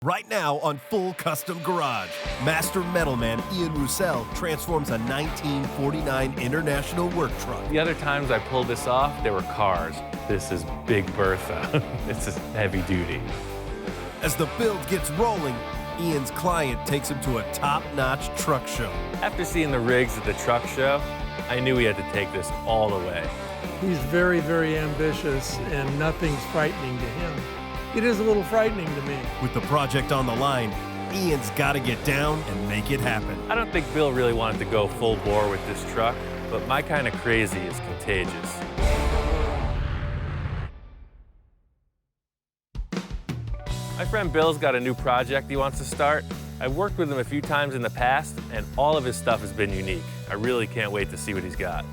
Right now on Full Custom Garage, master metalman Ian Roussel transforms a 1949 International work truck. The other times I pulled this off, there were cars. This is Big Bertha. This is heavy duty. As the build gets rolling, Ian's client takes him to a top-notch truck show. After seeing the rigs at the truck show, I knew we had to take this all the way. He's very, very ambitious, and nothing's frightening to him. It is a little frightening to me. With the project on the line, Ian's got to get down and make it happen. I don't think Bill really wanted to go full bore with this truck, but my kind of crazy is contagious. My friend Bill's got a new project he wants to start. I've worked with him a few times in the past, and all of his stuff has been unique. I really can't wait to see what he's got.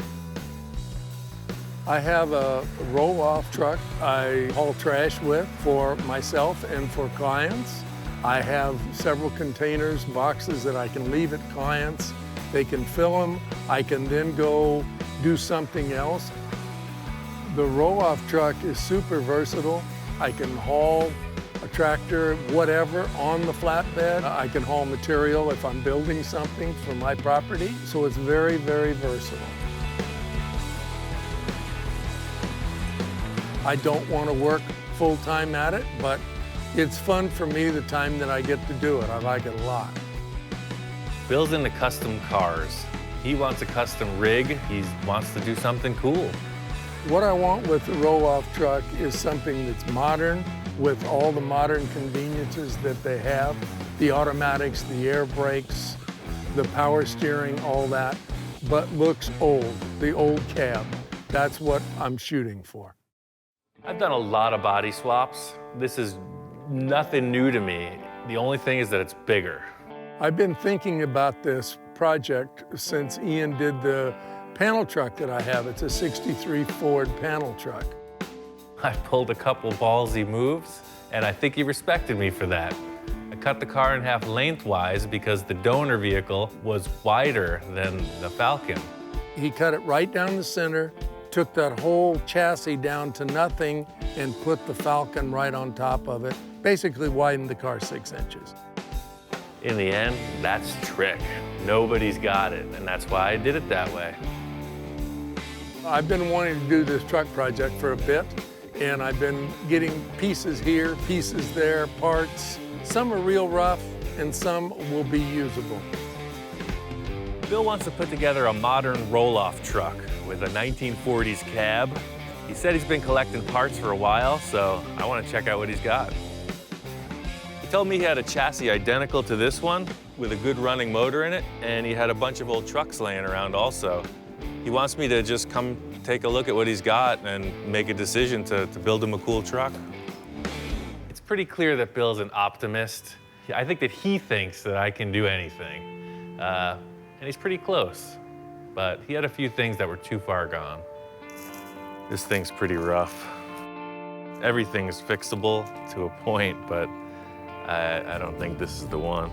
I have a roll-off truck I haul trash with for myself and for clients. I have several containers, boxes that I can leave at clients. They can fill them. I can then go do something else. The roll-off truck is super versatile. I can haul a tractor, whatever, on the flatbed. I can haul material if I'm building something for my property. So it's very, very versatile. I don't want to work full-time at it, but it's fun for me the time that I get to do it. I like it a lot. Bill's into custom cars. He wants a custom rig. He wants to do something cool. What I want with the roll-off truck is something that's modern, with all the modern conveniences that they have, the automatics, the air brakes, the power steering, all that, but looks old, the old cab. That's what I'm shooting for. I've done a lot of body swaps. This is nothing new to me. The only thing is that it's bigger. I've been thinking about this project since Ian did the panel truck that I have. It's a '63 Ford panel truck. I pulled a couple ballsy moves, and I think he respected me for that. I cut the car in half lengthwise because the donor vehicle was wider than the Falcon. He cut it right down the center, took that whole chassis down to nothing, and put the Falcon right on top of it. Basically widened the car 6 inches. In the end, that's the trick. Nobody's got it, and that's why I did it that way. I've been wanting to do this truck project for a bit, and I've been getting pieces here, pieces there, parts. Some are real rough, and some will be usable. Bill wants to put together a modern roll-off truck with a 1940s cab. He said he's been collecting parts for a while, so I want to check out what he's got. He told me he had a chassis identical to this one with a good running motor in it, and he had a bunch of old trucks laying around also. He wants me to just come take a look at what he's got and make a decision to build him a cool truck. It's pretty clear that Bill's an optimist. I think that he thinks that I can do anything, and he's pretty close. But he had a few things that were too far gone. This thing's pretty rough. Everything's fixable to a point, but I don't think this is the one.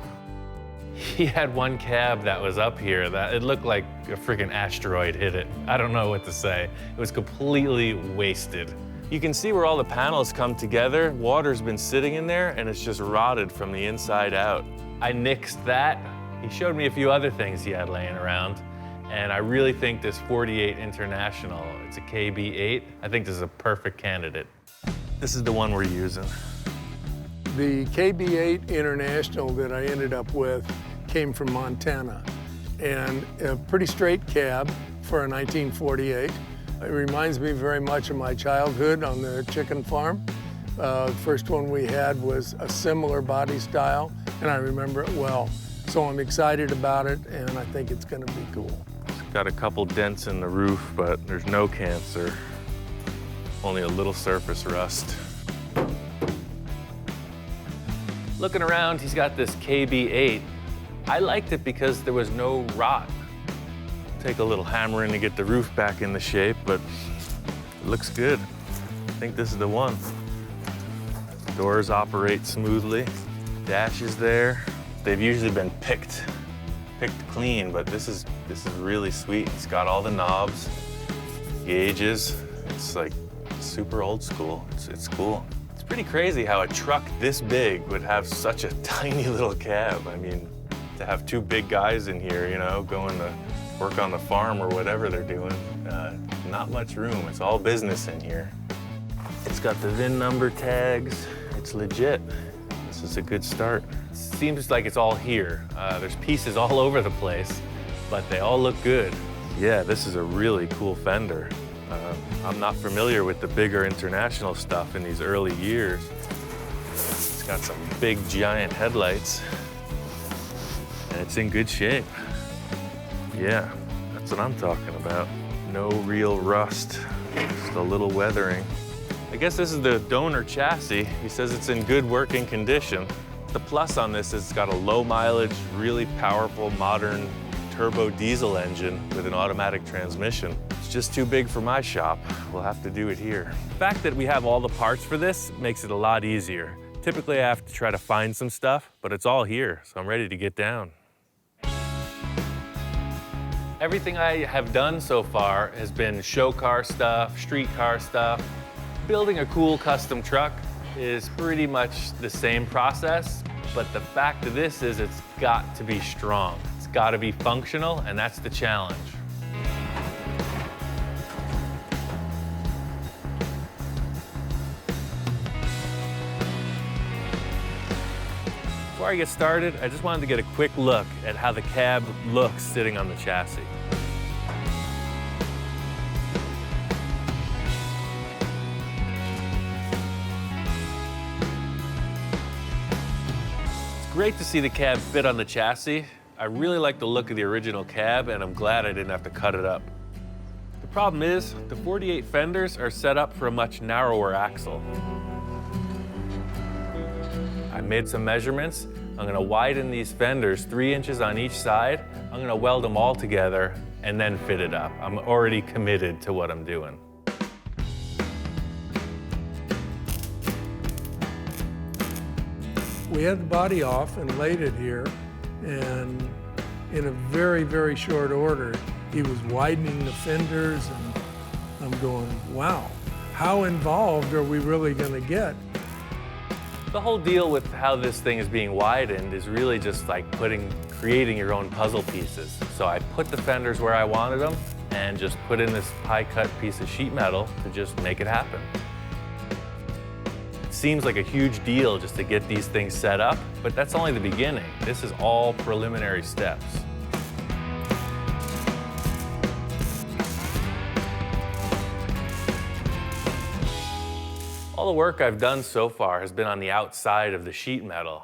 He had one cab that was up here that it looked like a freaking asteroid hit it. I don't know what to say. It was completely wasted. You can see where all the panels come together. Water's been sitting in there and it's just rotted from the inside out. I nixed that. He showed me a few other things he had laying around. And I really think this 48 International, it's a KB8. I think this is a perfect candidate. This is the one we're using. The KB8 International that I ended up with came from Montana, and a pretty straight cab for a 1948. It reminds me very much of my childhood on the chicken farm. The first one we had was a similar body style, and I remember it well. So I'm excited about it, and I think it's gonna be cool. Got a couple dents in the roof, but there's no cancer. Only a little surface rust. Looking around, he's got this KB8. I liked it because there was no rot. Take a little hammering to get the roof back into shape, but it looks good. I think this is the one. Doors operate smoothly. Dash is there. They've usually been picked clean, but this is really sweet. It's got all the knobs, gauges. It's like super old school. It's cool. It's Pretty crazy how a truck this big would have such a tiny little cab. I mean, to have two big guys in here, you know, going to work on the farm or whatever they're doing, not much room. It's all business in here. It's got the VIN number tags. It's legit. This is a good start. Seems like it's all here. There's pieces all over the place, but they all look good. Yeah, this is a really cool fender. I'm not familiar with the bigger international stuff in these early years. It's got some big, giant headlights, and it's in good shape. Yeah, that's what I'm talking about. No real rust, just a little weathering. I guess this is the donor chassis. He says it's in good working condition. The plus on this is it's got a low mileage, really powerful, modern turbo diesel engine with an automatic transmission. It's just too big for my shop. We'll have to do it here. The fact that we have all the parts for this makes it a lot easier. Typically I have to try to find some stuff, but it's all here, so I'm ready to get down. Everything I have done so far has been show car stuff, street car stuff. Building a cool custom truck is pretty much the same process, but the fact of this is it's got to be strong. It's got to be functional, and that's the challenge. Before I get started, I just wanted to get a quick look at how the cab looks sitting on the chassis. It's great to see the cab fit on the chassis. I really like the look of the original cab, and I'm glad I didn't have to cut it up. The problem is, the 48 fenders are set up for a much narrower axle. I made some measurements. I'm gonna widen these fenders 3 inches on each side. I'm gonna weld them all together and then fit it up. I'm already committed to what I'm doing. We had the body off and laid it here, and in a very, very short order, he was widening the fenders, and I'm going, wow, how involved are we really gonna get? The whole deal with how this thing is being widened is really just like creating your own puzzle pieces. So I put the fenders where I wanted them and just put in this high-cut piece of sheet metal to just make it happen. It seems like a huge deal just to get these things set up, but that's only the beginning. This is all preliminary steps. All the work I've done so far has been on the outside of the sheet metal.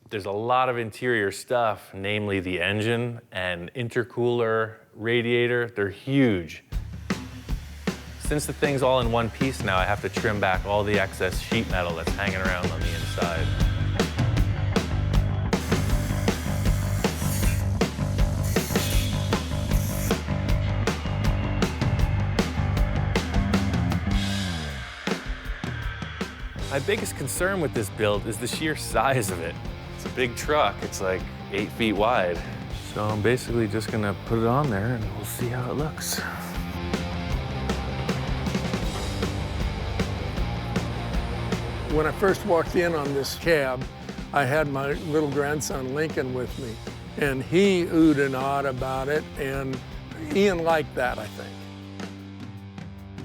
There's a lot of interior stuff, namely the engine and intercooler, radiator. They're huge. Since the thing's all in one piece now, I have to trim back all the excess sheet metal that's hanging around on the inside. My biggest concern with this build is the sheer size of it. It's a big truck. It's like 8 feet wide. So I'm basically just gonna put it on there and we'll see how it looks. When I first walked in on this cab, I had my little grandson Lincoln with me, and he oohed and awed about it, and Ian liked that, I think.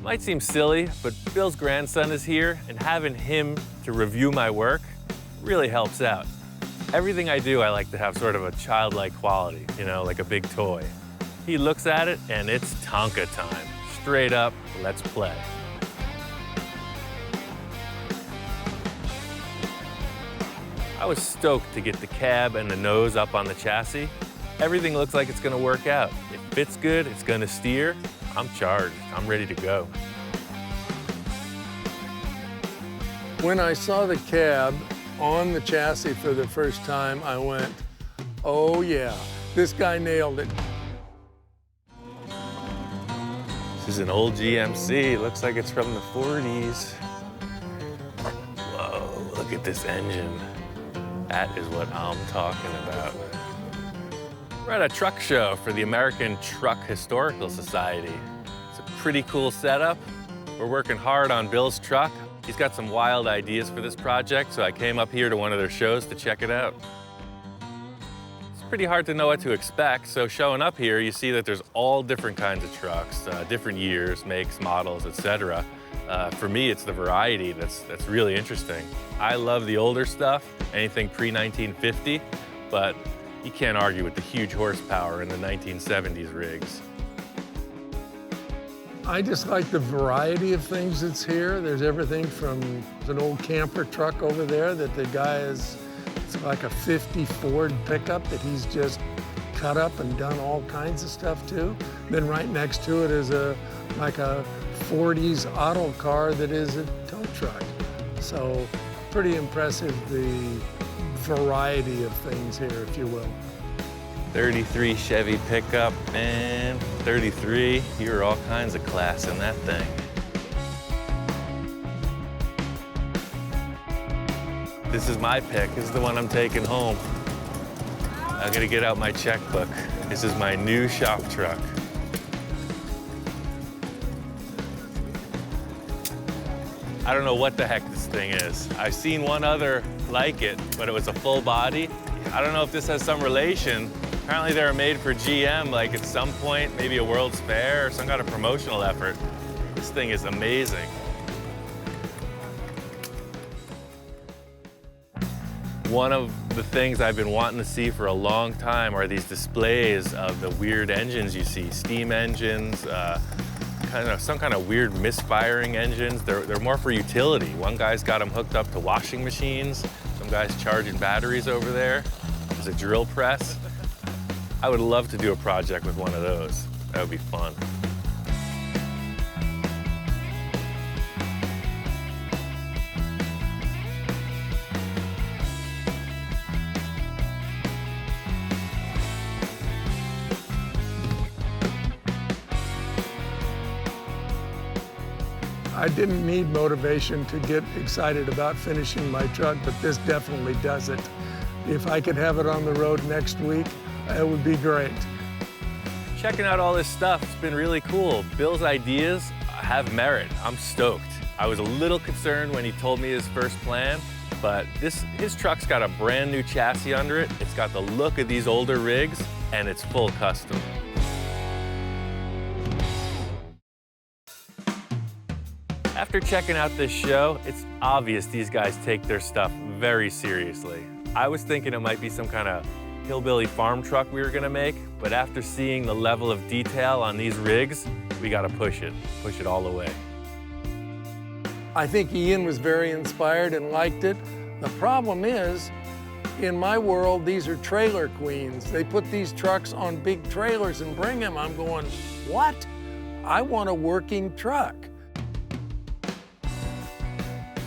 Might seem silly, but Bill's grandson is here, and having him to review my work really helps out. Everything I do, I like to have sort of a childlike quality, you know, like a big toy. He looks at it, and it's Tonka time. Straight up, let's play. I was stoked to get the cab and the nose up on the chassis. Everything looks like it's gonna work out. It fits good, it's gonna steer. I'm charged, I'm ready to go. When I saw the cab on the chassis for the first time, I went, oh yeah, this guy nailed it. This is an old GMC, looks like it's from the 40s. Whoa, look at this engine. That is what I'm talking about. We're at a truck show for the American Truck Historical Society. It's a pretty cool setup. We're working hard on Bill's truck. He's got some wild ideas for this project, so I came up here to one of their shows to check it out. It's pretty hard to know what to expect, so showing up here, you see that there's all different kinds of trucks, different years, makes, models, etc. For me, it's the variety that's really interesting. I love the older stuff, anything pre-1950, but you can't argue with the huge horsepower in the 1970s rigs. I just like the variety of things that's here. There's everything from an old camper truck over there that the guy it's like a 50 Ford pickup that he's just cut up and done all kinds of stuff to. Then right next to it is like a 40s auto car that is a tow truck. So pretty impressive, the variety of things here, if you will. 33 Chevy pickup, and 33. You're all kinds of class in that thing. This is my pick. This is the one I'm taking home. I'm gonna get out my checkbook. This is my new shop truck. I don't know what the heck this thing is. I've seen one other like it, but it was a full body. I don't know if this has some relation. Apparently they were made for GM, like at some point, maybe a World's Fair or some kind of promotional effort. This thing is amazing. One of the things I've been wanting to see for a long time are these displays of the weird engines you see, steam engines, some kind of weird misfiring engines. They're more for utility. One guy's got them hooked up to washing machines. Some guy's charging batteries over there. There's a drill press. I would love to do a project with one of those. That would be fun. I didn't need motivation to get excited about finishing my truck, but this definitely does it. If I could have it on the road next week, it would be great. Checking out all this stuff, it's been really cool. Bill's ideas have merit. I'm stoked. I was a little concerned when he told me his first plan, but his truck's got a brand new chassis under it. It's got the look of these older rigs, and it's full custom. After checking out this show, it's obvious these guys take their stuff very seriously. I was thinking it might be some kind of hillbilly farm truck we were gonna make, but after seeing the level of detail on these rigs, we gotta push it all the way. I think Ian was very inspired and liked it. The problem is, in my world, these are trailer queens. They put these trucks on big trailers and bring them. I'm going, what? I want a working truck.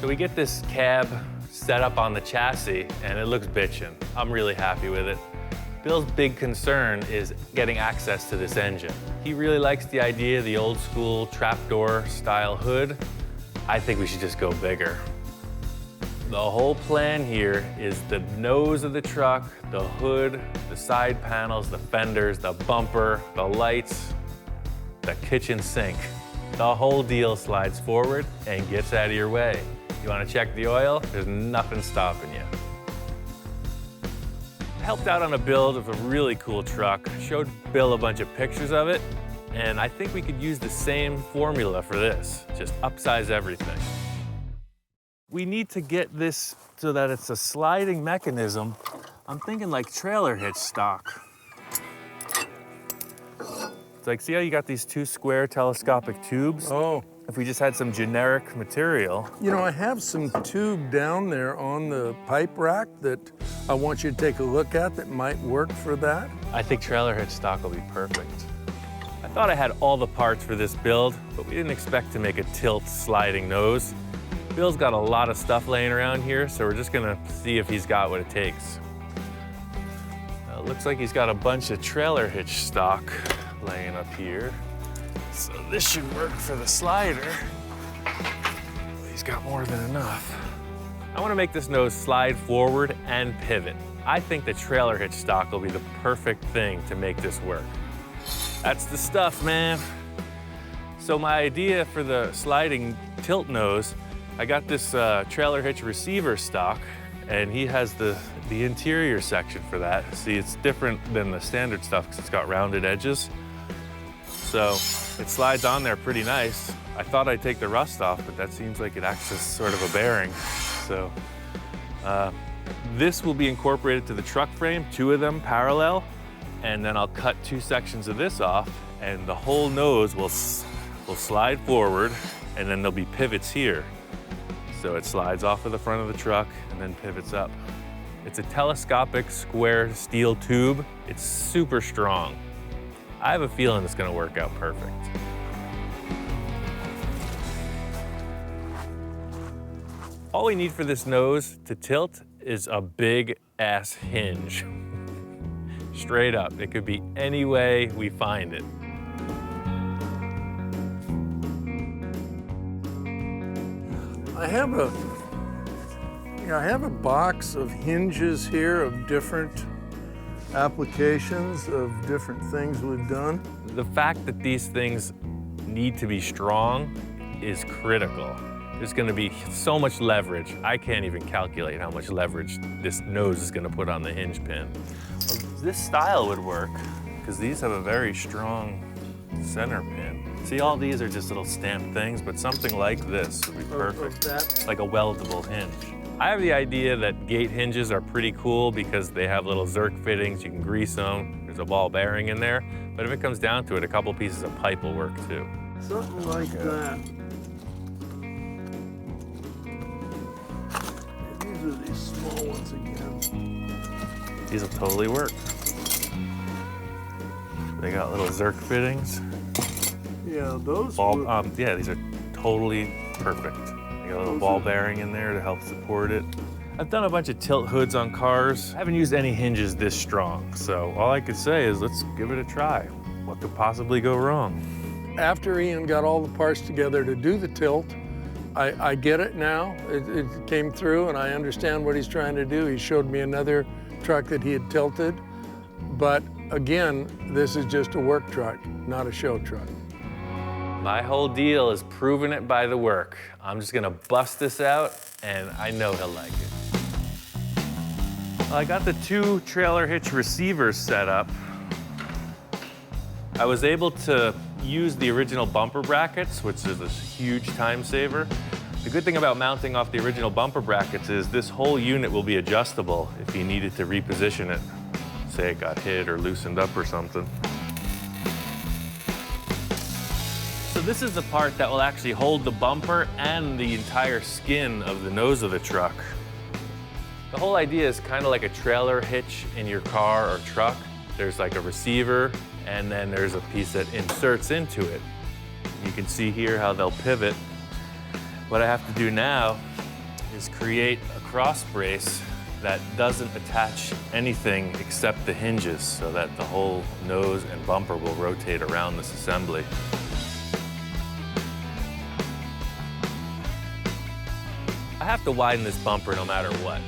So we get this cab set up on the chassis, and it looks bitchin'. I'm really happy with it. Bill's big concern is getting access to this engine. He really likes the idea of the old school trapdoor style hood. I think we should just go bigger. The whole plan here is the nose of the truck, the hood, the side panels, the fenders, the bumper, the lights, the kitchen sink. The whole deal slides forward and gets out of your way. You want to check the oil? There's nothing stopping you. I helped out on a build of a really cool truck, showed Bill a bunch of pictures of it, and I think we could use the same formula for this, just upsize everything. We need to get this so that it's a sliding mechanism. I'm thinking like trailer hitch stock. It's like, see how you got these two square telescopic tubes? Oh. If we just had some generic material. You know, I have some tube down there on the pipe rack that I want you to take a look at that might work for that. I think trailer hitch stock will be perfect. I thought I had all the parts for this build, but we didn't expect to make a tilt sliding nose. Bill's got a lot of stuff laying around here, so we're just gonna see if he's got what it takes. It looks like he's got a bunch of trailer hitch stock laying up here. So this should work for the slider. He's got more than enough. I want to make this nose slide forward and pivot. I think the trailer hitch stock will be the perfect thing to make this work. That's the stuff, man. So my idea for the sliding tilt nose I got this trailer hitch receiver stock, and he has the interior section for that. See, it's different than the standard stuff because it's got rounded edges. So it slides on there pretty nice. I thought I'd take the rust off, but that seems like it acts as sort of a bearing. So this will be incorporated to the truck frame, 2 of them parallel, and then I'll cut 2 sections of this off, and the whole nose will slide forward, and then there'll be pivots here. So it slides off of the front of the truck and then pivots up. It's a telescopic square steel tube. It's super strong. I have a feeling it's gonna work out perfect. All we need for this nose to tilt is a big ass hinge. Straight up, it could be any way we find it. I have a box of hinges here of different applications of different things we've done. The fact that these things need to be strong is critical. There's gonna be so much leverage. I can't even calculate how much leverage this nose is gonna put on the hinge pin. This style would work, because these have a very strong center pin. See, all these are just little stamped things, but something like this would be perfect. Like a weldable hinge. I have the idea that gate hinges are pretty cool because they have little Zerk fittings, you can grease them, there's a ball bearing in there, but if it comes down to it, a couple pieces of pipe will work too. Something like that. These are these small ones again. These will totally work. They got little Zerk fittings. Yeah, those yeah, these are totally perfect. They got a little ball bearing in there to help support it. I've done a bunch of tilt hoods on cars. I haven't used any hinges this strong, so all I could say is let's give it a try. What could possibly go wrong? After Ian got all the parts together to do the tilt, I get it now. It came through and I understand what he's trying to do. He showed me another truck that he had tilted, but again, this is just a work truck, not a show truck. My whole deal is proving it by the work. I'm just gonna bust this out, and I know he'll like it. I got the 2 trailer hitch receivers set up. I was able to use the original bumper brackets, which is a huge time saver. The good thing about mounting off the original bumper brackets is this whole unit will be adjustable if you needed to reposition it. Say it got hit or loosened up or something. So this is the part that will actually hold the bumper and the entire skin of the nose of the truck. The whole idea is kind of like a trailer hitch in your car or truck. There's like a receiver, and then there's a piece that inserts into it. You can see here how they'll pivot. What I have to do now is create a cross brace that doesn't attach anything except the hinges so that the whole nose and bumper will rotate around this assembly. I have to widen this bumper no matter what.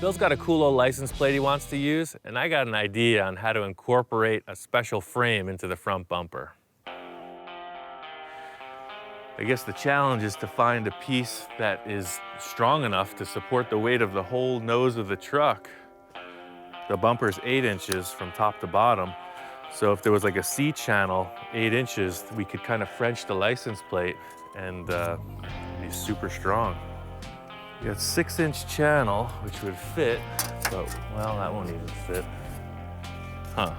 Bill's got a cool old license plate he wants to use, and I got an idea on how to incorporate a special frame into the front bumper. I guess the challenge is to find a piece that is strong enough to support the weight of the whole nose of the truck. The bumper's 8 inches from top to bottom, so if there was like a C channel, 8 inches, we could kind of French the license plate and be super strong. You got 6-inch channel, which would fit, but, well, that won't even fit. Huh.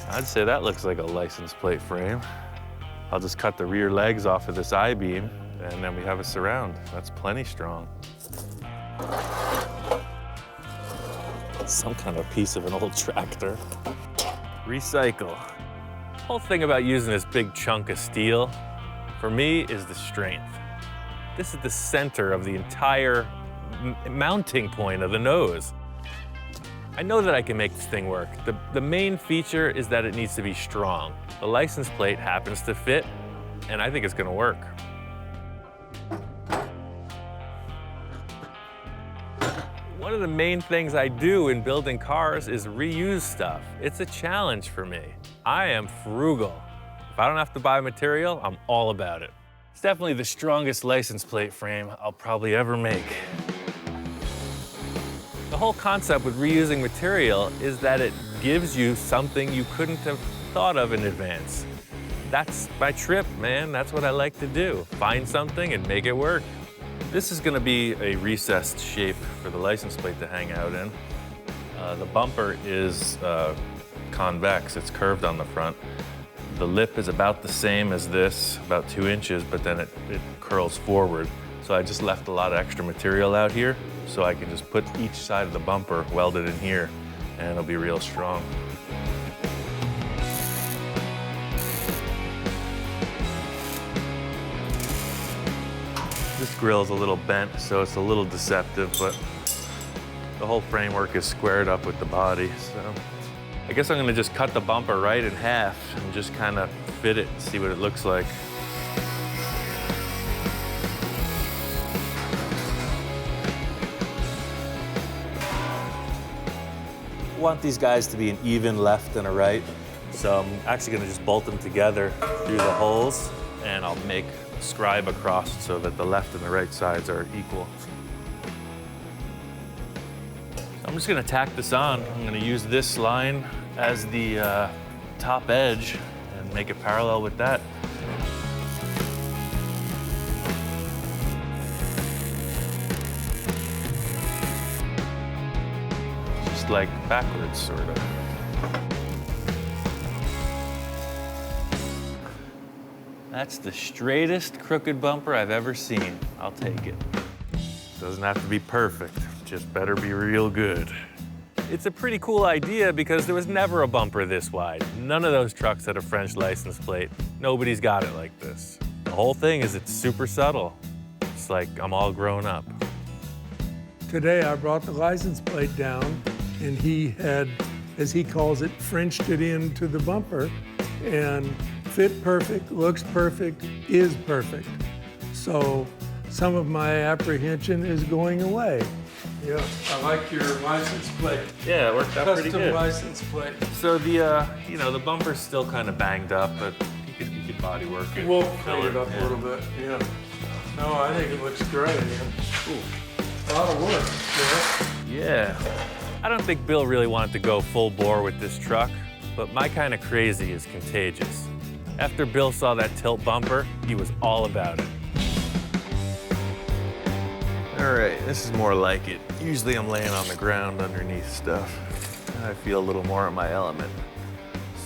I'd say that looks like a license plate frame. I'll just cut the rear legs off of this I-beam, and then we have a surround. That's plenty strong. Some kind of piece of an old tractor. Recycle. The whole thing about using this big chunk of steel, for me, is the strength. This is the center of the entire mounting point of the nose. I know that I can make this thing work. The main feature is that it needs to be strong. The license plate happens to fit, and I think it's gonna work. One of the main things I do in building cars is reuse stuff. It's a challenge for me. I am frugal. If I don't have to buy material, I'm all about it. It's definitely the strongest license plate frame I'll probably ever make. The whole concept with reusing material is that it gives you something you couldn't have thought of in advance. That's my trip, man. That's what I like to do. Find something and make it work. This is gonna be a recessed shape for the license plate to hang out in. The bumper is convex, it's curved on the front. The lip is about the same as this, about 2 inches, but then it curls forward. So I just left a lot of extra material out here so I can just put each side of the bumper welded in here and it'll be real strong. This grill's a little bent, so it's a little deceptive, but the whole framework is squared up with the body, so. I guess I'm gonna just cut the bumper right in half and just kind of fit it and see what it looks like. I want these guys to be an even left and a right, so I'm actually gonna just bolt them together through the holes, and I'll make a scribe across so that the left and the right sides are equal. I'm just gonna tack this on. I'm gonna use this line as the top edge and make it parallel with that. Just like backwards, sort of. That's the straightest crooked bumper I've ever seen. I'll take it. Doesn't have to be perfect, just better be real good. It's a pretty cool idea because there was never a bumper this wide. None of those trucks had a French license plate. Nobody's got it like this. The whole thing is it's super subtle. It's like I'm all grown up. Today I brought the license plate down and he had, as he calls it, Frenched it into the bumper and fit perfect, looks perfect, is perfect. So some of my apprehension is going away. Yeah, I like your license plate. Yeah, it worked out pretty good. Custom license plate. So the, you know, the bumper's still kind of banged up, but you could body work it. We'll clean it up a little bit, yeah. No, I think it looks great, man. A lot of work, Yeah. I don't think Bill really wanted to go full bore with this truck, but my kind of crazy is contagious. After Bill saw that tilt bumper, he was all about it. All right, this is more like it. Usually I'm laying on the ground underneath stuff. I feel a little more in my element.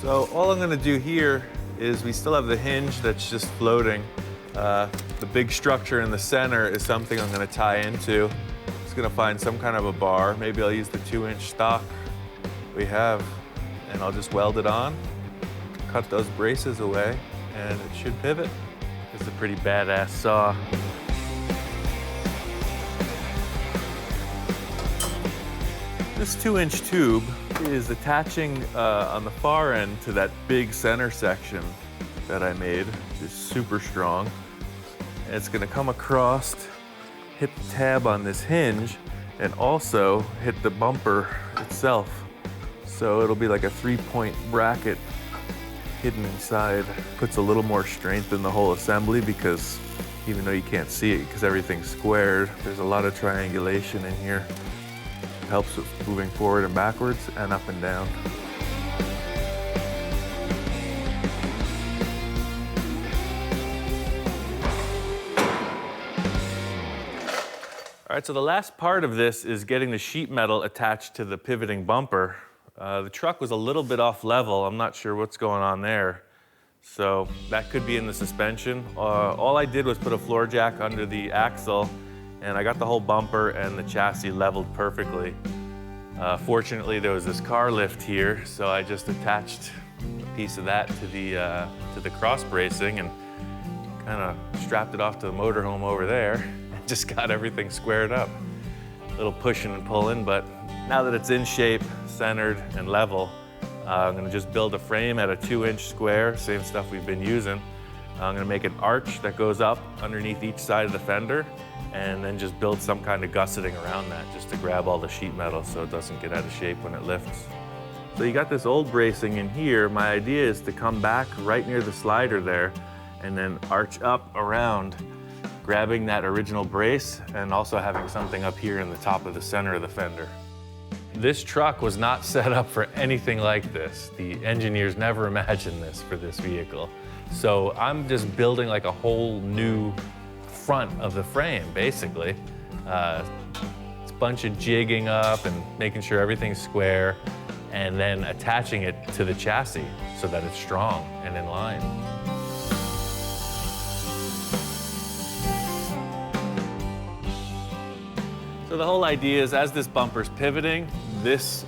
So all I'm gonna do here is we still have the hinge that's just floating. The big structure in the center is something I'm gonna tie into. Just gonna find some kind of a bar. Maybe I'll use the 2-inch stock we have, and I'll just weld it on, cut those braces away, and it should pivot. It's a pretty badass saw. This 2-inch tube is attaching on the far end to that big center section that I made, which is super strong. And it's gonna come across, hit the tab on this hinge, and also hit the bumper itself. So it'll be like a 3-point bracket hidden inside. Puts a little more strength in the whole assembly because even though you can't see it because everything's squared, there's a lot of triangulation in here. Helps with moving forward and backwards and up and down. All right, so the last part of this is getting the sheet metal attached to the pivoting bumper. The truck was a little bit off level. I'm not sure what's going on there. So that could be in the suspension. All I did was put a floor jack under the axle, and I got the whole bumper and the chassis leveled perfectly. Fortunately, there was this car lift here, so I just attached a piece of that to the cross bracing and kind of strapped it off to the motorhome over there and just got everything squared up. A little pushing and pulling, but now that it's in shape, centered, and level, I'm gonna just build a frame at a 2-inch square, same stuff we've been using. I'm gonna make an arch that goes up underneath each side of the fender, and then just build some kind of gusseting around that just to grab all the sheet metal so it doesn't get out of shape when it lifts. So you got this old bracing in here. My idea is to come back right near the slider there and then arch up around, grabbing that original brace and also having something up here in the top of the center of the fender. This truck was not set up for anything like this. The engineers never imagined this for this vehicle. So I'm just building like a whole new front of the frame, basically. It's a bunch of jigging up and making sure everything's square, and then attaching it to the chassis so that it's strong and in line. So the whole idea is, as this bumper's pivoting, this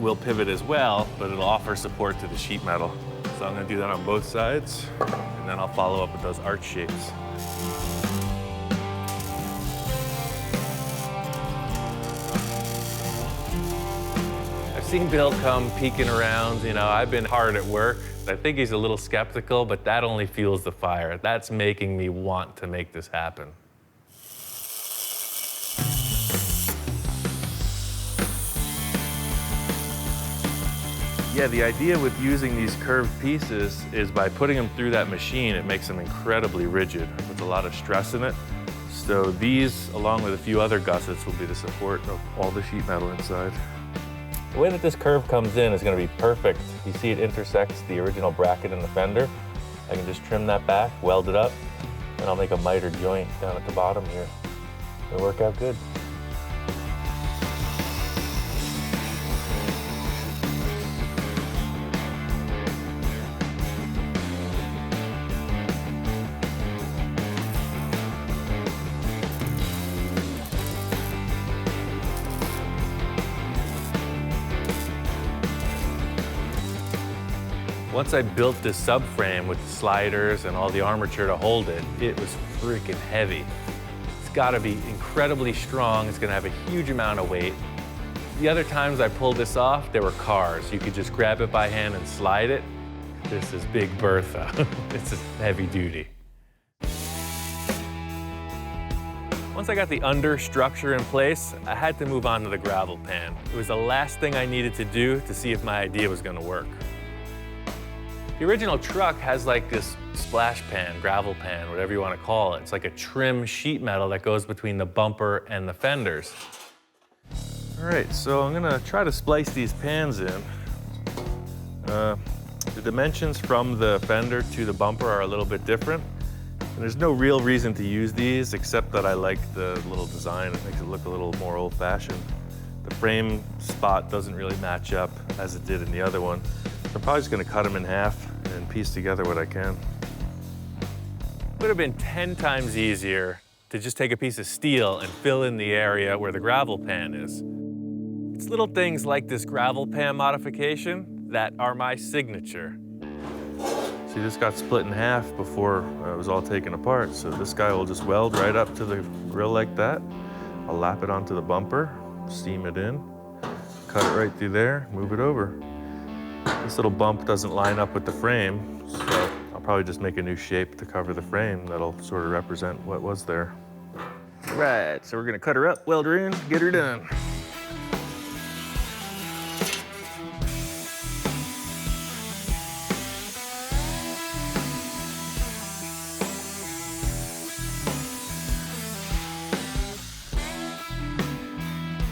will pivot as well, but it'll offer support to the sheet metal. So I'm gonna do that on both sides, and then I'll follow up with those arch shapes. I've seen Bill come peeking around. You know, I've been hard at work. I think he's a little skeptical, but that only fuels the fire. That's making me want to make this happen. Yeah, the idea with using these curved pieces is by putting them through that machine, it makes them incredibly rigid. It puts a lot of stress in it. So these, along with a few other gussets, will be the support of all the sheet metal inside. The way that this curve comes in is going to be perfect. You see it intersects the original bracket in the fender. I can just trim that back, weld it up, and I'll make a miter joint down at the bottom here. It'll work out good. Once I built this subframe with the sliders and all the armature to hold it, it was freaking heavy. It's gotta be incredibly strong. It's gonna have a huge amount of weight. The other times I pulled this off, there were cars. You could just grab it by hand and slide it. This is Big Bertha. It's heavy duty. Once I got the under structure in place, I had to move on to the gravel pan. It was the last thing I needed to do to see if my idea was gonna work. The original truck has like this splash pan, gravel pan, whatever you want to call it. It's like a trim sheet metal that goes between the bumper and the fenders. All right, so I'm gonna try to splice these pans in. The dimensions from the fender to the bumper are a little bit different. And there's no real reason to use these except that I like the little design. It makes it look a little more old-fashioned. The frame spot doesn't really match up as it did in the other one. I'm probably just gonna cut them in half and piece together what I can. It would have been 10 times easier to just take a piece of steel and fill in the area where the gravel pan is. It's little things like this gravel pan modification that are my signature. See, this got split in half before it was all taken apart, so this guy will just weld right up to the grill like that. I'll lap it onto the bumper, seam it in, cut it right through there, move it over. This little bump doesn't line up with the frame, so I'll probably just make a new shape to cover the frame that'll sort of represent what was there. Right, so we're gonna cut her up, weld her in, get her done.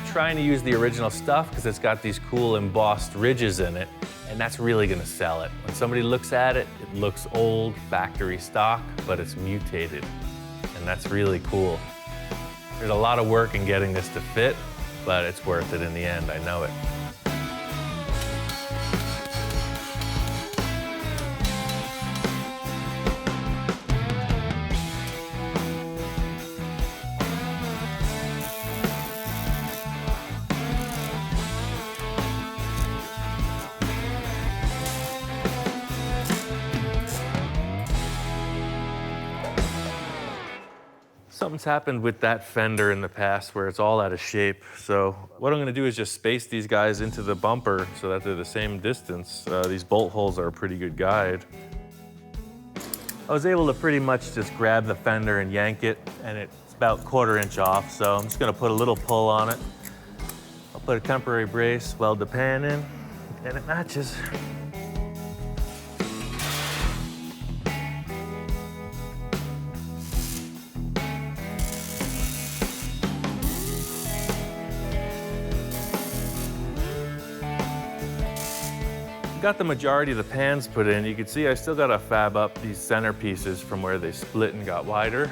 Trying to use the original stuff because it's got these cool embossed ridges in it, and that's really gonna sell it. When somebody looks at it, it looks old, factory stock, but it's mutated, and that's really cool. There's a lot of work in getting this to fit, but it's worth it in the end, I know it. Something's happened with that fender in the past where it's all out of shape. So what I'm gonna do is just space these guys into the bumper so that they're the same distance. These bolt holes are a pretty good guide. I was able to pretty much just grab the fender and yank it, and it's about 1/4 inch off. So I'm just gonna put a little pull on it. I'll put a temporary brace, weld the pan in, and it matches. Got the majority of the pans put in. You can see I still got to fab up these center pieces from where they split and got wider.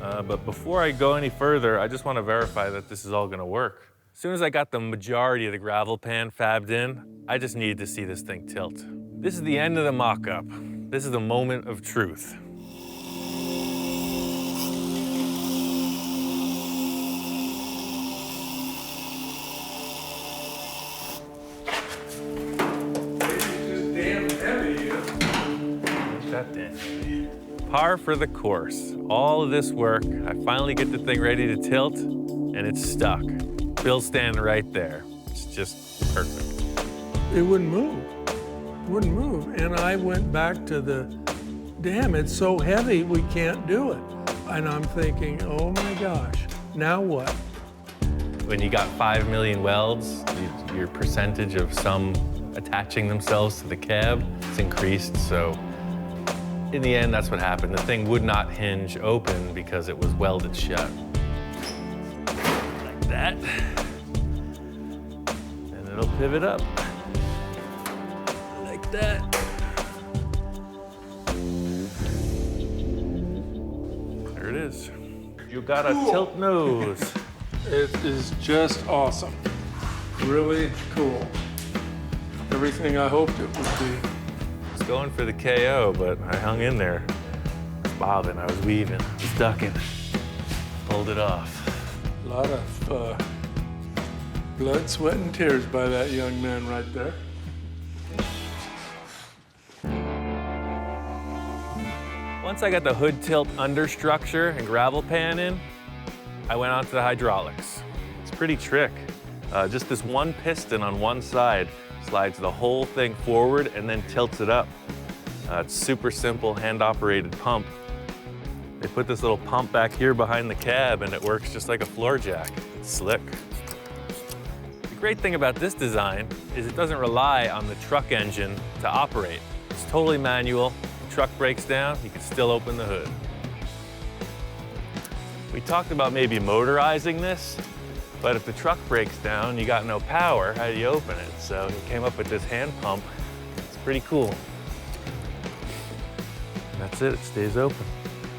But before I go any further, I just want to verify that this is all going to work. As soon as I got the majority of the gravel pan fabbed in, I just needed to see this thing tilt. This is the end of the mock-up. This is the moment of truth. Par for the course. All of this work, I finally get the thing ready to tilt, and it's stuck. Bill's standing right there. It's just perfect. It wouldn't move. It wouldn't move. And I went back to the, damn, it's so heavy, we can't do it. And I'm thinking, oh my gosh, now what? When you got 5 million welds, your percentage of some attaching themselves to the cab is increased, so in the end, that's what happened. The thing would not hinge open because it was welded shut. Like that. And it'll pivot up. Like that. There it is. You got a tilt nose. It is just awesome. Really cool. Everything I hoped it would be. Going for the KO, but I hung in there. I was bobbing, I was weaving, I was ducking. Pulled it off. A lot of blood, sweat, and tears by that young man right there. Once I got the hood tilt understructure and gravel pan in, I went on to the hydraulics. It's a pretty trick. Just this one piston on one side slides the whole thing forward and then tilts it up. It's super simple hand-operated pump. They put this little pump back here behind the cab and it works just like a floor jack. It's slick. The great thing about this design is it doesn't rely on the truck engine to operate. It's totally manual. The truck breaks down, you can still open the hood. We talked about maybe motorizing this, but if the truck breaks down, you got no power, how do you open it? So he came up with this hand pump. It's pretty cool. And that's it stays open.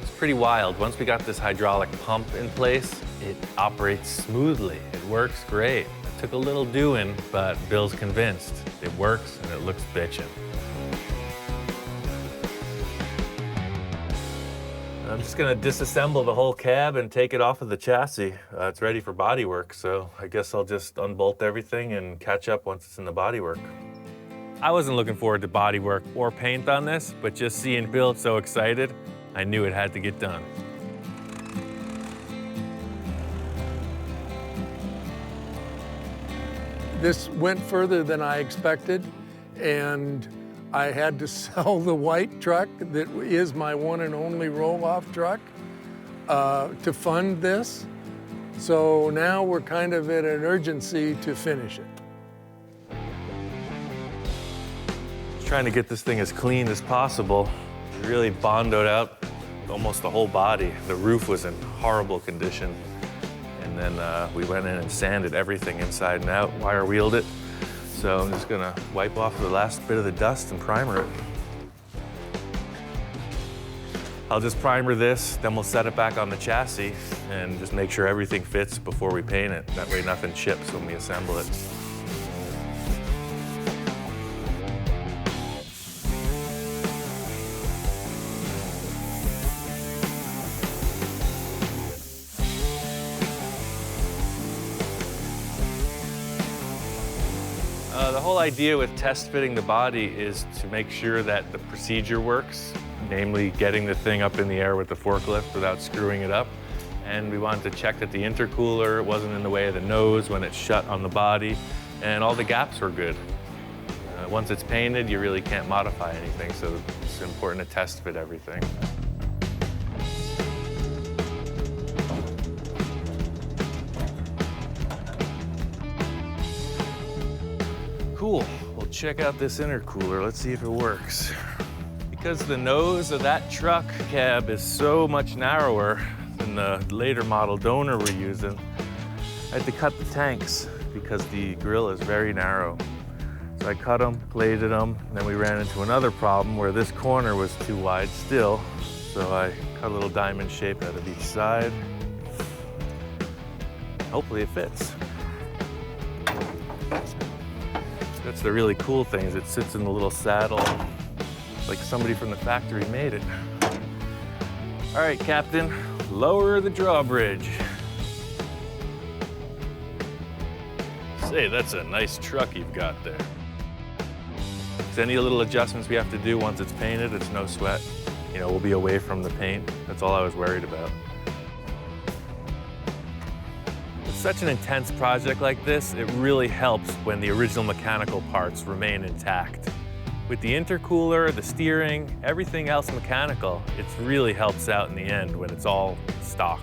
It's pretty wild. Once we got this hydraulic pump in place, it operates smoothly. It works great. It took a little doing, but Bill's convinced. It works and it looks bitchin'. I'm just gonna disassemble the whole cab and take it off of the chassis. It's ready for bodywork, so I guess I'll just unbolt everything and catch up once it's in the bodywork. I wasn't looking forward to bodywork or paint on this, but just seeing Bill so excited, I knew it had to get done. This went further than I expected, and I had to sell the white truck that is my one and only roll-off truck to fund this. So now we're kind of at an urgency to finish it. Trying to get this thing as clean as possible. We really bondoed out almost the whole body. The roof was in horrible condition. And then we went in and sanded everything inside and out, wire wheeled it. So I'm just gonna wipe off the last bit of the dust and primer it. I'll just primer this, then we'll set it back on the chassis and just make sure everything fits before we paint it. That way nothing chips when we assemble it. The whole idea with test fitting the body is to make sure that the procedure works, namely getting the thing up in the air with the forklift without screwing it up. And we wanted to check that the intercooler wasn't in the way of the nose when it's shut on the body, and all the gaps were good. Once it's painted, you really can't modify anything, so it's important to test fit everything. Cool, we'll check out this intercooler. Let's see if it works. Because the nose of that truck cab is so much narrower than the later model donor we're using, I had to cut the tanks because the grill is very narrow. So I cut them, plated them, and then we ran into another problem where this corner was too wide still. So I cut a little diamond shape out of each side. Hopefully it fits. That's the really cool thing, is it sits in the little saddle like somebody from the factory made it. All right, Captain, lower the drawbridge. Say, that's a nice truck you've got there. If there's any little adjustments we have to do once it's painted, it's no sweat. You know, we'll be away from the paint. That's all I was worried about. With such an intense project like this, it really helps when the original mechanical parts remain intact. With the intercooler, the steering, everything else mechanical, it really helps out in the end when it's all stock.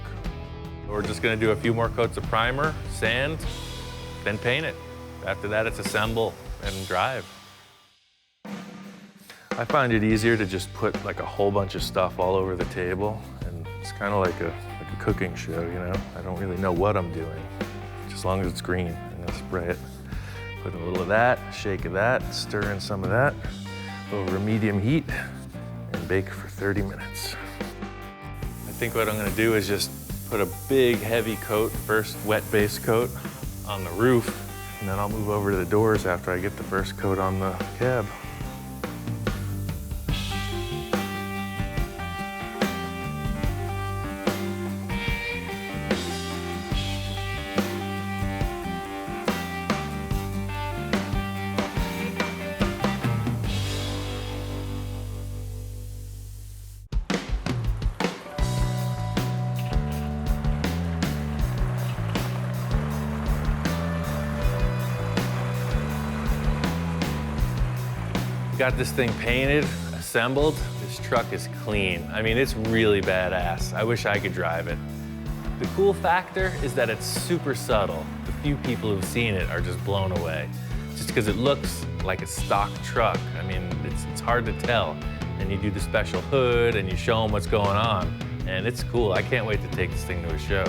We're just gonna do a few more coats of primer, sand, then paint it. After that, it's assemble and drive. I find it easier to just put like a whole bunch of stuff all over the table, and it's kind of like a cooking show, you know? I don't really know what I'm doing, just as long as it's green. I'm gonna spray it. Put a little of that, shake of that, stir in some of that over medium heat, and bake for 30 minutes. I think what I'm gonna do is just put a big heavy coat, first wet base coat on the roof, and then I'll move over to the doors after I get the first coat on the cab. Got this thing painted, assembled. This truck is clean. I mean, it's really badass. I wish I could drive it. The cool factor is that it's super subtle. The few people who've seen it are just blown away. Just because it looks like a stock truck. I mean, it's hard to tell. And you do the special hood and you show them what's going on. And it's cool. I can't wait to take this thing to a show.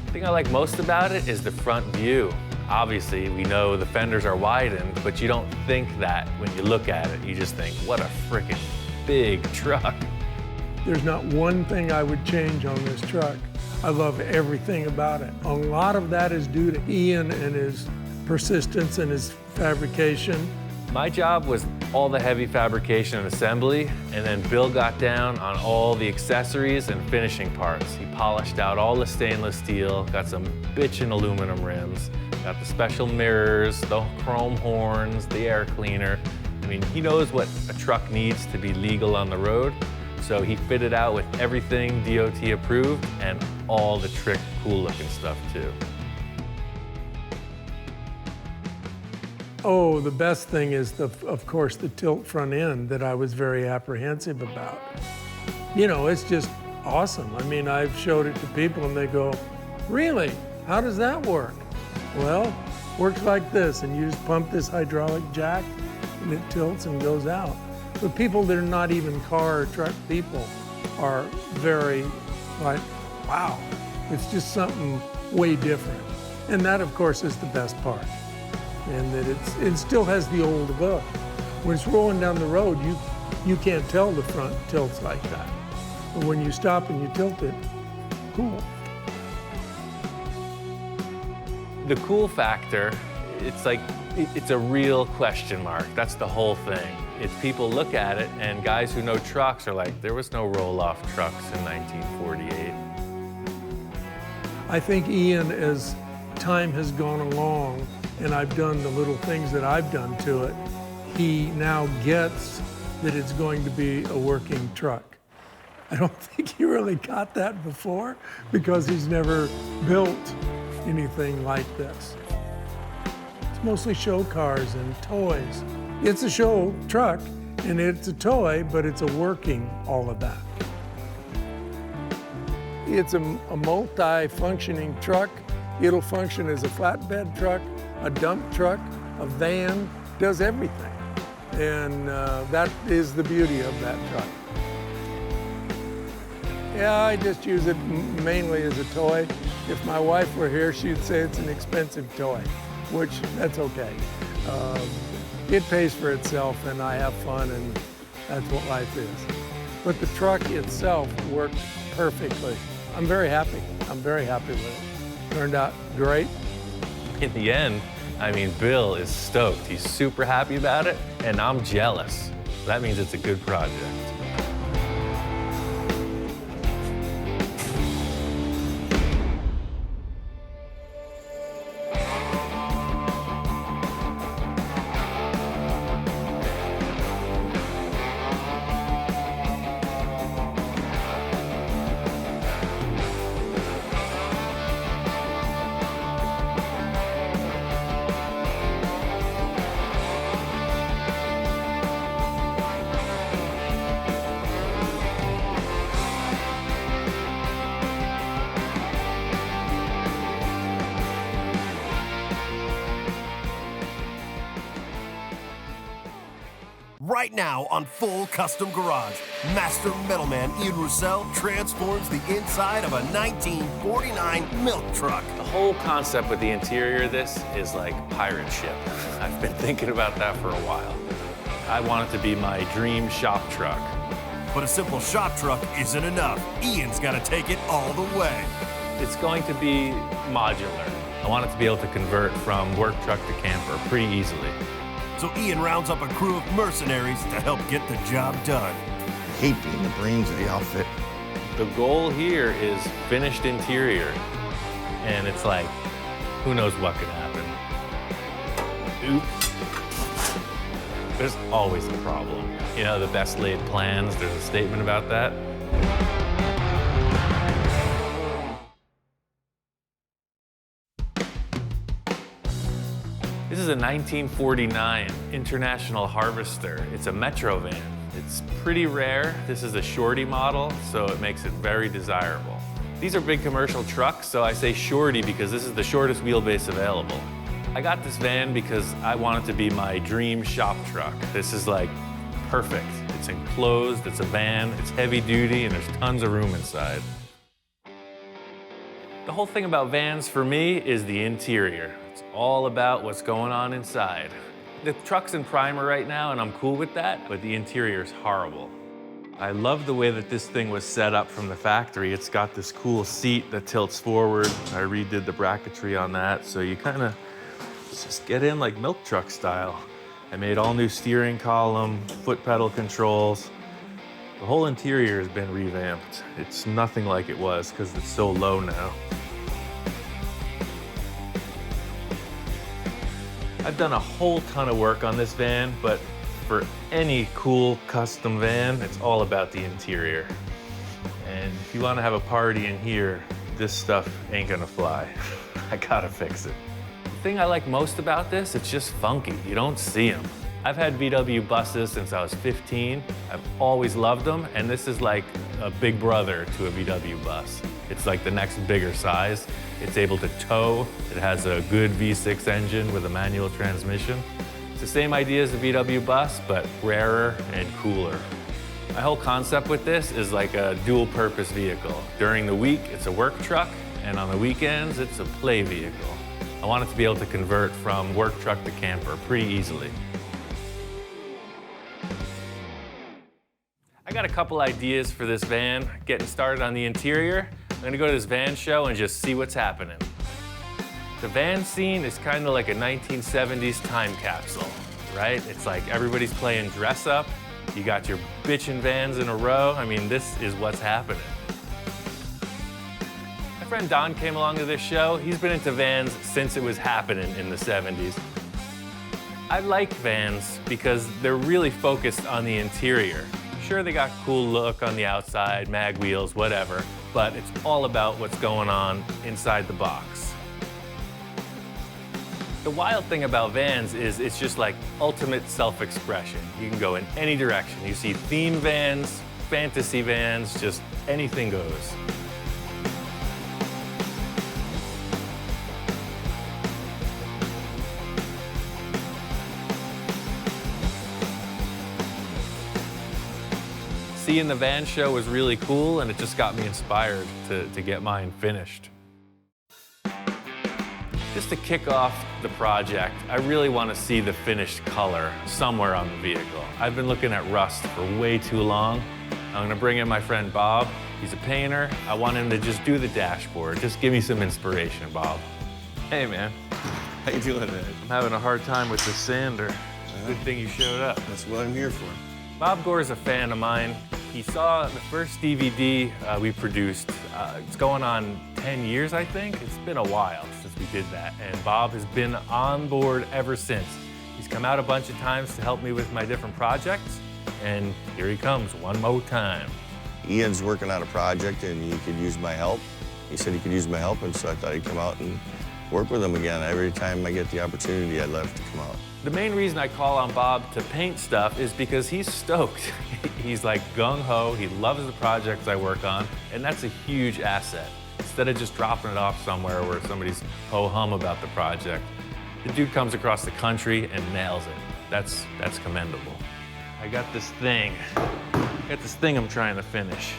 The thing I like most about it is the front view. Obviously, we know the fenders are widened, but you don't think that when you look at it. You just think, what a freaking big truck. There's not one thing I would change on this truck. I love everything about it. A lot of that is due to Ian and his persistence and his fabrication. My job was all the heavy fabrication and assembly, and then Bill got down on all the accessories and finishing parts. He polished out all the stainless steel, got some bitchin' aluminum rims, got the special mirrors, the chrome horns, the air cleaner. I mean, he knows what a truck needs to be legal on the road, so he fitted out with everything DOT approved and all the trick, cool looking stuff too. Oh, the best thing is, of course, the tilt front end that I was very apprehensive about. You know, it's just awesome. I mean, I've showed it to people and they go, really? How does that work? Well, works like this, and you just pump this hydraulic jack and it tilts and goes out. But people that are not even car or truck people are very like, wow, it's just something way different. And that, of course, is the best part. And that it still has the old look. When it's rolling down the road, you can't tell the front tilts like that. But when you stop and you tilt it, cool. The cool factor, it's like, it's a real question mark. That's the whole thing. It's people look at it and guys who know trucks are like, there was no roll-off trucks in 1948. I think Ian, as time has gone along, and I've done the little things that I've done to it, he now gets that it's going to be a working truck. I don't think he really got that before because he's never built anything like this. It's mostly show cars and toys. It's a show truck and it's a toy, but it's a working all of that. It's a multi-functioning truck. It'll function as a flatbed truck, a dump truck, a van, does everything. And that is the beauty of that truck. Yeah, I just use it mainly as a toy. If my wife were here, she'd say it's an expensive toy. which that's okay. It pays for itself, and I have fun, and that's what life is. But the truck itself worked perfectly. I'm very happy. I'm very happy with it. Turned out great. In the end, I mean, Bill is stoked. He's super happy about it, and I'm jealous. That means it's a good project. Right now on Full Custom Garage, Master Metalman Ian Roussel transforms the inside of a 1949 milk truck. The whole concept with the interior of this is like pirate ship. I've been thinking about that for a while. I want it to be my dream shop truck. But a simple shop truck isn't enough. Ian's got to take it all the way. It's going to be modular. I want it to be able to convert from work truck to camper pretty easily. So Ian rounds up a crew of mercenaries to help get the job done. I hate being the brains of the outfit. The goal here is finished interior. And it's like, who knows what could happen. Oops. There's always a problem. You know, the best laid plans, there's a statement about that. This is a 1949 International Harvester. It's a Metro van. It's pretty rare. This is a shorty model, so it makes it very desirable. These are big commercial trucks, so I say shorty because this is the shortest wheelbase available. I got this van because I want it to be my dream shop truck. This is like perfect. It's enclosed, it's a van, it's heavy duty, and there's tons of room inside. The whole thing about vans for me is the interior. It's all about what's going on inside. The truck's in primer right now, and I'm cool with that, but the interior's horrible. I love the way that this thing was set up from the factory. It's got this cool seat that tilts forward. I redid the bracketry on that, so you kind of just get in like milk truck style. I made all new steering column, foot pedal controls. The whole interior has been revamped. It's nothing like it was because it's so low now. I've done a whole ton of work on this van, but for any cool custom van, it's all about the interior. And if you want to have a party in here, this stuff ain't gonna fly. I gotta fix it. The thing I like most about this, it's just funky. You don't see them. I've had VW buses since I was 15. I've always loved them, and this is like a big brother to a VW bus. It's like the next bigger size. It's able to tow. It has a good V6 engine with a manual transmission. It's the same idea as the VW bus, but rarer and cooler. My whole concept with this is like a dual-purpose vehicle. During the week, it's a work truck, and on the weekends, it's a play vehicle. I want it to be able to convert from work truck to camper pretty easily. I got a couple ideas for this van. Getting started on the interior. I'm gonna go to this van show and just see what's happening. The van scene is kind of like a 1970s time capsule, right? It's like everybody's playing dress up. You got your bitchin' vans in a row. I mean, this is what's happening. My friend Don came along to this show. He's been into vans since it was happening in the 70s. I like vans because they're really focused on the interior. Sure, they got cool look on the outside, mag wheels, whatever, but it's all about what's going on inside the box. The wild thing about vans is it's just like ultimate self-expression. You can go in any direction. You see theme vans, fantasy vans, just anything goes. Seeing the van show was really cool, and it just got me inspired to get mine finished. Just to kick off the project, I really want to see the finished color somewhere on the vehicle. I've been looking at rust for way too long. I'm going to bring in my friend Bob. He's a painter. I want him to just do the dashboard. Just give me some inspiration, Bob. Hey, man. How you doing, man? I'm having a hard time with the sander. Good thing you showed up. That's what I'm here for. Bob Gore's a fan of mine. He saw the first DVD we produced. It's going on 10 years, I think. It's been a while since we did that, and Bob has been on board ever since. He's come out a bunch of times to help me with my different projects, and here he comes one more time. Ian's working on a project and he could use my help. He said he could use my help, and so I thought he'd come out and work with him again. Every time I get the opportunity, I'd love to come out. The main reason I call on Bob to paint stuff is because he's stoked. He's like gung-ho, he loves the projects I work on, and that's a huge asset. Instead of just dropping it off somewhere where somebody's ho-hum about the project, the dude comes across the country and nails it. That's commendable. I got this thing I'm trying to finish.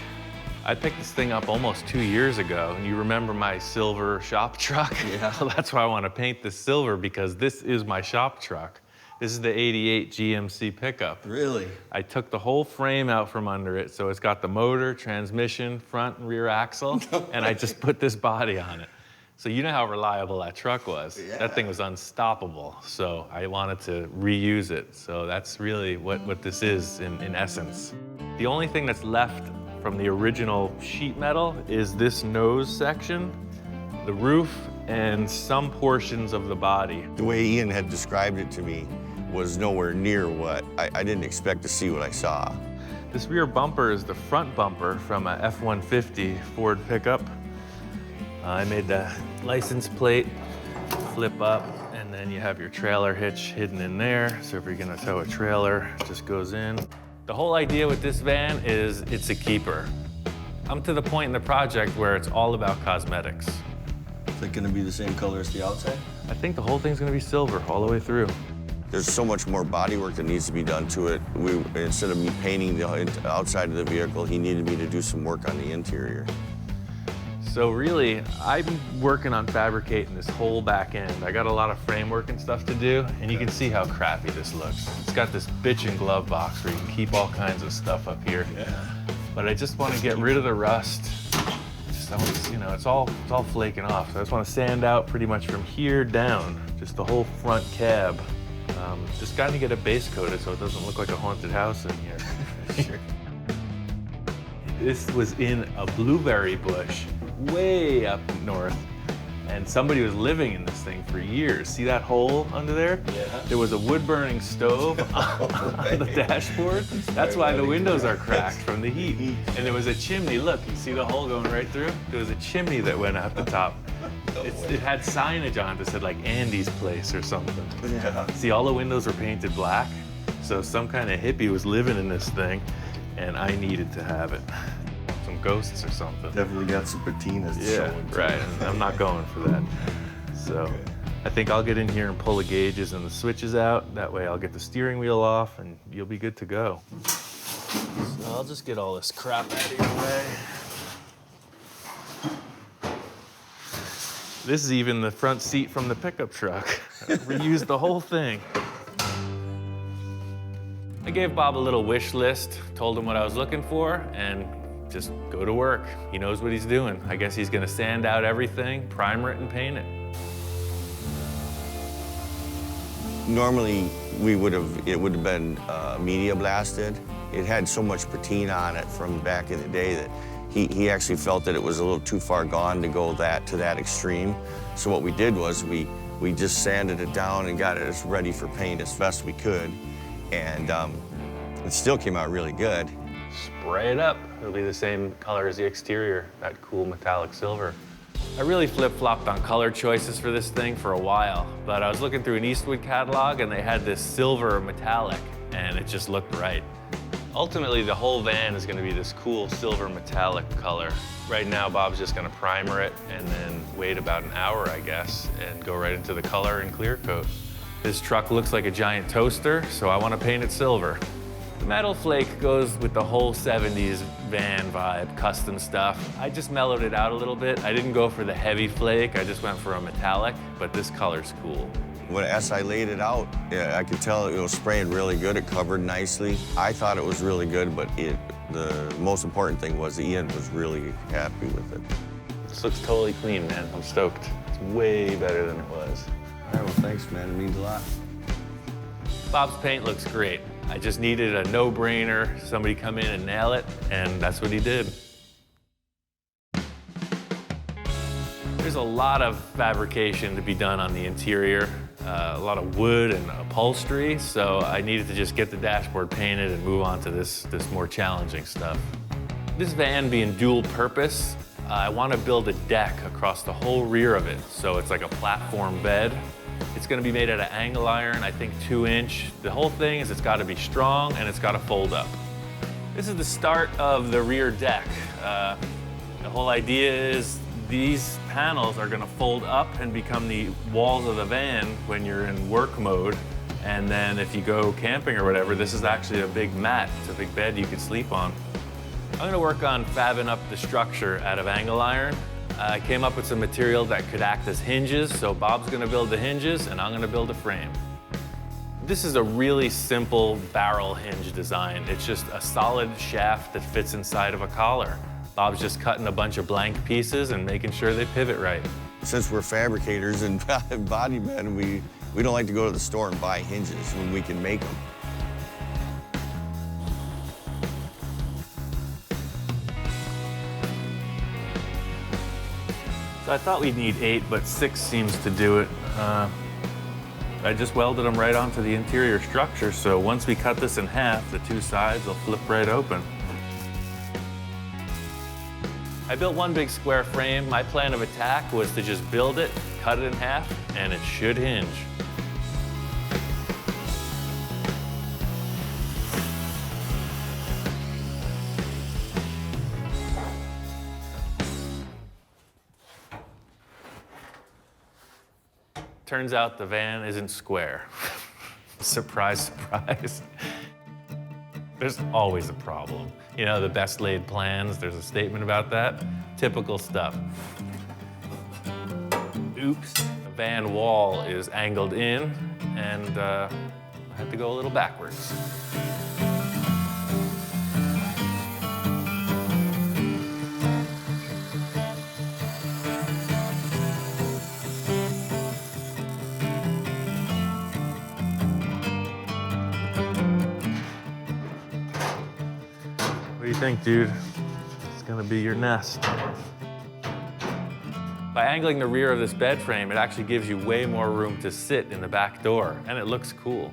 I picked this thing up almost 2 years ago, and you remember my silver shop truck? Yeah. Well, that's why I want to paint this silver, because this is my shop truck. This is the '88 GMC pickup. Really? I took the whole frame out from under it, so it's got the motor, transmission, front and rear axle, and I just put this body on it. So you know how reliable that truck was. Yeah. That thing was unstoppable, so I wanted to reuse it. So that's really what this is in essence. The only thing that's left from the original sheet metal is this nose section, the roof, and some portions of the body. The way Ian had described it to me was nowhere near what I didn't expect to see what I saw. This rear bumper is the front bumper from a F-150 Ford pickup. I made the license plate flip up, and then you have your trailer hitch hidden in there. So if you're gonna tow a trailer, it just goes in. The whole idea with this van is it's a keeper. I'm to the point in the project where it's all about cosmetics. Is it gonna be the same color as the outside? I think the whole thing's gonna be silver all the way through. There's so much more bodywork that needs to be done to it. Instead of me painting the outside of the vehicle, he needed me to do some work on the interior. So really, I'm working on fabricating this whole back end. I got a lot of framework and stuff to do, and you can see how crappy this looks. It's got this bitchin' glove box where you can keep all kinds of stuff up here. Yeah. But I just want to get rid of the rust. It's all flaking off. So I just want to sand out pretty much from here down, just the whole front cab. Just got to get it base coated so it doesn't look like a haunted house in here. Sure. This was in a blueberry bush way up north, and somebody was living in this thing for years. See that hole under there? Yeah. There was a wood-burning stove on the dashboard. That's why the windows are cracked from the heat. And there was a chimney. Look, you see the hole going right through? There was a chimney that went out the top. It had signage on it that said like Andy's Place or something. Yeah. See, all the windows were painted black, so some kind of hippie was living in this thing, and I needed to have it. Some ghosts or something. Definitely got some patinas showing. Right. And I'm not going for that. So I think I'll get in here and pull the gauges and the switches out. That way I'll get the steering wheel off and you'll be good to go. So I'll just get all this crap out of your way. This is even the front seat from the pickup truck. I reused the whole thing. I gave Bob a little wish list, told him what I was looking for, and just go to work. He knows what he's doing. I guess he's gonna sand out everything, primer it, and paint it. Normally, it would have been media blasted. It had so much patina on it from back in the day that he actually felt that it was a little too far gone to go to that extreme. So what we did was we just sanded it down and got it as ready for paint as best we could. And it still came out really good. Spray it up. It'll be the same color as the exterior, that cool metallic silver. I really flip-flopped on color choices for this thing for a while, but I was looking through an Eastwood catalog and they had this silver metallic, and it just looked right. Ultimately, the whole van is gonna be this cool silver metallic color. Right now, Bob's just gonna primer it and then wait about an hour, I guess, and go right into the color and clear coat. This truck looks like a giant toaster, so I wanna paint it silver. The metal flake goes with the whole 70s van vibe, custom stuff. I just mellowed it out a little bit. I didn't go for the heavy flake, I just went for a metallic, but this color's cool. As I laid it out, yeah, I could tell it was spraying really good. It covered nicely. I thought it was really good, but the most important thing was Ian was really happy with it. This looks totally clean, man. I'm stoked. It's way better than it was. All right, well, thanks, man. It means a lot. Bob's paint looks great. I just needed a no-brainer, somebody come in and nail it, and that's what he did. There's a lot of fabrication to be done on the interior, a lot of wood and upholstery, so I needed to just get the dashboard painted and move on to this more challenging stuff. This van being dual purpose, I want to build a deck across the whole rear of it, so it's like a platform bed. It's going to be made out of angle iron, I think 2-inch. The whole thing is it's got to be strong and it's got to fold up. This is the start of the rear deck. The whole idea is these panels are going to fold up and become the walls of the van when you're in work mode. And then if you go camping or whatever, this is actually a big mat. It's a big bed you could sleep on. I'm going to work on fabbing up the structure out of angle iron. I came up with some material that could act as hinges, so Bob's going to build the hinges and I'm going to build a frame. This is a really simple barrel hinge design. It's just a solid shaft that fits inside of a collar. Bob's just cutting a bunch of blank pieces and making sure they pivot right. Since we're fabricators and body men, we don't like to go to the store and buy hinges when we can make them. So I thought we'd need 8, but 6 seems to do it. I just welded them right onto the interior structure, so once we cut this in half, the 2 sides will flip right open. I built one big square frame. My plan of attack was to just build it, cut it in half, and it should hinge. Turns out the van isn't square. Surprise, surprise. There's always a problem. You know, the best laid plans, there's a statement about that. Typical stuff. Oops, the van wall is angled in, and I had to go a little backwards. What do you think, dude? It's gonna be your nest. By angling the rear of this bed frame, it actually gives you way more room to sit in the back door, and it looks cool.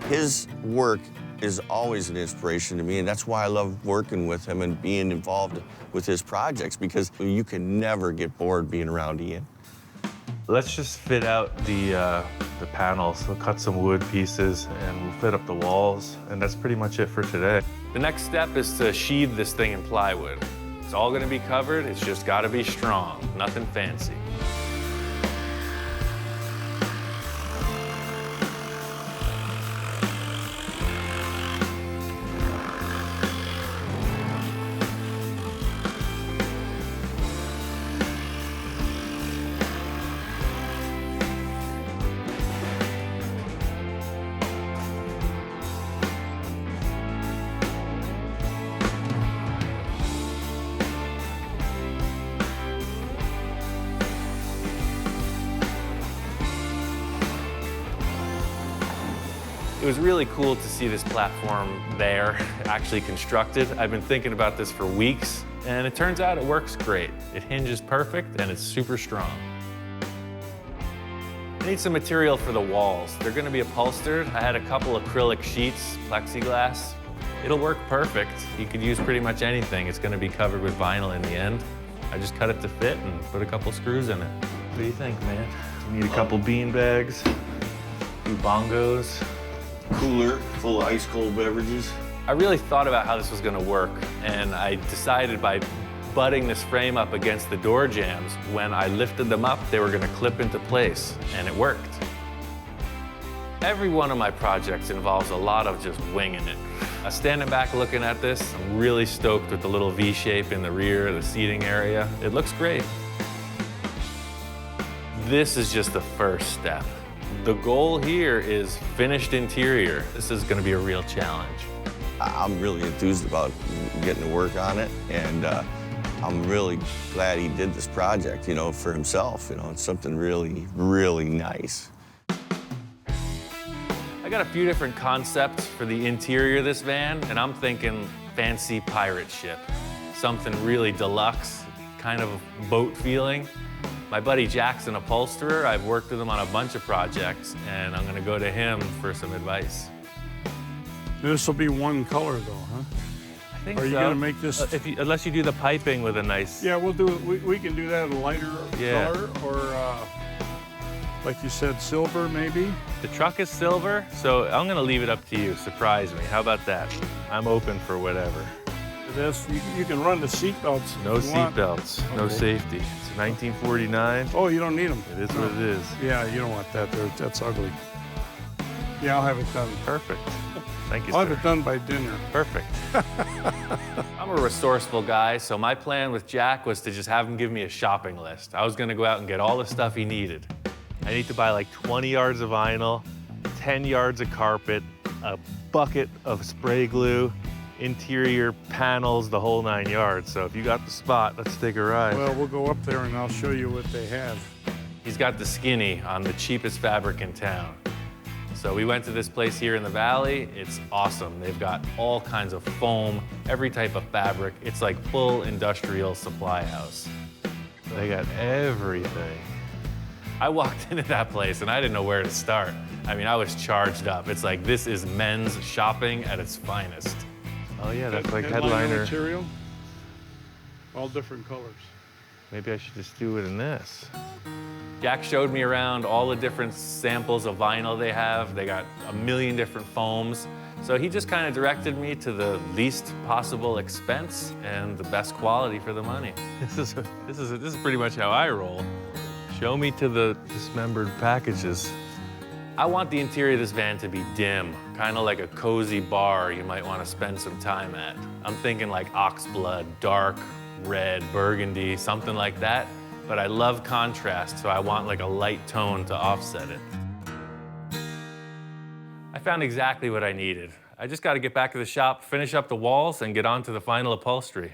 His work is always an inspiration to me, and that's why I love working with him and being involved with his projects, because you can never get bored being around Ian. Let's just fit out the panels. We'll cut some wood pieces and we'll fit up the walls, and that's pretty much it for today. The next step is to sheathe this thing in plywood. It's all gonna be covered, it's just gotta be strong, nothing fancy. It was really cool to see this platform there, actually constructed. I've been thinking about this for weeks, and it turns out it works great. It hinges perfect, and it's super strong. I need some material for the walls. They're gonna be upholstered. I had a couple acrylic sheets, plexiglass. It'll work perfect. You could use pretty much anything. It's gonna be covered with vinyl in the end. I just cut it to fit and put a couple screws in it. What do you think, man? You need a couple bean bags, a few bongos. Cooler full of ice cold beverages. I really thought about how this was gonna work, and I decided by butting this frame up against the door jambs. When I lifted them up, they were gonna clip into place, and it worked. Every one of my projects involves a lot of just winging it. Standing back looking at this, I'm really stoked with the little V shape in the rear, the seating area. It looks great. This is just the first step. The goal here is finished interior. This is gonna be a real challenge. I'm really enthused about getting to work on it, and I'm really glad he did this project, you know, for himself. You know, it's something really, really nice. I got a few different concepts for the interior of this van, and I'm thinking fancy pirate ship. Something really deluxe, kind of boat feeling. My buddy Jack's an upholsterer. I've worked with him on a bunch of projects, and I'm gonna go to him for some advice. This will be one color though, huh? I think Are you so. gonna make this? Unless you do the piping with a nice... Yeah, we'll do it. We can do that in a lighter color, or like you said, silver maybe. The truck is silver, so I'm gonna leave it up to you. Surprise me. How about that? I'm open for whatever. This you can run the seat belts. No seat belts, no Okay. safety. It's 1949. Oh, you don't need them. It is what it is. Yeah, you don't want that there. That's ugly. Yeah, I'll have it done. Perfect. Thank you, I'll sir. have it done by dinner. Perfect. I'm a resourceful guy, so my plan with Jack was to just have him give me a shopping list. I was gonna go out and get all the stuff he needed. I need to buy like 20 yards of vinyl, 10 yards of carpet, a bucket of spray glue, interior panels, the whole 9 yards. So if you got the spot, let's take a ride. Well, we'll go up there and I'll show you what they have. He's got the skinny on the cheapest fabric in town. So we went to this place here in the valley. It's awesome. They've got all kinds of foam, every type of fabric. It's like full industrial supply house. They got everything. I walked into that place and I didn't know where to start. I mean, I was charged up. It's like, this is men's shopping at its finest. Oh yeah, that's like headliner. Material, all different colors. Maybe I should just do it in this. Jack showed me around all the different samples of vinyl they have. They got a million different foams. So he just kind of directed me to the least possible expense and the best quality for the money. This is pretty much how I roll. Show me to the dismembered packages. I want the interior of this van to be dim, kind of like a cozy bar you might want to spend some time at. I'm thinking like oxblood, dark, red, burgundy, something like that. But I love contrast, so I want like a light tone to offset it. I found exactly what I needed. I just got to get back to the shop, finish up the walls, and get on to the final upholstery.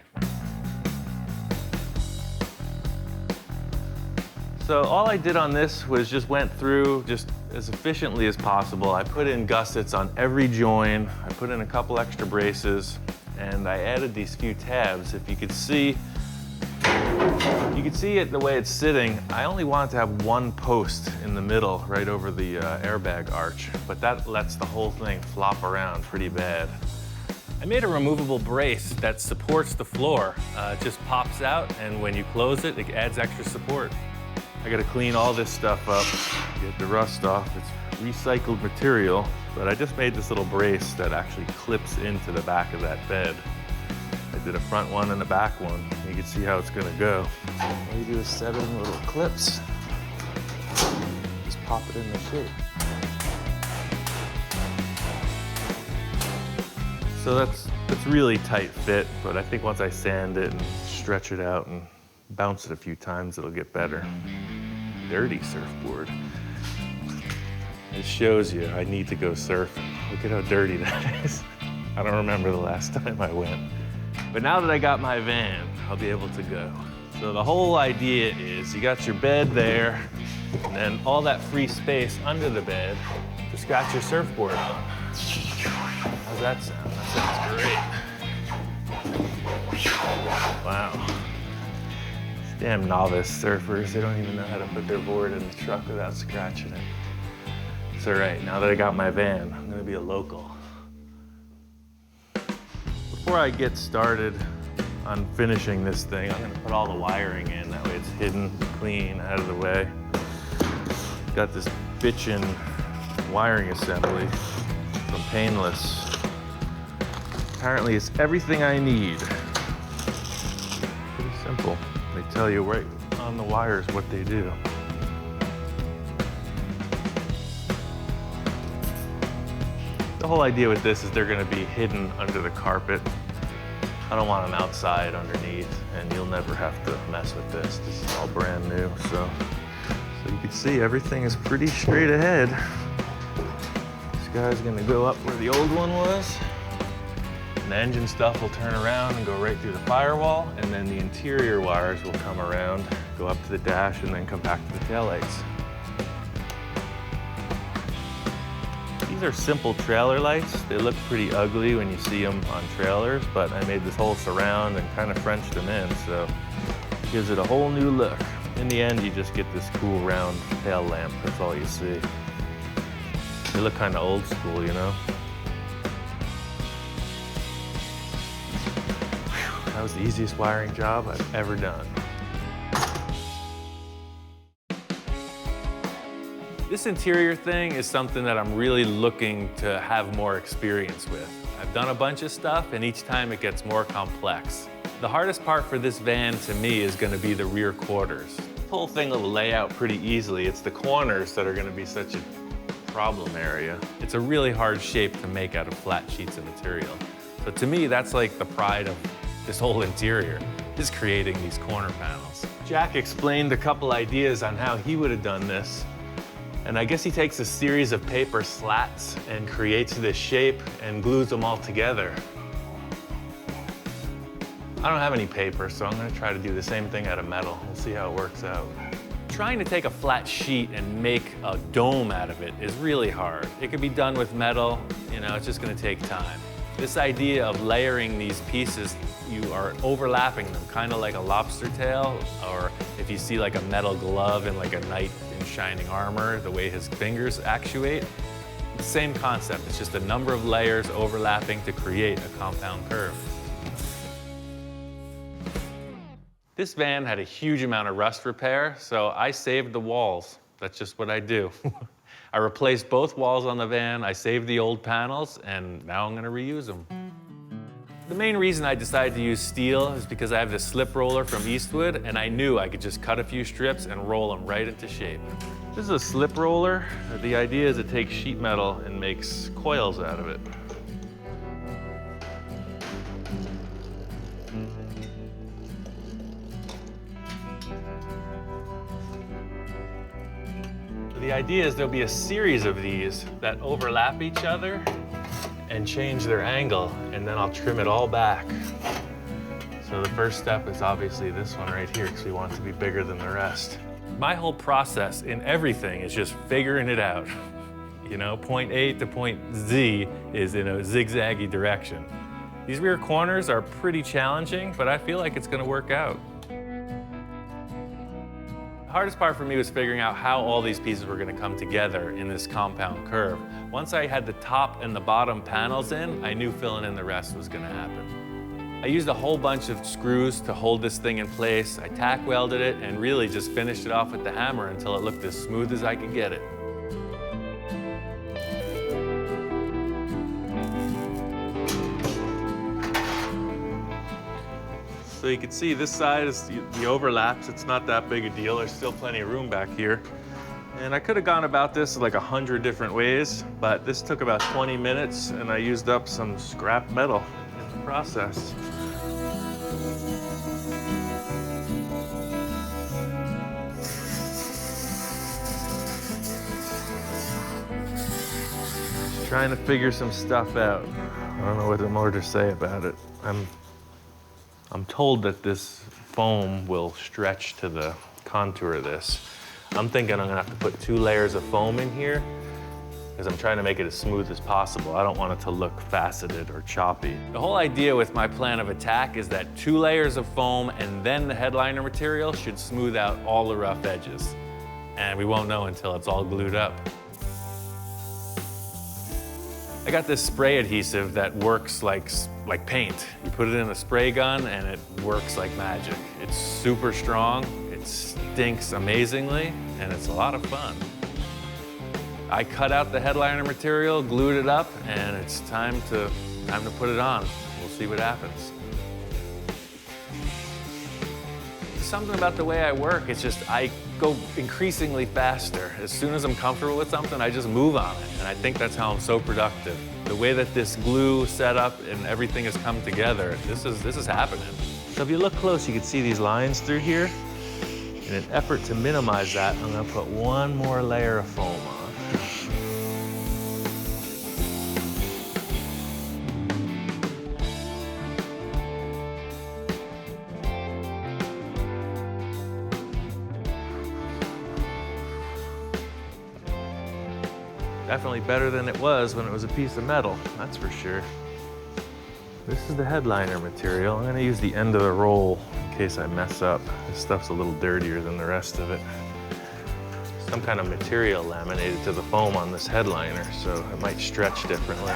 So all I did on this was just went through just as efficiently as possible. I put in gussets on every join. I put in a couple extra braces, and I added these few tabs. If you could see, it the way it's sitting. I only wanted to have one post in the middle, right over the airbag arch, but that lets the whole thing flop around pretty bad. I made a removable brace that supports the floor. It just pops out, and when you close it, it adds extra support. I gotta clean all this stuff up, get the rust off. It's recycled material, but I just made this little brace that actually clips into the back of that bed. I did a front one and a back one. You can see how it's gonna go. All you do is set it in little clips. Just pop it in the shape. So that's really tight fit, but I think once I sand it and stretch it out and bounce it a few times, it'll get better. Dirty surfboard. It shows you I need to go surfing. Look at how dirty that is. I don't remember the last time I went. But now that I got my van, I'll be able to go. So the whole idea is you got your bed there, and then all that free space under the bed to scratch your surfboard on. How's that sound? That sounds great. Wow. These damn novice surfers, they don't even know how to put their board in the truck without scratching it. It's all right, now that I got my van, I'm gonna be a local. Before I get started on finishing this thing, I'm gonna put all the wiring in, that way it's hidden, clean, out of the way. Got this bitchin' wiring assembly from Painless. Apparently it's everything I need. Pretty Simple. They tell you right on the wires what they do. The whole idea with this is they're going to be hidden under the carpet. I don't want them outside underneath, and you'll never have to mess with this. This is all brand new, so you can see everything is pretty straight ahead. This guy's going to go up where the old one was. And the engine stuff will turn around and go right through the firewall, and then the interior wires will come around, go up to the dash, and then come back to the taillights. These are simple trailer lights. They look pretty ugly when you see them on trailers, but I made this whole surround and kind of Frenched them in, so it gives it a whole new look. In the end, you just get this cool round tail lamp. That's all you see. They look kind of old school, you know? That was the easiest wiring job I've ever done. This interior thing is something that I'm really looking to have more experience with. I've done a bunch of stuff, and each time it gets more complex. The hardest part for this van to me is going to be the rear quarters. The whole thing will lay out pretty easily. It's the corners that are going to be such a problem area. It's a really hard shape to make out of flat sheets of material. So to me, that's like the pride of this whole interior, is creating these corner panels. Jack explained a couple ideas on how he would have done this. And I guess he takes a series of paper slats and creates this shape and glues them all together. I don't have any paper, so I'm gonna try to do the same thing out of metal. We'll see how it works out. Trying to take a flat sheet and make a dome out of it is really hard. It could be done with metal, you know, it's just gonna take time. This idea of layering these pieces, you are overlapping them, kind of like a lobster tail, or if you see like a metal glove in like a knight in shining armor, the way his fingers actuate. The same concept, it's just a number of layers overlapping to create a compound curve. This van had a huge amount of rust repair, so I saved the walls. That's just what I do. I replaced both walls on the van, I saved the old panels, and now I'm gonna reuse them. The main reason I decided to use steel is because I have this slip roller from Eastwood, and I knew I could just cut a few strips and roll them right into shape. This is a slip roller. The idea is it takes sheet metal and makes coils out of it. The idea is there'll be a series of these that overlap each other and change their angle, and then I'll trim it all back. So the first step is obviously this one right here, because we want it to be bigger than the rest. My whole process in everything is just figuring it out. You know, point A to point Z is in a zigzaggy direction. These rear corners are pretty challenging, but I feel like it's gonna work out. The hardest part for me was figuring out how all these pieces were going to come together in this compound curve. Once I had the top and the bottom panels in, I knew filling in the rest was going to happen. I used a whole bunch of screws to hold this thing in place. I tack welded it and really just finished it off with the hammer until it looked as smooth as I could get it. So you can see this side is the overlaps. It's not that big a deal. There's still plenty of room back here. And I could have gone about this like 100 different ways, but this took about 20 minutes and I used up some scrap metal in the process. Just trying to figure some stuff out. I don't know what more to say about it. I'm told that this foam will stretch to the contour of this. I'm thinking I'm gonna have to put 2 layers of foam in here because I'm trying to make it as smooth as possible. I don't want it to look faceted or choppy. The whole idea with my plan of attack is that 2 layers of foam and then the headliner material should smooth out all the rough edges. And we won't know until it's all glued up. I got this spray adhesive that works like paint. You put it in a spray gun and it works like magic. It's super strong, it stinks amazingly, and it's a lot of fun. I cut out the headliner material, glued it up, and it's time to put it on. We'll see what happens. something about the way I work. It's just I go increasingly faster. As soon as I'm comfortable with something, I just move on it. And I think that's how I'm so productive. The way that this glue setup and everything has come together, this is happening. So if you look close, you can see these lines through here. In an effort to minimize that, I'm gonna put one more layer of foam on. Definitely better than it was when it was a piece of metal, that's for sure. This is the headliner material. I'm gonna use the end of the roll in case I mess up. This stuff's a little dirtier than the rest of it. Some kind of material laminated to the foam on this headliner, so it might stretch differently.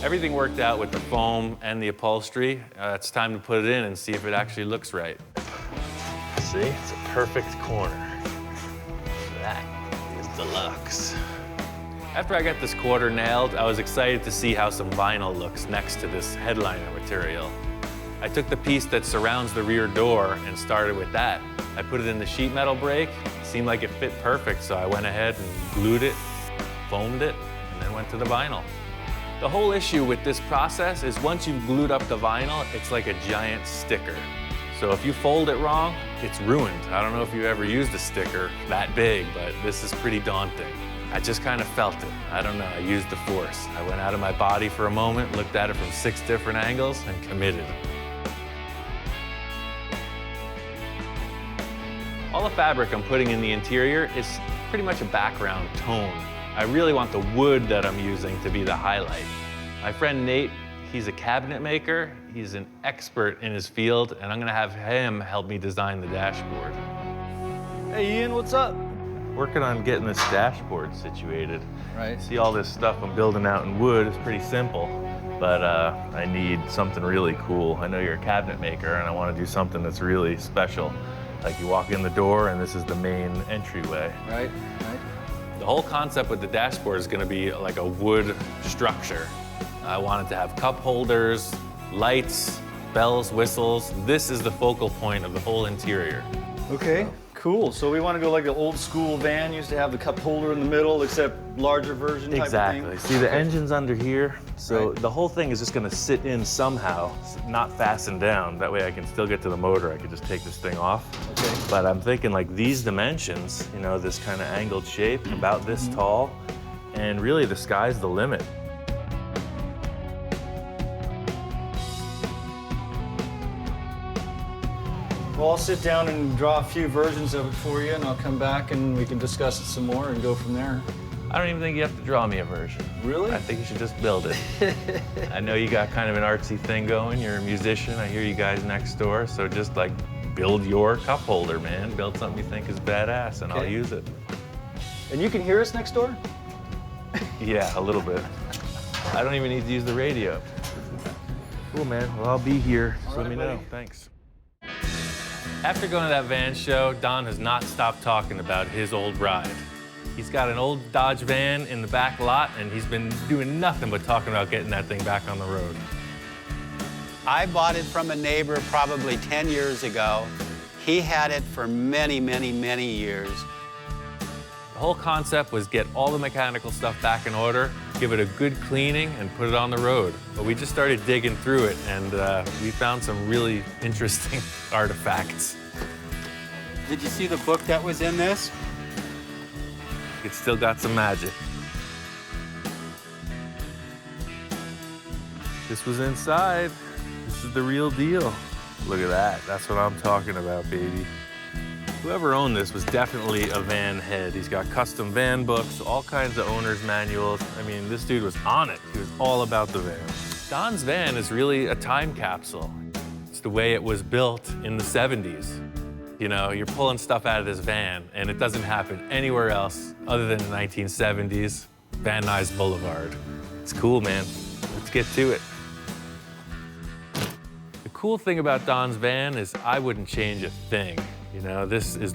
Everything worked out with the foam and the upholstery. It's time to put it in and see if it actually looks right. See, it's a perfect corner. That is deluxe. After I got this quarter nailed, I was excited to see how some vinyl looks next to this headliner material. I took the piece that surrounds the rear door and started with that. I put it in the sheet metal brake. It seemed like it fit perfect, so I went ahead and glued it, foamed it, and then went to the vinyl. The whole issue with this process is once you've glued up the vinyl, it's like a giant sticker. So if you fold it wrong, it's ruined. I don't know if you ever used a sticker that big, but this is pretty daunting. I just kind of felt it. I don't know, I used the force. I went out of my body for a moment, looked at it from 6 different angles, and committed. All the fabric I'm putting in the interior is pretty much a background tone. I really want the wood that I'm using to be the highlight. My friend Nate, he's a cabinet maker. He's an expert in his field, and I'm gonna have him help me design the dashboard. Hey Ian, what's up? Working on getting this dashboard situated. Right. See all this stuff I'm building out in wood, it's pretty simple, but I need something really cool. I know you're a cabinet maker, and I wanna do something that's really special. Like you walk in the door, and this is the main entryway. Right. The whole concept with the dashboard is gonna be like a wood structure. I wanted to have cup holders, lights, bells, whistles. This is the focal point of the whole interior. Okay, cool. So we want to go like the old school van used to have the cup holder in the middle, except larger version type Exactly. of thing? See, the engine's under here, so Right. the whole thing is just gonna sit in somehow, not fasten down. That way I can still get to the motor. I could just take this thing off. Okay. But I'm thinking like these dimensions, you know, this kind of angled shape, about this tall, and really the sky's the limit. Well, I'll sit down and draw a few versions of it for you, and I'll come back and we can discuss it some more and go from there. I don't even think you have to draw me a version. Really? I think you should just build it. I know you got kind of an artsy thing going. You're a musician. I hear you guys next door. So just like build your cup holder, man. Build something you think is badass, and I'll Okay. use it. And you can hear us next door? Yeah, a little bit. I don't even need to use the radio. Cool, man. Well, I'll be here. Just let me know. Thanks. After going to that van show, Don has not stopped talking about his old ride. He's got an old Dodge van in the back lot, and he's been doing nothing but talking about getting that thing back on the road. I bought it from a neighbor probably 10 years ago. He had it for many, many, many years. The whole concept was get all the mechanical stuff back in order, give it a good cleaning, and put it on the road. But we just started digging through it, and we found some really interesting artifacts. Did you see the book that was in this? It's still got some magic. This was inside. This is the real deal. Look at that. That's what I'm talking about, baby. Whoever owned this was definitely a van head. He's got custom van books, all kinds of owner's manuals. I mean, this dude was on it. He was all about the van. Don's van is really a time capsule. It's the way it was built in the 70s. You know, you're pulling stuff out of this van, and it doesn't happen anywhere else other than the 1970s, Van Nuys Boulevard. It's cool, man. Let's get to it. cool thing about Don's van is I wouldn't change a thing. You know,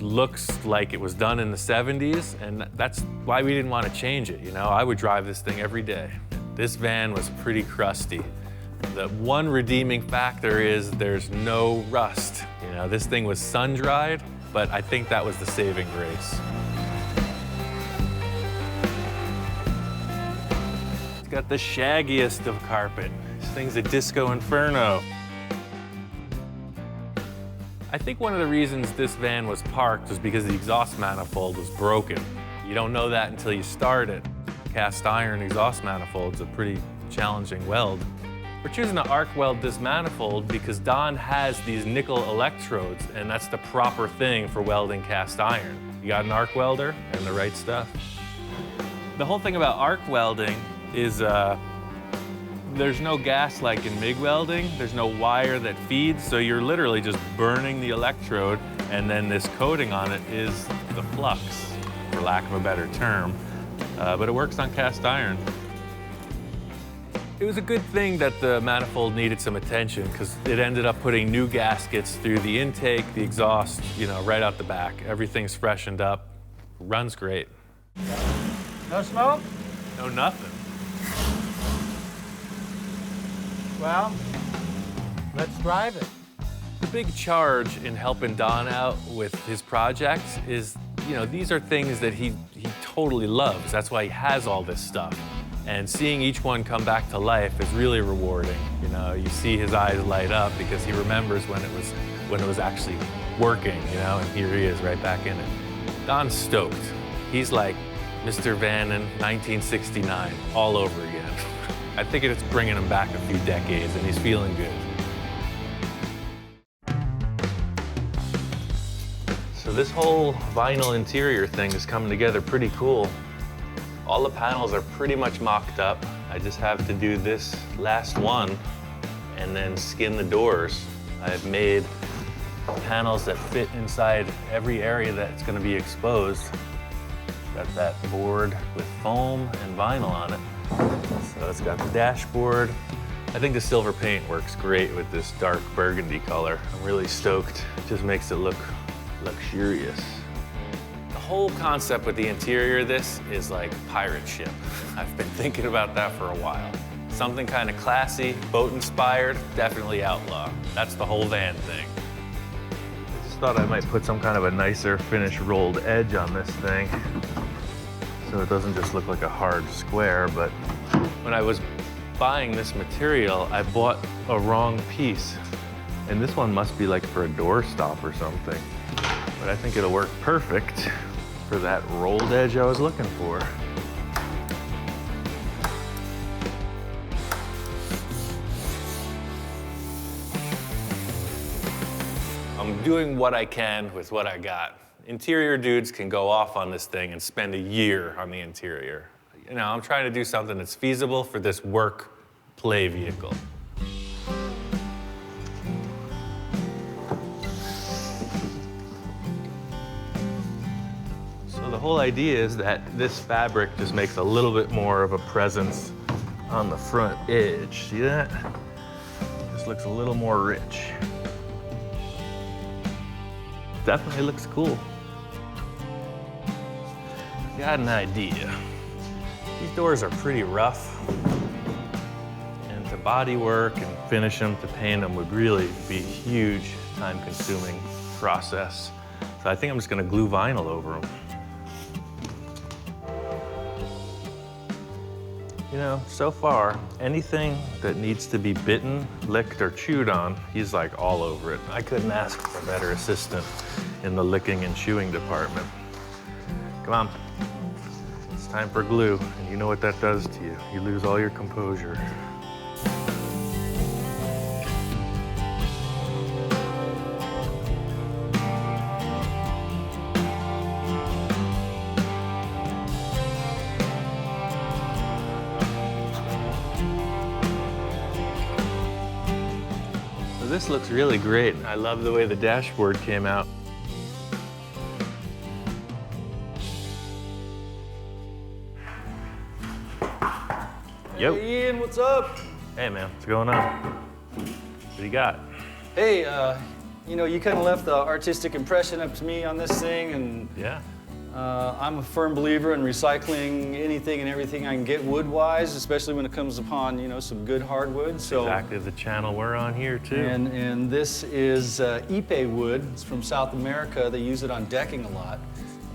looks like it was done in the 70s, and that's why we didn't want to change it. You know, I would drive this thing every day. This van was pretty crusty. The one redeeming factor is there's no rust. You know, this thing was sun-dried, but I think that was the saving grace. It's got the shaggiest of carpet. This thing's a disco inferno. I think one of the reasons this van was parked was because the exhaust manifold was broken. You don't know that until you start it. Cast iron exhaust manifold's a pretty challenging weld. We're choosing to arc weld this manifold because Don has these nickel electrodes, and that's the proper thing for welding cast iron. You got an arc welder and the right stuff. The whole thing about arc welding is there's no gas like in MIG welding. There's no wire that feeds, so you're literally just burning the electrode, and then this coating on it is the flux, for lack of a better term. But it works on cast iron. It was a good thing that the manifold needed some attention, because it ended up putting new gaskets through the intake, the exhaust, you know, right out the back. Everything's freshened up, runs great. No smoke? No nothing. Well, let's drive it. The big charge in helping Don out with his projects is, you know, these are things that he totally loves. That's why he has all this stuff. And seeing each one come back to life is really rewarding. You know, you see his eyes light up because he remembers when it was actually working, you know, and here he is right back in it. Don's stoked. He's like Mr. Van in 1969 all over again. I think it's bringing him back a few decades, and he's feeling good. So this whole vinyl interior thing is coming together pretty cool. All the panels are pretty much mocked up. I just have to do this last one and then skin the doors. I've made panels that fit inside every area that's going to be exposed. Got that board with foam and vinyl on it. So it's got the dashboard. I think the silver paint works great with this dark burgundy color. I'm really stoked. It just makes it look luxurious. The whole concept with the interior of this is like pirate ship. I've been thinking about that for a while. Something kind of classy, boat inspired, definitely outlaw. That's the whole van thing. I just thought I might put some kind of a nicer finish rolled edge on this thing, so it doesn't just look like a hard square. But when I was buying this material, I bought a wrong piece. And this one must be like for a door stop or something. But I think it'll work perfect for that rolled edge I was looking for. I'm doing what I can with what I got. Interior dudes can go off on this thing and spend a year on the interior. You know, I'm trying to do something that's feasible for this work play vehicle. So the whole idea is that this fabric just makes a little bit more of a presence on the front edge. See that? This looks a little more rich. Definitely looks cool. Got an idea. These doors are pretty rough, and to body work and finish them, to paint them would really be a huge time-consuming process. So I think I'm just gonna glue vinyl over them. You know, so far, anything that needs to be bitten, licked, or chewed on, he's like all over it. I couldn't ask for a better assistant in the licking and chewing department. Come on. It's time for glue, and you know what that does to you. You lose all your composure. So this looks really great. I love the way the dashboard came out. Yo. Hey, Ian, what's up? Hey, man, what's going on? What do you got? Hey, you know, you kind of left the artistic impression up to me on this thing, and Yeah. I'm a firm believer in recycling anything and everything I can get wood-wise, especially when it comes upon, you know, some good hardwood. So Exactly the channel we're on here too. and this is Ipe wood. It's from South America. They use it on decking a lot.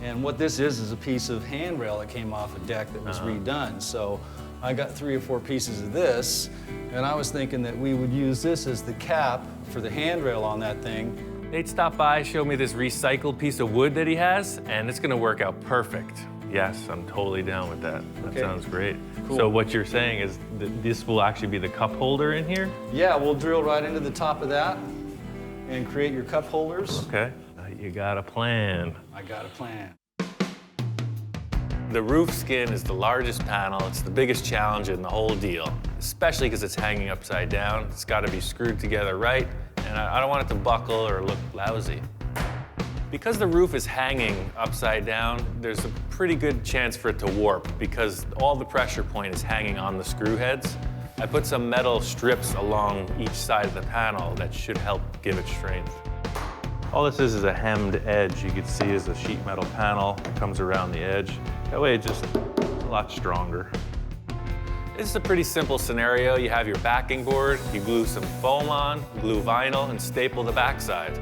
And what this is a piece of handrail that came off a deck that was redone. So I got 3 or 4 pieces of this, and I was thinking that we would use this as the cap for the handrail on that thing. Nate stopped by, showed me this recycled piece of wood that he has, and it's gonna work out perfect. Yes, I'm totally down with that. That Okay. sounds great. Cool. So what you're saying is that this will actually be the cup holder in here? Yeah, we'll drill right into the top of that and create your cup holders. Okay. You got a plan. I got a plan. The roof skin is the largest panel. It's the biggest challenge in the whole deal, especially because it's hanging upside down. It's got to be screwed together right, and I don't want it to buckle or look lousy. Because the roof is hanging upside down, there's a pretty good chance for it to warp because all the pressure point is hanging on the screw heads. I put some metal strips along each side of the panel that should help give it strength. All this is a hemmed edge. You can see is a sheet metal panel, comes around the edge. That way it's just a lot stronger. This is a pretty simple scenario. You have your backing board, you glue some foam on, glue vinyl, and staple the backside.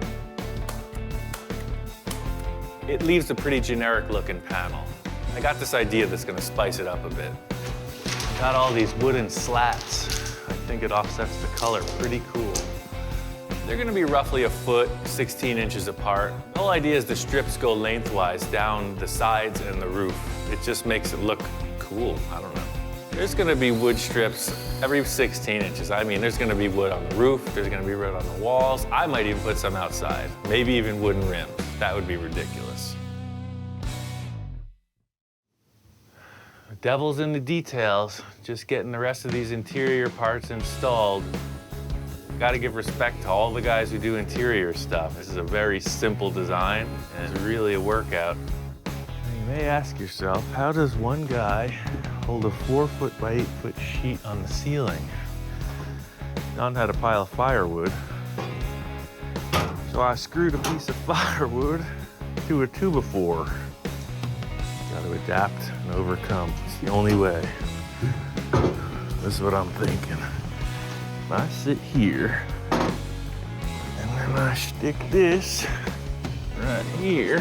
It leaves a pretty generic looking panel. I got this idea that's gonna spice it up a bit. Got all these wooden slats. I think it offsets the color pretty cool. They're gonna be roughly a foot, 16 inches apart. The whole idea is the strips go lengthwise down the sides and the roof. It just makes it look cool, I don't know. There's gonna be wood strips every 16 inches. I mean, there's gonna be wood on the roof, there's gonna be wood on the walls. I might even put some outside, maybe even wooden rims. That would be ridiculous. The devil's in the details, just getting the rest of these interior parts installed. Got to give respect to all the guys who do interior stuff. This is a very simple design, and it's really a workout. You may ask yourself, how does one guy hold a 4-foot by 8-foot sheet on the ceiling? Don had a pile of firewood, so I screwed a piece of firewood to a 2x4. Got to adapt and overcome. It's the only way. This is what I'm thinking. I sit here, and then I stick this right here.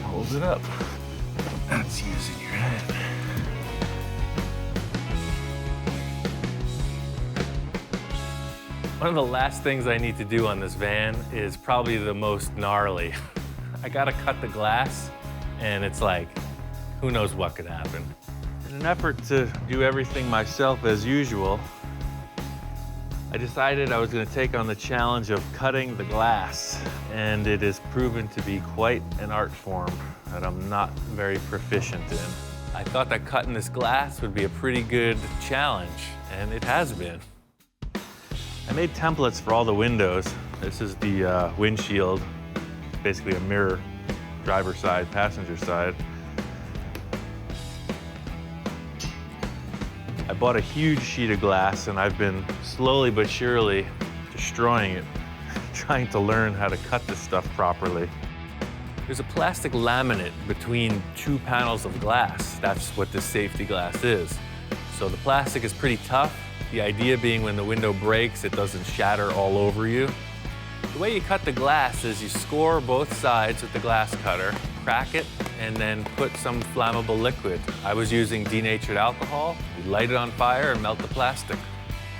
Hold it up. That's using your hand. One of the last things I need to do on this van is probably the most gnarly. I gotta cut the glass, and it's like, who knows what could happen. In an effort to do everything myself as usual, I decided I was going to take on the challenge of cutting the glass, and it has proven to be quite an art form that I'm not very proficient in. I thought that cutting this glass would be a pretty good challenge, and it has been. I made templates for all the windows. This is the windshield, basically a mirror, driver side, passenger side. I bought a huge sheet of glass, and I've been slowly but surely destroying it, trying to learn how to cut this stuff properly. There's a plastic laminate between 2 panels of glass. That's what this safety glass is. So the plastic is pretty tough. The idea being when the window breaks, it doesn't shatter all over you. The way you cut the glass is you score both sides with the glass cutter, crack it, and then put some flammable liquid. I was using denatured alcohol. You light it on fire and melt the plastic.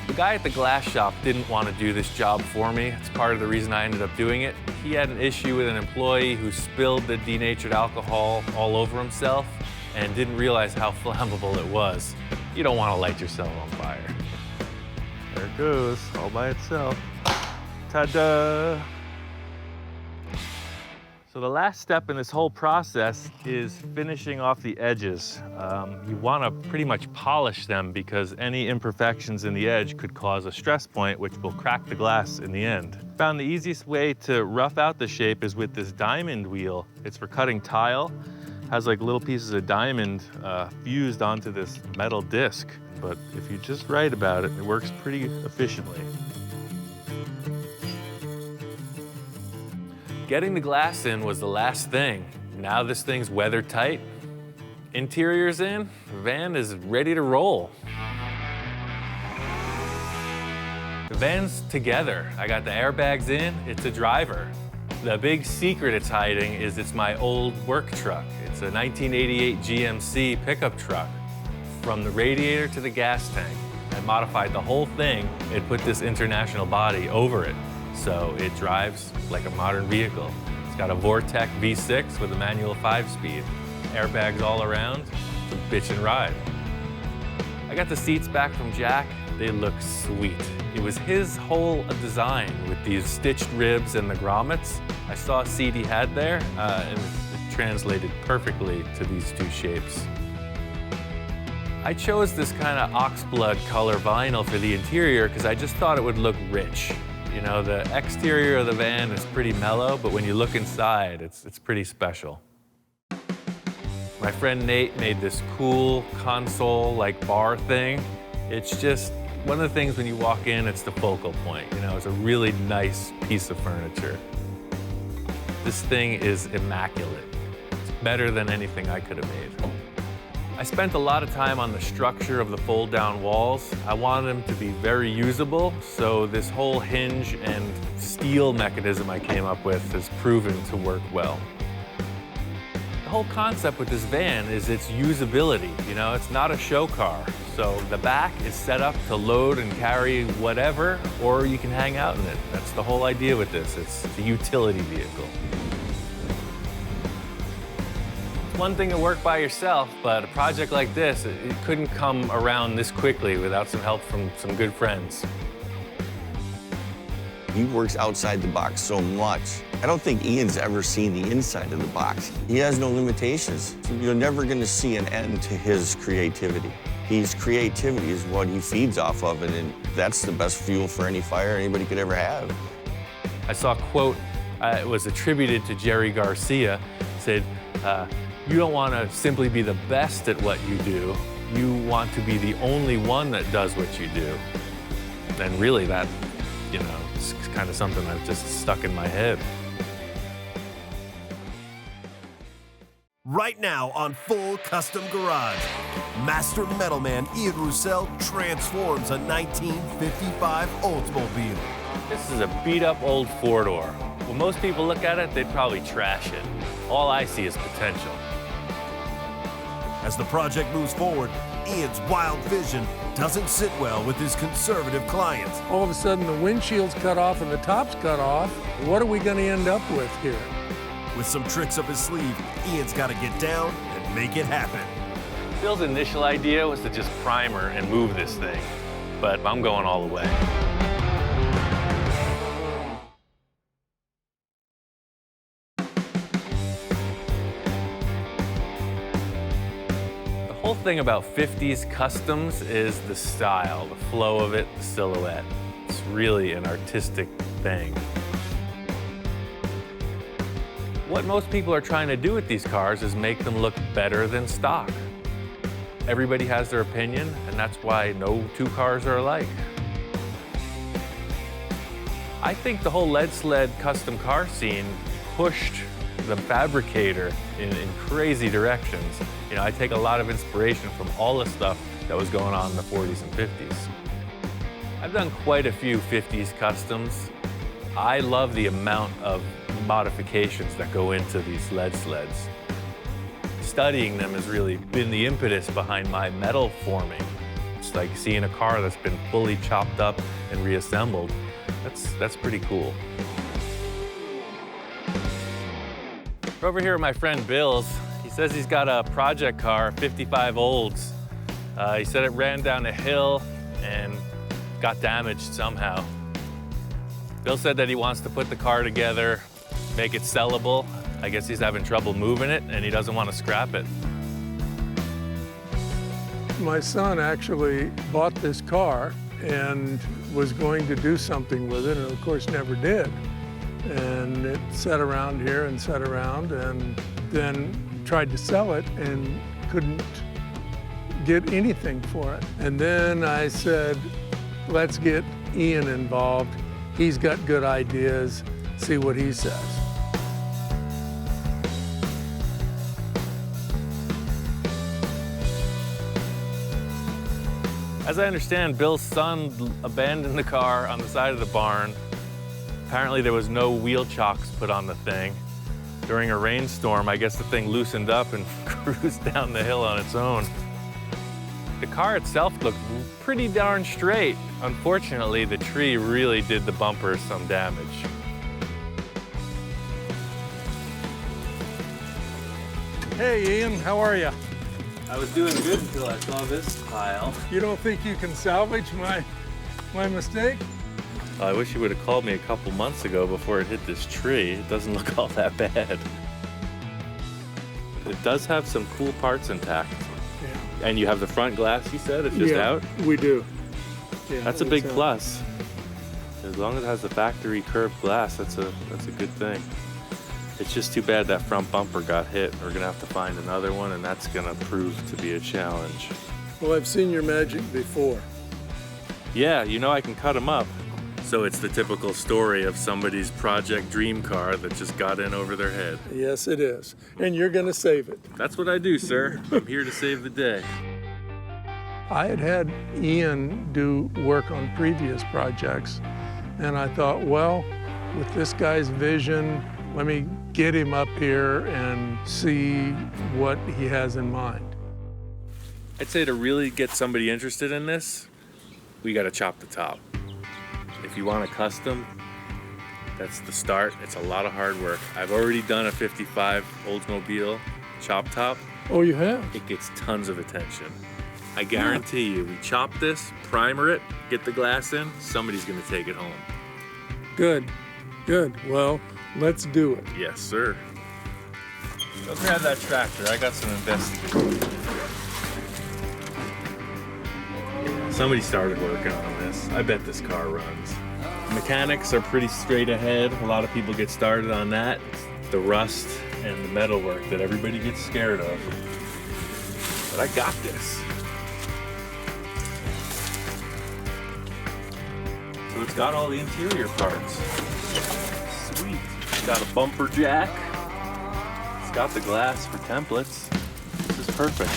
The guy at the glass shop didn't want to do this job for me. It's part of the reason I ended up doing it. He had an issue with an employee who spilled the denatured alcohol all over himself and didn't realize how flammable it was. You don't want to light yourself on fire. There it goes, all by itself. Ta-da! So the last step in this whole process is finishing off the edges. You want to pretty much polish them because any imperfections in the edge could cause a stress point, which will crack the glass in the end. Found the easiest way to rough out the shape is with this diamond wheel. It's for cutting tile. Has like little pieces of diamond fused onto this metal disc. but if you just write about it, it works pretty efficiently. Getting the glass in was the last thing. Now this thing's weather tight. Interior's in, the van is ready to roll. The van's together. I got the airbags in, it's a driver. The big secret it's hiding is it's my old work truck. It's a 1988 GMC pickup truck. From the radiator to the gas tank, I modified the whole thing and put this international body over it, so it drives like a modern vehicle. It's got a Vortec V6 with a manual 5-speed. Airbags all around, it's a bitch and ride. I got the seats back from Jack. They look sweet. It was his whole design with these stitched ribs and the grommets. I saw a seat he had there, and it translated perfectly to these two shapes. I chose this kind of oxblood color vinyl for the interior because I just thought it would look rich. You know, the exterior of the van is pretty mellow, but when you look inside, it's pretty special. My friend Nate made this cool console-like bar thing. It's just one of the things when you walk in, it's the focal point. You know, it's a really nice piece of furniture. This thing is immaculate. It's better than anything I could have made. I spent a lot of time on the structure of the fold-down walls. I wanted them to be very usable, so this whole hinge and steel mechanism I came up with has proven to work well. The whole concept with this van is its usability. You know, it's not a show car. So the back is set up to load and carry whatever, or you can hang out in it. That's the whole idea with this. It's a utility vehicle. It's one thing to work by yourself, but a project like this, it couldn't come around this quickly without some help from some good friends. He works outside the box so much. I don't think Ian's ever seen the inside of the box. He has no limitations. You're never going to see an end to his creativity. His creativity is what he feeds off of, and that's the best fuel for any fire anybody could ever have. I saw a quote, it was attributed to Jerry Garcia. It said, you don't want to simply be the best at what you do. You want to be the only one that does what you do. And really that, you know, it's kind of something that just stuck in my head. Right now on Full Custom Garage, Master Metalman Ian Roussel transforms a 1955 Oldsmobile. This is a beat-up old four-door. When most people look at it, they'd probably trash it. All I see is potential. As the project moves forward, Ian's wild vision doesn't sit well with his conservative clients. All of a sudden, the windshield's cut off and the top's cut off. What are we going to end up with here? With some tricks up his sleeve, Ian's got to get down and make it happen. Bill's initial idea was to just primer and move this thing, but I'm going all the way. The whole thing about 50s customs is the style, the flow of it, the silhouette. It's really an artistic thing. What most people are trying to do with these cars is make them look better than stock. Everybody has their opinion, and that's why no two cars are alike. I think the whole lead sled custom car scene pushed the fabricator in crazy directions. You know, I take a lot of inspiration from all the stuff that was going on in the 40s and 50s. I've done quite a few 50s customs. I love the amount of modifications that go into these lead sleds. Studying them has really been the impetus behind my metal forming. It's like seeing a car that's been fully chopped up and reassembled. That's pretty cool. We're over here at my friend Bill's. He says he's got a project car, 55 Olds. He said it ran down a hill and got damaged somehow. Bill said that he wants to put the car together, make it sellable. I guess he's having trouble moving it and he doesn't want to scrap it. My son actually bought this car and was going to do something with it, and of course never did. And it sat around here and sat around, and then tried to sell it and couldn't get anything for it. And then I said, let's get Ian involved. He's got good ideas, see what he says. As I understand, Bill's son abandoned the car on the side of the barn. Apparently there was no wheel chocks put on the thing. During a rainstorm, I guess the thing loosened up and cruised down the hill on its own. The car itself looked pretty darn straight. Unfortunately, the tree really did the bumper some damage. Hey Ian, how are you? I was doing good until I saw this pile. You don't think you can salvage my mistake? I wish you would have called me a couple months ago before it hit this tree. It doesn't look all that bad. It does have some cool parts intact. Yeah. And you have the front glass, you said? It's just out? We do. Yeah, That's a big plus. As long as it has the factory curved glass, that's a good thing. It's just too bad that front bumper got hit. We're gonna have to find another one, and that's gonna prove to be a challenge. Well, I've seen your magic before. Yeah, you know I can cut them up. So it's the typical story of somebody's project dream car that just got in over their head. Yes, it is. And you're gonna save it. That's what I do, sir. I'm here to save the day. I had Ian do work on previous projects, and I thought, well, with this guy's vision, let me get him up here and see what he has in mind. I'd say to really get somebody interested in this, we gotta chop the top. If you want a custom, that's the start. It's a lot of hard work. I've already done a 55 Oldsmobile chop top. Oh, you have? It gets tons of attention. I guarantee you, we chop this, primer it, get the glass in, somebody's gonna take it home. Good, good. Well, let's do it. Yes, sir. Go grab that tractor. I got some investigating. Somebody started working on this. I bet this car runs. Mechanics are pretty straight ahead. A lot of people get started on that. It's the rust and the metalwork that everybody gets scared of. But I got this. So it's got all the interior parts. Sweet. It's got a bumper jack. It's got the glass for templates. This is perfect.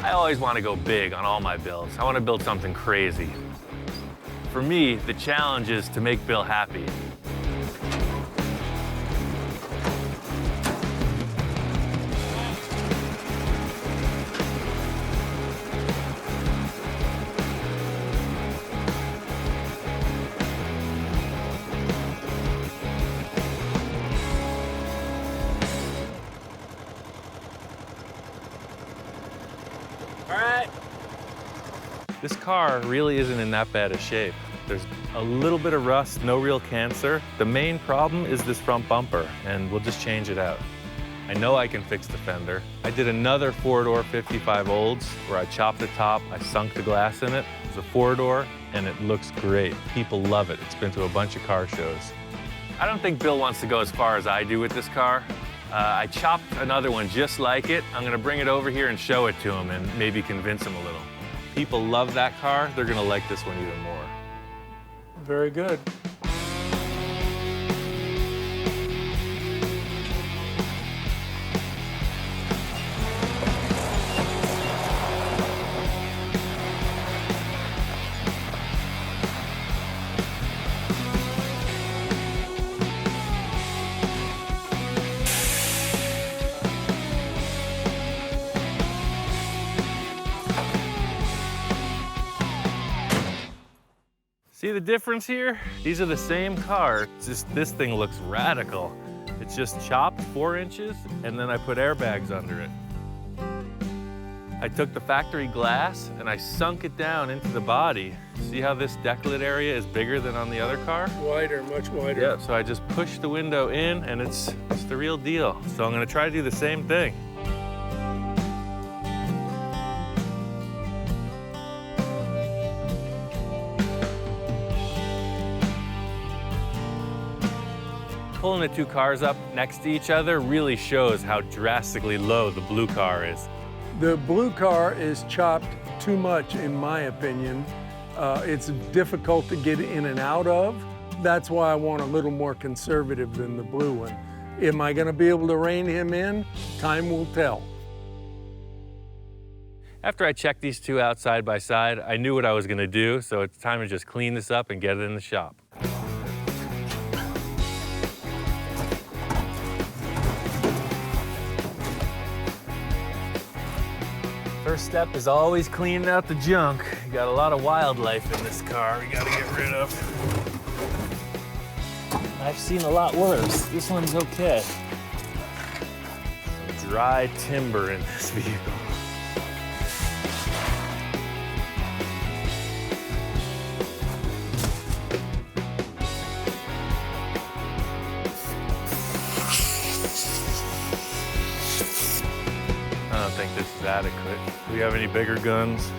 I always want to go big on all my builds. I want to build something crazy. For me, the challenge is to make Bill happy. This car really isn't in that bad a shape. There's a little bit of rust, no real cancer. The main problem is this front bumper, and we'll just change it out. I know I can fix the fender. I did another four-door 55 Olds where I chopped the top, I sunk the glass in it. It's a four-door, and it looks great. People love it. It's been to a bunch of car shows. I don't think Bill wants to go as far as I do with this car. I chopped another one just like it. I'm gonna bring it over here and show it to him and maybe convince him a little. People love that car. They're gonna like this one even more. Very good. See the difference here? These are the same car, just this thing looks radical. It's just chopped 4 inches, and then I put airbags under it. I took the factory glass and I sunk it down into the body. See how this decklet area is bigger than on the other car? Wider, much wider. Yeah, so I just pushed the window in and it's the real deal. So I'm gonna try to do the same thing. Pulling the two cars up next to each other really shows how drastically low the blue car is. The blue car is chopped too much, in my opinion. It's difficult to get in and out of. That's why I want a little more conservative than the blue one. Am I going to be able to rein him in? Time will tell. After I checked these two out side by side, I knew what I was going to do, so it's time to just clean this up and get it in the shop. First step is always cleaning out the junk. You got a lot of wildlife in this car we gotta get rid of. I've seen a lot worse. This one's okay. Some dry timber in this vehicle. I don't think this is adequate. Do we have any bigger guns?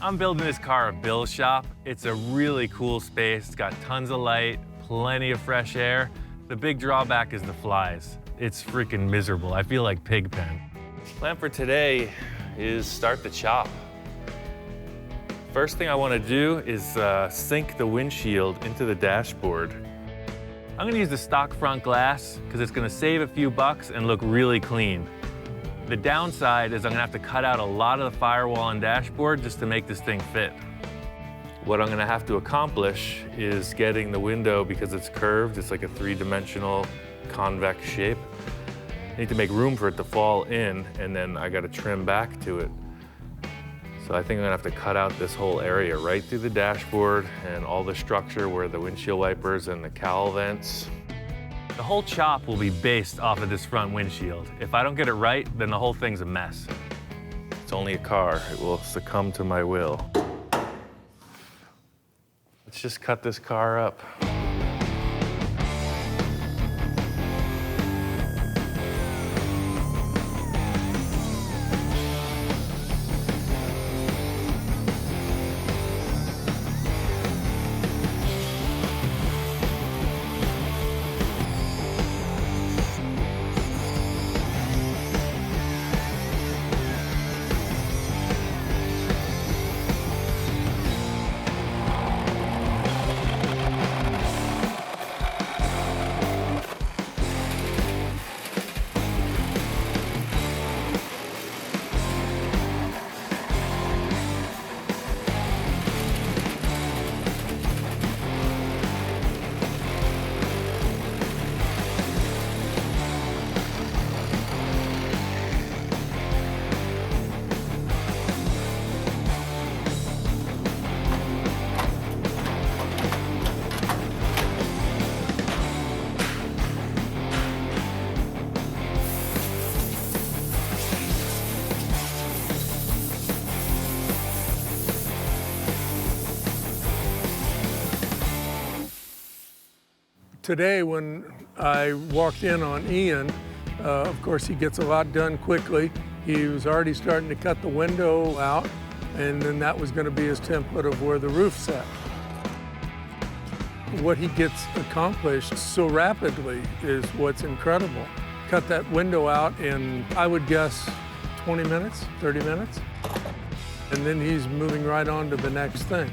I'm building this car at Bill's shop. It's a really cool space. It's got tons of light, plenty of fresh air. The big drawback is the flies. It's freaking miserable. I feel like Pigpen. Plan for today is start the chop. First thing I want to do is sink the windshield into the dashboard. I'm gonna use the stock front glass because it's gonna save a few bucks and look really clean. The downside is I'm gonna have to cut out a lot of the firewall and dashboard just to make this thing fit. What I'm gonna have to accomplish is getting the window, because it's curved, it's like a three-dimensional convex shape. I need to make room for it to fall in, and then I gotta trim back to it. So I think I'm gonna have to cut out this whole area right through the dashboard and all the structure where the windshield wipers and the cowl vents. The whole chop will be based off of this front windshield. If I don't get it right, then the whole thing's a mess. It's only a car. It will succumb to my will. Let's just cut this car up. Today, when I walked in on Ian, of course, he gets a lot done quickly. He was already starting to cut the window out, and then that was going to be his template of where the roof sat. What he gets accomplished so rapidly is what's incredible. Cut that window out in, I would guess, 20 minutes, 30 minutes. And then he's moving right on to the next thing.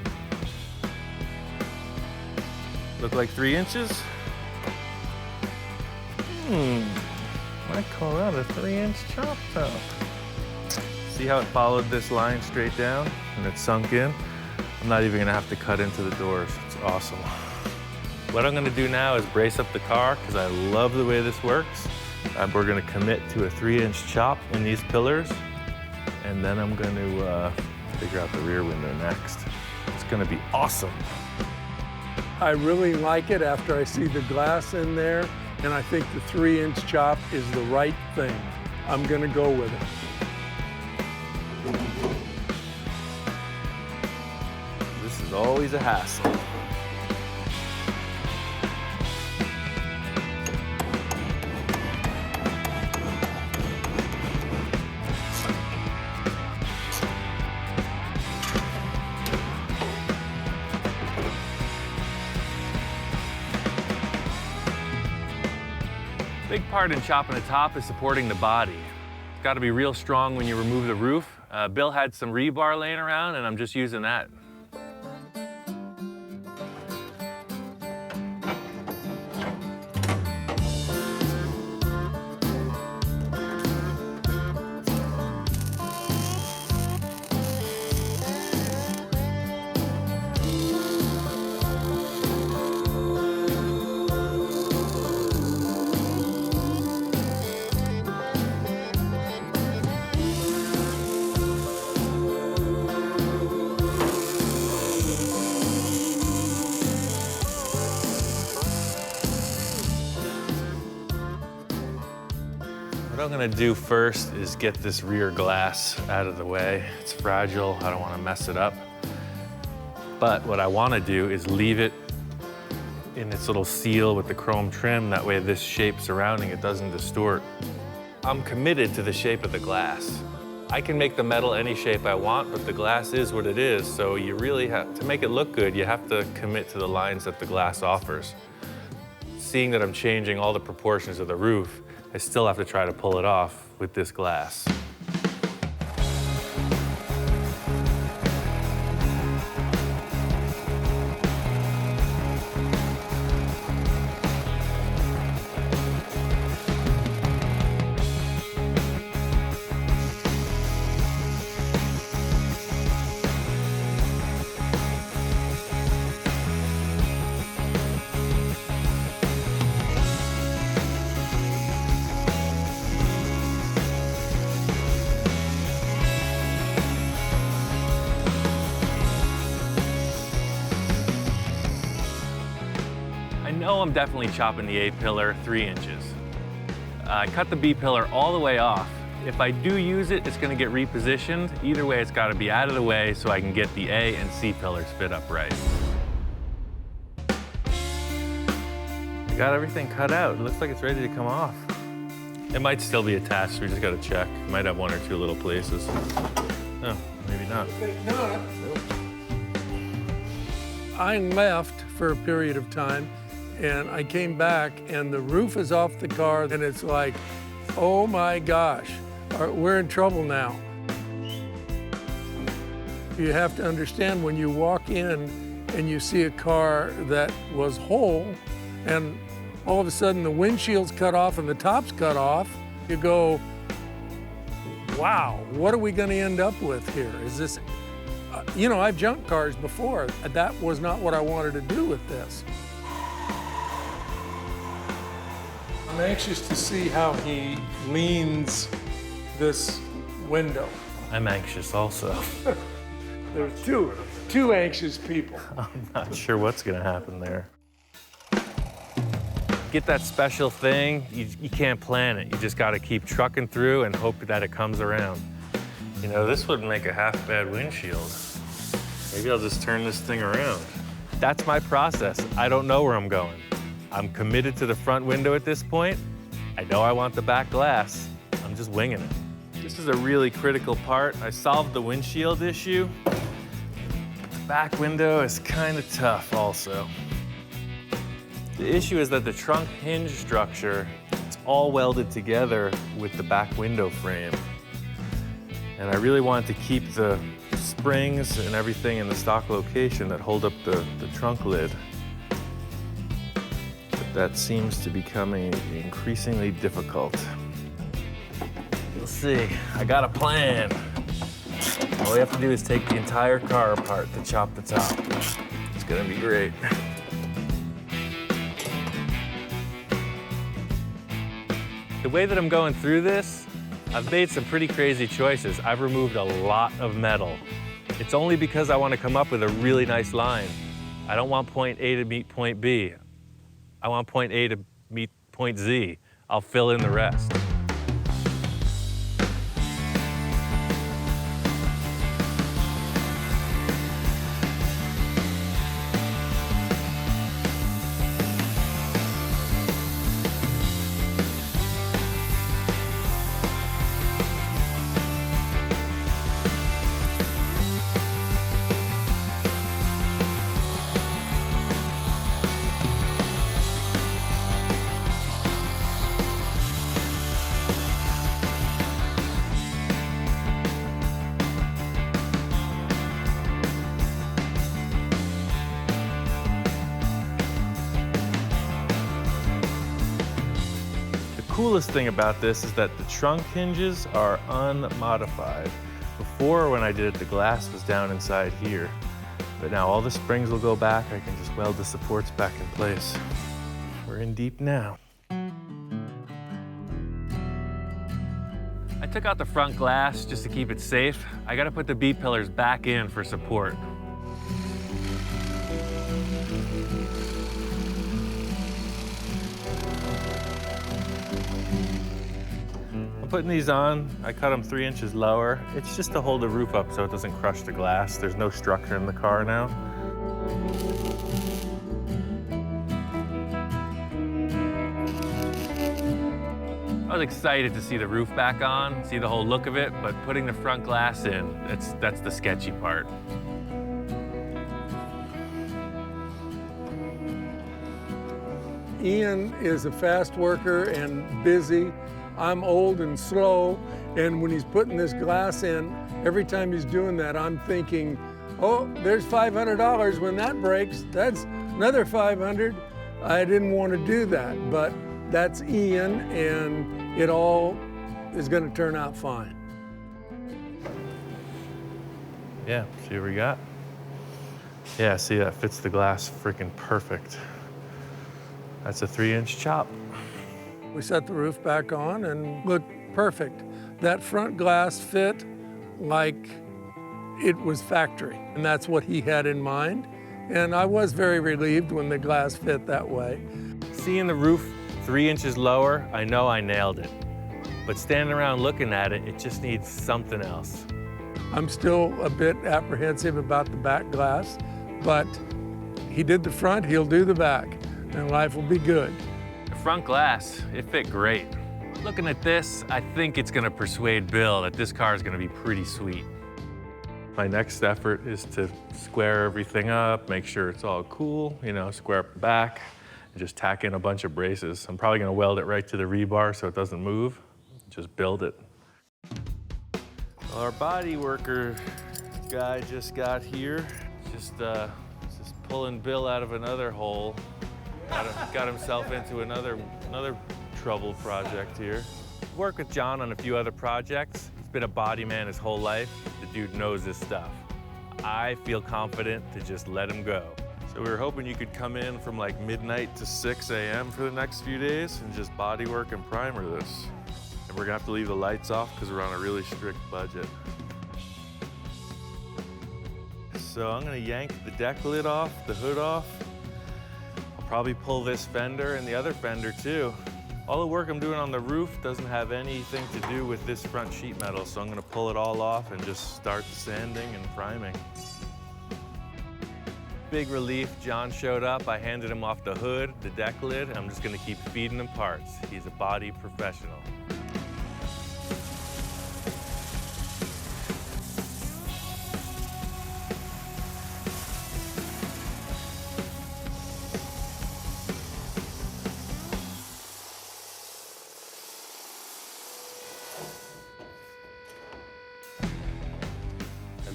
Look like 3 inches? I call that a 3-inch chop top. See how it followed this line straight down and it sunk in? I'm not even gonna have to cut into the doors. It's awesome. What I'm gonna do now is brace up the car because I love the way this works. We're gonna commit to a 3-inch chop in these pillars, and then I'm gonna figure out the rear window next. It's gonna be awesome. I really like it after I see the glass in there, and I think the 3-inch chop is the right thing. I'm gonna go with it. This is always a hassle. Big part in chopping the top is supporting the body. It's got to be real strong when you remove the roof. Bill had some rebar laying around, and I'm just using that. What I'm gonna do first is get this rear glass out of the way. It's fragile, I don't wanna mess it up. But what I wanna do is leave it in its little seal with the chrome trim, that way this shape surrounding it doesn't distort. I'm committed to the shape of the glass. I can make the metal any shape I want, but the glass is what it is, so you really have, to make it look good, you have to commit to the lines that the glass offers. Seeing that I'm changing all the proportions of the roof, I still have to try to pull it off with this glass. I know I'm definitely chopping the A-pillar 3 inches. I cut the B-pillar all the way off. If I do use it, it's gonna get repositioned. Either way, it's gotta be out of the way so I can get the A and C pillars fit up right. I got everything cut out. It looks like it's ready to come off. It might still be attached, we just gotta check. It might have 1 or 2 little places. Oh, maybe not. I left for a period of time, and I came back, and the roof is off the car, and it's like, oh my gosh, we're in trouble now. You have to understand, when you walk in and you see a car that was whole, and all of a sudden the windshield's cut off and the top's cut off, you go, wow, what are we gonna end up with here? Is this, you know, I've junked cars before. That was not what I wanted to do with this. I'm anxious to see how he leans this window. I'm anxious also. There's two anxious people. I'm not sure what's gonna happen there. Get that special thing, you can't plan it. You just gotta keep trucking through and hope that it comes around. You know, this wouldn't make a half-bad windshield. Maybe I'll just turn this thing around. That's my process. I don't know where I'm going. I'm committed to the front window at this point. I know I want the back glass. I'm just winging it. This is a really critical part. I solved the windshield issue. The back window is kind of tough also. The issue is that the trunk hinge structure, it's all welded together with the back window frame. And I really wanted to keep the springs and everything in the stock location that hold up the trunk lid. But that seems to be becoming increasingly difficult. We'll see. I got a plan. All we have to do is take the entire car apart to chop the top. It's gonna be great. The way that I'm going through this, I've made some pretty crazy choices. I've removed a lot of metal. It's only because I want to come up with a really nice line. I don't want point A to meet point B. I want point A to meet point Z. I'll fill in the rest. The coolest thing about this is that the trunk hinges are unmodified. Before, when I did it, the glass was down inside here. But now all the springs will go back. I can just weld the supports back in place. We're in deep now. I took out the front glass just to keep it safe. I gotta put the B-pillars back in for support. Putting these on, I cut them 3 inches lower. It's just to hold the roof up so it doesn't crush the glass. There's no structure in the car now. I was excited to see the roof back on, see the whole look of it, but putting the front glass in, that's the sketchy part. Ian is a fast worker and busy. I'm old and slow, and when he's putting this glass in, every time he's doing that, I'm thinking, oh, there's $500. When that breaks, that's another $500. I didn't want to do that, but that's Ian, and it all is going to turn out fine. Yeah, see what we got? Yeah, see, that fits the glass freaking perfect. That's a 3-inch chop. We set the roof back on and looked perfect. That front glass fit like it was factory, and that's what he had in mind. And I was very relieved when the glass fit that way. Seeing the roof 3 inches lower, I know I nailed it. But standing around looking at it, it just needs something else. I'm still a bit apprehensive about the back glass, but he did the front, he'll do the back, and life will be good. The front glass, it fit great. Looking at this, I think it's gonna persuade Bill that this car is gonna be pretty sweet. My next effort is to square everything up, make sure it's all cool, you know, square up the back, and just tack in a bunch of braces. I'm probably gonna weld it right to the rebar so it doesn't move, just build it. Our body worker guy just got here, just pulling Bill out of another hole. Got himself into another trouble project here. Worked with John on a few other projects. He's been a body man his whole life. The dude knows his stuff. I feel confident to just let him go. So we were hoping you could come in from like midnight to 6 a.m. for the next few days and just body work and primer this. And we're gonna have to leave the lights off because we're on a really strict budget. So I'm gonna yank the deck lid off, the hood off. I'll probably pull this fender and the other fender too. All the work I'm doing on the roof doesn't have anything to do with this front sheet metal, so I'm gonna pull it all off and just start sanding and priming. Big relief, John showed up. I handed him off the hood, the deck lid. I'm just gonna keep feeding him parts. He's a body professional.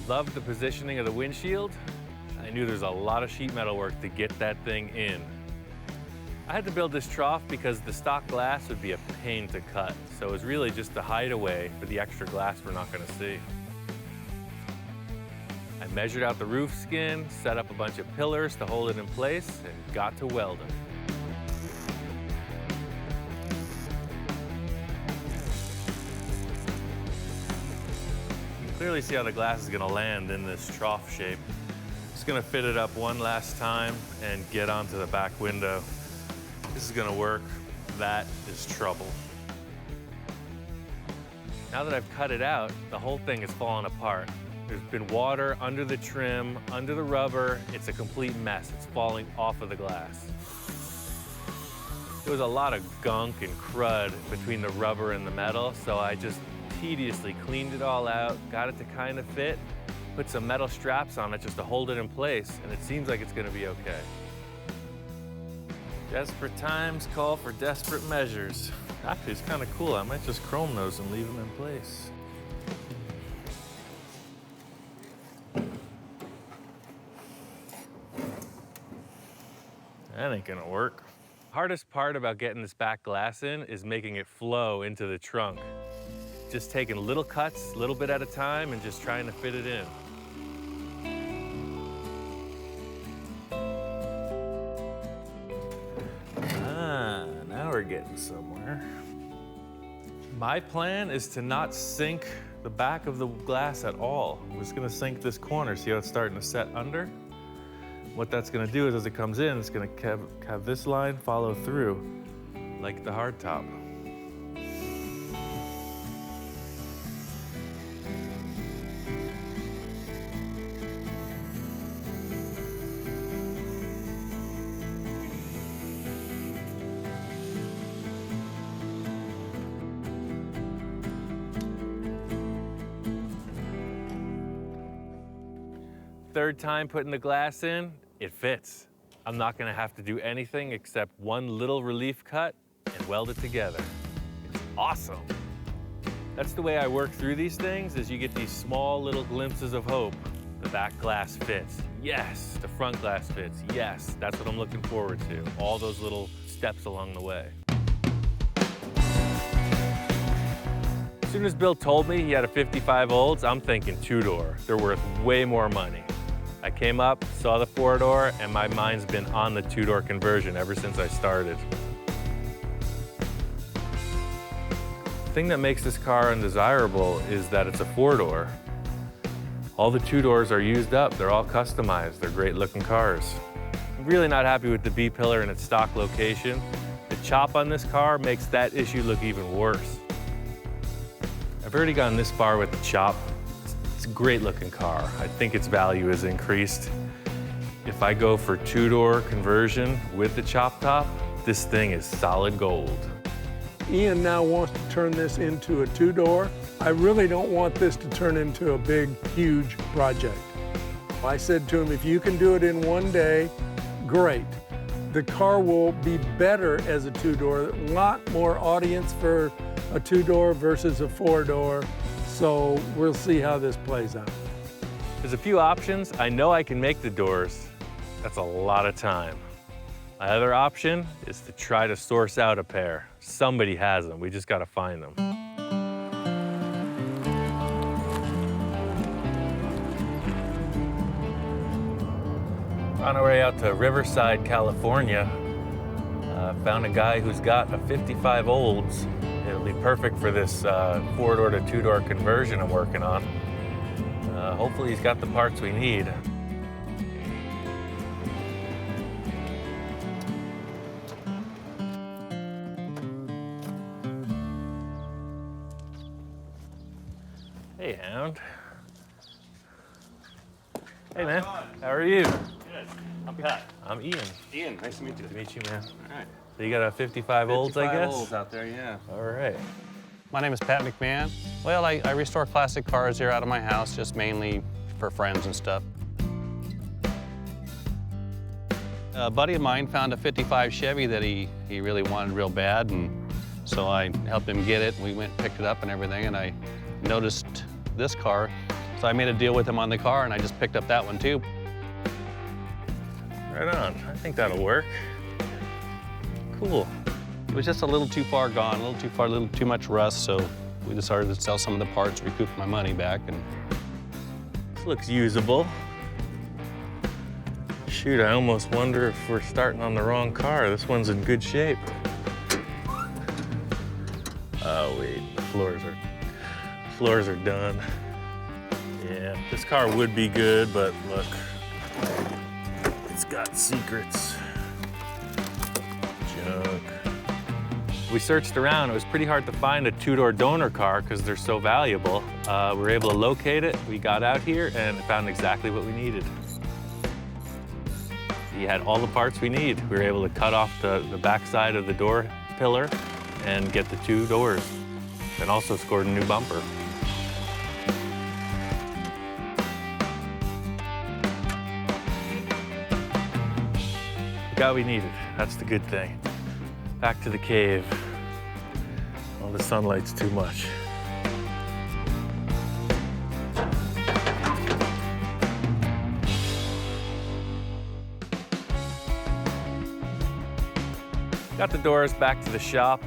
Loved the positioning of the windshield. I knew there's a lot of sheet metal work to get that thing in. I had to build this trough because the stock glass would be a pain to cut, so it was really just a hideaway for the extra glass we're not gonna see. I measured out the roof skin, set up a bunch of pillars to hold it in place, and got to welding. Clearly see how the glass is gonna land in this trough shape. just gonna fit it up one last time and get onto the back window. This is gonna work. That is trouble. Now that I've cut it out, the whole thing is falling apart. There's been water under the trim, under the rubber. It's a complete mess. It's falling off of the glass. There was a lot of gunk and crud between the rubber and the metal, so I just tediously cleaned it all out, got it to kind of fit, put some metal straps on it just to hold it in place, and it seems like it's gonna be okay. Desperate times call for desperate measures. Actually, it's kind of cool. I might just chrome those and leave them in place. That ain't gonna work. Hardest part about getting this back glass in is making it flow into the trunk. Just taking little cuts, a little bit at a time, and just trying to fit it in. Now we're getting somewhere. My plan is to not sink the back of the glass at all. I'm just gonna sink this corner, see how it's starting to set under? What that's gonna do is as it comes in, it's gonna have this line follow through like the hardtop. Third time putting the glass in, it fits. I'm not gonna have to do anything except one little relief cut and weld it together. It's awesome. That's the way I work through these things, is you get these small little glimpses of hope. The back glass fits. Yes, the front glass fits. Yes, that's what I'm looking forward to. All those little steps along the way. As soon as Bill told me he had a 55 Olds, I'm thinking two-door. They're worth way more money. I came up, saw the four-door, and my mind's been on the two-door conversion ever since I started. The thing that makes this car undesirable is that it's a four-door. All the two-doors are used up. They're all customized. They're great-looking cars. I'm really not happy with the B-pillar in its stock location. The chop on this car makes that issue look even worse. I've already gone this far with the chop. It's a great looking car. I think its value has increased. If I go for two-door conversion with the chop top, this thing is solid gold. Ian now wants to turn this into a two-door. I really don't want this to turn into a big, huge project. I said to him, if you can do it in one day, great. The car will be better as a two-door, a lot more audience for a two-door versus a four-door. So we'll see how this plays out. There's a few options. I know I can make the doors. That's a lot of time. My other option is to try to source out a pair. Somebody has them. We just got to find them. On our way out to Riverside, California, found a guy who's got a 55 Olds. It'll be perfect for this four-door to two-door conversion I'm working on. Hopefully he's got the parts we need. Hey, Hound. Hey, man. How are you? Good. I'm Pat. I'm Ian. Ian, nice to meet you. Good to meet you, man. All right. So you got a 55 Olds, I 55 guess? Olds out there, yeah. All right. My name is Pat McMahon. Well, I restore classic cars here out of my house, just mainly for friends and stuff. A buddy of mine found a 55 Chevy that he really wanted real bad, and so I helped him get it. We went and picked it up and everything, and I noticed this car, so I made a deal with him on the car, and I just picked up that one too. Right on. I think that'll work. Cool. It was just a little too far gone, a little too much rust, so we decided to sell some of the parts, recoup my money back, and This looks usable. Shoot, I almost wonder if we're starting on the wrong car. This one's in good shape. Oh wait, the floors are done. Yeah, this car would be good, but look, It's got secrets. Junk. We searched around. It was pretty hard to find a two-door donor car because they're so valuable. We were able to locate it. We got out here and found exactly what we needed. He had all the parts we need. We were able to cut off the backside of the door pillar and get the two doors, and also scored a new bumper. We got what we needed. That's the good thing. Back to the cave. Oh, the sunlight's too much. Got the doors back to the shop.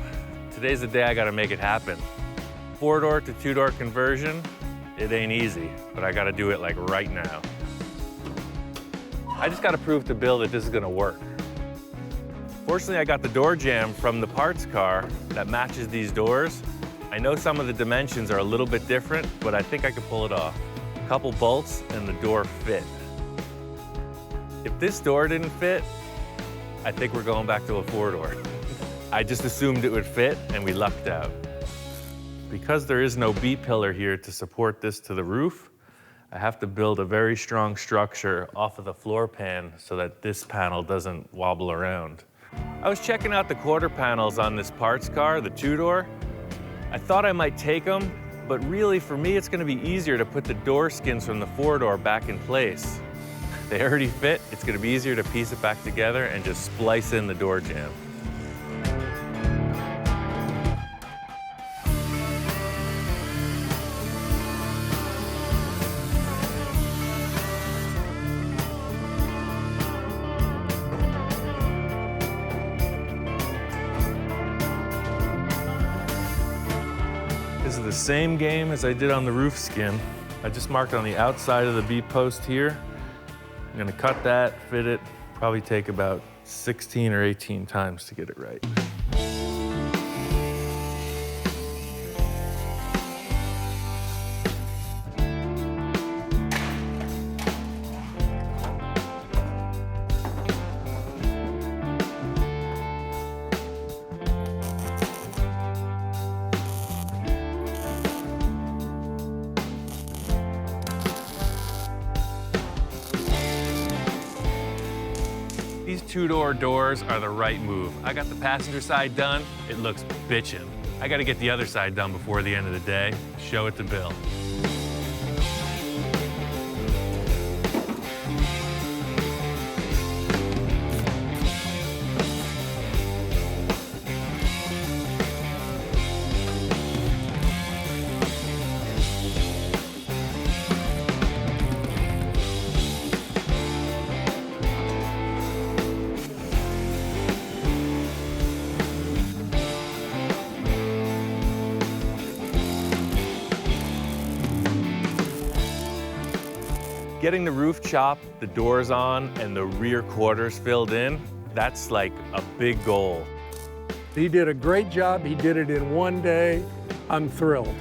Today's the day I gotta make it happen. 4-door to 2-door conversion, it ain't easy, but I gotta do it like right now. I just gotta prove to Bill that this is gonna work. Fortunately, I got the door jamb from the parts car that matches these doors. I know some of the dimensions are a little bit different, but I think I can pull it off. A couple bolts and the door fit. If this door didn't fit, I think we're going back to a 4-door. I just assumed it would fit, and we lucked out. Because there is no B-pillar here to support this to the roof, I have to build a very strong structure off of the floor pan so that this panel doesn't wobble around. I was checking out the quarter panels on this parts car, the 2-door. I thought I might take them, but really for me it's gonna be easier to put the door skins from the 4-door back in place. They already fit, it's gonna be easier to piece it back together and just splice in the door jamb. This is the same game as I did on the roof skin. I just marked on the outside of the B-post here. I'm gonna cut that, fit it, probably take about 16 or 18 times to get it right. These 2-door doors are the right move. I got the passenger side done, it looks bitchin'. I gotta get the other side done before the end of the day, show it to Bill. Getting the roof chopped, the doors on, and the rear quarters filled in, that's like a big goal. He did a great job. He did it in one day. I'm thrilled.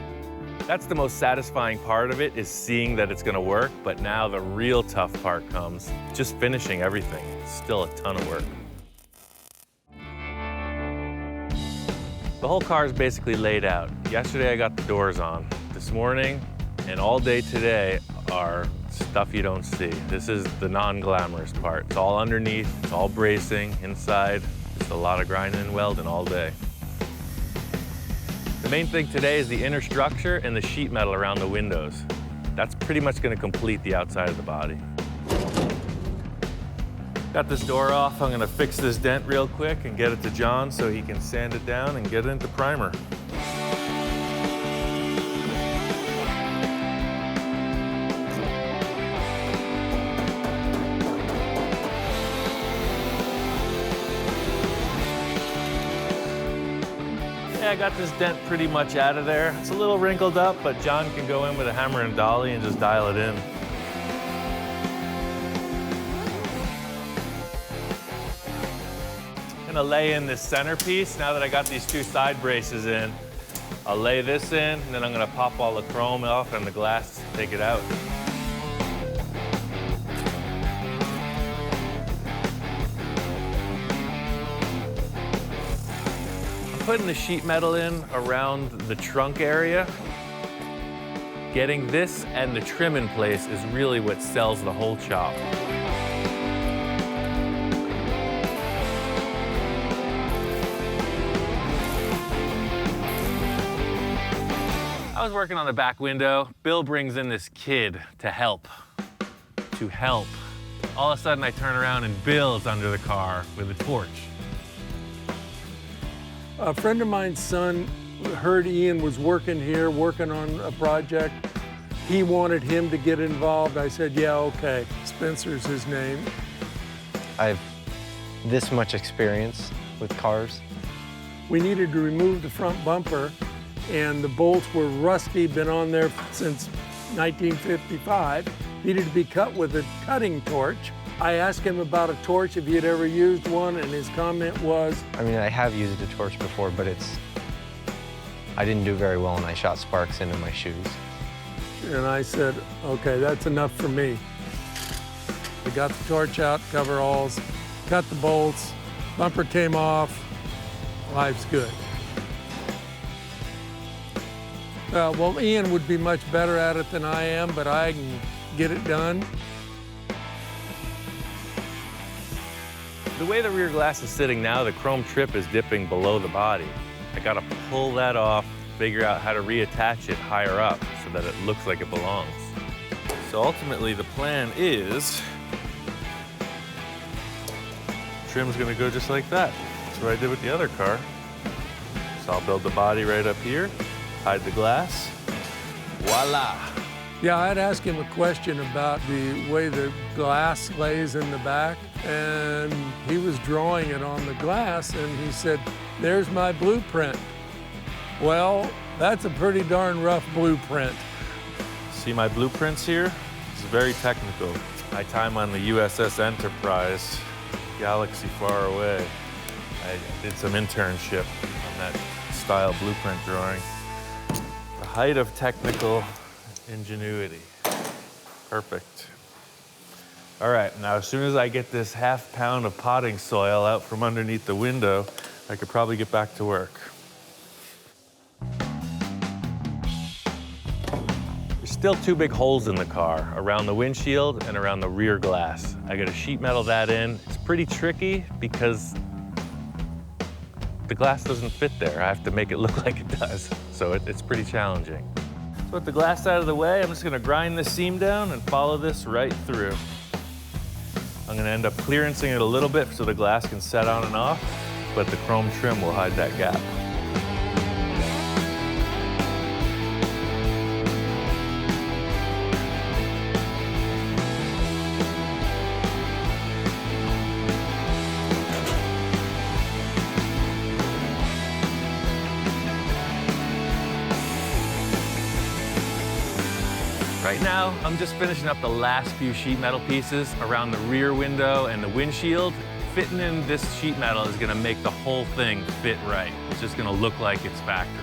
That's the most satisfying part of it, is seeing that it's gonna work, but now the real tough part comes, just finishing everything. It's still a ton of work. The whole car is basically laid out. Yesterday I got the doors on. This morning and all day today are stuff you don't see. This is the non-glamorous part. It's all underneath, it's all bracing, inside, just a lot of grinding and welding all day. The main thing today is the inner structure and the sheet metal around the windows. That's pretty much gonna complete the outside of the body. Got this door off. I'm gonna fix this dent real quick and get it to John so he can sand it down and get it into primer. I got this dent pretty much out of there. It's a little wrinkled up, but John can go in with a hammer and dolly and just dial it in. I'm gonna lay in this centerpiece. Now that I got these two side braces in, I'll lay this in, and then I'm gonna pop all the chrome off and the glass, take it out. putting the sheet metal in around the trunk area. Getting this and the trim in place is really what sells the whole chop. I was working on the back window. Bill brings in this kid to help. All of a sudden I turn around and Bill's under the car with a torch. A friend of mine's son heard Ian was working here, working on a project. He wanted him to get involved. I said, yeah, okay. Spencer's his name. I have this much experience with cars. We needed to remove the front bumper, and the bolts were rusty, been on there since 1955. Needed to be cut with a cutting torch. I asked him about a torch, if he had ever used one, and his comment was, I mean, I have used a torch before, but I didn't do very well, and I shot sparks into my shoes. and I said, okay, that's enough for me. We got the torch out, coveralls, cut the bolts, bumper came off, life's good. Well, Ian would be much better at it than I am, but I can get it done. The way the rear glass is sitting now, the chrome trip is dipping below the body. I gotta pull that off, figure out how to reattach it higher up so that it looks like it belongs. So ultimately the plan is, trim's gonna go just like that. That's what I did with the other car. So I'll build the body right up here, hide the glass, voila. Yeah, I'd ask him a question about the way the glass lays in the back, and he was drawing it on the glass, and he said, there's my blueprint. Well, that's a pretty darn rough blueprint. See my blueprints here? It's very technical. My time on the USS Enterprise, galaxy far away, I did some internship on that style blueprint drawing. The height of technical ingenuity. Perfect. All right, now as soon as I get this ½ pound of potting soil out from underneath the window, I could probably get back to work. There's still 2 big holes in the car, around the windshield and around the rear glass. I gotta sheet metal that in. It's pretty tricky because the glass doesn't fit there. I have to make it look like it does, so it's pretty challenging. So with the glass out of the way, I'm just gonna grind this seam down and follow this right through. I'm gonna end up clearancing it a little bit so the glass can set on and off, but the chrome trim will hide that gap. Right now, I'm just finishing up the last few sheet metal pieces around the rear window and the windshield. Fitting in this sheet metal is gonna make the whole thing fit right. It's just gonna look like it's factory.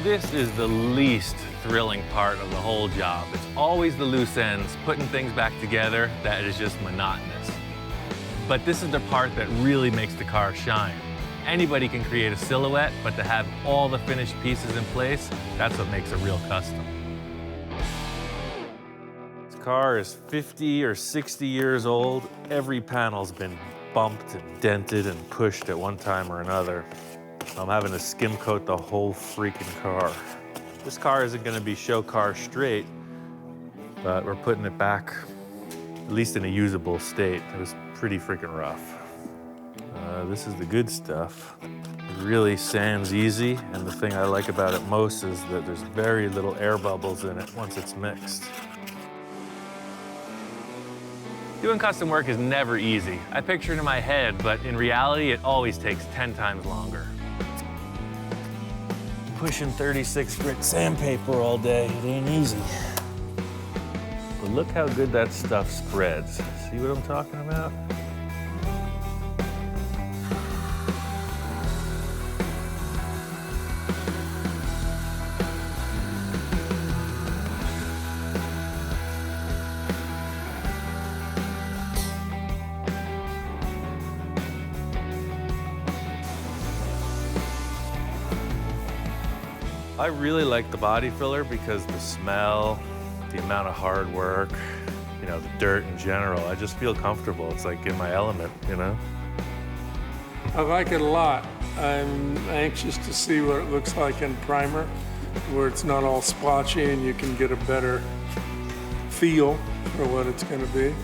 This is the least thrilling part of the whole job. It's always the loose ends, putting things back together that is just monotonous. But this is the part that really makes the car shine. Anybody can create a silhouette, but to have all the finished pieces in place, that's what makes a real custom. This car is 50 or 60 years old. Every panel's been bumped and dented and pushed at one time or another. I'm having to skim coat the whole freaking car. This car isn't gonna be show car straight, but we're putting it back, at least in a usable state. It was pretty freaking rough. This is the good stuff. It really sands easy, and the thing I like about it most is that there's very little air bubbles in it once it's mixed. Doing custom work is never easy. I picture it in my head, but in reality, it always takes 10 times longer. Pushing 36 grit sandpaper all day, it ain't easy. But look how good that stuff spreads. See what I'm talking about? I really like the body filler because the smell, the amount of hard work, you know, the dirt in general, I just feel comfortable. It's like in my element, you know? I like it a lot. I'm anxious to see what it looks like in primer, where it's not all splotchy and you can get a better feel for what it's going to be.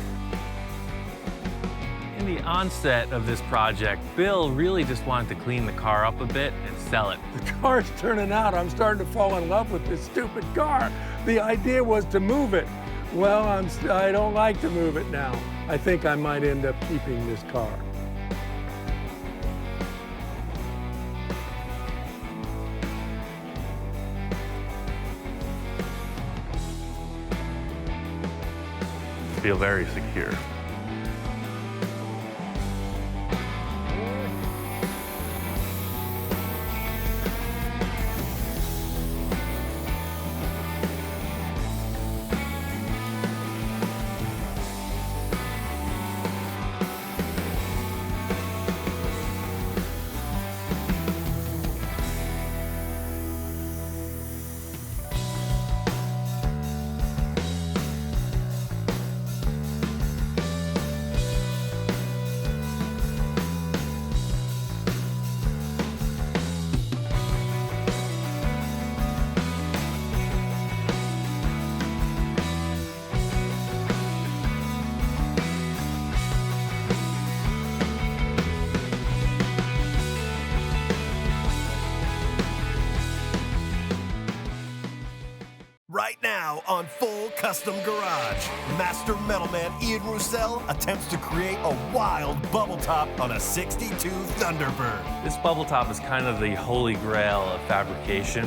In the onset of this project, Bill really just wanted to clean the car up a bit and sell it. The car's turning out. I'm starting to fall in love with this stupid car. The idea was to move it. Well, I don't like to move it now. I think I might end up keeping this car. I feel very secure. Right now on Full Custom Garage, Master Metalman Ian Roussel attempts to create a wild bubble top on a 62 Thunderbird. This bubble top is kind of the holy grail of fabrication.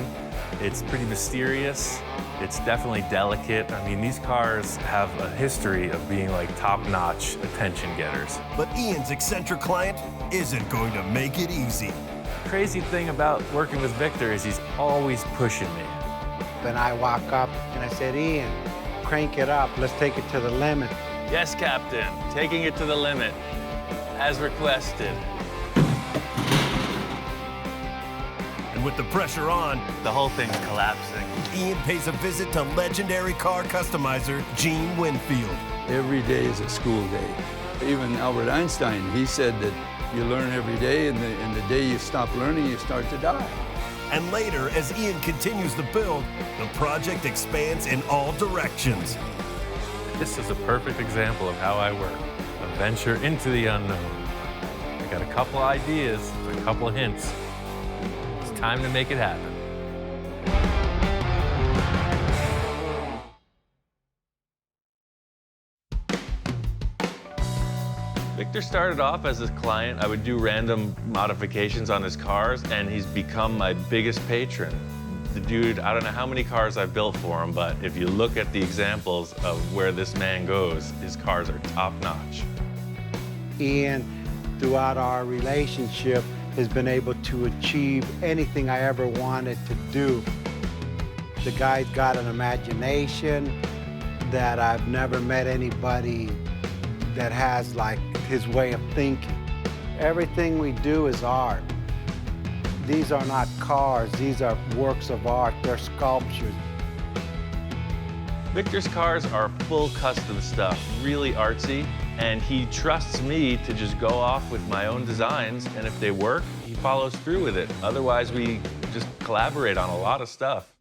It's pretty mysterious. It's definitely delicate. I mean, these cars have a history of being like top-notch attention getters. But Ian's eccentric client isn't going to make it easy. The crazy thing about working with Victor is he's always pushing me. Then I walk up and I said, Ian, crank it up. Let's take it to the limit. Yes, Captain. Taking it to the limit, as requested. And with the pressure on, The whole thing's collapsing. Ian pays a visit to legendary car customizer Gene Winfield. Every day is a school day. Even Albert Einstein, he said that you learn every day, and the day you stop learning, you start to die. And later, as Ian continues the build, the project expands in all directions. This is a perfect example of how I work. A venture into the unknown. I got a couple ideas, a couple of hints. It's time to make it happen. Victor started off as his client. I would do random modifications on his cars, and he's become my biggest patron. The dude, I don't know how many cars I've built for him, but if you look at the examples of where this man goes, his cars are top-notch. Ian, throughout our relationship, has been able to achieve anything I ever wanted to do. The guy's got an imagination that I've never met anybody that has like his way of thinking. Everything we do is art. These are not cars, these are works of art, they're sculptures. Victor's cars are full custom stuff, really artsy, and he trusts me to just go off with my own designs, and if they work, he follows through with it. Otherwise, we just collaborate on a lot of stuff.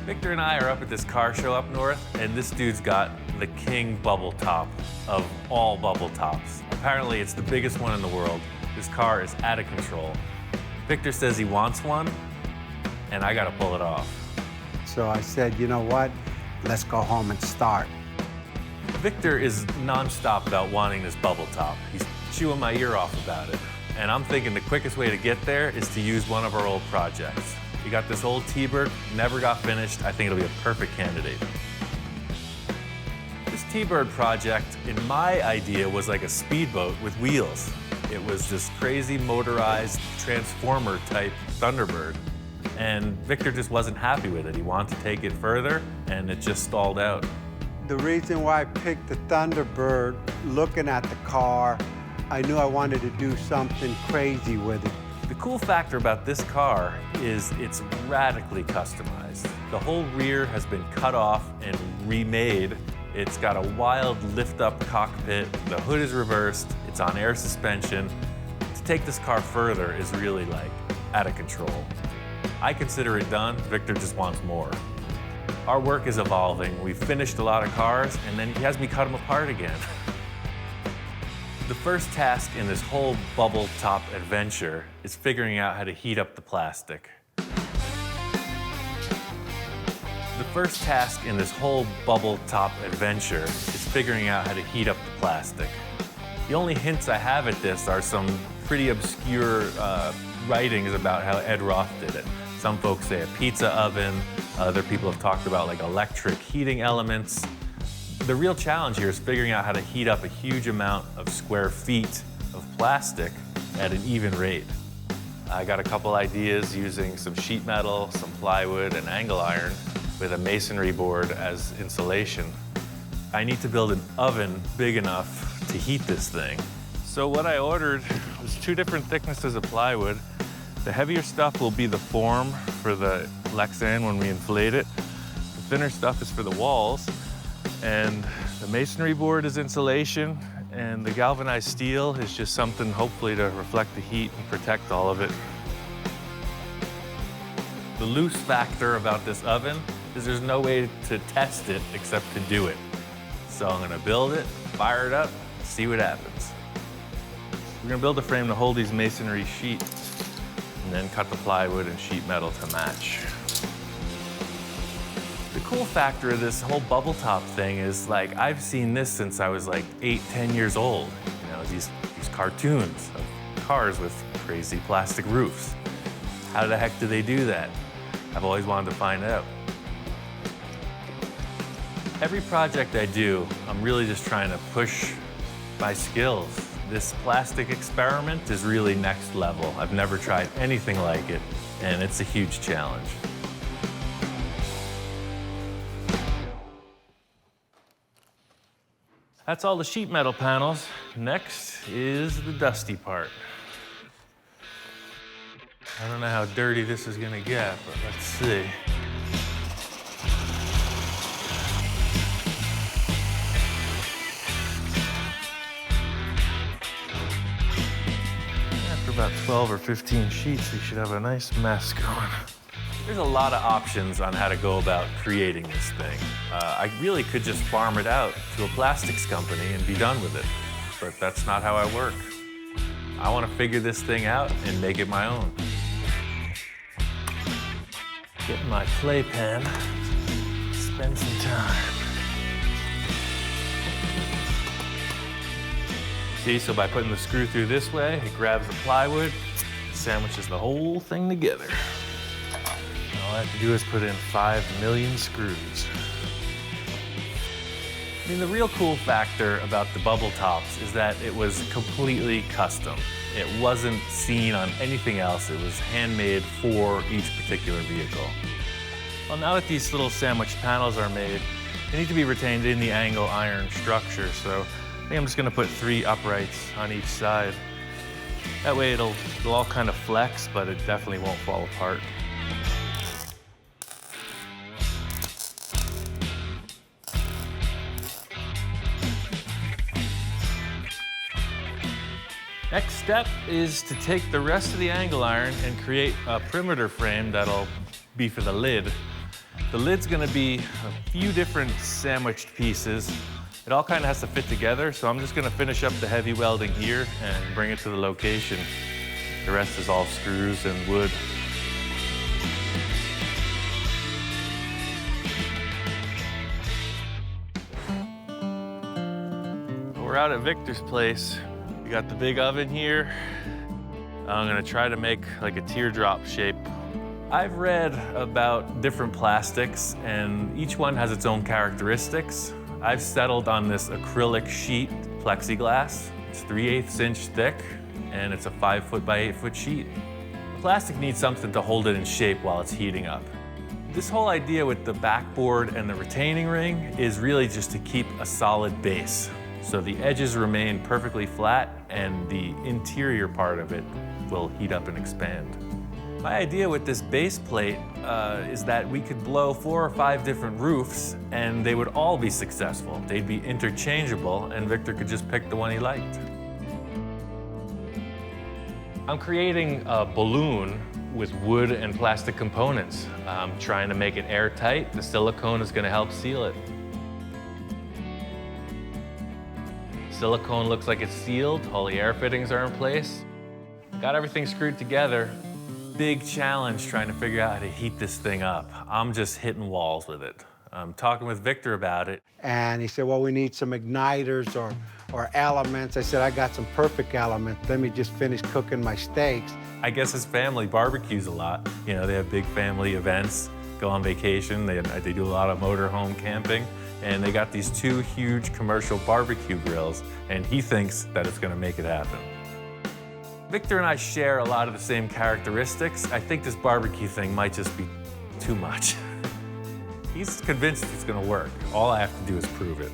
Victor and I are up at this car show up north, and this dude's got the king bubble top of all bubble tops. Apparently, it's the biggest one in the world. This car is out of control. Victor says he wants one, and I gotta pull it off. So I said, you know what? Let's go home and start. Victor is nonstop about wanting this bubble top. He's chewing my ear off about it. And I'm thinking the quickest way to get there is to use one of our old projects. We got this old T-Bird, never got finished. I think it'll be a perfect candidate. This T-Bird project, in my idea, was like a speedboat with wheels. It was this crazy motorized transformer-type Thunderbird. And Victor just wasn't happy with it. He wanted to take it further, and it just stalled out. The reason why I picked the Thunderbird, looking at the car, I knew I wanted to do something crazy with it. The cool factor about this car is it's radically customized. The whole rear has been cut off and remade. It's got a wild lift-up cockpit. The hood is reversed. It's on air suspension. To take this car further is really like out of control. I consider it done. Victor just wants more. Our work is evolving. We've finished a lot of cars, and then he has me cut them apart again. The first task in this whole bubble top adventure is figuring out how to heat up the plastic. The first task in this whole bubble top adventure is figuring out how to heat up the plastic. The only hints I have at this are some pretty obscure writings about how Ed Roth did it. Some folks say a pizza oven. Other people have talked about like electric heating elements. The real challenge here is figuring out how to heat up a huge amount of square feet of plastic at an even rate. I got a couple ideas using some sheet metal, some plywood, and angle iron with a masonry board as insulation. I need to build an oven big enough to heat this thing. So what I ordered was 2 different thicknesses of plywood. The heavier stuff will be the form for the Lexan when we inflate it. The thinner stuff is for the walls. And the masonry board is insulation, and the galvanized steel is just something hopefully to reflect the heat and protect all of it. The loose factor about this oven is there's no way to test it except to do it. So I'm gonna build it, fire it up, see what happens. We're gonna build a frame to hold these masonry sheets and then cut the plywood and sheet metal to match. The cool factor of this whole bubble top thing is like, I've seen this since I was like 8, 10 years old. You know, these cartoons of cars with crazy plastic roofs. How the heck do they do that? I've always wanted to find out. Every project I do, I'm really just trying to push my skills. This plastic experiment is really next level. I've never tried anything like it, and it's a huge challenge. That's all the sheet metal panels. Next is the dusty part. I don't know how dirty this is gonna get, but let's see. After about 12 or 15 sheets, we should have a nice mess going. There's a lot of options on how to go about creating this thing. I really could just farm it out to a plastics company and be done with it, but that's not how I work. I want to figure this thing out and make it my own. Get my playpen, spend some time. See, so by putting the screw through this way, it grabs the plywood, sandwiches the whole thing together. All I have to do is put in 5 million screws. I mean, the real cool factor about the bubble tops is that it was completely custom. It wasn't seen on anything else. It was handmade for each particular vehicle. Well, now that these little sandwich panels are made, they need to be retained in the angle iron structure. So I think I'm just gonna put 3 uprights on each side. That way it'll all kind of flex, but it definitely won't fall apart. Next step is to take the rest of the angle iron and create a perimeter frame that'll be for the lid. The lid's gonna be a few different sandwiched pieces. It all kind of has to fit together, so I'm just gonna finish up the heavy welding here and bring it to the location. The rest is all screws and wood. We're out at Victor's place. We got the big oven here. I'm gonna try to make like a teardrop shape. I've read about different plastics and each one has its own characteristics. I've settled on this acrylic sheet plexiglass. It's 3/8 inch thick and it's a 5 foot by 8 foot sheet. The plastic needs something to hold it in shape while it's heating up. This whole idea with the backboard and the retaining ring is really just to keep a solid base. so the edges remain perfectly flat and the interior part of it will heat up and expand. My idea with this base plate is that we could blow 4 or 5 different roofs and they would all be successful. They'd be interchangeable and Victor could just pick the one he liked. I'm creating a balloon with wood and plastic components. I'm trying to make it airtight. The silicone is going to help seal it. Silicone looks like it's sealed. All the air fittings are in place. Got everything screwed together. Big challenge trying to figure out how to heat this thing up. I'm just hitting walls with it. I'm talking with Victor about it. And he said, well, we need some igniters or elements. I said, I got some perfect elements. Let me just finish cooking my steaks. I guess his family barbecues a lot. You know, they have big family events, go on vacation. They do a lot of motorhome camping. And they got these 2 huge commercial barbecue grills. And he thinks that it's gonna make it happen. Victor and I share a lot of the same characteristics. I think this barbecue thing might just be too much. He's convinced it's gonna work. All I have to do is prove it.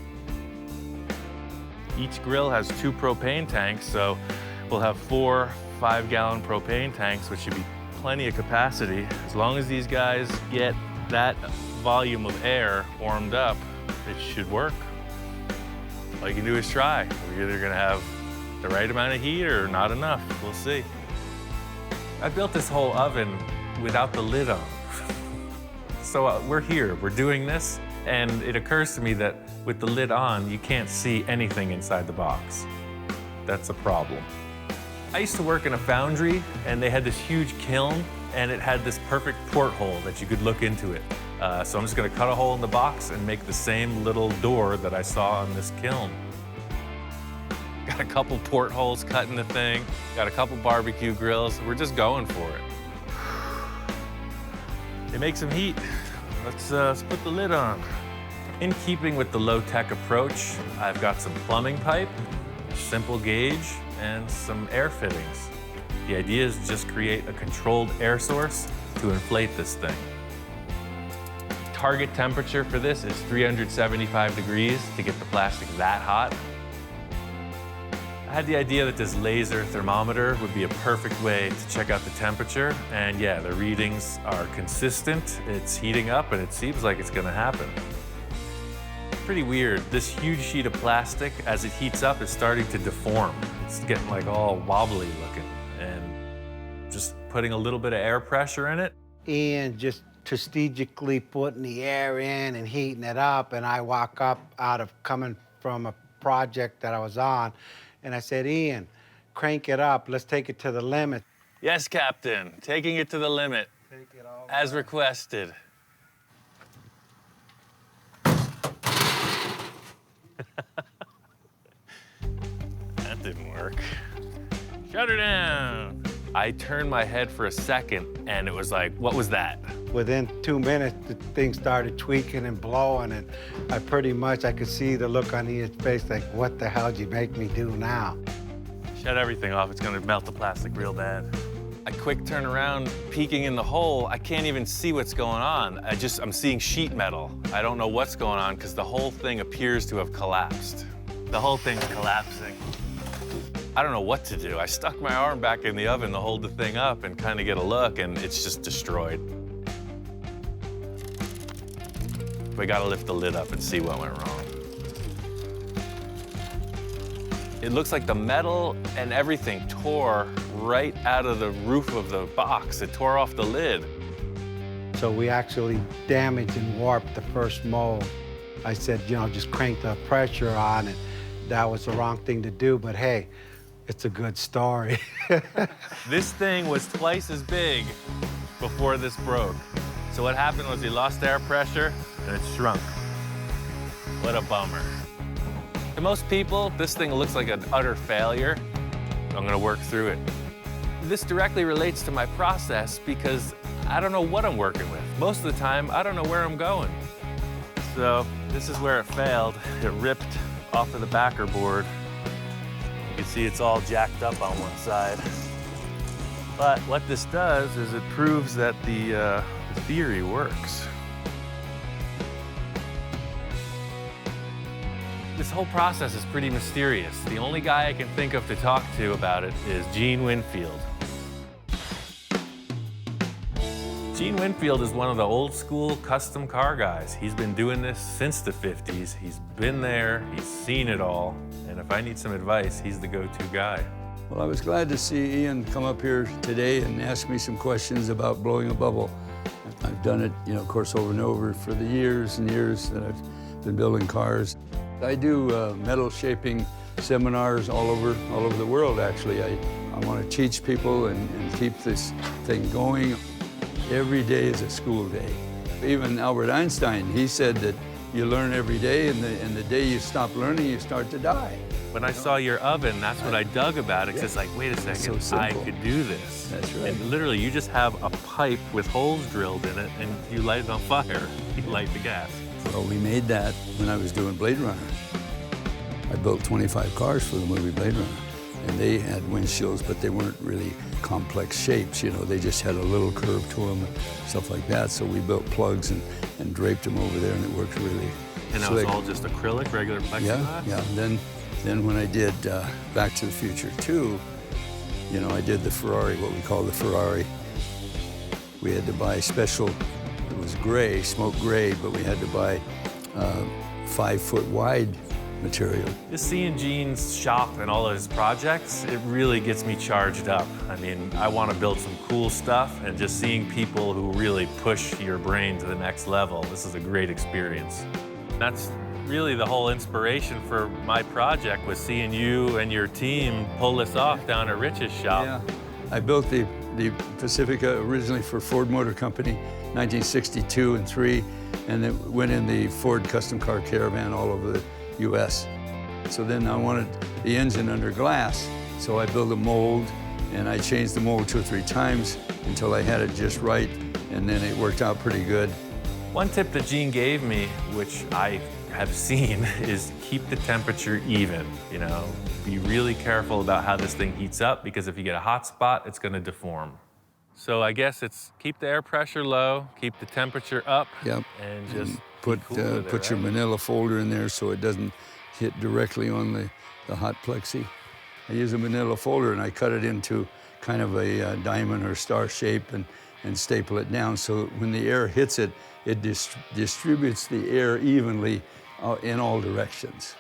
Each grill has 2 propane tanks, so we'll have 4 5-gallon propane tanks, which should be plenty of capacity. As long as these guys get that volume of air warmed up, it should work. All you can do is try. We're either gonna have the right amount of heat or not enough. We'll see. I built this whole oven without the lid on. So we're here, we're doing this, and it occurs to me that with the lid on, you can't see anything inside the box. That's a problem. I used to work in a foundry, and they had this huge kiln, and it had this perfect porthole that you could look into it. So I'm just gonna cut a hole in the box and make the same little door that I saw on this kiln. Got a couple portholes cut in the thing, got a couple barbecue grills. We're just going for it. They make some heat. Let's put the lid on. In keeping with the low-tech approach, I've got some plumbing pipe, simple gauge, and some air fittings. The idea is to just create a controlled air source to inflate this thing. Target temperature for this is 375 degrees to get the plastic that hot. I had the idea that this laser thermometer would be a perfect way to check out the temperature, and yeah, the readings are consistent, it's heating up, and it seems like it's gonna happen. Pretty weird. This huge sheet of plastic, as it heats up, is starting to deform. It's getting like all wobbly looking, and just putting a little bit of air pressure in it. Ian just strategically putting the air in and heating it up, and I walk up out of coming from a project that I was on, and I said, Ian, crank it up, let's take it to the limit. Yes, Captain, taking it to the limit, as requested. That didn't work. Shut her down. I turned my head for a second, and it was like, what was that? Within 2 minutes, the thing started tweaking and blowing, and I could see the look on Ian's face, like, what the hell did you make me do now? Shut everything off, it's gonna melt the plastic real bad. A quick turn around, peeking in the hole, I can't even see what's going on. I'm seeing sheet metal. I don't know what's going on because the whole thing appears to have collapsed. The whole thing's collapsing. I don't know what to do. I stuck my arm back in the oven to hold the thing up and kind of get a look, and it's just destroyed. We gotta lift the lid up and see what went wrong. It looks like the metal and everything tore right out of the roof of the box. It tore off the lid. So we actually damaged and warped the first mold. I said, you know, just crank the pressure on it. That was the wrong thing to do, but hey, it's a good story. This thing was twice as big before this broke. So what happened was he lost air pressure and it shrunk. What a bummer. To most people, this thing looks like an utter failure. I'm gonna work through it. This directly relates to my process because I don't know what I'm working with. Most of the time, I don't know where I'm going. So this is where it failed. It ripped off of the backer board. You can see it's all jacked up on one side. But what this does is it proves that the theory works. This whole process is pretty mysterious. The only guy I can think of to talk to about it is Gene Winfield. Gene Winfield is one of the old school custom car guys. He's been doing this since the 50s. He's been there, he's seen it all, and if I need some advice, he's the go-to guy. Well, I was glad to see Ian come up here today and ask me some questions about blowing a bubble. I've done it, of course, over and over for the years and years that I've been building cars. I do metal shaping seminars all over the world, actually. I want to teach people and keep this thing going. Every day is a school day. Even Albert Einstein, he said that you learn every day, and the day you stop learning, you start to die. When I saw your oven, that's what I dug about it, because it's like, wait a second, so I simple. could do this. That's right. And literally, you just have a pipe with holes drilled in it, and you light it on fire. You light the gas. Well, we made that when I was doing Blade Runner. I built 25 cars for the movie Blade Runner, and they had windshields, but they weren't really complex shapes, they just had a little curve to them and stuff like that. So we built plugs and draped them over there, and it worked really And that slick. was all just acrylic, regular plexiglass? Yeah. Then when I did Back to the Future 2, I did the Ferrari, what we call the Ferrari. We had to buy special, it was gray, smoke gray, but we had to buy 5-foot wide material. Just seeing Gene's shop and all of his projects, it really gets me charged up. I mean, I want to build some cool stuff, and just seeing people who really push your brain to the next level, this is a great experience. That's really the whole inspiration for my project, was seeing you and your team pull this off down at Rich's shop. Yeah. I built the Pacifica originally for Ford Motor Company, 1962 and 3, and it went in the Ford Custom Car Caravan all over the U.S. So then I wanted the engine under glass, so I built a mold, and I changed the mold 2 or 3 times until I had it just right, and then it worked out pretty good. One tip that Gene gave me, which I have seen, is keep the temperature even, Be really careful about how this thing heats up, because if you get a hot spot, it's gonna deform. So I guess it's keep the air pressure low, keep the temperature up, Yep. and just put cool with it, put your right? manila folder in there so it doesn't hit directly on the hot plexi. I use a manila folder, and I cut it into kind of a diamond or star shape and staple it down, so when the air hits it, it distributes the air evenly in all directions.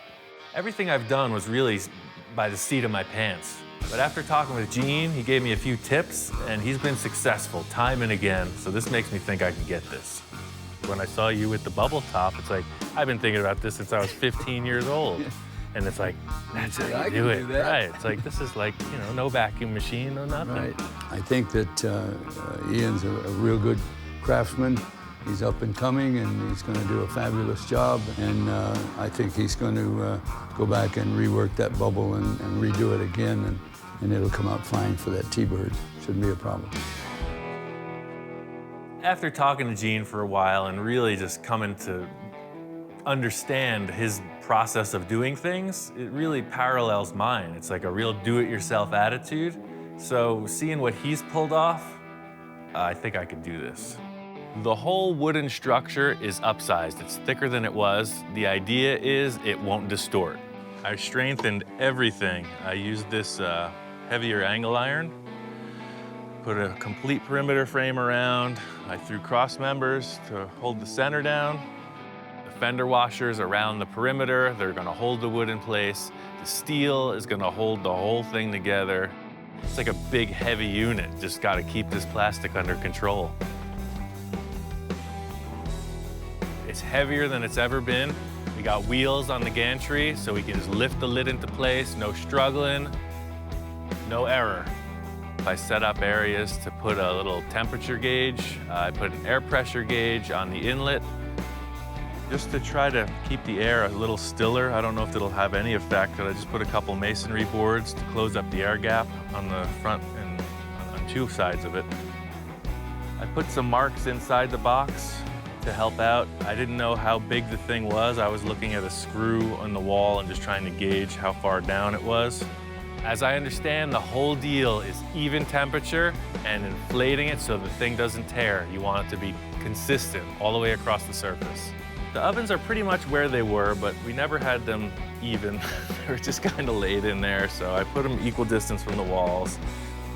Everything I've done was really by the seat of my pants. But after talking with Gene, he gave me a few tips, and he's been successful time and again, so this makes me think I can get this. When I saw you with the bubble top, it's like, I've been thinking about this since I was 15 years old. And it's like, that's how you do it. Right, it's like, this is like, no vacuum machine, no nothing. Right. I think that Ian's a real good craftsman. He's up and coming, and he's going to do a fabulous job. And I think he's going to go back and rework that bubble and redo it again, and it'll come out fine for that T-Bird. Shouldn't be a problem. After talking to Gene for a while and really just coming to understand his process of doing things, it really parallels mine. It's like a real do-it-yourself attitude. So seeing what he's pulled off, I think I could do this. The whole wooden structure is upsized. It's thicker than it was. The idea is it won't distort. I strengthened everything. I used this heavier angle iron, put a complete perimeter frame around. I threw cross members to hold the center down. The fender washers around the perimeter, they're gonna hold the wood in place. The steel is gonna hold the whole thing together. It's like a big, heavy unit. Just gotta keep this plastic under control. It's heavier than it's ever been. We got wheels on the gantry, so we can just lift the lid into place, no struggling, no error. I set up areas to put a little temperature gauge. I put an air pressure gauge on the inlet, just to try to keep the air a little stiller. I don't know if it'll have any effect, but I just put a couple masonry boards to close up the air gap on the front and on 2 sides of it. I put some marks inside the box to help out. I didn't know how big the thing was. I was looking at a screw on the wall and just trying to gauge how far down it was. As I understand, the whole deal is even temperature and inflating it so the thing doesn't tear. You want it to be consistent all the way across the surface. The ovens are pretty much where they were, but we never had them even. They were just kind of laid in there, so I put them equal distance from the walls.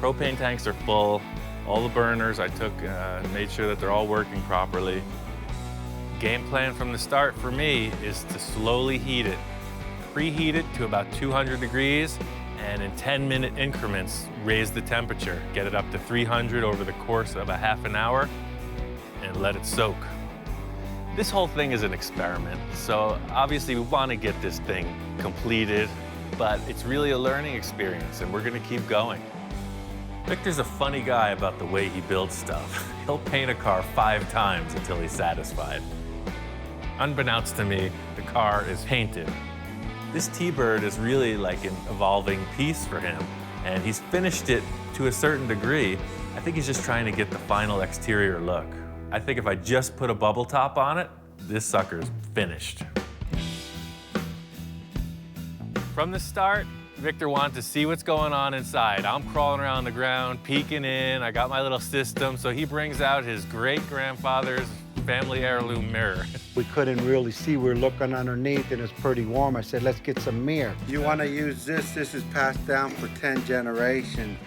Propane tanks are full. All the burners I took and made sure that they're all working properly. Game plan from the start for me is to slowly heat it. Preheat it to about 200 degrees, and in 10-minute increments, raise the temperature. Get it up to 300 over the course of a half an hour, and let it soak. This whole thing is an experiment, so obviously we want to get this thing completed, but it's really a learning experience, and we're going to keep going. Victor's a funny guy about the way he builds stuff. He'll paint a car 5 times until he's satisfied. Unbeknownst to me, the car is painted. This T-Bird is really like an evolving piece for him, and he's finished it to a certain degree. I think he's just trying to get the final exterior look. I think if I just put a bubble top on it, this sucker's finished. From the start, Victor wanted to see what's going on inside. I'm crawling around the ground, peeking in. I got my little system, so he brings out his great-grandfather's family heirloom mirror. We couldn't really see. We were looking underneath, and it's pretty warm. I said, let's get some mirror. You want to use this? This is passed down for 10 generations.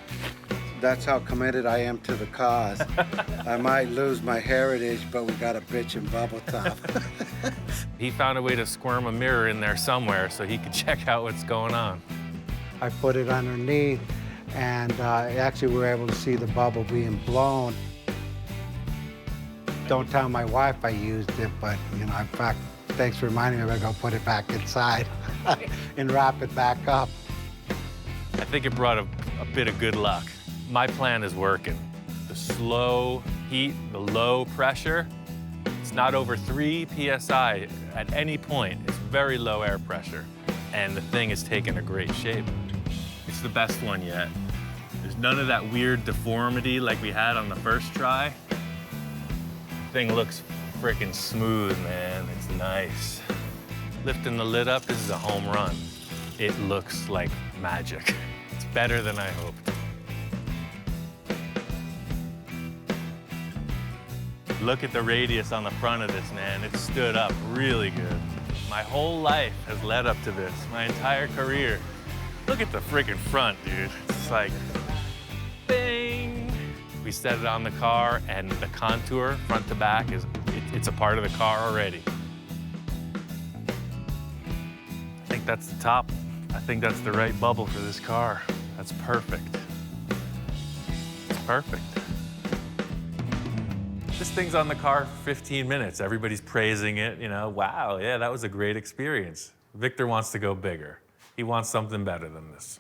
That's how committed I am to the cause. I might lose my heritage, but we got a bitchin' bubble top. He found a way to squirm a mirror in there somewhere so he could check out what's going on. I put it underneath, and actually we were able to see the bubble being blown. Don't tell my wife I used it, but you know, in fact, thanks for reminding me, I'm gonna go put it back inside and wrap it back up. I think it brought a bit of good luck. My plan is working. The slow heat, the low pressure, it's not over 3 PSI at any point. It's very low air pressure, and the thing is taking a great shape. It's the best one yet. There's none of that weird deformity like we had on the first try. Thing looks freaking smooth, man. It's nice. Lifting the lid up, this is a home run. It looks like magic. It's better than I hoped. Look at the radius on the front of this, man. It stood up really good. My whole life has led up to this, my entire career. Look at the freaking front, dude. It's like, bing. We set it on the car, and the contour, front to back, it's a part of the car already. I think that's the top. I think that's the right bubble for this car. That's perfect. It's perfect. This thing's on the car for 15 minutes. Everybody's praising it, you know, wow, yeah, that was a great experience. Victor wants to go bigger. He wants something better than this.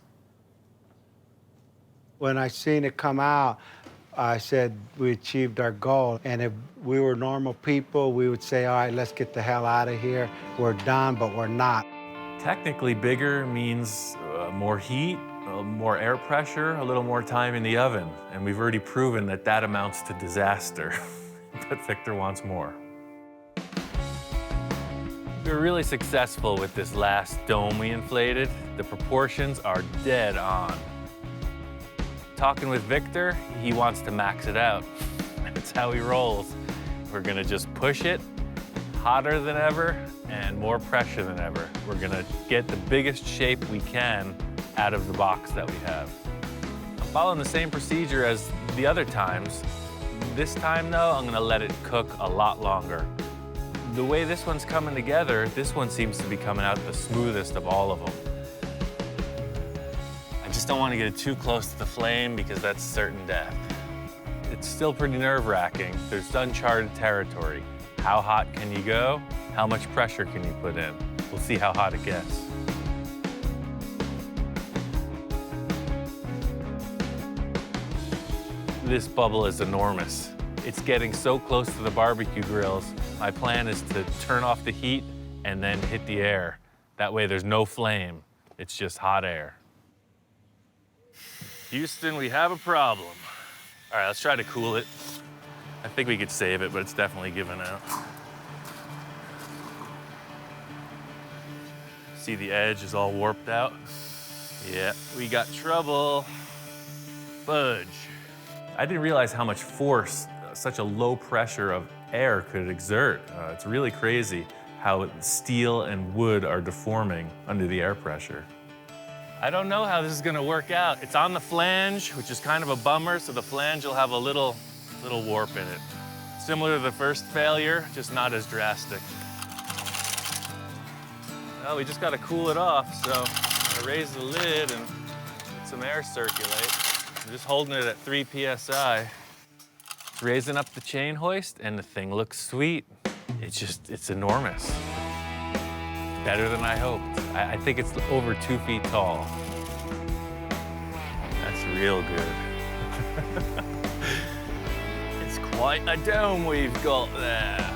When I seen it come out, I said we achieved our goal. And if we were normal people, we would say, all right, let's get the hell out of here. We're done, but we're not. Technically, bigger means more heat, more air pressure, a little more time in the oven. And we've already proven that that amounts to disaster. But Victor wants more. We were really successful with this last dome we inflated. The proportions are dead on. Talking with Victor, he wants to max it out. That's how he rolls. We're gonna just push it hotter than ever and more pressure than ever. We're gonna get the biggest shape we can out of the box that we have. I'm following the same procedure as the other times. This time though, I'm gonna let it cook a lot longer. The way this one's coming together, this one seems to be coming out the smoothest of all of them. I just don't want to get it too close to the flame because that's certain death. It's still pretty nerve-wracking. There's uncharted territory. How hot can you go? How much pressure can you put in? We'll see how hot it gets. This bubble is enormous. It's getting so close to the barbecue grills. My plan is to turn off the heat and then hit the air. That way there's no flame. It's just hot air. Houston, we have a problem. All right, let's try to cool it. I think we could save it, but it's definitely giving out. See the edge is all warped out? Yeah, we got trouble. Fudge. I didn't realize how much force such a low pressure of air could exert. It's really crazy. how steel and wood are deforming under the air pressure. I don't know how this is gonna work out. It's on the flange, which is kind of a bummer, so the flange will have a little warp in it. Similar to the first failure, just not as drastic. Well, we just gotta cool it off, so I raise the lid and let some air circulate. I'm just holding it at 3 PSI. Raising up the chain hoist, and the thing looks sweet. It's enormous. Better than I hoped. I think it's over 2 feet tall. That's real good. It's quite a dome we've got there.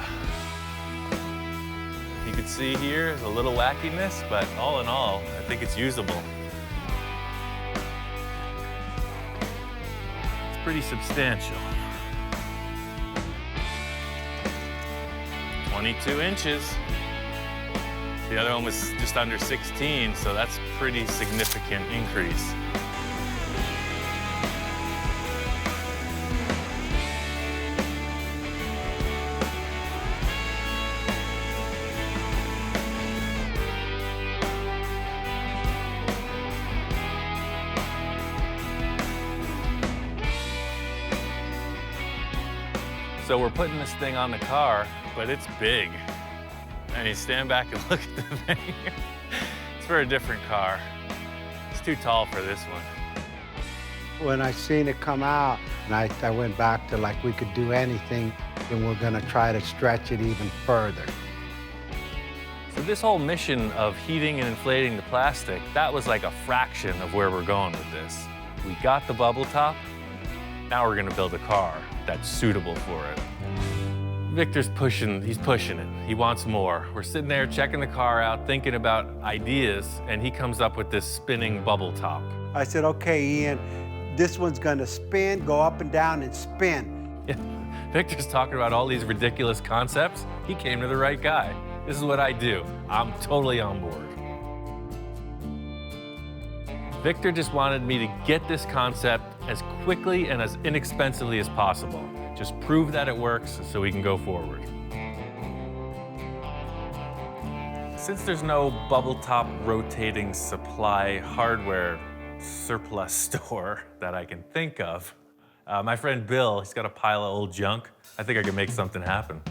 You can see here, there's a little wackiness, but all in all, I think it's usable. It's pretty substantial. 22 inches. The other one was just under 16, so that's a pretty significant increase. So we're putting this thing on the car, but it's big. And you stand back and look at the thing. It's for a different car. It's too tall for this one. When I seen it come out, and I went back to like we could do anything, and we're gonna try to stretch it even further. So this whole mission of heating and inflating the plastic, that was like a fraction of where we're going with this. We got the bubble top, now we're gonna build a car that's suitable for it. Victor's he's pushing it. He wants more. We're sitting there checking the car out, thinking about ideas, and he comes up with this spinning bubble top. I said, okay, Ian, this one's gonna spin, go up and down and spin. Yeah. Victor's talking about all these ridiculous concepts. He came to the right guy. This is what I do. I'm totally on board. Victor just wanted me to get this concept as quickly and as inexpensively as possible. Just prove that it works so we can go forward. Since there's no bubble top rotating supply hardware surplus store that I can think of, my friend Bill, he's got a pile of old junk. I think I can make something happen.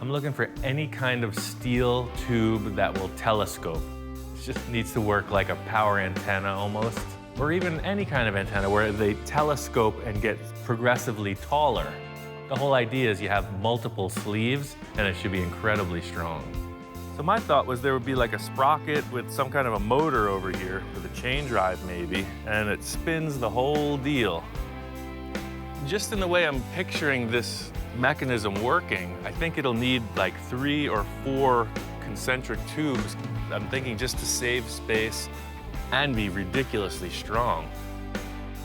I'm looking for any kind of steel tube that will telescope. It just needs to work like a power antenna almost, or even any kind of antenna where they telescope and get progressively taller. The whole idea is you have multiple sleeves and it should be incredibly strong. So my thought was there would be like a sprocket with some kind of a motor over here, with a chain drive maybe, and it spins the whole deal. Just in the way I'm picturing this mechanism working, I think it'll need like 3 or 4 concentric tubes. I'm thinking just to save space and be ridiculously strong.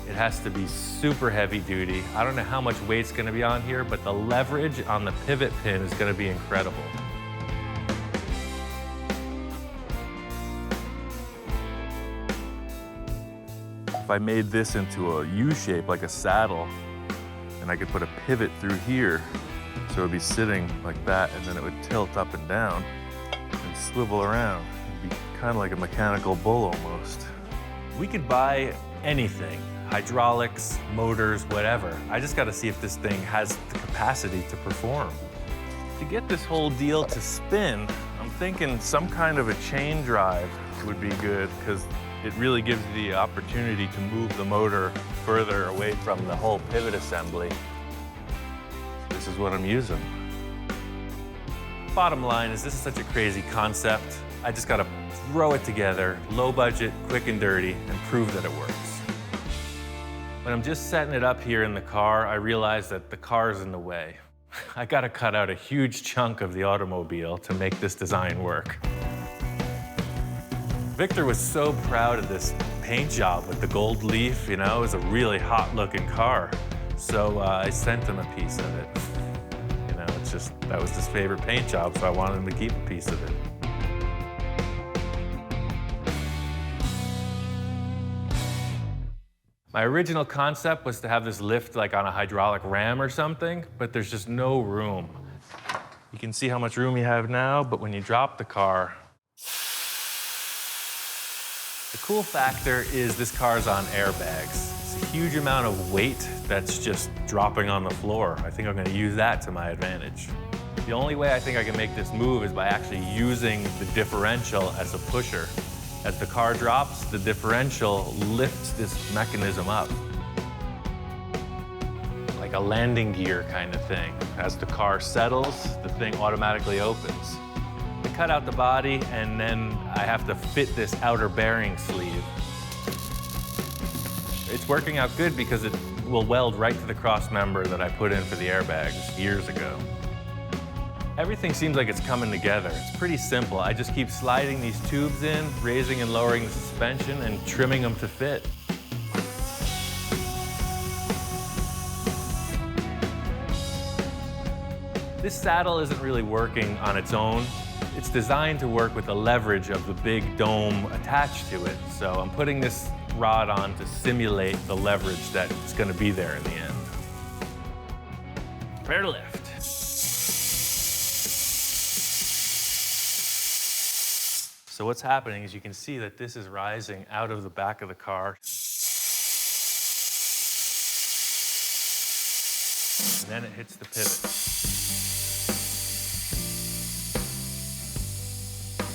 It has to be super heavy duty. I don't know how much weight's gonna be on here, but the leverage on the pivot pin is gonna be incredible. If I made this into a U shape, like a saddle, and I could put a pivot through here, so it would be sitting like that, and then it would tilt up and down and swivel around. It'd be kind of like a mechanical bull almost. We could buy anything, hydraulics, motors, whatever. I just gotta see if this thing has the capacity to perform. To get this whole deal to spin, I'm thinking some kind of a chain drive would be good, because it really gives you the opportunity to move the motor further away from the whole pivot assembly. This is what I'm using. Bottom line is, this is such a crazy concept. I just gotta throw it together, low budget, quick and dirty, and prove that it works. When I'm just setting it up here in the car, I realize that the car's in the way. I gotta cut out a huge chunk of the automobile to make this design work. Victor was so proud of this paint job with the gold leaf, you know, it was a really hot looking car. So I sent him a piece of it. You know, it's just, that was his favorite paint job, so I wanted him to keep a piece of it. My original concept was to have this lift like on a hydraulic ram or something, but there's just no room. You can see how much room you have now, but when you drop the car, the cool factor is this car's on airbags. It's a huge amount of weight that's just dropping on the floor. I think I'm gonna use that to my advantage. The only way I think I can make this move is by actually using the differential as a pusher. As the car drops, the differential lifts this mechanism up. Like a landing gear kind of thing. As the car settles, the thing automatically opens. I cut out the body, and then I have to fit this outer bearing sleeve. It's working out good because it will weld right to the cross member that I put in for the airbags years ago. Everything seems like it's coming together. It's pretty simple. I just keep sliding these tubes in, raising and lowering the suspension, and trimming them to fit. This saddle isn't really working on its own. It's designed to work with the leverage of the big dome attached to it. So I'm putting this rod on to simulate the leverage that's going to be there in the end. Prepare to lift. So what's happening is you can see that this is rising out of the back of the car. And then it hits the pivot.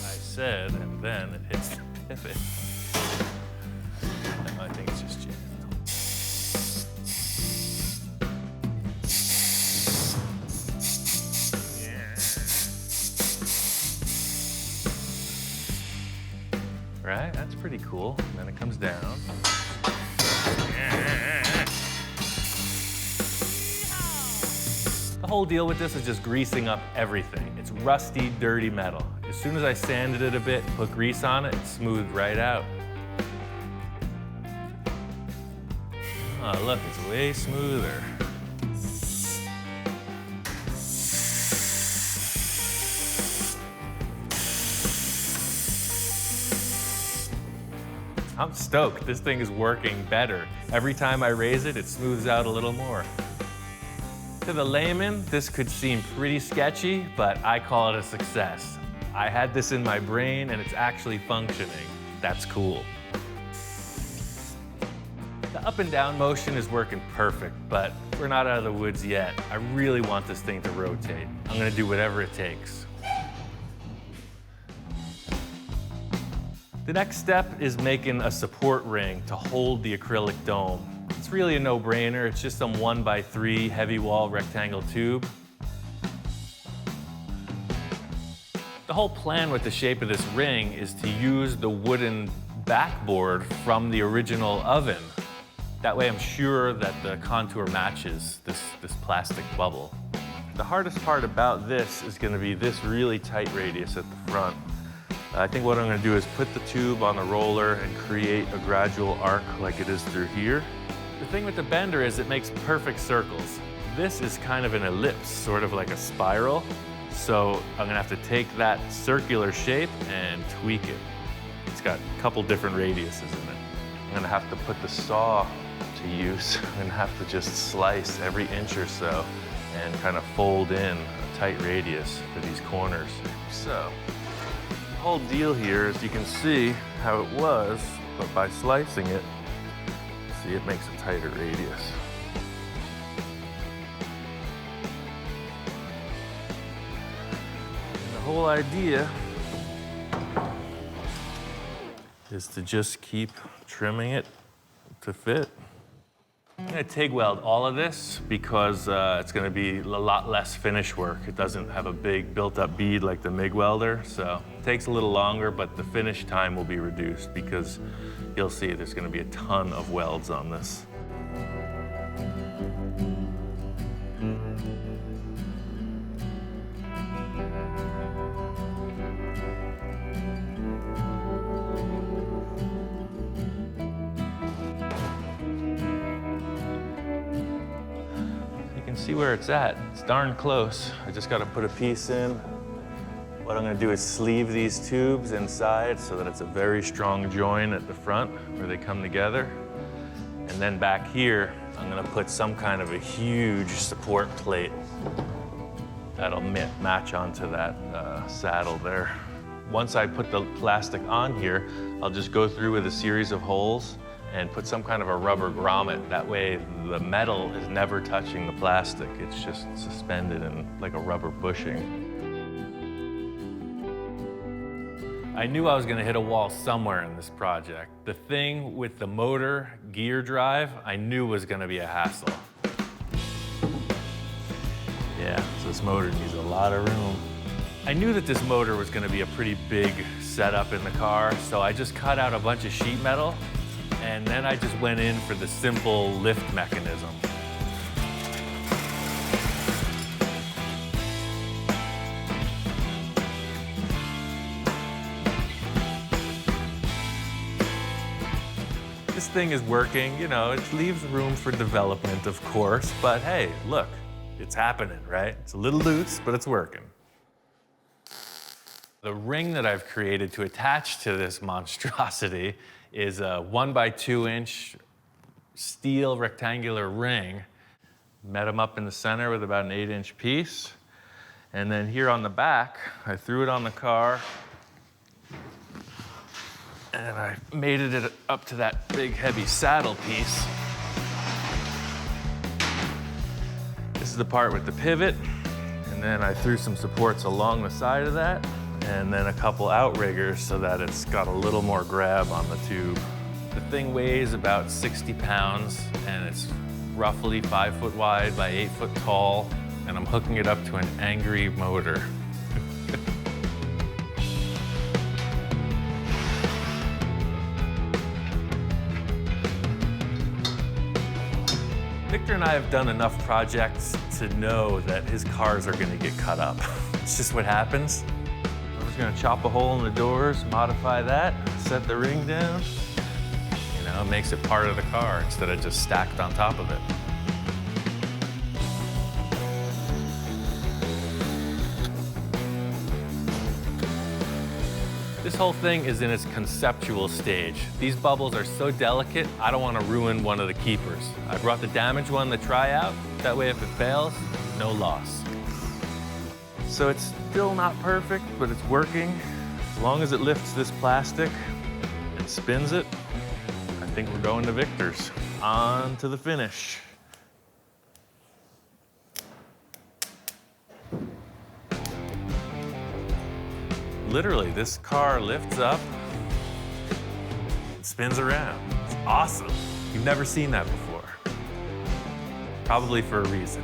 I said, and then it hits the pivot. No, I think it's just jammed. Right? That's pretty cool. And then it comes down. The whole deal with this is just greasing up everything. It's rusty, dirty metal. As soon as I sanded it a bit, put grease on it, it smoothed right out. Oh, look, it's way smoother. I'm stoked. This thing is working better. Every time I raise it, it smooths out a little more. To the layman, this could seem pretty sketchy, but I call it a success. I had this in my brain and it's actually functioning. That's cool. The up and down motion is working perfect, but we're not out of the woods yet. I really want this thing to rotate. I'm gonna do whatever it takes. The next step is making a support ring to hold the acrylic dome. It's really a no-brainer. It's just some 1x3 heavy wall rectangle tube. The whole plan with the shape of this ring is to use the wooden backboard from the original oven. That way I'm sure that the contour matches this plastic bubble. The hardest part about this is going to be this really tight radius at the front. I think what I'm going to do is put the tube on the roller and create a gradual arc like it is through here. The thing with the bender is it makes perfect circles. This is kind of an ellipse, sort of like a spiral. So I'm going to have to take that circular shape and tweak it. It's got a couple different radiuses in it. I'm going to have to put the saw to use. I'm going to have to just slice every inch or so and kind of fold in a tight radius for these corners. So the whole deal here is you can see how it was, but by slicing it, see, it makes a tighter radius. And the whole idea is to just keep trimming it to fit. I'm gonna TIG weld all of this because it's gonna be a lot less finish work. It doesn't have a big built-up bead like the MIG welder, so it takes a little longer, but the finish time will be reduced because you'll see there's gonna be a ton of welds on this. See where it's at. It's darn close. I just got to put a piece in. What I'm going to do is sleeve these tubes inside so that it's a very strong join at the front where they come together. And And then back here, I'm gonna put some kind of a huge support plate that'll match onto that saddle there. Once I put the plastic on here, I'll just go through with a series of holes and put some kind of a rubber grommet. That way the metal is never touching the plastic. It's just suspended in like a rubber bushing. I knew I was gonna hit a wall somewhere in this project. The thing with the motor gear drive, I knew was gonna be a hassle. Yeah, so this motor needs a lot of room. I knew that this motor was gonna be a pretty big setup in the car, so I just cut out a bunch of sheet metal, and then I just went in for the simple lift mechanism. This thing is working, you know, it leaves room for development, of course, but hey, look, it's happening, right? It's a little loose, but it's working. The ring that I've created to attach to this monstrosity is a 1x2 inch steel rectangular ring. Met them up in the center with about an 8-inch piece. And then here on the back, I threw it on the car, and I mated it up to that big, heavy saddle piece. This is the part with the pivot, and then I threw some supports along the side of that, and then a couple outriggers so that it's got a little more grab on the tube. The thing weighs about 60 pounds, and it's roughly 5 foot wide by 8 foot tall, and I'm hooking it up to an angry motor. Victor and I have done enough projects to know that his cars are gonna get cut up. It's just what happens. I'm just gonna chop a hole in the doors, modify that, set the ring down. You know, it makes it part of the car instead of just stacked on top of it. This whole thing is in its conceptual stage. These bubbles are so delicate, I don't want to ruin one of the keepers. I brought the damaged one to try out. That way, if it fails, no loss. So it's still not perfect, but it's working. As long as it lifts this plastic and spins it, I think we're going to Victor's. On to the finish. Literally, this car lifts up and spins around. It's awesome. You've never seen that before. Probably for a reason.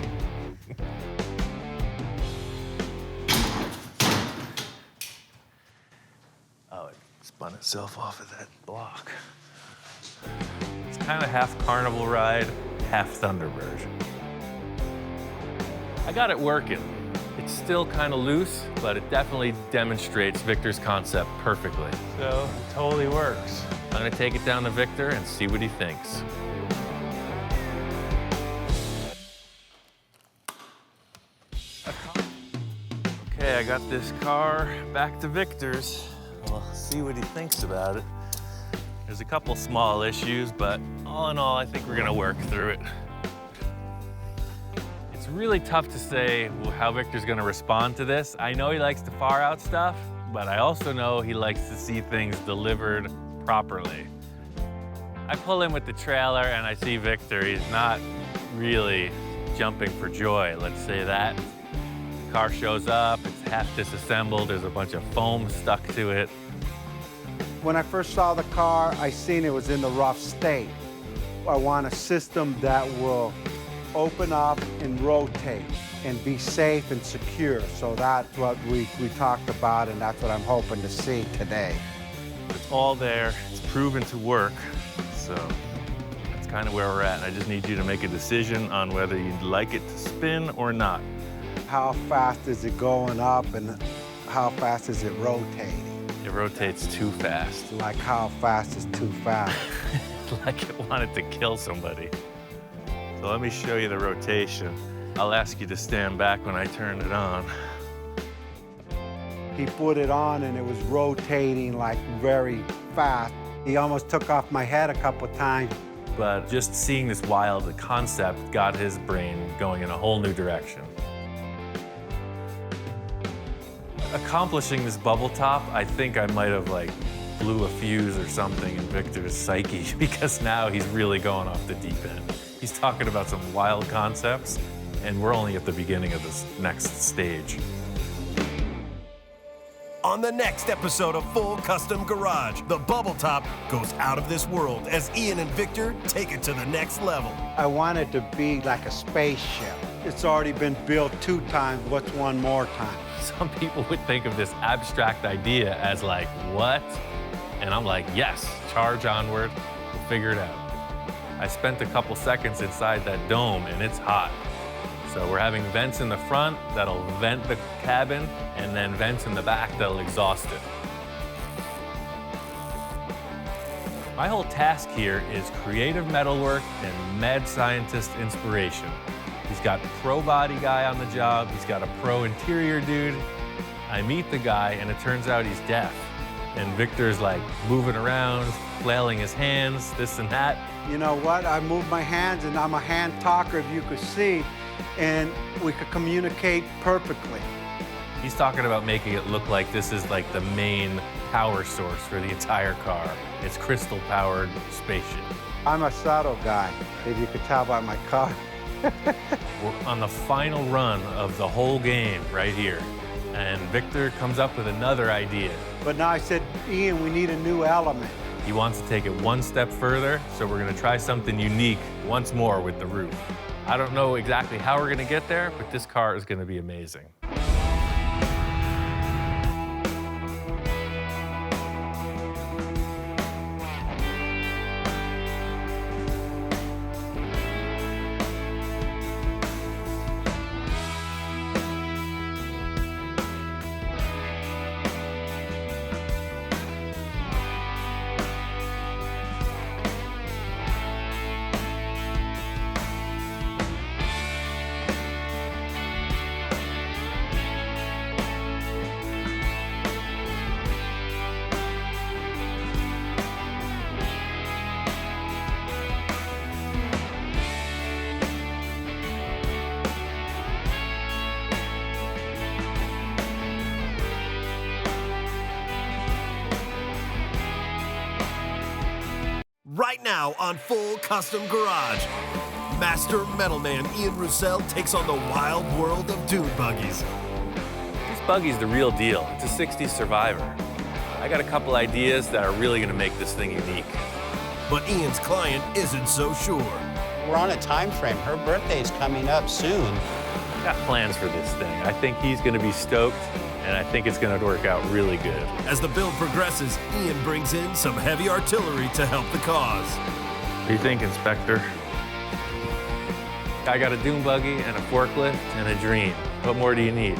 Oh, it spun itself off of that block. It's kind of half carnival ride, half Thunderbird. I got it working. It's still kind of loose, but it definitely demonstrates Victor's concept perfectly. So it totally works. I'm gonna take it down to Victor and see what he thinks. Okay, I got this car back to Victor's. We'll see what he thinks about it. There's a couple small issues, but all in all, I think we're gonna work through it. It's really tough to say how Victor's gonna respond to this. I know he likes to far out stuff, but I also know he likes to see things delivered properly. I pull in with the trailer and I see Victor. He's not really jumping for joy, let's say that. The car shows up, it's half disassembled, there's a bunch of foam stuck to it. When I first saw the car, I seen it was in the rough state. I want a system that will open up and rotate and be safe and secure. So that's what we talked about, and that's what I'm hoping to see today. It's all there, it's proven to work, so that's kind of where we're at. I just need you to make a decision on whether you'd like it to spin or not. How fast is it going up and how fast is it rotating? It rotates too fast. Like how fast is too fast? Like it wanted to kill somebody. So let me show you the rotation. I'll ask you to stand back when I turn it on. He put it on and it was rotating like very fast. He almost took off my head a couple times. but just seeing this wild concept got his brain going in a whole new direction. Accomplishing this bubble top, I think I might have like blew a fuse or something in Victor's psyche because now he's really going off the deep end. He's talking about some wild concepts, and we're only at the beginning of this next stage. On the next episode of Full Custom Garage, the bubble top goes out of this world as Ian and Victor take it to the next level. I want it to be like a spaceship. It's already been built 2 times, what's one more time? Some people would think of this abstract idea as like, what? And I'm like, yes, charge onward, we'll figure it out. I spent a couple seconds inside that dome and it's hot. So we're having vents in the front that'll vent the cabin, and then vents in the back that'll exhaust it. My whole task here is creative metalwork and mad scientist inspiration. He's got pro body guy on the job, he's got a pro interior dude. I meet the guy and it turns out he's deaf. And Victor's like moving around, flailing his hands, this and that. You know what? I move my hands and I'm a hand talker, if you could see, and we could communicate perfectly. He's talking about making it look like this is like the main power source for the entire car. It's crystal powered spaceship. I'm a subtle guy, if you could tell by my car. We're on the final run of the whole game right here. And Victor comes up with another idea. But now I said, Ian, we need a new element. He wants to take it one step further, so we're gonna try something unique once more with the roof. I don't know exactly how we're gonna get there, but this car is gonna be amazing. Right now on Full Custom Garage, Master Metalman Ian Roussel takes on the wild world of dune buggies. This buggy's the real deal. It's a 60s survivor. I got a couple ideas that are really gonna make this thing unique. But Ian's client isn't so sure. We're on a time frame. Her birthday's coming up soon. I got plans for this thing. I think he's gonna be stoked, and I think it's gonna work out really good. As the build progresses, Ian brings in some heavy artillery to help the cause. What do you think, Inspector? I got a dune buggy and a forklift and a dream. What more do you need?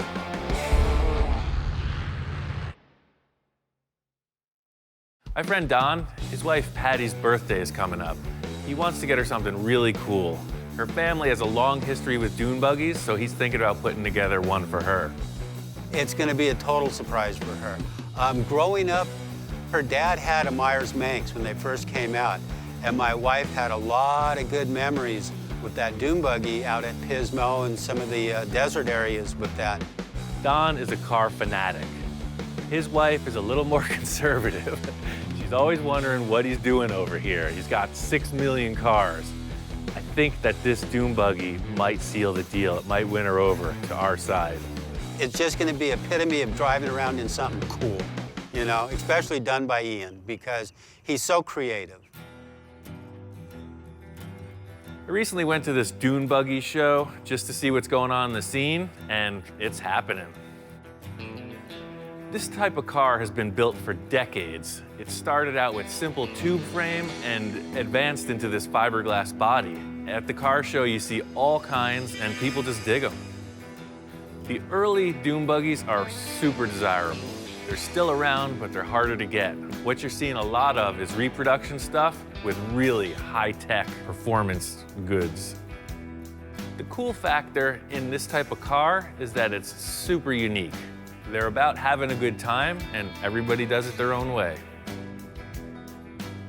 My friend Don, his wife Patty's birthday is coming up. He wants to get her something really cool. Her family has a long history with dune buggies, so he's thinking about putting together one for her. It's going to be a total surprise for her. Growing up, her dad had a Myers-Manx when they first came out, and my wife had a lot of good memories with that dune buggy out at Pismo and some of the desert areas with that. Don is a car fanatic. His wife is a little more conservative. She's always wondering what he's doing over here. He's got 6 million cars. I think that this dune buggy might seal the deal. It might win her over to our side. It's just going to be epitome of driving around in something cool, you know, especially done by Ian, because he's so creative. I recently went to this dune buggy show just to see what's going on in the scene, and it's happening. This type of car has been built for decades. It started out with simple tube frame and advanced into this fiberglass body. At the car show, you see all kinds, and people just dig them. The early dune buggies are super desirable. They're still around, but they're harder to get. What you're seeing a lot of is reproduction stuff with really high-tech performance goods. The cool factor in this type of car is that it's super unique. They're about having a good time, and everybody does it their own way.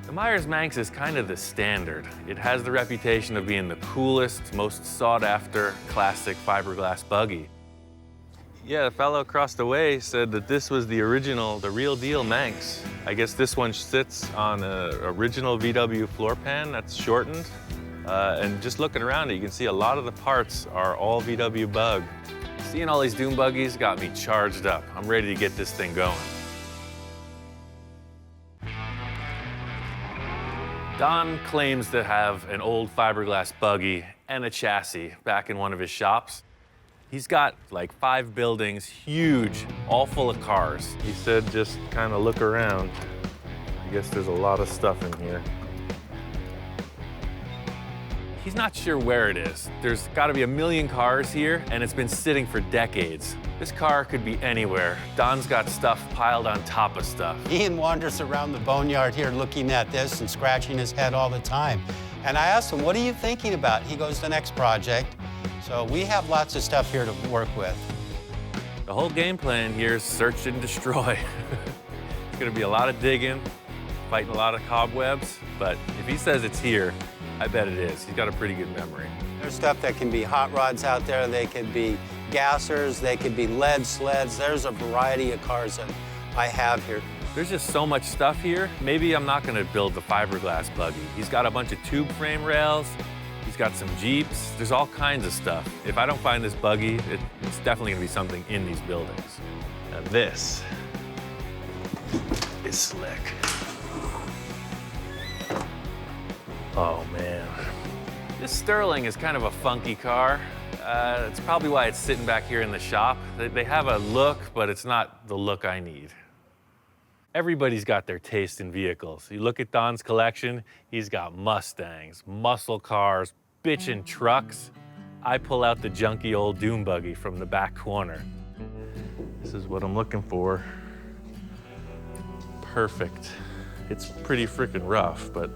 The Myers-Manx is kind of the standard. It has the reputation of being the coolest, most sought-after classic fiberglass buggy. Yeah, the fellow across the way said that this was the original, the real deal Manx. I guess this one sits on an original VW floor pan that's shortened. And just looking around it, you can see a lot of the parts are all VW Bug. Seeing all these dune buggies got me charged up. I'm ready to get this thing going. Don claims to have an old fiberglass buggy and a chassis back in one of his shops. He's got like 5 buildings, huge, all full of cars. He said just kind of look around. I guess there's a lot of stuff in here. He's not sure where it is. There's got to be a million cars here, and it's been sitting for decades. This car could be anywhere. Don's got stuff piled on top of stuff. Ian wanders around the boneyard here looking at this and scratching his head all the time. And I asked him, what are you thinking about? He goes, the next project. So we have lots of stuff here to work with. The whole game plan here is search and destroy. It's gonna be a lot of digging, fighting a lot of cobwebs, but if he says it's here, I bet it is. He's got a pretty good memory. There's stuff that can be hot rods out there. They could be gassers. They could be lead sleds. There's a variety of cars that I have here. There's just so much stuff here. Maybe I'm not gonna build the fiberglass buggy. He's got a bunch of tube frame rails. He's got some Jeeps. There's all kinds of stuff. If I don't find this buggy, it's definitely gonna be something in these buildings. Now this is slick. Oh man. This Sterling is kind of a funky car. It's probably why it's sitting back here in the shop. They have a look, but it's not the look I need. Everybody's got their taste in vehicles. You look at Don's collection, he's got Mustangs, muscle cars, bitchin' trucks. I pull out the junky old dune buggy from the back corner. This is what I'm looking for. Perfect. It's pretty freaking rough, but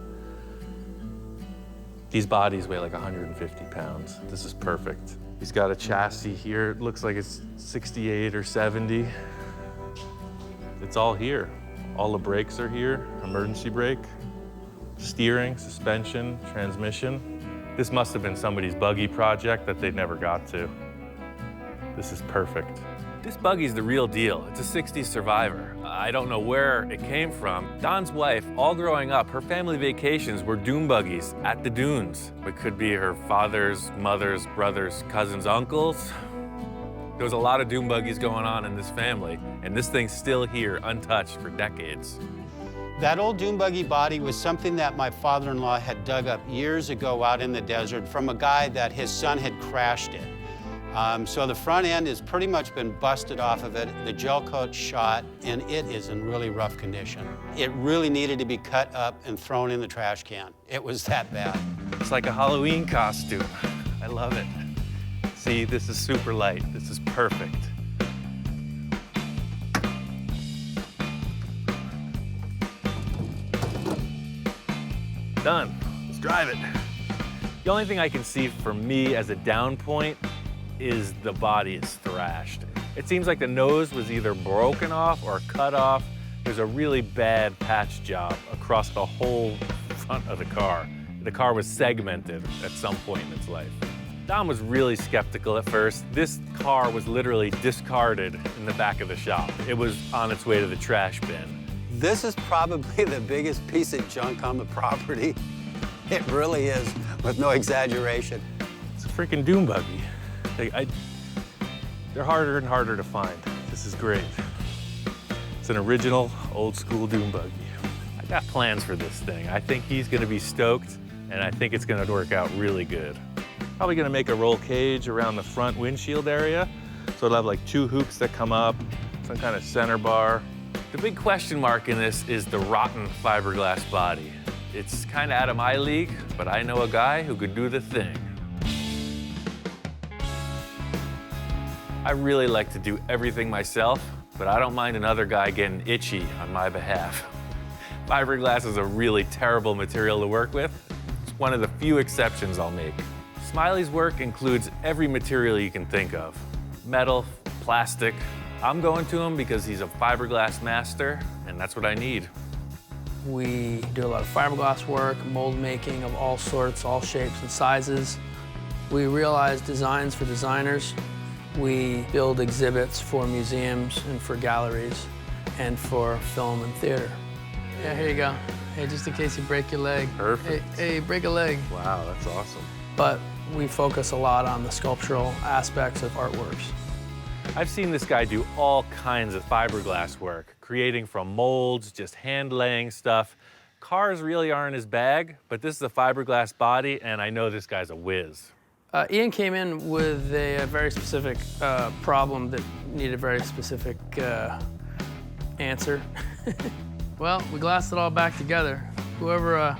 these bodies weigh like 150 pounds. This is perfect. He's got a chassis here. It looks like it's 68 or 70. It's all here. All the brakes are here, emergency brake, steering, suspension, transmission. This must have been somebody's buggy project that they never got to. This is perfect. This buggy's the real deal. It's a 60s Survivor. I don't know where it came from. Don's wife, all growing up, her family vacations were dune buggies at the dunes. It could be her father's, mother's, brother's, cousin's, uncles. There was a lot of dune buggies going on in this family, and this thing's still here, untouched for decades. That old dune buggy body was something that my father-in-law had dug up years ago out in the desert from a guy that his son had crashed it. So the front end has pretty much been busted off of it, the gel coat shot, and it is in really rough condition. It really needed to be cut up and thrown in the trash can. It was that bad. It's like a Halloween costume. I love it. See, this is super light. This is perfect. Done. Let's drive it. The only thing I can see for me as a down point is the body is thrashed. It seems like the nose was either broken off or cut off. There's a really bad patch job across the whole front of the car. The car was segmented at some point in its life. Don was really skeptical at first. This car was literally discarded in the back of the shop. It was on its way to the trash bin. This is probably the biggest piece of junk on the property. It really is, with no exaggeration. It's a freaking dune buggy. They're harder and harder to find. This is great. It's an original, old school dune buggy. I got plans for this thing. I think he's gonna be stoked, and I think it's gonna work out really good. Probably gonna make a roll cage around the front windshield area, so it'll have like 2 hoops that come up, some kind of center bar. The big question mark in this is the rotten fiberglass body. It's kind of out of my league, but I know a guy who could do the thing. I really like to do everything myself, but I don't mind another guy getting itchy on my behalf. Fiberglass is a really terrible material to work with. It's one of the few exceptions I'll make. Smiley's work includes every material you can think of. Metal, plastic. I'm going to him because he's a fiberglass master, and that's what I need. We do a lot of fiberglass work, mold making of all sorts, all shapes and sizes. We realize designs for designers. We build exhibits for museums and for galleries and for film and theater. Yeah, here you go. Hey, just in case you break your leg. Perfect. Hey, break a leg. Wow, that's awesome. But we focus a lot on the sculptural aspects of artworks. I've seen this guy do all kinds of fiberglass work, creating from molds, just hand-laying stuff. Cars really aren't his bag, but this is a fiberglass body, and I know this guy's a whiz. Ian came in with a very specific problem that needed a very specific answer. Well, we glassed it all back together. Whoever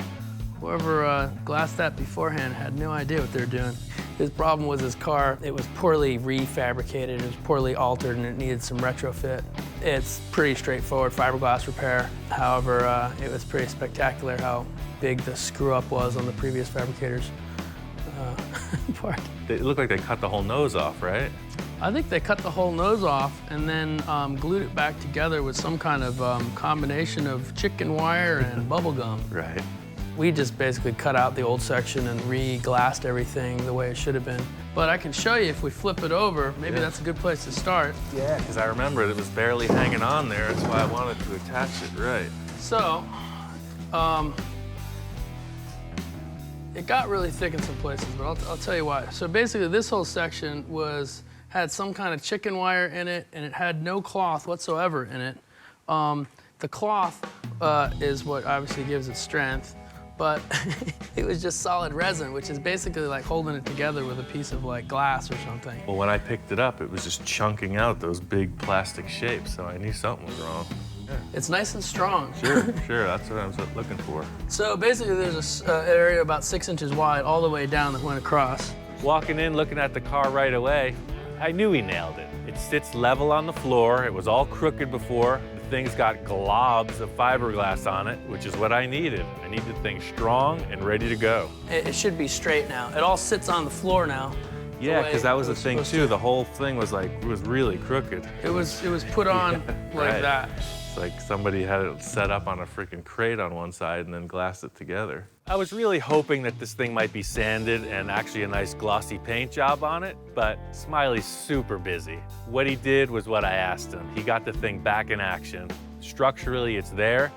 glassed that beforehand had no idea what they were doing. His problem was his car. It was poorly refabricated, it was poorly altered, and it needed some retrofit. It's pretty straightforward fiberglass repair. However, it was pretty spectacular how big the screw-up was on the previous fabricator's part. It looked like they cut the whole nose off, right? I think they cut the whole nose off and then glued it back together with some kind of combination of chicken wire and bubble gum. Right. We just basically cut out the old section and re-glassed everything the way it should have been. But I can show you if we flip it over, maybe that's a good place to start. Yeah, because I remember it was barely hanging on there. That's why I wanted to attach it right. So, it got really thick in some places, but I'll tell you why. So basically this whole section had some kind of chicken wire in it, and it had no cloth whatsoever in it. The cloth is what obviously gives it strength, but it was just solid resin, which is basically like holding it together with a piece of like glass or something. Well, when I picked it up, it was just chunking out those big plastic shapes, so I knew something was wrong. Yeah. It's nice and strong. Sure, that's what I was looking for. So basically there's an area about 6 inches wide all the way down that went across. Walking in, looking at the car right away, I knew he nailed it. It sits level on the floor. It was all crooked before. The thing's got globs of fiberglass on it, which is what I needed. I need the thing strong and ready to go. It should be straight now. It all sits on the floor now. Yeah, because that was the thing too. The whole thing was really crooked. It was put on like that. It's like somebody had it set up on a freaking crate on one side and then glassed it together. I was really hoping that this thing might be sanded and actually a nice glossy paint job on it, but Smiley's super busy. What he did was what I asked him. He got the thing back in action. Structurally, it's there.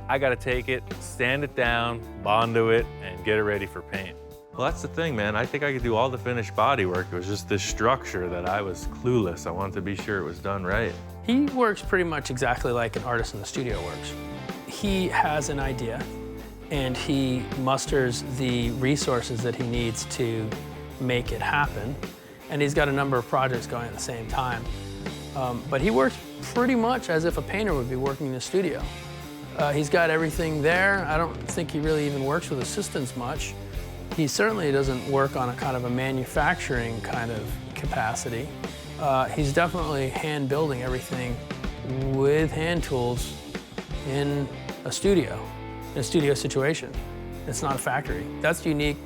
I gotta take it, sand it down, Bondo it, and get it ready for paint. Well, that's the thing, man. I think I could do all the finished body work. It was just this structure that I was clueless. I wanted to be sure it was done right. He works pretty much exactly like an artist in the studio works. He has an idea, and he musters the resources that he needs to make it happen. And he's got a number of projects going at the same time. But he works pretty much as if a painter would be working in the studio. He's got everything there. I don't think he really even works with assistants much. He certainly doesn't work on a kind of a manufacturing kind of capacity. He's definitely hand building everything with hand tools in a studio situation. It's not a factory. That's unique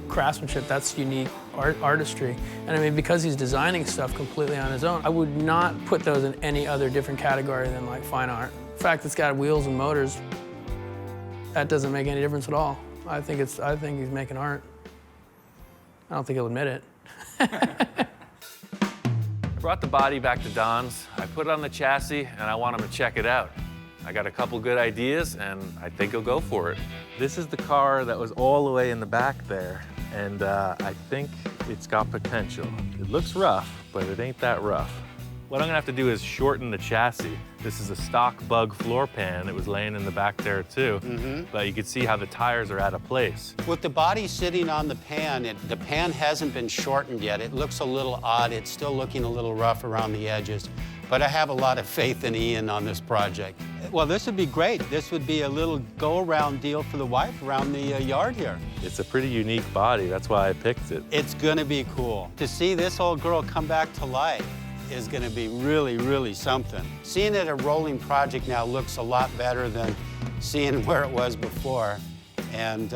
craftsmanship, that's unique artistry. And I mean, because he's designing stuff completely on his own, I would not put those in any other different category than like fine art. The fact it's got wheels and motors, that doesn't make any difference at all. I think he's making art. I don't think he'll admit it. I brought the body back to Don's. I put it on the chassis, and I want him to check it out. I got a couple good ideas, and I think he'll go for it. This is the car that was all the way in the back there, and I think it's got potential. It looks rough, but it ain't that rough. What I'm gonna have to do is shorten the chassis. This is a stock bug floor pan. It was laying in the back there too, but you can see how the tires are out of place. With the body sitting on the pan, the pan hasn't been shortened yet. It looks a little odd. It's still looking a little rough around the edges, but I have a lot of faith in Ian on this project. Well, this would be great. This would be a little go-around deal for the wife around the yard here. It's a pretty unique body. That's why I picked it. It's gonna be cool. To see this old girl come back to life is gonna be really, really something. Seeing it a rolling project now looks a lot better than seeing where it was before. And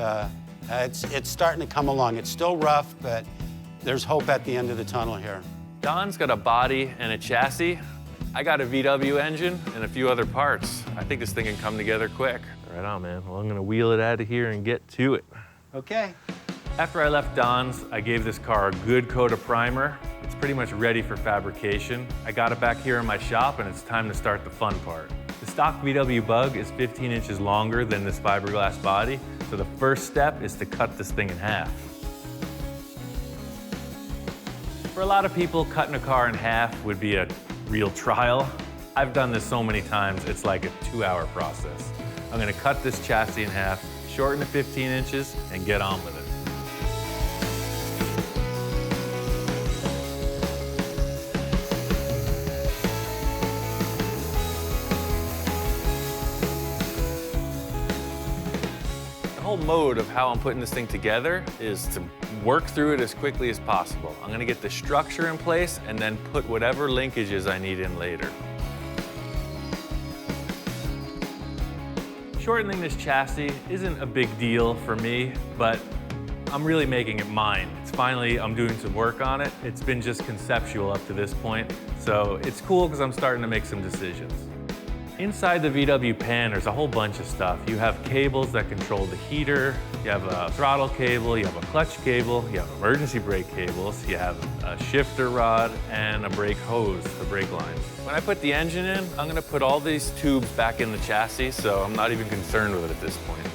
it's starting to come along. It's still rough, but there's hope at the end of the tunnel here. Don's got a body and a chassis I got a VW engine and a few other parts. I think this thing can come together quick. Right on, man. Well, I'm gonna wheel it out of here and get to it. Okay. After I left Don's, I gave this car a good coat of primer. It's pretty much ready for fabrication. I got it back here in my shop, and it's time to start the fun part. The stock VW Bug is 15 inches longer than this fiberglass body, so the first step is to cut this thing in half. For a lot of people, cutting a car in half would be a real trial. I've done this so many times, it's like a 2-hour process. I'm gonna cut this chassis in half, shorten to 15 inches, and get on with it. The whole mode of how I'm putting this thing together is to work through it as quickly as possible. I'm gonna get the structure in place and then put whatever linkages I need in later. Shortening this chassis isn't a big deal for me, but I'm really making it mine. It's finally, I'm doing some work on it. It's been just conceptual up to this point, so it's cool because I'm starting to make some decisions. Inside the VW pan, there's a whole bunch of stuff. You have cables that control the heater, you have a throttle cable, you have a clutch cable, you have emergency brake cables, you have a shifter rod, and a brake hose, the brake lines. When I put the engine in, I'm gonna put all these tubes back in the chassis, so I'm not even concerned with it at this point.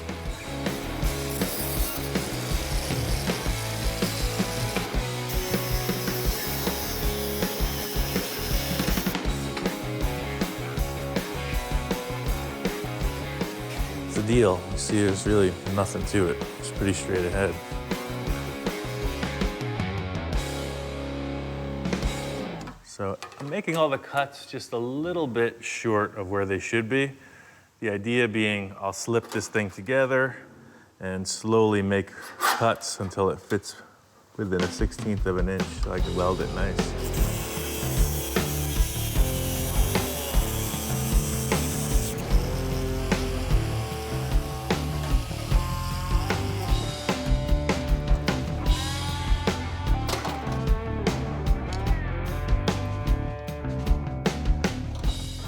Deal. You see, there's really nothing to it. It's pretty straight ahead. So I'm making all the cuts just a little bit short of where they should be. The idea being I'll slip this thing together and slowly make cuts until it fits within 1/16 of an inch so I can weld it nice.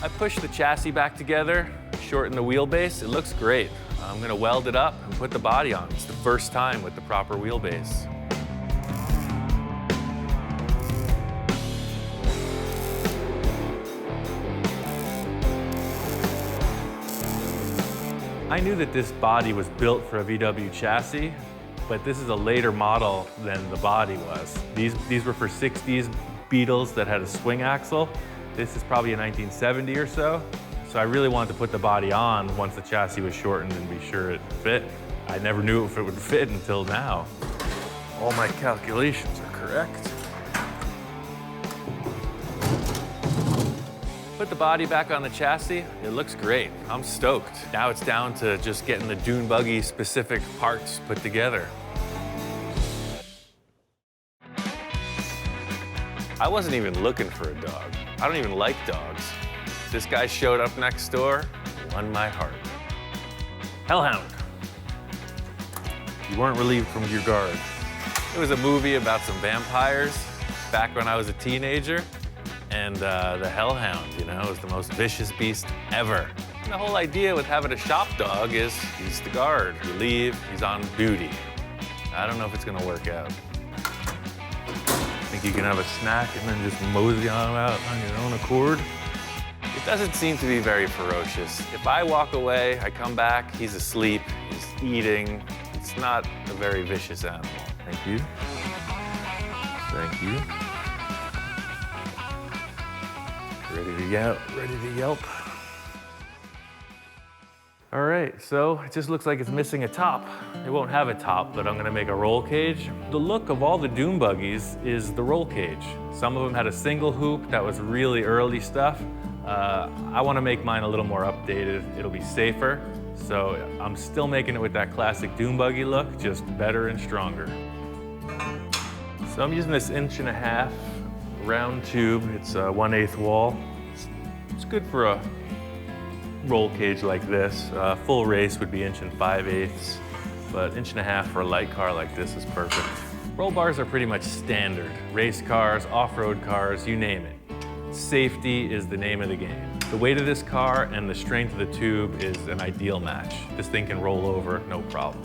I pushed the chassis back together, shortened the wheelbase. It looks great. I'm gonna weld it up and put the body on. It's the first time with the proper wheelbase. I knew that this body was built for a VW chassis, but this is a later model than the body was. These were for 60s Beetles that had a swing axle. This is probably a 1970 or so. So I really wanted to put the body on once the chassis was shortened and be sure it fit. I never knew if it would fit until now. All my calculations are correct. Put the body back on the chassis. It looks great. I'm stoked. Now it's down to just getting the dune buggy specific parts put together. I wasn't even looking for a dog. I don't even like dogs. This guy showed up next door, won my heart. Hellhound. You weren't relieved from your guard. It was a movie about some vampires back when I was a teenager, and the Hellhound, you know, is the most vicious beast ever. And the whole idea with having a shop dog is he's the guard. You leave, he's on duty. I don't know if it's gonna work out. Think you can have a snack and then just mosey on out on your own accord? It doesn't seem to be very ferocious. If I walk away, I come back, he's asleep, he's eating. It's not a very vicious animal. Thank you. Thank you. Ready to yelp. All right, so it just looks like it's missing a top. It won't have a top, but I'm gonna make a roll cage. The look of all the dune buggies is the roll cage. Some of them had a single hoop, that was really early stuff. I wanna make mine a little more updated. It'll be safer, so I'm still making it with that classic dune buggy look, just better and stronger. So I'm using this 1.5 inch round tube. It's a 1/8 wall. It's good for a roll cage like this. Full race would be 1 5/8, but 1.5 inch for a light car like this is perfect. Roll bars are pretty much standard. Race cars, off-road cars, you name it. Safety is the name of the game. The weight of this car and the strength of the tube is an ideal match. This thing can roll over, no problem.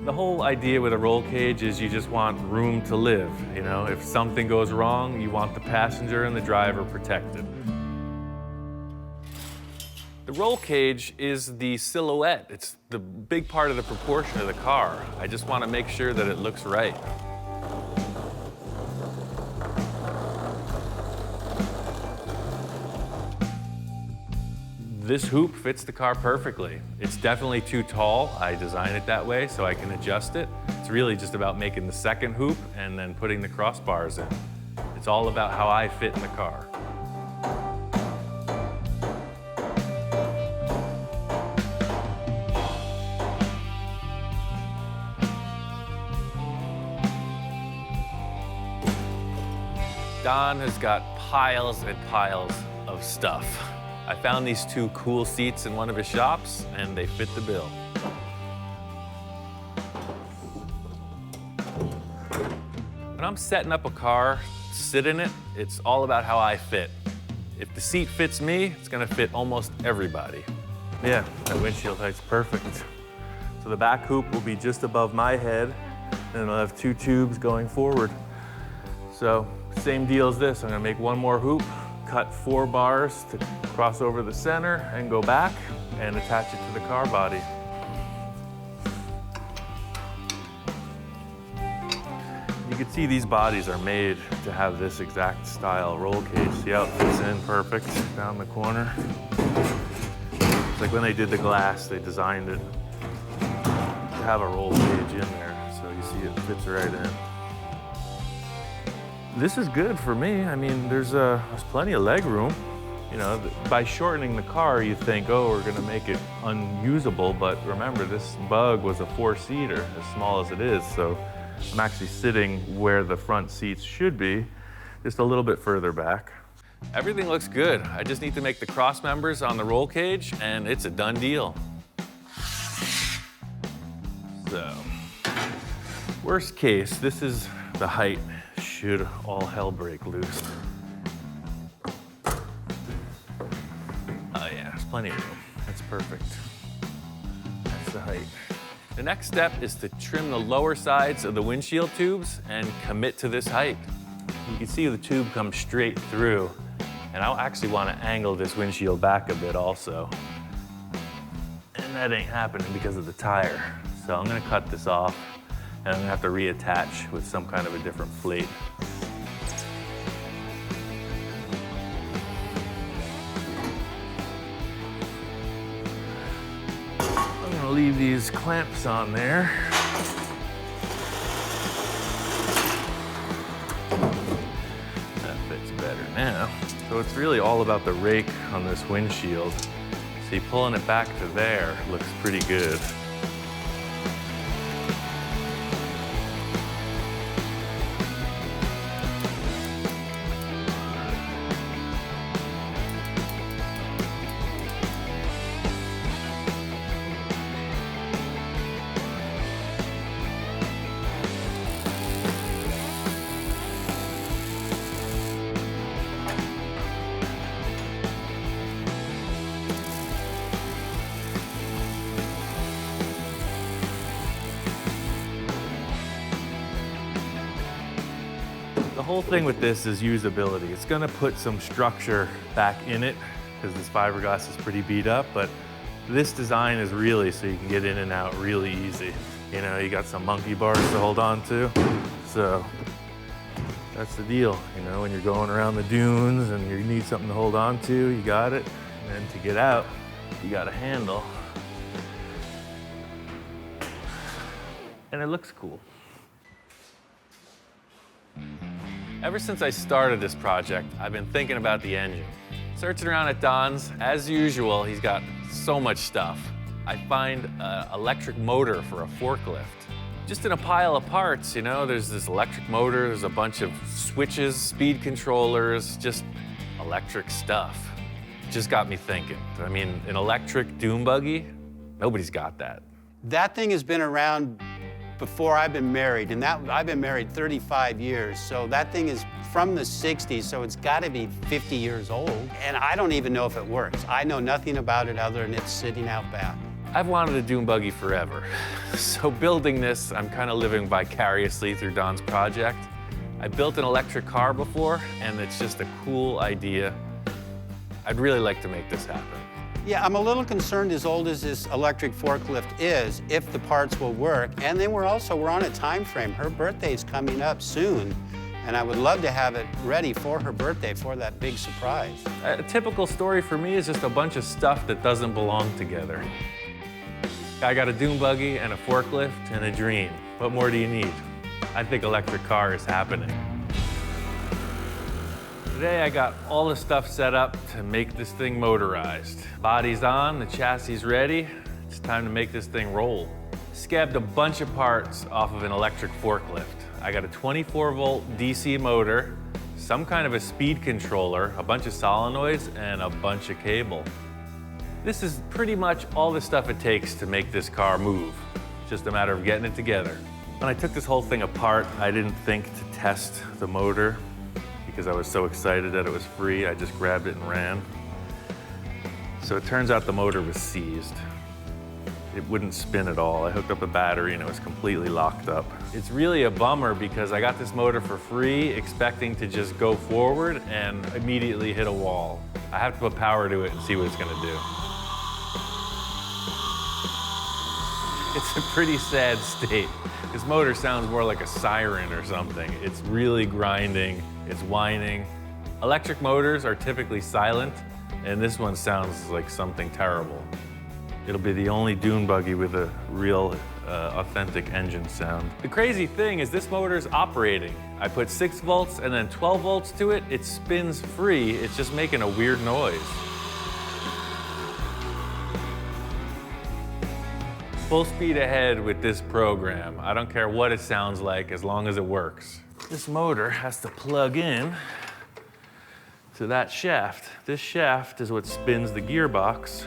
The whole idea with a roll cage is you just want room to live. You know, if something goes wrong, you want the passenger and the driver protected. The roll cage is the silhouette. It's the big part of the proportion of the car. I just want to make sure that it looks right. This hoop fits the car perfectly. It's definitely too tall. I designed it that way so I can adjust it. It's really just about making the second hoop and then putting the crossbars in. It's all about how I fit in the car. Don has got piles and piles of stuff. I found these two cool seats in one of his shops, and they fit the bill. When I'm setting up a car, sit in it, it's all about how I fit. If the seat fits me, it's gonna fit almost everybody. Yeah, that windshield height's perfect. So the back hoop will be just above my head, and it'll have two tubes going forward. So, same deal as this. I'm gonna make one more hoop, cut 4 bars to cross over the center and go back and attach it to the car body. You can see these bodies are made to have this exact style roll cage. See how it fits in perfect down the corner? It's like when they did the glass, they designed it to have a roll cage in there. So you see it fits right in. This is good for me. I mean, there's plenty of leg room. You know, by shortening the car, you think, oh, we're gonna make it unusable, but remember, this Bug was a 4-seater, as small as it is, so I'm actually sitting where the front seats should be, just a little bit further back. Everything looks good. I just need to make the cross members on the roll cage, and it's a done deal. So, worst case, this is the height should all hell break loose. Oh yeah, there's plenty of room. That's perfect. That's the height. The next step is to trim the lower sides of the windshield tubes and commit to this height. You can see the tube comes straight through, and I actually want to angle this windshield back a bit also. And that ain't happening because of the tire. So I'm gonna cut this off, and I'm gonna have to reattach with some kind of a different plate. I'm gonna leave these clamps on there. That fits better now. So it's really all about the rake on this windshield. See, pulling it back to there looks pretty good. The whole thing with this is usability. It's gonna put some structure back in it because this fiberglass is pretty beat up, but this design is really so you can get in and out really easy. You know, you got some monkey bars to hold on to. So that's the deal. You know, when you're going around the dunes and you need something to hold on to, you got it. And then to get out, you got a handle. And it looks cool. Ever since I started this project, I've been thinking about the engine. Searching around at Don's, as usual, he's got so much stuff. I find an electric motor for a forklift. Just in a pile of parts, you know, there's this electric motor, there's a bunch of switches, speed controllers, just electric stuff. Just got me thinking. I mean, an electric dune buggy, nobody's got that. That thing has been around before I've been married, and I've been married 35 years, so that thing is from the 60s, so it's got to be 50 years old. And I don't even know if it works. I know nothing about it other than it's sitting out back. I've wanted a dune buggy forever. So building this, I'm kind of living vicariously through Don's project. I built an electric car before, and it's just a cool idea. I'd really like to make this happen. Yeah, I'm a little concerned, as old as this electric forklift is, if the parts will work. And then we're on a time frame. Her birthday's coming up soon, and I would love to have it ready for her birthday, for that big surprise. A typical story for me is just a bunch of stuff that doesn't belong together. I got a dune buggy and a forklift and a dream. What more do you need? I think electric car is happening. Today I got all the stuff set up to make this thing motorized. Body's on, the chassis is ready. It's time to make this thing roll. Scabbed a bunch of parts off of an electric forklift. I got a 24-volt DC motor, some kind of a speed controller, a bunch of solenoids, and a bunch of cable. This is pretty much all the stuff it takes to make this car move. It's just a matter of getting it together. When I took this whole thing apart, I didn't think to test the motor because I was so excited that it was free. I just grabbed it and ran. So it turns out the motor was seized. It wouldn't spin at all. I hooked up a battery and it was completely locked up. It's really a bummer because I got this motor for free, expecting to just go forward and immediately hit a wall. I have to put power to it and see what it's gonna do. It's a pretty sad state. This motor sounds more like a siren or something. It's really grinding, it's whining. Electric motors are typically silent, and this one sounds like something terrible. It'll be the only dune buggy with a real, authentic engine sound. The crazy thing is this motor's operating. I put 6 volts and then 12 volts to it. It spins free. It's just making a weird noise. Full speed ahead with this program. I don't care what it sounds like as long as it works. This motor has to plug in to that shaft. This shaft is what spins the gearbox.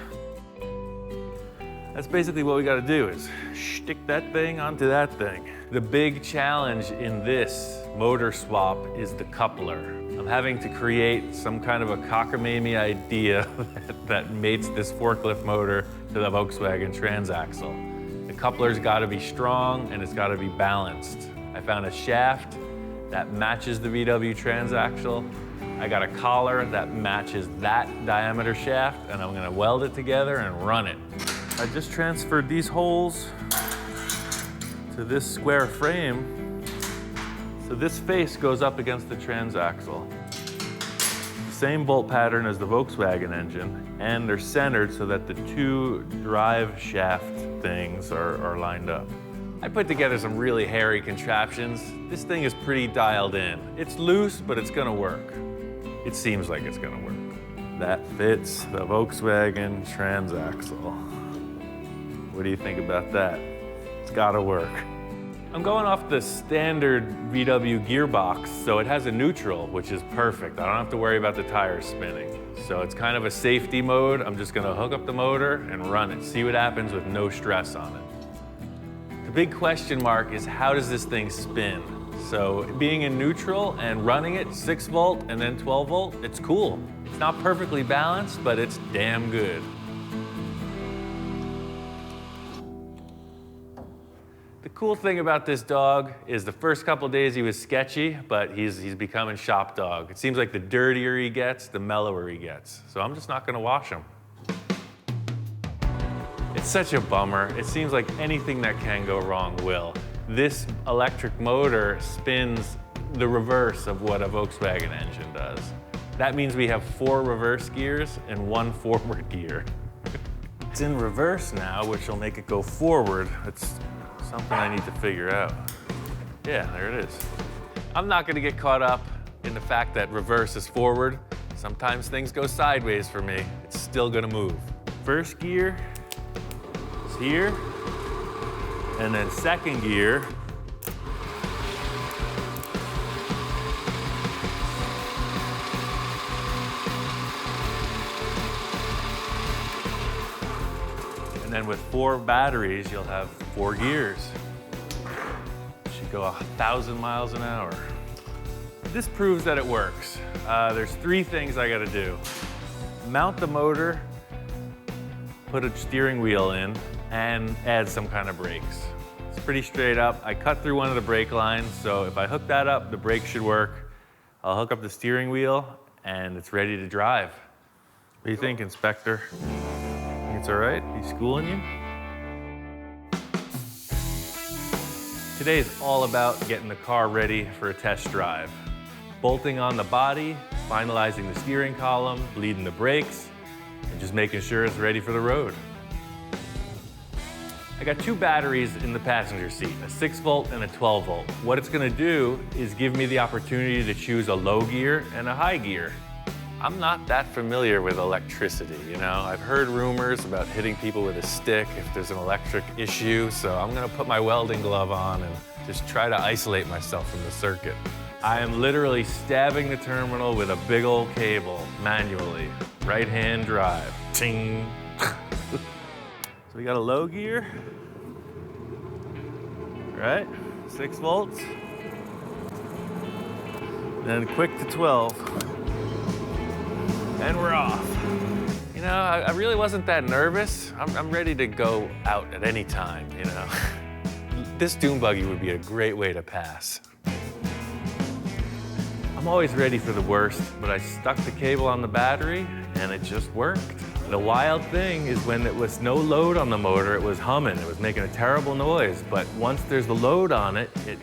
That's basically what we gotta do is stick that thing onto that thing. The big challenge in this motor swap is the coupler. I'm having to create some kind of a cockamamie idea that mates this forklift motor to the Volkswagen transaxle. The coupler's gotta be strong and it's gotta be balanced. I found a shaft that matches the VW transaxle. I got a collar that matches that diameter shaft, and I'm gonna weld it together and run it. I just transferred these holes to this square frame. So this face goes up against the transaxle. Same bolt pattern as the Volkswagen engine, and they're centered so that the 2 drive shaft things are lined up. I put together some really hairy contraptions. This thing is pretty dialed in. It's loose, but it's gonna work. It seems like it's gonna work. That fits the Volkswagen transaxle. What do you think about that? It's gotta work. I'm going off the standard VW gearbox, so it has a neutral, which is perfect. I don't have to worry about the tires spinning. So it's kind of a safety mode. I'm just gonna hook up the motor and run it, see what happens with no stress on it. The big question mark is how does this thing spin? So being in neutral and running it 6 volt and then 12 volt, it's cool. It's not perfectly balanced, but it's damn good. The cool thing about this dog is the first couple days he was sketchy, but he's becoming shop dog. It seems like the dirtier he gets, the mellower he gets. So I'm just not gonna wash him. It's such a bummer. It seems like anything that can go wrong will. This electric motor spins the reverse of what a Volkswagen engine does. That means we have 4 reverse gears and 1 forward gear. It's in reverse now, which will make it go forward. It's something I need to figure out. Yeah, there it is. I'm not gonna get caught up in the fact that reverse is forward. Sometimes things go sideways for me. It's still gonna move. First gear is here, and then second gear and then with 4 batteries, you'll have 4 gears. go 1,000 miles an hour. This proves that it works. There's 3 things I gotta do. Mount the motor, put a steering wheel in, and add some kind of brakes. It's pretty straight up. I cut through one of the brake lines, so if I hook that up, the brake should work. I'll hook up the steering wheel, and it's ready to drive. What do you think, Inspector? Think it's all right? He's schooling you? Today is all about getting the car ready for a test drive. Bolting on the body, finalizing the steering column, bleeding the brakes, and just making sure it's ready for the road. I got 2 batteries in the passenger seat, a 6-volt and a 12-volt. What it's gonna do is give me the opportunity to choose a low gear and a high gear. I'm not that familiar with electricity, you know? I've heard rumors about hitting people with a stick if there's an electric issue, so I'm gonna put my welding glove on and just try to isolate myself from the circuit. I am literally stabbing the terminal with a big old cable, manually. Right-hand drive, ting. So we got a low gear, right? 6 volts. Then quick to 12. And we're off. You know, I really wasn't that nervous. I'm ready to go out at any time, you know. This dune buggy would be a great way to pass. I'm always ready for the worst, but I stuck the cable on the battery and it just worked. The wild thing is when there was no load on the motor, it was humming. It was making a terrible noise, but once there's the load on it, it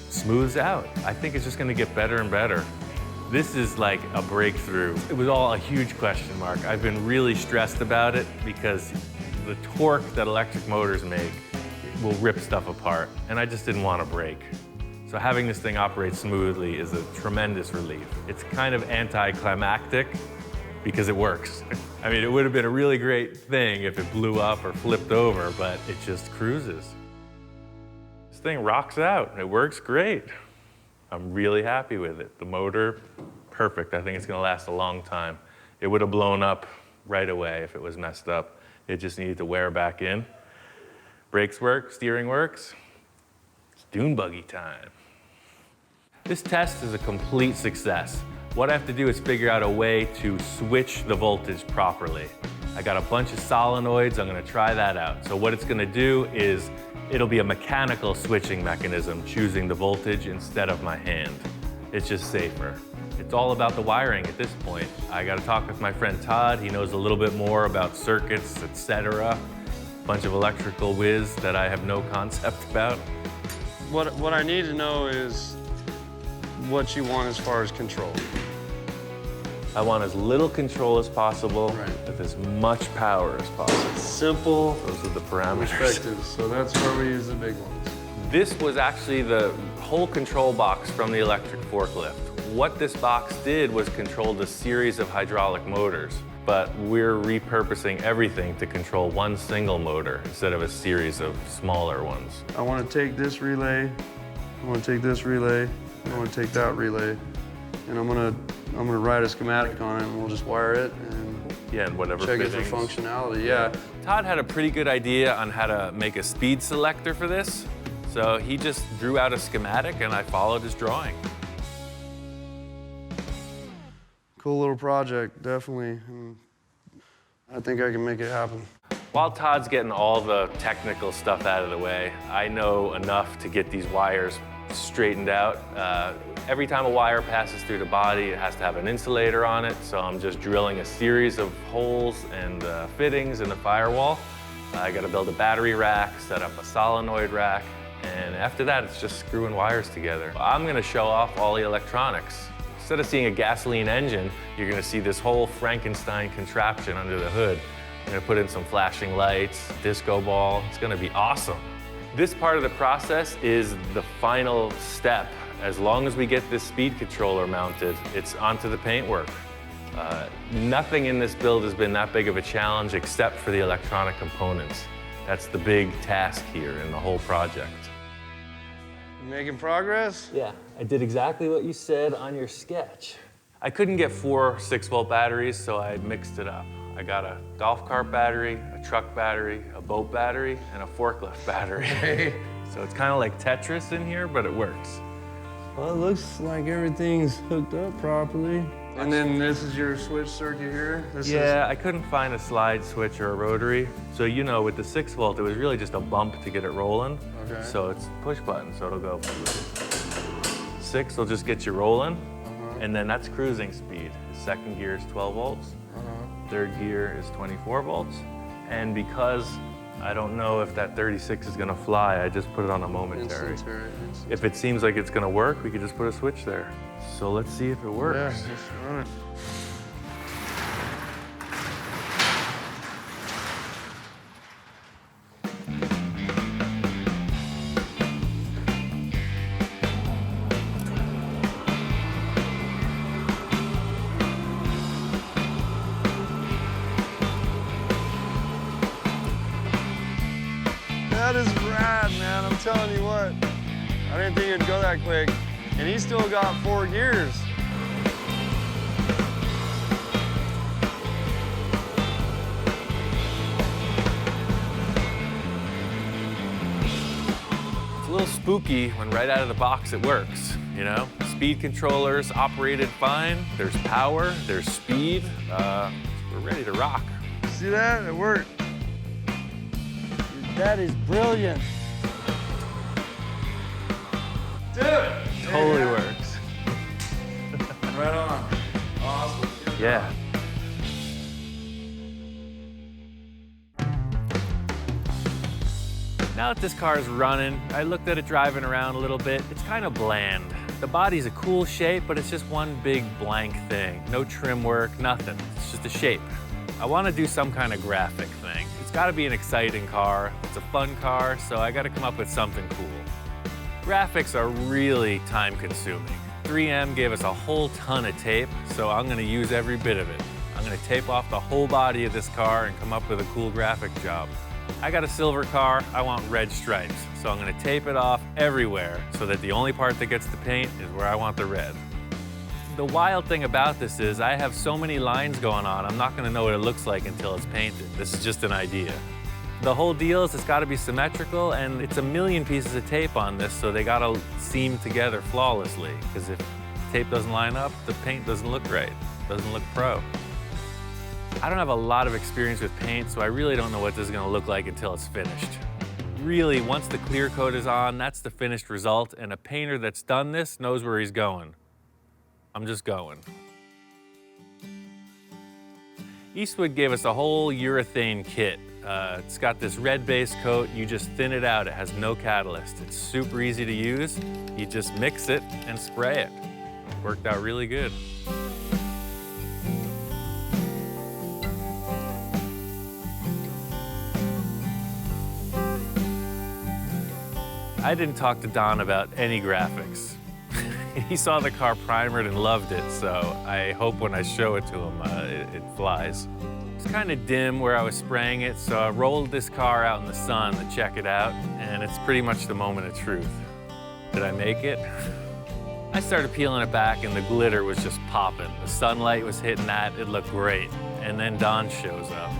smooths out. I think it's just gonna get better and better. This is like a breakthrough. It was all a huge question mark. I've been really stressed about it because the torque that electric motors make will rip stuff apart, and I just didn't want to break. So having this thing operate smoothly is a tremendous relief. It's kind of anticlimactic because it works. I mean, it would have been a really great thing if it blew up or flipped over, but it just cruises. This thing rocks out. It works great. I'm really happy with it. The motor, perfect. I think it's gonna last a long time. It would have blown up right away if it was messed up. It just needed to wear back in. Brakes work, steering works. It's dune buggy time. This test is a complete success. What I have to do is figure out a way to switch the voltage properly. I got a bunch of solenoids, I'm gonna try that out. So what it's gonna do is it'll be a mechanical switching mechanism, choosing the voltage instead of my hand. It's just safer. It's all about the wiring at this point. I gotta talk with my friend Todd. He knows a little bit more about circuits, etc. A bunch of electrical whiz that I have no concept about. What I need to know is what you want as far as control. I want as little control as possible, with as much power as possible. Simple. Those are the parameters. Perspectives. So that's where we use the big ones. This was actually the whole control box from the electric forklift. What this box did was control a series of hydraulic motors, but we're repurposing everything to control one single motor instead of a series of smaller ones. I want to take this relay, I want to take this relay, I want to take that relay, and I'm gonna write a schematic on it, and we'll just wire it and whatever check fittings. it for functionality. Yeah. Todd had a pretty good idea on how to make a speed selector for this, so he just drew out a schematic, and I followed his drawing. Cool little project, definitely. And I think I can make it happen. While Todd's getting all the technical stuff out of the way, I know enough to get these wires straightened out. Every time a wire passes through the body, it has to have an insulator on it, so I'm just drilling a series of holes and fittings in the firewall. I gotta build a battery rack, set up a solenoid rack, and after that, it's just screwing wires together. I'm gonna show off all the electronics. Instead of seeing a gasoline engine, you're gonna see this whole Frankenstein contraption under the hood. I'm gonna put in some flashing lights, disco ball. It's gonna be awesome. This part of the process is the final step. As long as we get this speed controller mounted, it's onto the paintwork. Nothing in this build has been that big of a challenge except for the electronic components. That's the big task here in the whole project. You making progress? Yeah, I did exactly what you said on your sketch. I couldn't get 4 6-volt batteries, so I mixed it up. I got a golf cart battery, a truck battery, a boat battery, and a forklift battery. So it's kind of like Tetris in here, but it works. Well, it looks like everything's hooked up properly. And then this is your switch circuit here? I couldn't find a slide switch or a rotary. So you know, with the 6-volt, it was really just a bump to get it rolling. Okay. So it's push button, so it'll go. 6 will just get you rolling, and then that's cruising speed. Second gear is 12 volts. Third gear is 24 volts. And because I don't know if that 36 is gonna fly, I just put it on a momentary. If it seems like it's gonna work, we could just put a switch there. So let's see if it works. Yeah, just run it. That is rad, man. I'm telling you what. I didn't think it'd go that quick. And he's still got 4 gears. It's a little spooky when right out of the box it works, you know? Speed controllers operated fine. There's power, there's speed. We're ready to rock. See that? It worked. That is brilliant. Dude! Totally works. Right on. Awesome. Yeah. Now that this car is running, I looked at it driving around a little bit. It's kind of bland. The body's a cool shape, but it's just one big blank thing. No trim work, nothing. It's just a shape. I want to do some kind of graphic thing. It's got to be an exciting car. It's a fun car, so I got to come up with something cool. Graphics are really time-consuming. 3M gave us a whole ton of tape, so I'm going to use every bit of it. I'm going to tape off the whole body of this car and come up with a cool graphic job. I got a silver car, I want red stripes, so I'm going to tape it off everywhere so that the only part that gets the paint is where I want the red. The wild thing about this is I have so many lines going on, I'm not going to know what it looks like until it's painted. This is just an idea. The whole deal is it's got to be symmetrical, and it's a million pieces of tape on this, so they got to seam together flawlessly, because if the tape doesn't line up, the paint doesn't look right, doesn't look pro. I don't have a lot of experience with paint, so I really don't know what this is going to look like until it's finished. Really, once the clear coat is on, that's the finished result, and a painter that's done this knows where he's going. I'm just going. Eastwood gave us a whole urethane kit. It's got this red base coat. You just thin it out. It has no catalyst. It's super easy to use. You just mix it and spray it. Worked out really good. I didn't talk to Don about any graphics. He saw the car primered and loved it, so I hope when I show it to him, it flies. It's kind of dim where I was spraying it, so I rolled this car out in the sun to check it out, and it's pretty much the moment of truth. Did I make it? I started peeling it back, and the glitter was just popping. The sunlight was hitting that, it looked great. And then Dawn shows up.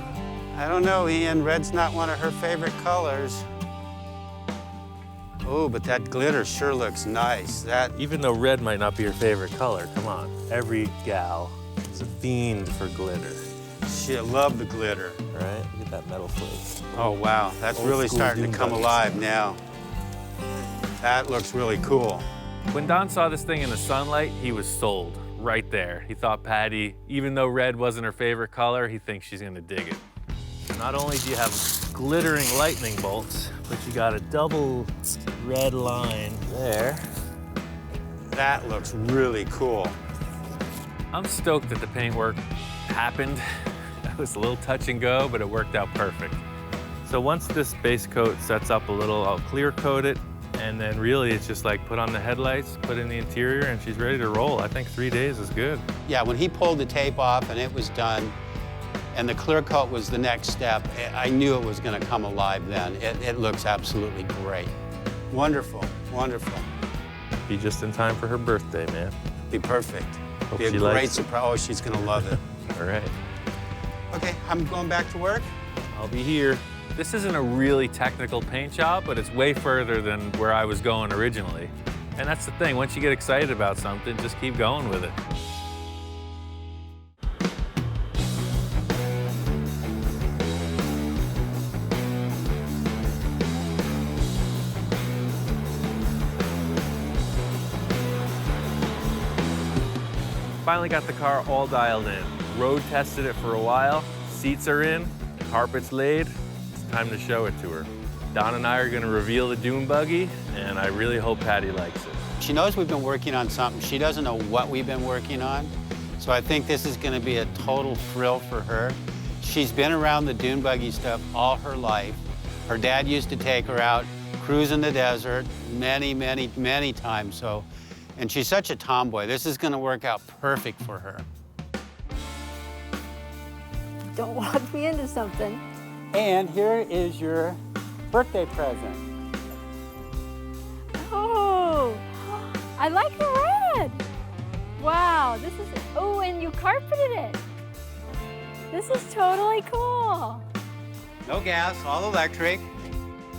I don't know, Ian. Red's not one of her favorite colors. Oh, but that glitter sure looks nice. Even though red might not be her favorite color, come on. Every gal is a fiend for glitter. She loved the glitter. Right? Look at that metal flake. Oh, wow. That's really starting to come alive now. That looks really cool. When Don saw this thing in the sunlight, he was sold right there. He thought Patty, even though red wasn't her favorite color, he thinks she's gonna dig it. Not only do you have glittering lightning bolts, but you got a double red line there. That looks really cool. I'm stoked that the paint work happened. That was a little touch and go, but it worked out perfect. So once this base coat sets up a little, I'll clear coat it, and then really it's just like put on the headlights, put in the interior, and she's ready to roll. I think 3 days is good. Yeah, when he pulled the tape off and it was done, and the clear coat was the next step, I knew it was going to come alive then. It looks absolutely great. Wonderful, wonderful. Be just in time for her birthday, man. Be perfect. Hope Be a she great likes it. surprise. Oh, she's going to love it. All right. Okay, I'm going back to work. I'll be here. This isn't a really technical paint job, but it's way further than where I was going originally. And that's the thing, once you get excited about something, just keep going with it. Finally got the car all dialed in. Road tested it for a while, seats are in, carpet's laid, it's time to show it to her. Don and I are gonna reveal the dune buggy, and I really hope Patty likes it. She knows we've been working on something. She doesn't know what we've been working on. So I think this is gonna be a total thrill for her. She's been around the dune buggy stuff all her life. Her dad used to take her out, cruise in the desert many, many, many times. And she's such a tomboy. This is gonna work out perfect for her. Don't walk me into something. And here is your birthday present. Oh, I like the red. Wow, this is, oh, and you carpeted it. This is totally cool. No gas, all electric.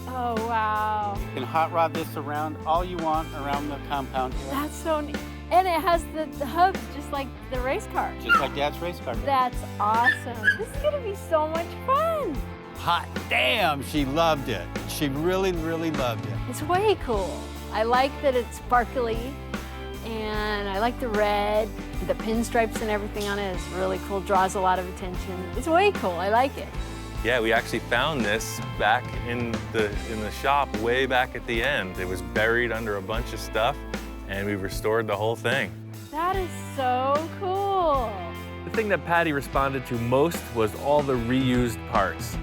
Oh, wow. You can hot rod this around all you want around the compound here. That's so neat. And it has the hubs just like the race car. Just like Dad's race car. That's awesome. This is gonna be so much fun. Hot damn, she loved it. She really, really loved it. It's way cool. I like that it's sparkly, and I like the red. The pinstripes and everything on it is really cool, draws a lot of attention. It's way cool, I like it. Yeah, we actually found this back in the shop way back at the end. It was buried under a bunch of stuff, and we restored the whole thing. That is so cool. The thing that Patty responded to most was all the reused parts.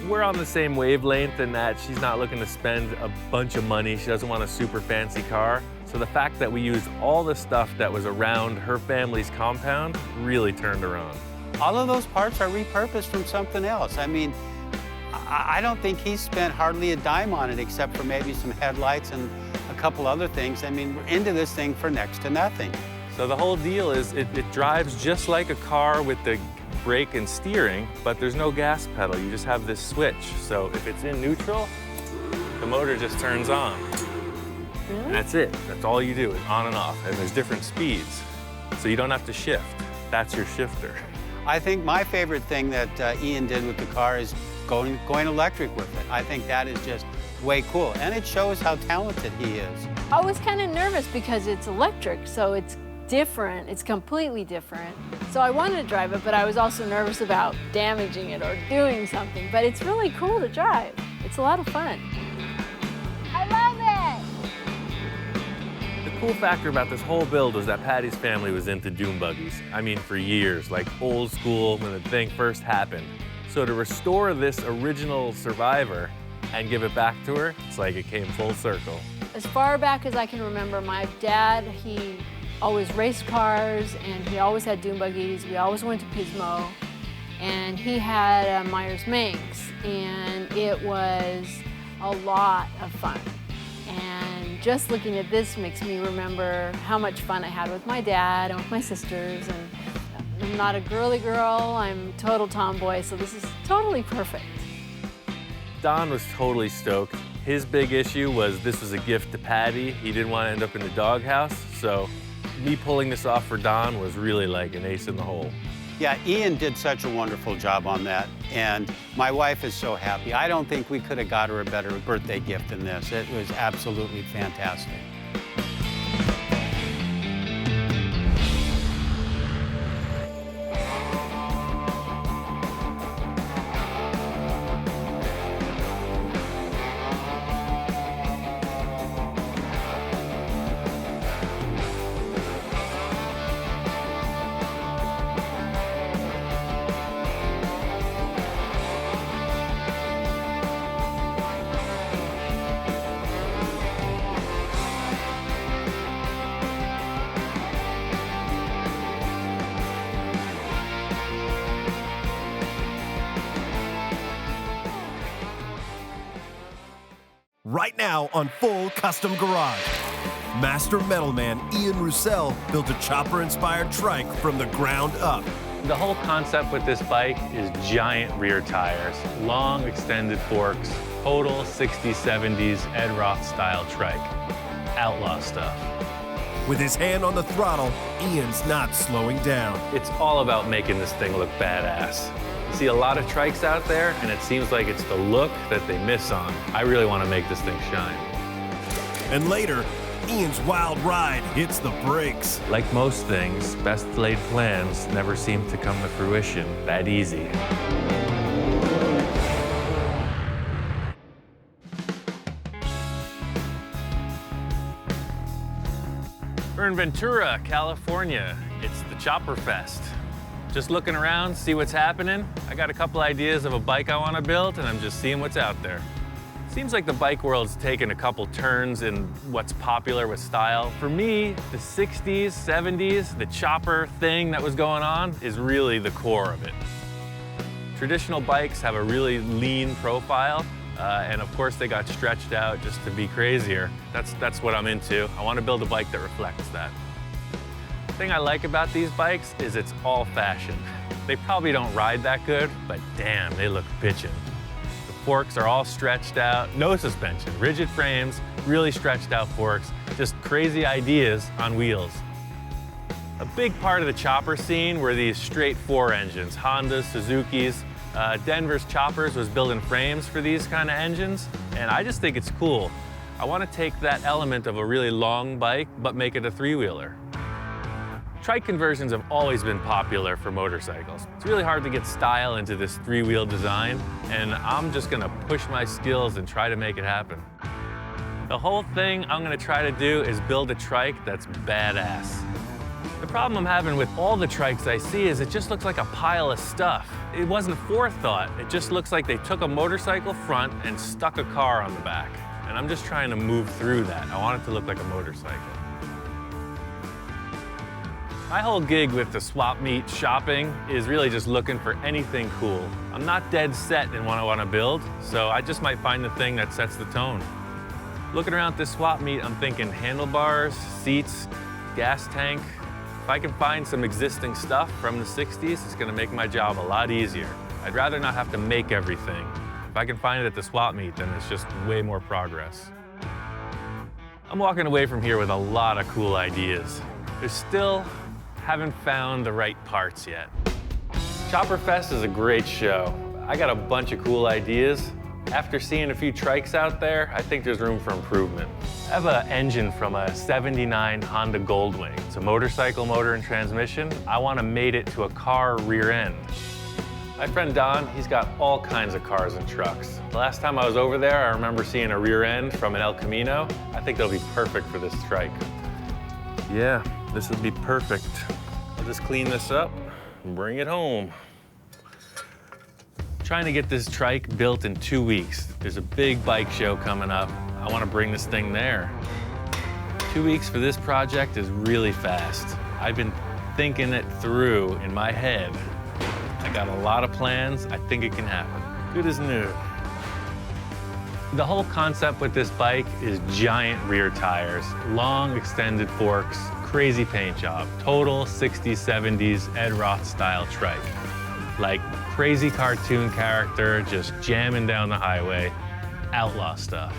We're on the same wavelength in that she's not looking to spend a bunch of money. She doesn't want a super fancy car. So the fact that we used all the stuff that was around her family's compound really turned her on. All of those parts are repurposed from something else. I mean, I don't think he spent hardly a dime on it except for maybe some headlights and a couple other things. I mean, we're into this thing for next to nothing. So the whole deal is it drives just like a car with the brake and steering, but there's no gas pedal. You just have this switch. So if it's in neutral, the motor just turns on. Really? And that's it. That's all you do, is on and off. And there's different speeds. So you don't have to shift. That's your shifter. I think my favorite thing that Ian did with the car is going electric with it. I think that is just way cool. And it shows how talented he is. I was kind of nervous because it's electric, so it's different. It's completely different. So I wanted to drive it, but I was also nervous about damaging it or doing something. But it's really cool to drive. It's a lot of fun. I love it! The cool factor about this whole build was that Patty's family was into dune buggies. I mean, for years, like old school when the thing first happened. So to restore this original Survivor and give it back to her, it's like it came full circle. As far back as I can remember, my dad, he always raced cars, and he always had dune buggies. We always went to Pismo, and he had a Myers Manx, and it was a lot of fun. And just looking at this makes me remember how much fun I had with my dad and with my sisters. And I'm not a girly girl, I'm a total tomboy, so this is totally perfect. Don was totally stoked. His big issue was this was a gift to Patty. He didn't want to end up in the doghouse, so me pulling this off for Don was really like an ace in the hole. Yeah, Ian did such a wonderful job on that, and my wife is so happy. I don't think we could have got her a better birthday gift than this. It was absolutely fantastic. Right now on Full Custom Garage, Master Metalman Ian Roussel built a chopper-inspired trike from the ground up. The whole concept with this bike is giant rear tires, long extended forks, total 60s, 70s Ed Roth style trike. Outlaw stuff. With his hand on the throttle, Ian's not slowing down. It's all about making this thing look badass. You see a lot of trikes out there, and it seems like it's the look that they miss on. I really want to make this thing shine. And later, Ian's wild ride hits the brakes. Like most things, best laid plans never seem to come to fruition that easy. We're in Ventura, California. It's the Chopper Fest. Just looking around, see what's happening. I got a couple ideas of a bike I want to build, and I'm just seeing what's out there. Seems like the bike world's taken a couple turns in what's popular with style. For me, the 60s, 70s, the chopper thing that was going on is really the core of it. Traditional bikes have a really lean profile, and of course they got stretched out just to be crazier. That's what I'm into. I want to build a bike that reflects that. The thing I like about these bikes is it's all fashion. They probably don't ride that good, but damn, they look bitchin'. Forks are all stretched out, no suspension, rigid frames, really stretched out forks, just crazy ideas on wheels. A big part of the chopper scene were these straight four engines, Hondas, Suzuki's. Denver's Choppers was building frames for these kind of engines, and I just think it's cool. I want to take that element of a really long bike, but make it a three-wheeler. Trike conversions have always been popular for motorcycles. It's really hard to get style into this three-wheel design, and I'm just gonna push my skills and try to make it happen. The whole thing I'm gonna try to do is build a trike that's badass. The problem I'm having with all the trikes I see is it just looks like a pile of stuff. It wasn't forethought. It just looks like they took a motorcycle front and stuck a car on the back. And I'm just trying to move through that. I want it to look like a motorcycle. My whole gig with the swap meet shopping is really just looking for anything cool. I'm not dead set in what I want to build, so I just might find the thing that sets the tone. Looking around this swap meet, I'm thinking handlebars, seats, gas tank. If I can find some existing stuff from the 60s, it's going to make my job a lot easier. I'd rather not have to make everything. If I can find it at the swap meet, then it's just way more progress. I'm walking away from here with a lot of cool ideas. There's still haven't found the right parts yet. Chopper Fest is a great show. I got a bunch of cool ideas. After seeing a few trikes out there, I think there's room for improvement. I have an engine from a '79 Honda Goldwing. It's a motorcycle motor and transmission. I want to mate it to a car rear end. My friend Don, he's got all kinds of cars and trucks. The last time I was over there, I remember seeing a rear end from an El Camino. I think they'll be perfect for this trike. Yeah, this would be perfect. I'll just clean this up and bring it home. Trying to get this trike built in 2 weeks. There's a big bike show coming up. I want to bring this thing there. 2 weeks for this project is really fast. I've been thinking it through in my head. I got a lot of plans. I think it can happen. Good as new. The whole concept with this bike is giant rear tires, long extended forks, crazy paint job, total 60s, 70s Ed Roth style trike. Like crazy cartoon character just jamming down the highway, outlaw stuff.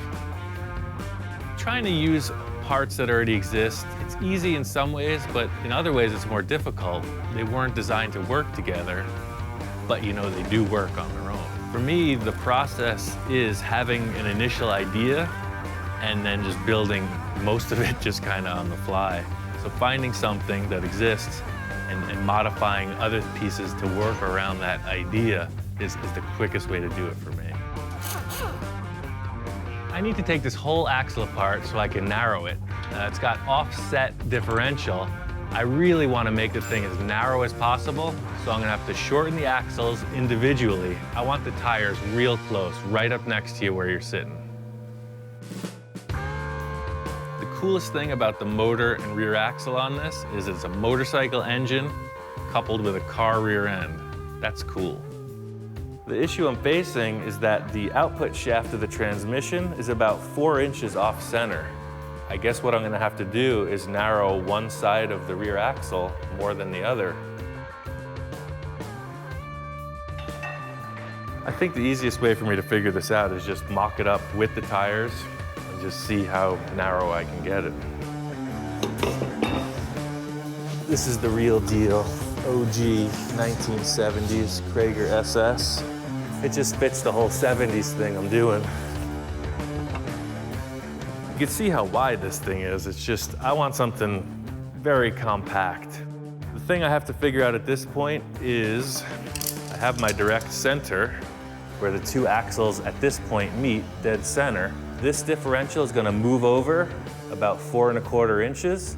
Trying to use parts that already exist, it's easy in some ways, but in other ways it's more difficult. They weren't designed to work together, but you know they do work on their own. For me, the process is having an initial idea and then just building most of it just kind of on the fly. So finding something that exists and modifying other pieces to work around that idea is the quickest way to do it for me. I need to take this whole axle apart so I can narrow it. It's got offset differential. I really want to make the thing as narrow as possible, so I'm going to have to shorten the axles individually. I want the tires real close, right up next to you where you're sitting. The coolest thing about the motor and rear axle on this is it's a motorcycle engine coupled with a car rear end. That's cool. The issue I'm facing is that the output shaft of the transmission is about 4 inches off center. I guess what I'm going to have to do is narrow one side of the rear axle more than the other. I think the easiest way for me to figure this out is just mock it up with the tires and just see how narrow I can get it. This is the real deal. OG 1970s Krager SS. It just fits the whole 70s thing I'm doing. You can see how wide this thing is. It's just, I want something very compact. The thing I have to figure out at this point is I have my direct center where the two axles at this point meet dead center. This differential is gonna move over about 4 1/4 inches.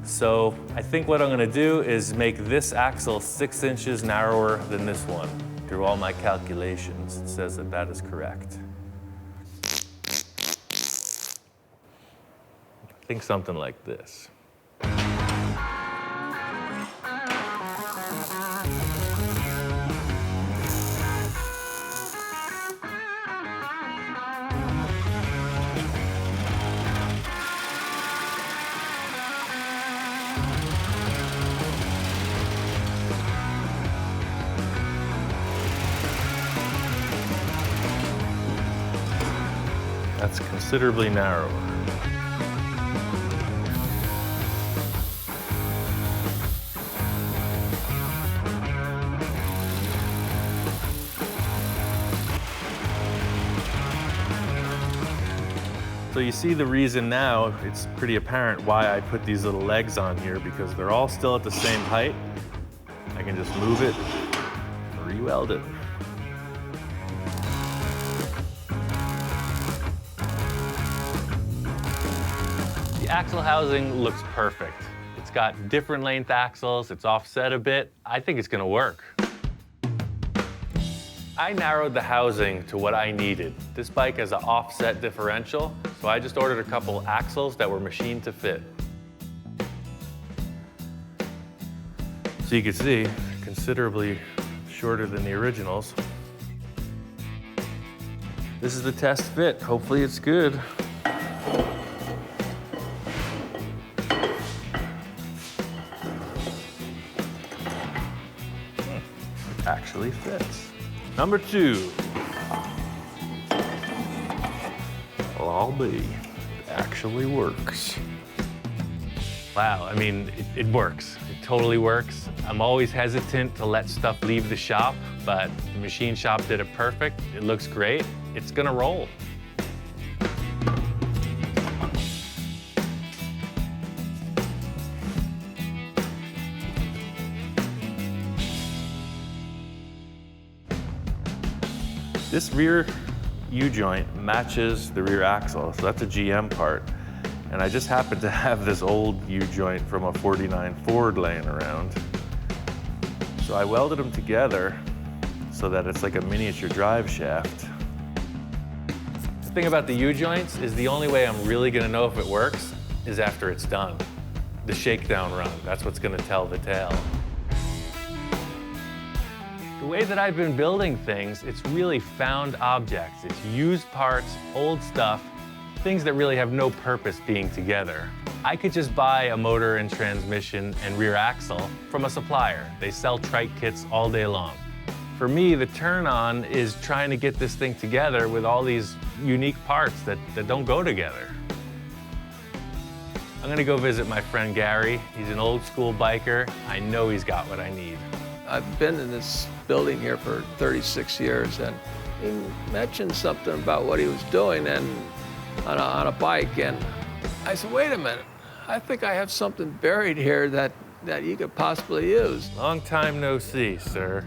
So I think what I'm gonna do is make this axle 6 inches narrower than this one. Through all my calculations, it says that that is correct. I think something like this. That's considerably narrower. So you see the reason now, it's pretty apparent why I put these little legs on here, because they're all still at the same height. I can just move it, re-weld it. The axle housing looks perfect. It's got different length axles, it's offset a bit. I think it's gonna work. I narrowed the housing to what I needed. This bike has an offset differential, so I just ordered a couple axles that were machined to fit. So you can see, considerably shorter than the originals. This is the test fit. Hopefully it's good. Actually fits. Number 2. Well, I'll be. It actually works. Wow, I mean, it works. It totally works. I'm always hesitant to let stuff leave the shop, but the machine shop did it perfect. It looks great. It's gonna roll. This rear U-joint matches the rear axle, so that's a GM part. And I just happen to have this old U-joint from a 49 Ford laying around. So I welded them together so that it's like a miniature drive shaft. The thing about the U-joints is the only way I'm really gonna know if it works is after it's done. The shakedown run, that's what's gonna tell the tale. The way that I've been building things, it's really found objects. It's used parts, old stuff, things that really have no purpose being together. I could just buy a motor and transmission and rear axle from a supplier. They sell trike kits all day long. For me, the turn on is trying to get this thing together with all these unique parts that don't go together. I'm gonna go visit my friend Gary. He's an old school biker. I know he's got what I need. I've been in this building here for 36 years, and he mentioned something about what he was doing and on a bike, and I said, wait a minute, I think I have something buried here that you could possibly use. Long time no see, sir.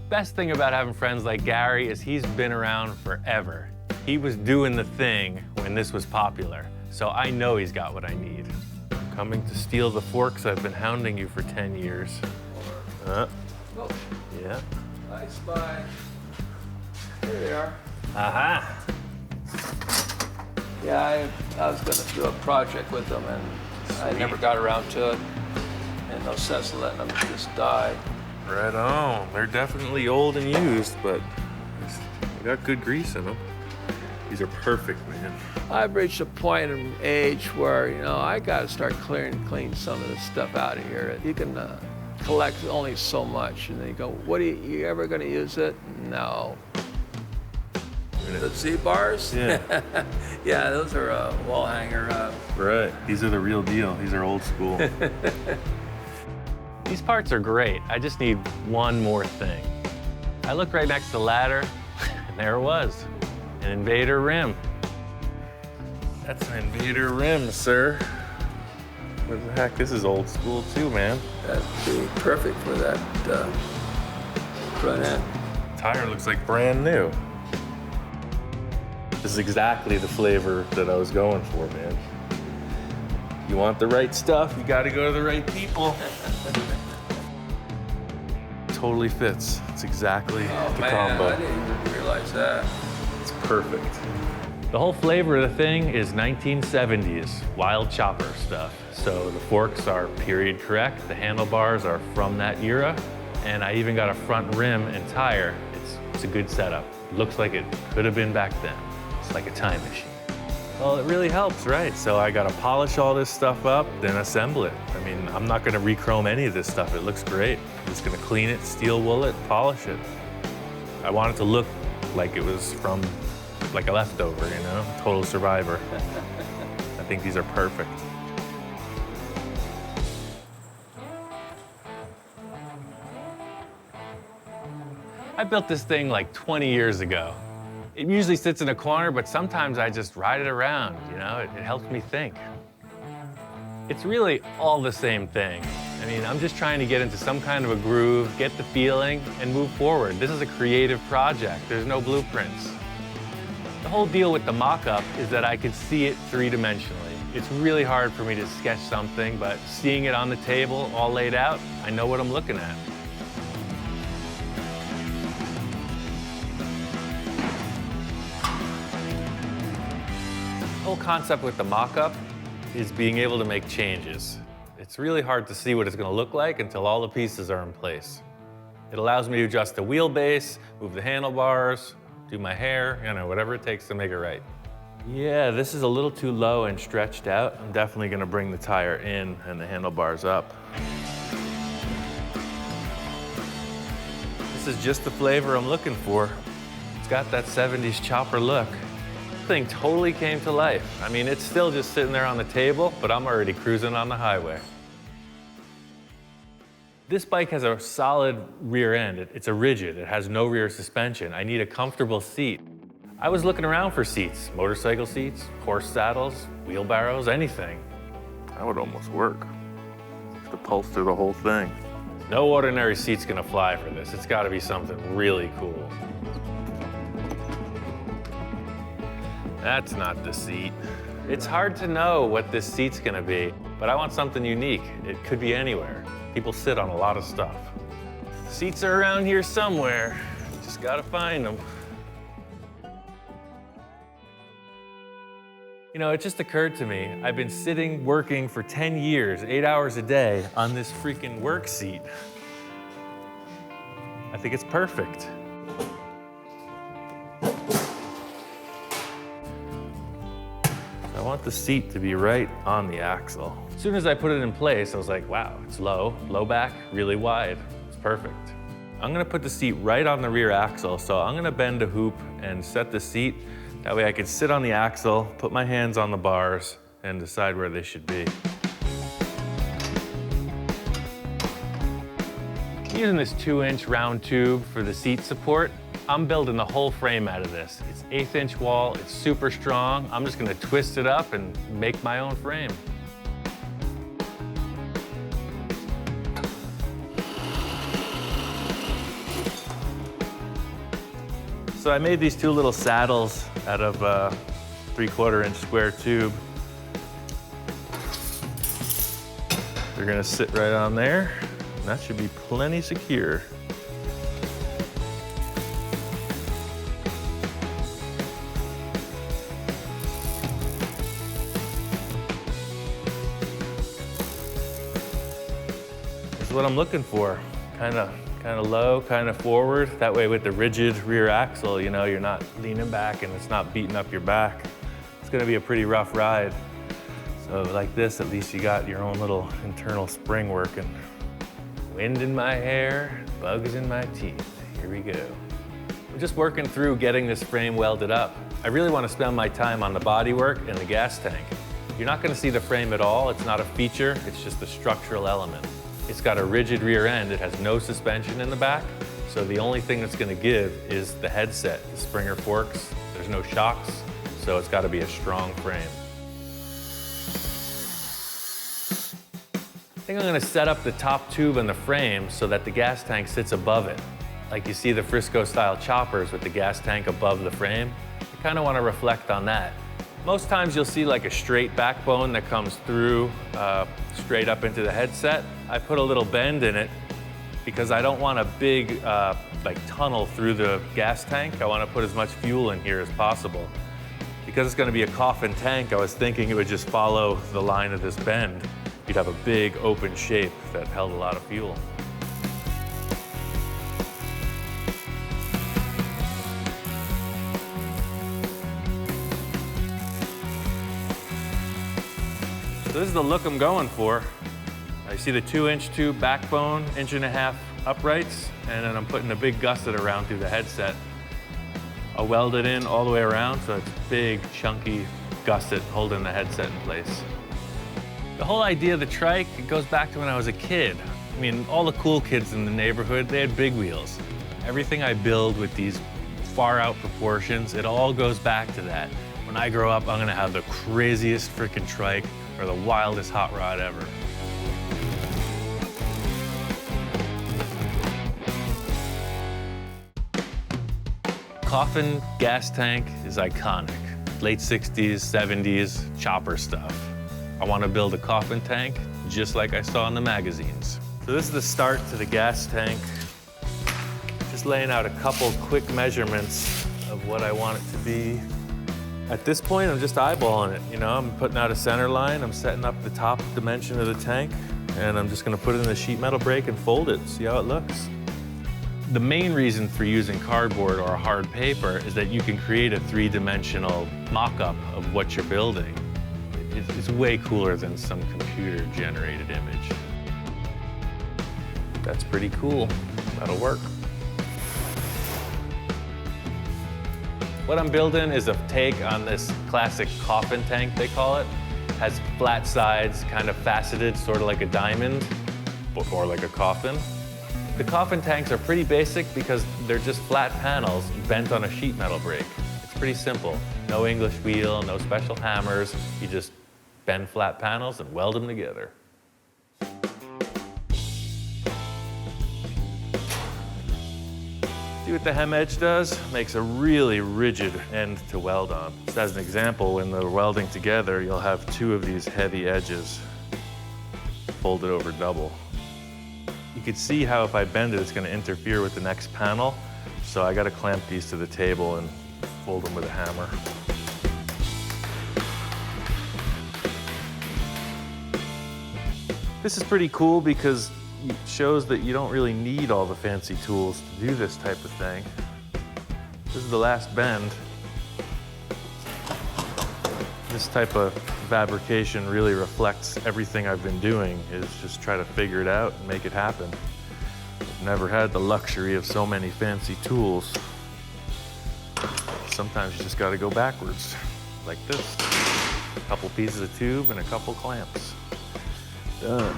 Best thing about having friends like Gary is he's been around forever. He was doing the thing when this was popular, so I know he's got what I need. I'm coming to steal the forks I've been hounding you for 10 years. Yeah. I spy. Here they are. Aha. Yeah, I was going to do a project with them, and I never got around to it. And no sense in letting them just die. Right on. They're definitely old and used, but they got good grease in them. These are perfect, man. I've reached a point in age where, I got to start cleaning some of this stuff out of here. You can collects only so much. And then you go, what are you ever going to use it? No. The Z-bars? Yeah. Yeah, those are wall hanger. Right. These are the real deal. These are old school. These parts are great. I just need one more thing. I looked right next to the ladder, and there it was, an Invader rim. That's an Invader rim, sir. What the heck? This is old school too, man. That'd be perfect for that front end. Tire looks like brand new. This is exactly the flavor that I was going for, man. You want the right stuff, you gotta go to the right people. Totally fits. It's exactly the combo. I didn't even realize that. It's perfect. The whole flavor of the thing is 1970s wild chopper stuff. So the forks are period correct, the handlebars are from that era, and I even got a front rim and tire. It's a good setup. Looks like it could have been back then. It's like a time machine. Well, it really helps, right? So I gotta polish all this stuff up, then assemble it. I mean, I'm not gonna re-chrome any of this stuff. It looks great. I'm just gonna clean it, steel wool it, polish it. I want it to look like it was from like a leftover, you know? Total survivor. I think these are perfect. I built this thing like 20 years ago. It usually sits in a corner, but sometimes I just ride it around, you know? It helps me think. It's really all the same thing. I mean, I'm just trying to get into some kind of a groove, get the feeling, and move forward. This is a creative project. There's no blueprints. The whole deal with the mock-up is that I could see it three-dimensionally. It's really hard for me to sketch something, but seeing it on the table, all laid out, I know what I'm looking at. The whole concept with the mock-up is being able to make changes. It's really hard to see what it's going to look like until all the pieces are in place. It allows me to adjust the wheelbase, move the handlebars, do my hair, you know, whatever it takes to make it right. Yeah, this is a little too low and stretched out. I'm definitely going to bring the tire in and the handlebars up. This is just the flavor I'm looking for. It's got that 70s chopper look. Thing totally came to life. I mean, it's still just sitting there on the table, but I'm already cruising on the highway. This bike has a solid rear end. It's a rigid, it has no rear suspension. I need a comfortable seat. I was looking around for seats, motorcycle seats, horse saddles, wheelbarrows, anything. That would almost work. To upholster the whole thing. No ordinary seat's gonna fly for this. It's gotta be something really cool. That's not the seat. It's hard to know what this seat's gonna be, but I want something unique. It could be anywhere. People sit on a lot of stuff. Seats are around here somewhere. Just gotta find them. You know, it just occurred to me, I've been sitting, working for 10 years, 8 hours a day on this freaking work seat. I think it's perfect. I want the seat to be right on the axle. As soon as I put it in place, I was like, wow, it's low back, really wide. It's perfect. I'm gonna put the seat right on the rear axle, so I'm gonna bend a hoop and set the seat. That way I can sit on the axle, put my hands on the bars, and decide where they should be. Using this 2-inch round tube for the seat support, I'm building the whole frame out of this. It's 1/8-inch wall, it's super strong. I'm just gonna twist it up and make my own frame. So I made these two little saddles out of 3/4-inch square tube. They're gonna sit right on there, and that should be plenty secure. This is what I'm looking for. Kind of low, kind of forward. That way with the rigid rear axle, you know, you're not leaning back and it's not beating up your back. It's gonna be a pretty rough ride. So like this, at least you got your own little internal spring working. Wind in my hair, bugs in my teeth. Here we go. I'm just working through getting this frame welded up. I really want to spend my time on the bodywork and the gas tank. You're not going to see the frame at all. It's not a feature, it's just a structural element. It's got a rigid rear end. It has no suspension in the back. So the only thing that's going to give is the headset, the Springer forks. There's no shocks, so it's got to be a strong frame. I think I'm going to set up the top tube in the frame so that the gas tank sits above it. Like you see the Frisco style choppers with the gas tank above the frame. I kind of want to reflect on that. Most times you'll see like a straight backbone that comes through straight up into the headset. I put a little bend in it because I don't want a big like tunnel through the gas tank. I want to put as much fuel in here as possible. Because it's going to be a coffin tank, I was thinking it would just follow the line of this bend. You'd have a big open shape that held a lot of fuel. So this is the look I'm going for. I see the 2-inch tube backbone, 1.5 inch uprights, and then I'm putting a big gusset around through the headset. I'll weld it in all the way around so it's big, chunky gusset holding the headset in place. The whole idea of the trike, it goes back to when I was a kid. I mean, all the cool kids in the neighborhood, they had big wheels. Everything I build with these far out proportions, it all goes back to that. When I grow up, I'm gonna have the craziest freaking trike or the wildest hot rod ever. Coffin gas tank is iconic. Late 60s, 70s, chopper stuff. I want to build a coffin tank just like I saw in the magazines. So this is the start to the gas tank. Just laying out a couple quick measurements of what I want it to be. At this point, I'm just eyeballing it. You know, I'm putting out a center line, I'm setting up the top dimension of the tank, and I'm just gonna put it in the sheet metal brake and fold it, see how it looks. The main reason for using cardboard or hard paper is that you can create a 3-dimensional mock-up of what you're building. It's way cooler than some computer-generated image. That's pretty cool. That'll work. What I'm building is a take on this classic coffin tank, they call it. Has flat sides, kind of faceted, sort of like a diamond, or like a coffin. The coffin tanks are pretty basic because they're just flat panels bent on a sheet metal brake. It's pretty simple. No English wheel, no special hammers. You just bend flat panels and weld them together. See what the hem edge does? Makes a really rigid end to weld on. Just as an example, when they're welding together, you'll have 2 of these heavy edges folded over double. You can see how if I bend it, it's going to interfere with the next panel. So I got to clamp these to the table and fold them with a hammer. This is pretty cool because it shows that you don't really need all the fancy tools to do this type of thing. This is the last bend. This type of fabrication really reflects everything I've been doing, is just try to figure it out and make it happen. I've never had the luxury of so many fancy tools. Sometimes you just gotta go backwards, like this. A couple pieces of tube and a couple clamps. Done.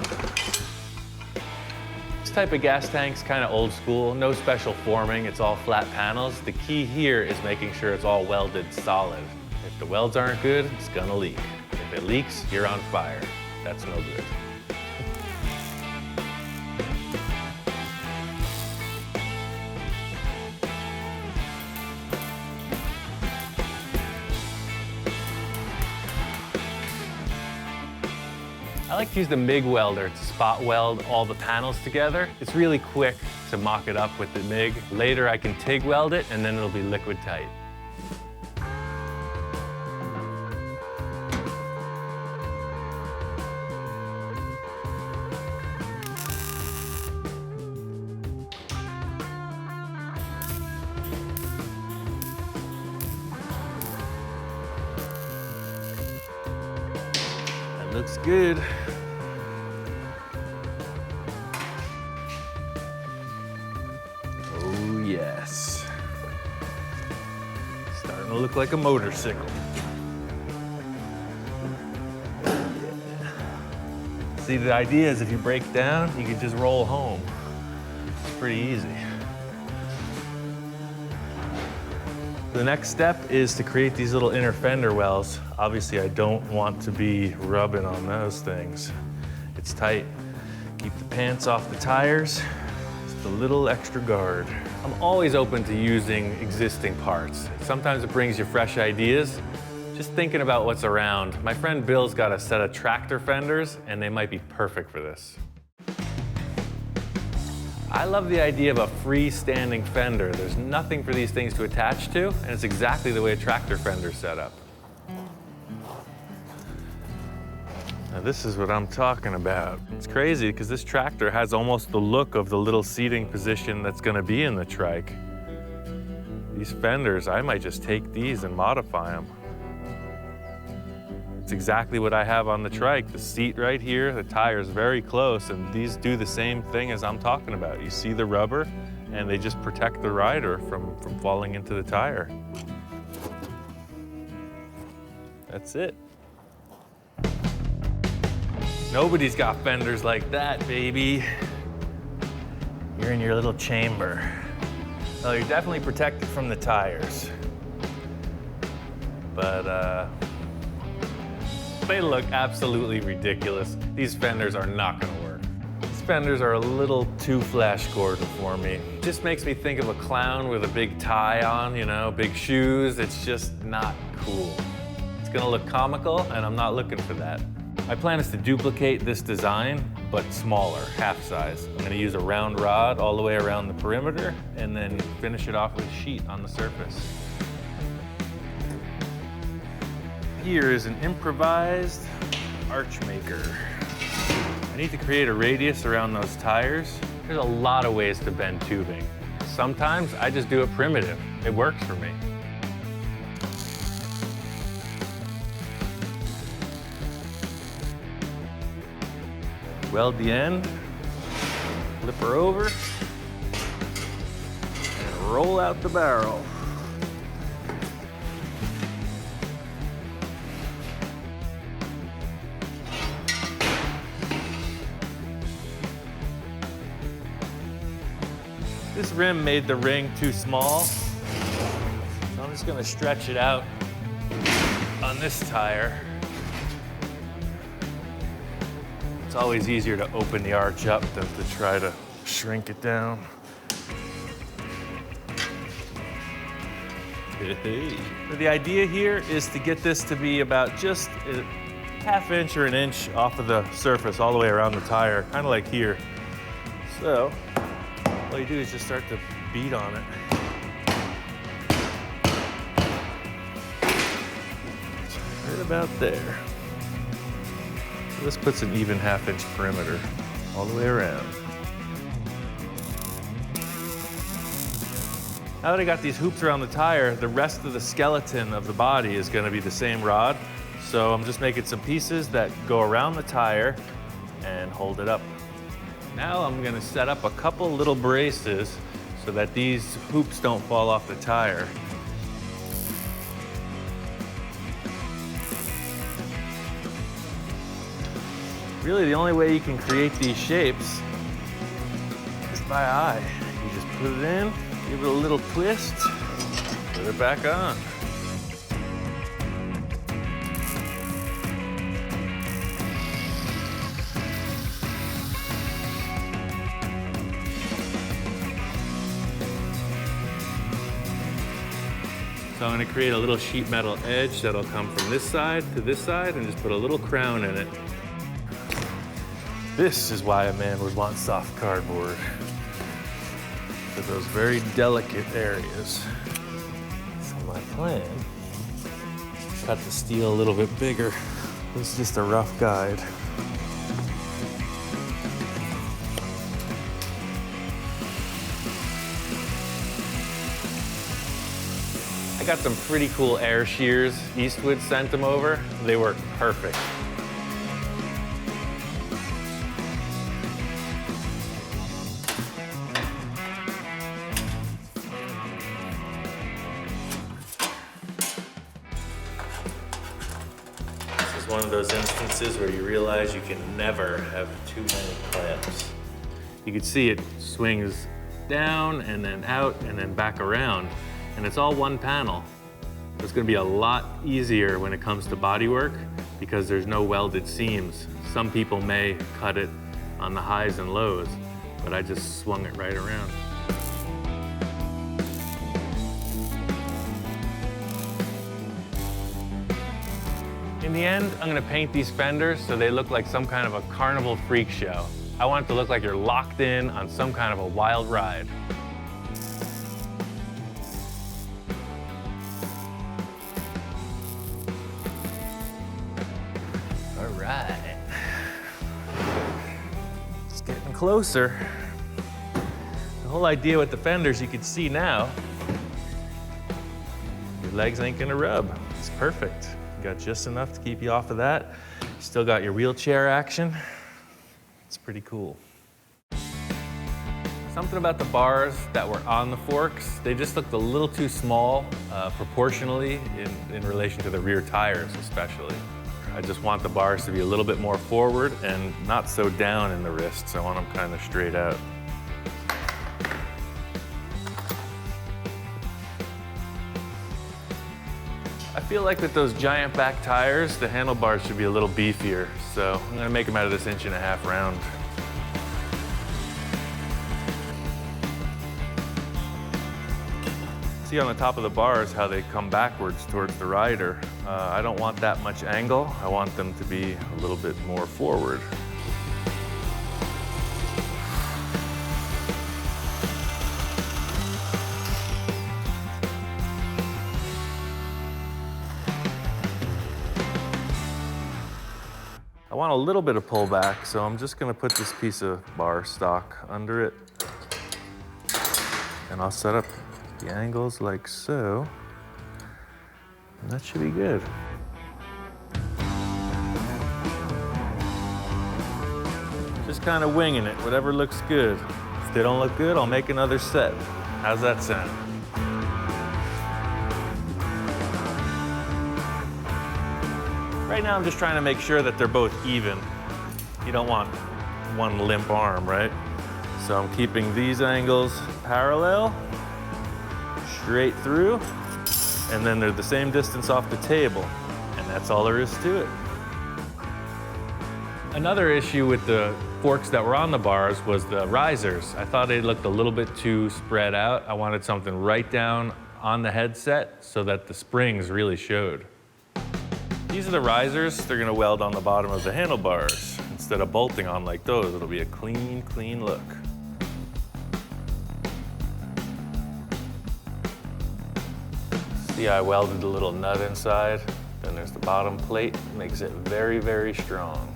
This type of gas tank's kind of old school, no special forming, it's all flat panels. The key here is making sure it's all welded solid. If the welds aren't good, it's gonna leak. If it leaks, you're on fire. That's no good. I like to use the MIG welder to spot weld all the panels together. It's really quick to mock it up with the MIG. Later I can TIG weld it and then it'll be liquid tight. That looks good. look like a motorcycle. See, the idea is if you break down, you can just roll home. It's pretty easy. The next step is to create these little inner fender wells. Obviously, I don't want to be rubbing on those things. It's tight. Keep the pants off the tires. Just a little extra guard. I'm always open to using existing parts. Sometimes it brings you fresh ideas. Just thinking about what's around. My friend Bill's got a set of tractor fenders, and they might be perfect for this. I love the idea of a freestanding fender. There's nothing for these things to attach to, and it's exactly the way a tractor fender's set up. Now this is what I'm talking about. It's crazy because this tractor has almost the look of the little seating position that's gonna be in the trike. These fenders, I might just take these and modify them. It's exactly what I have on the trike. The seat right here, the tire's very close, and these do the same thing as I'm talking about. You see the rubber, and they just protect the rider from falling into the tire. That's it. Nobody's got fenders like that, baby. You're in your little chamber. Well, you're definitely protected from the tires. But, they look absolutely ridiculous. These fenders are not gonna work. These fenders are a little too Flash Gordon for me. It just makes me think of a clown with a big tie on, you know, big shoes. It's just not cool. It's gonna look comical, and I'm not looking for that. My plan is to duplicate this design, but smaller, half size. I'm gonna use a round rod all the way around the perimeter, and then finish it off with a sheet on the surface. Here is an improvised arch maker. I need to create a radius around those tires. There's a lot of ways to bend tubing. Sometimes I just do it primitive. It works for me. Weld the end, flip her over, and roll out the barrel. This rim made the ring too small, so I'm just gonna stretch it out on this tire. It's always easier to open the arch up than to try to shrink it down. So the idea here is to get this to be about just a half inch or an inch off of the surface all the way around the tire, kind of like here. So all you do is just start to beat on it. Right about there. So this puts an even half-inch perimeter all the way around. Now that I got these hoops around the tire, the rest of the skeleton of the body is going to be the same rod. So I'm just making some pieces that go around the tire and hold it up. Now I'm gonna set up a couple little braces so that these hoops don't fall off the tire. Really, the only way you can create these shapes is by eye. You just put it in, give it a little twist, put it back on. So I'm gonna create a little sheet metal edge that'll come from this side to this side and just put a little crown in it. This is why a man would want soft cardboard, for those very delicate areas. So my plan, cut the steel a little bit bigger. This is just a rough guide. I got some pretty cool air shears. Eastwood sent them over. They work perfect. one of those instances where you realize you can never have too many clamps. You can see it swings down and then out and then back around, and it's all one panel. It's gonna be a lot easier when it comes to bodywork because there's no welded seams. Some people may cut it on the highs and lows, but I just swung it right around. In the end, I'm gonna paint these fenders so they look like some kind of a carnival freak show. I want it to look like you're locked in on some kind of a wild ride. All right. It's getting closer. The whole idea with the fenders, you can see now, your legs ain't gonna rub. It's perfect. You got just enough to keep you off of that. Still got your wheelchair action. It's pretty cool. Something about the bars that were on the forks, they just looked a little too small proportionally in relation to the rear tires especially. I just want the bars to be a little bit more forward and not so down in the wrists. I want them kind of straight out. I feel like with those giant back tires, the handlebars should be a little beefier, so I'm gonna make them out of this 1.5 inch round. See on the top of the bars how they come backwards towards the rider. I don't want that much angle. I want them to be a little bit more forward. I want a little bit of pullback, so I'm just gonna put this piece of bar stock under it. And I'll set up the angles like so. And that should be good. Just kind of winging it, whatever looks good. If they don't look good, I'll make another set. How's that sound? Right now, I'm just trying to make sure that they're both even. You don't want one limp arm, right? So I'm keeping these angles parallel, straight through, and then they're the same distance off the table. And that's all there is to it. Another issue with the forks that were on the bars was the risers. I thought they looked a little bit too spread out. I wanted something right down on the headset so that the springs really showed. These are the risers. They're gonna weld on the bottom of the handlebars. Instead of bolting on like those, it'll be a clean, clean look. See, I welded the little nut inside. Then there's the bottom plate. Makes it very, very strong.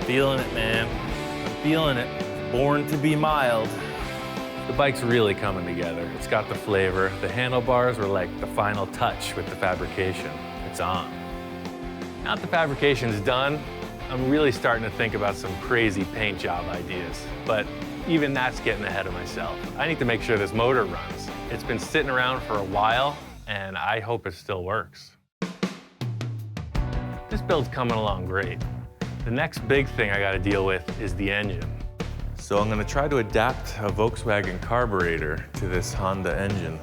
Feeling it, man. I'm feeling it. Born to be mild. The bike's really coming together. It's got the flavor. The handlebars were like the final touch with the fabrication. It's on. Now that the fabrication's done, I'm really starting to think about some crazy paint job ideas. But even that's getting ahead of myself. I need to make sure this motor runs. It's been sitting around for a while, and I hope it still works. This build's coming along great. The next big thing I gotta deal with is the engine. So I'm gonna try to adapt a Volkswagen carburetor to this Honda engine.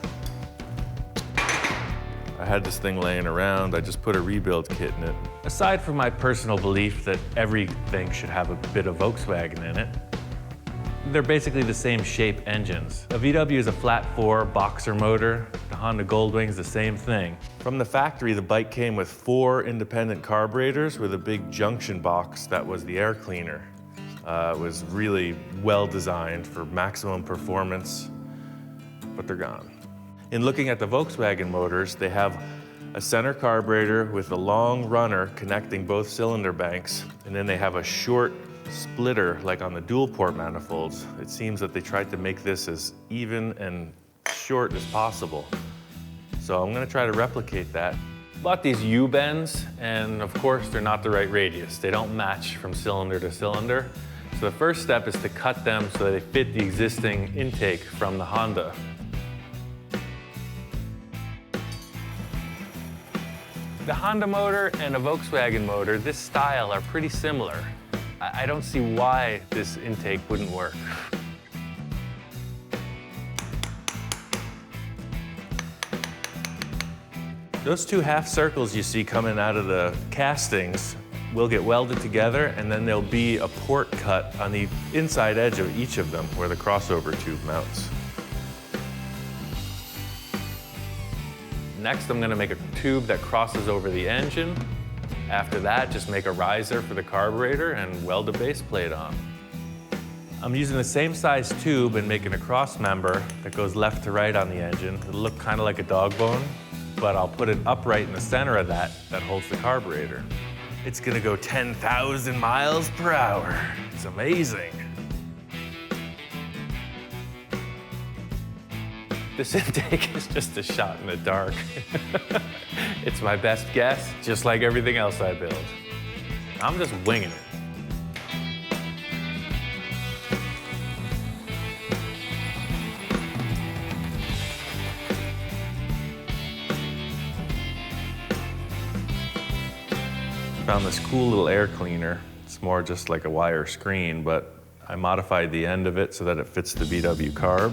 I had this thing laying around. I just put a rebuild kit in it. Aside from my personal belief that everything should have a bit of Volkswagen in it, they're basically the same shape engines. A VW is a flat 4 boxer motor. The Honda Goldwing's the same thing. From the factory, the bike came with 4 independent carburetors with a big junction box that was the air cleaner. It was really well designed for maximum performance, but they're gone. In looking at the Volkswagen motors, they have a center carburetor with a long runner connecting both cylinder banks, and then they have a short splitter like on the dual port manifolds. It seems that they tried to make this as even and short as possible. So I'm gonna try to replicate that. Bought these U-bends, and of course they're not the right radius. They don't match from cylinder to cylinder. So the first step is to cut them so that they fit the existing intake from the Honda. The Honda motor and a Volkswagen motor, this style, are pretty similar. I don't see why this intake wouldn't work. Those two half circles you see coming out of the castings will get welded together, and then there'll be a port cut on the inside edge of each of them where the crossover tube mounts. Next, I'm gonna make a tube that crosses over the engine. After that, just make a riser for the carburetor and weld a base plate on. I'm using the same size tube and making a cross member that goes left to right on the engine. It'll look kind of like a dog bone, but I'll put it upright in the center of that holds the carburetor. It's gonna go 10,000 miles per hour. It's amazing. This intake is just a shot in the dark. It's my best guess, just like everything else I build. I'm just winging it. Found this cool little air cleaner. It's more just like a wire screen, but I modified the end of it so that it fits the VW carb.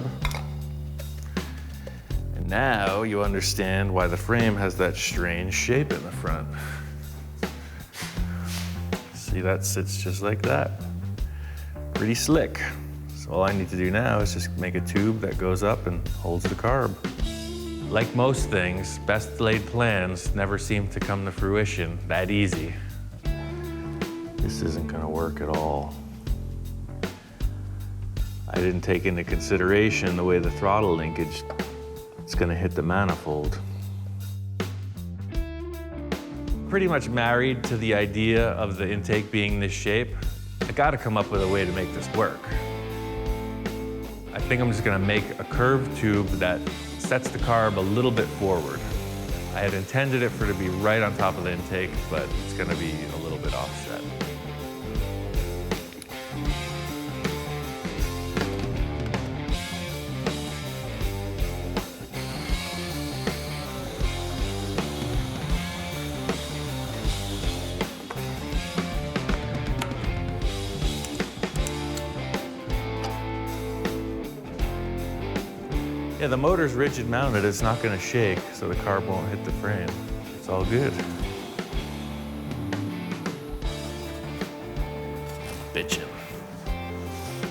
And now you understand why the frame has that strange shape in the front. See, that sits just like that. Pretty slick. So all I need to do now is just make a tube that goes up and holds the carb. Like most things, best laid plans never seem to come to fruition that easy. This isn't gonna work at all. I didn't take into consideration the way the throttle linkage is gonna hit the manifold. Pretty much married to the idea of the intake being this shape. I gotta come up with a way to make this work. I think I'm just gonna make a curved tube that sets the carb a little bit forward. I had intended it for it to be right on top of the intake, but it's gonna be a little bit offset. Yeah, the motor's rigid mounted, it's not gonna shake, so the carb won't hit the frame. It's all good. Bitchin'.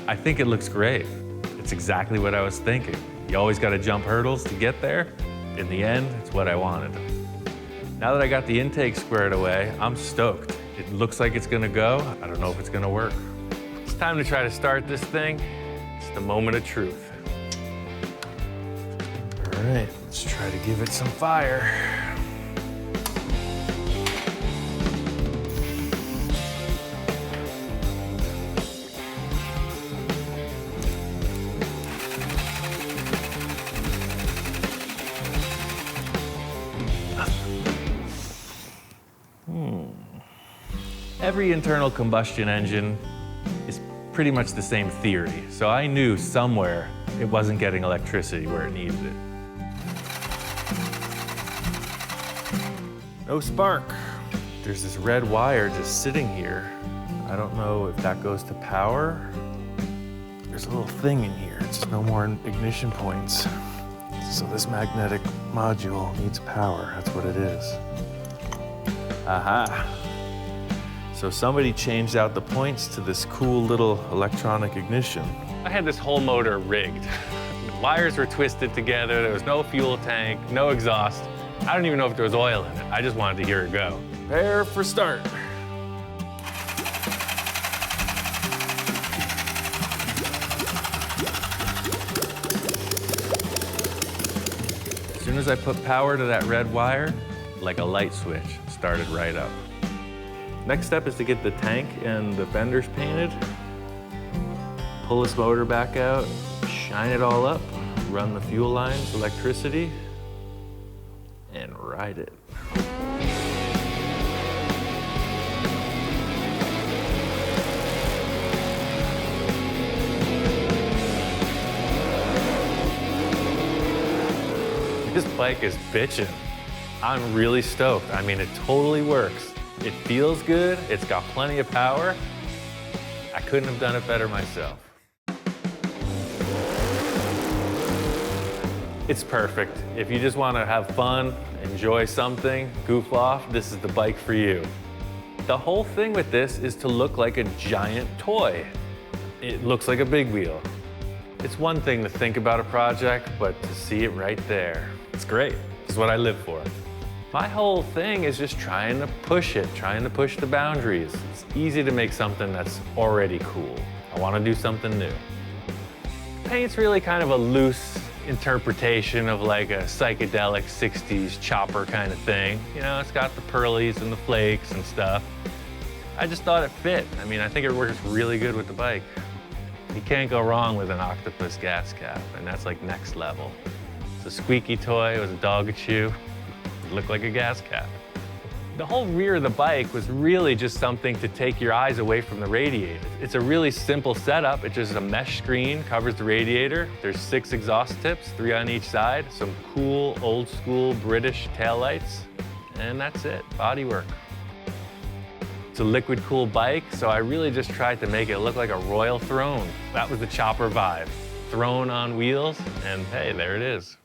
I think it looks great. It's exactly what I was thinking. You always gotta jump hurdles to get there. In the end, it's what I wanted. Now that I got the intake squared away, I'm stoked. It looks like it's gonna go. I don't know if it's gonna work. It's time to try to start this thing. It's the moment of truth. All right, let's try to give it some fire. Every internal combustion engine is pretty much the same theory, so I knew somewhere it wasn't getting electricity where it needed it. No spark. There's this red wire just sitting here. I don't know if that goes to power. There's a little thing in here. It's no more ignition points. So this magnetic module needs power. That's what it is. Aha. So somebody changed out the points to this cool little electronic ignition. I had this whole motor rigged. The wires were twisted together. There was no fuel tank, no exhaust. I don't even know if there was oil in it. I just wanted to hear it go. Prepare for start. As soon as I put power to that red wire, like a light switch, it started right up. Next step is to get the tank and the fenders painted. Pull this motor back out, shine it all up, run the fuel lines, electricity, and ride it. This bike is bitchin'. I'm really stoked. I mean, it totally works. It feels good, it's got plenty of power. I couldn't have done it better myself. It's perfect. If you just want to have fun, enjoy something, goof off, this is the bike for you. The whole thing with this is to look like a giant toy. It looks like a big wheel. It's one thing to think about a project, but to see it right there, it's great. It's what I live for. My whole thing is just trying to push it, trying to push the boundaries. It's easy to make something that's already cool. I want to do something new. Paint's really kind of a loose interpretation of like a psychedelic 60s chopper kind of thing. You know, it's got the pearlies and the flakes and stuff. I just thought it fit. I mean, I think it works really good with the bike. You can't go wrong with an octopus gas cap, and that's like next level. It's a squeaky toy, it was a dog chew. It looked like a gas cap. The whole rear of the bike was really just something to take your eyes away from the radiator. It's a really simple setup. It's just a mesh screen, covers the radiator. There's 6 exhaust tips, 3 on each side, some cool, old school British taillights, and that's it, bodywork. It's a liquid cool bike, so I really just tried to make it look like a royal throne. That was the chopper vibe. Throne on wheels, and hey, there it is.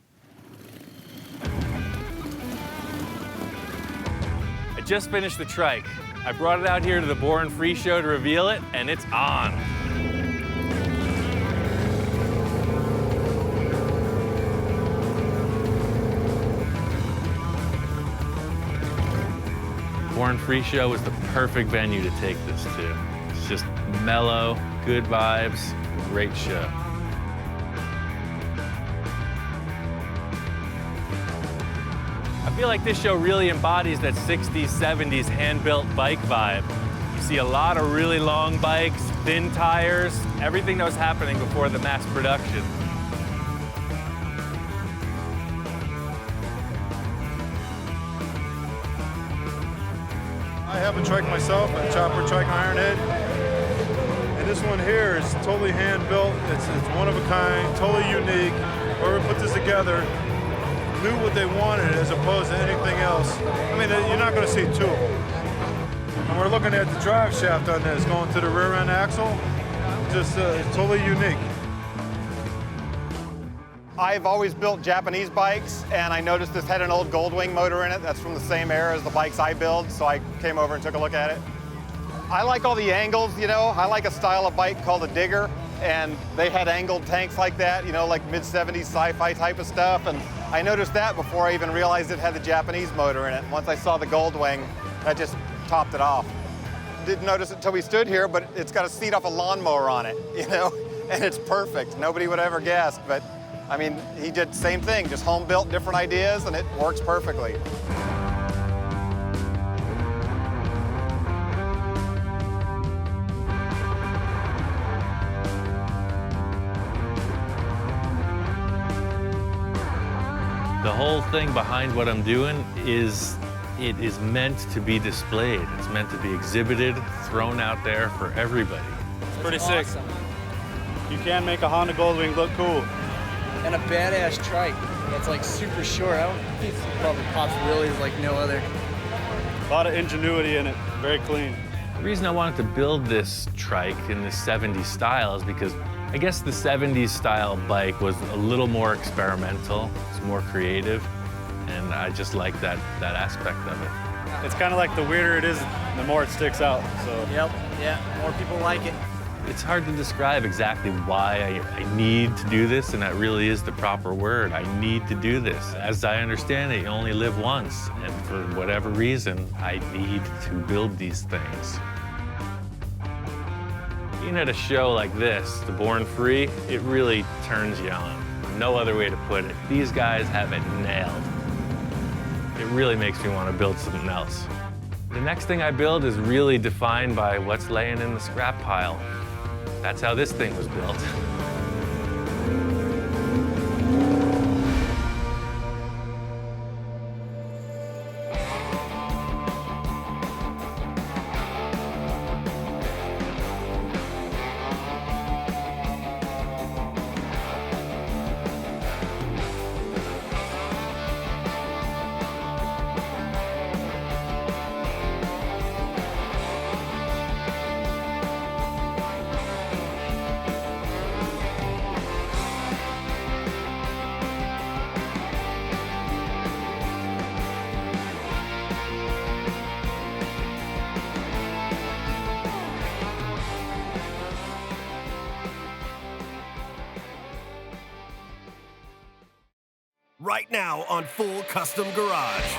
I just finished the trike. I brought it out here to the Born Free show to reveal it, and it's on. Born Free show was the perfect venue to take this to. It's just mellow, good vibes, great show. I feel like this show really embodies that 60s, 70s hand-built bike vibe. You see a lot of really long bikes, thin tires, everything that was happening before the mass production. I have a trike myself, a chopper trike Ironhead. And this one here is totally hand-built. It's one of a kind, totally unique. Whoever put this together knew what they wanted as opposed to anything else. I mean, you're not going to see two. And we're looking at the drive shaft on this, going to the rear end axle. Just it's totally unique. I've always built Japanese bikes, and I noticed this had an old Goldwing motor in it. That's from the same era as the bikes I build, so I came over and took a look at it. I like all the angles, you know. I like a style of bike called a digger, and they had angled tanks like that, you know, like mid-70s sci-fi type of stuff. And I noticed that before I even realized it had the Japanese motor in it. Once I saw the Goldwing, that just topped it off. Didn't notice it until we stood here, but it's got a seat off a lawnmower on it, you know, and it's perfect. Nobody would ever guess, but I mean, he did the same thing, just home built, different ideas, and it works perfectly. The whole thing behind what I'm doing is it is meant to be displayed. It's meant to be exhibited, thrown out there for everybody. It's pretty sick. You can make a Honda Goldwing look cool. And a badass trike that's like super short. I don't think it probably pops wheelies like no other. A lot of ingenuity in it, very clean. The reason I wanted to build this trike in the 70s style is because I guess the 70s style bike was a little more experimental, it's more creative, and I just like that aspect of it. It's kind of like the weirder it is, the more it sticks out. So. Yep, yeah, more people like it. It's hard to describe exactly why I need to do this, and that really is the proper word. I need to do this. As I understand it, you only live once, and for whatever reason, I need to build these things. Being at a show like this, the Born Free, it really turns you on. No other way to put it. These guys have it nailed. It really makes me want to build something else. The next thing I build is really defined by what's laying in the scrap pile. That's how this thing was built. Right now on Full Custom Garage,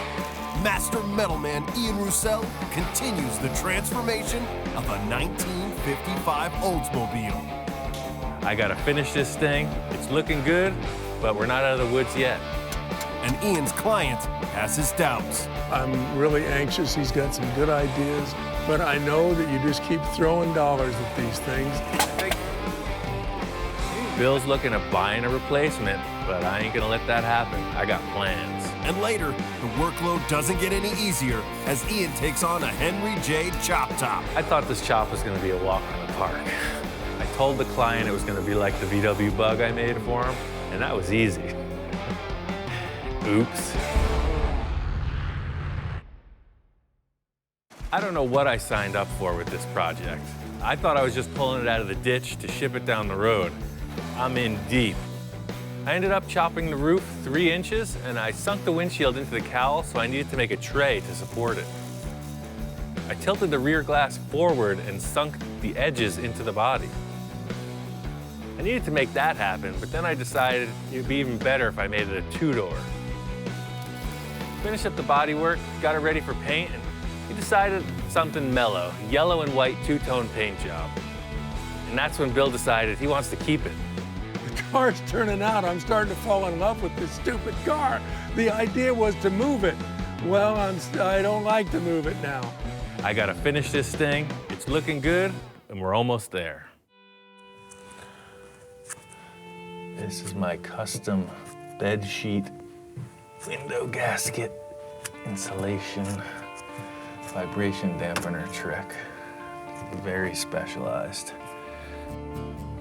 Master Metalman Ian Roussel continues the transformation of a 1955 Oldsmobile. I gotta finish this thing. It's looking good, but we're not out of the woods yet. And Ian's client has his doubts. I'm really anxious. He's got some good ideas, but I know that you just keep throwing dollars at these things. Bill's looking at buying a replacement, but I ain't gonna let that happen. I got plans. And later, the workload doesn't get any easier as Ian takes on a Henry J. Chop Top. I thought this chop was gonna be a walk in the park. I told the client it was gonna be like the VW Bug I made for him, and that was easy. Oops. I don't know what I signed up for with this project. I thought I was just pulling it out of the ditch to ship it down the road. I'm in deep. I ended up chopping the roof 3 inches, and I sunk the windshield into the cowl, so I needed to make a tray to support it. I tilted the rear glass forward and sunk the edges into the body. I needed to make that happen, but then I decided it'd be even better if I made it a 2-door. Finished up the bodywork, got it ready for paint, and we decided something mellow, yellow and white 2-tone paint job. And that's when Bill decided he wants to keep it. The car's turning out. I'm starting to fall in love with this stupid car. The idea was to move it. Well, I don't like to move it now. I gotta finish this thing. It's looking good, and we're almost there. This is my custom bed sheet, window gasket, insulation, vibration dampener trick. Very specialized.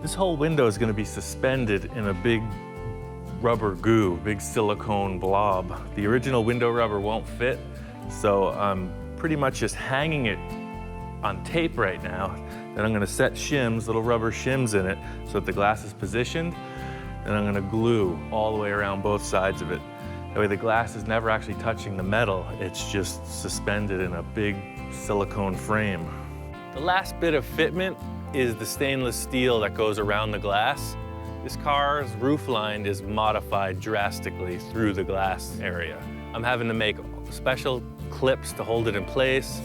This whole window is going to be suspended in a big rubber goo, big silicone blob. The original window rubber won't fit, so I'm pretty much just hanging it on tape right now. Then I'm going to set shims, little rubber shims in it, so that the glass is positioned. And I'm going to glue all the way around both sides of it. That way the glass is never actually touching the metal. It's just suspended in a big silicone frame. The last bit of fitment is the stainless steel that goes around the glass. This car's roof line is modified drastically through the glass area. I'm having to make special clips to hold it in place,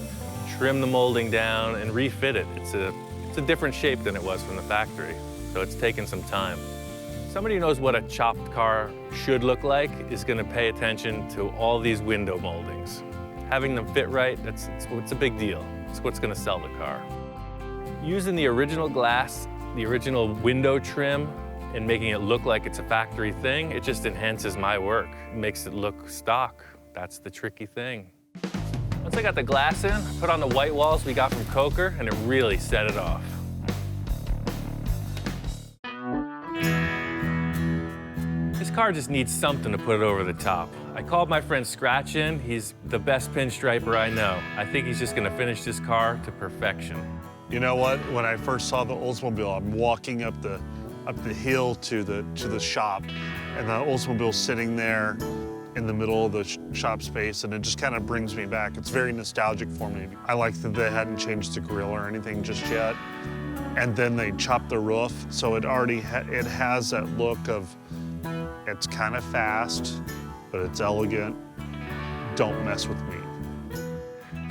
trim the molding down, and refit it. It's a different shape than it was from the factory, so it's taken some time. Somebody who knows what a chopped car should look like is going to pay attention to all these window moldings. Having them fit right, it's a big deal. It's what's going to sell the car. Using the original glass, the original window trim, and making it look like it's a factory thing, it just enhances my work. It makes it look stock. That's the tricky thing. Once I got the glass in, I put on the white walls we got from Coker, and it really set it off. This car just needs something to put it over the top. I called my friend Scratch in. He's the best pinstriper I know. I think he's just gonna finish this car to perfection. You know what? When I first saw the Oldsmobile, I'm walking up the hill to the shop, and the Oldsmobile's sitting there in the middle of the shop space, and it just kind of brings me back. It's very nostalgic for me. I like that they hadn't changed the grill or anything just yet, and then they chopped the roof, so it already it has that look of it's kind of fast, but it's elegant. Don't mess with me.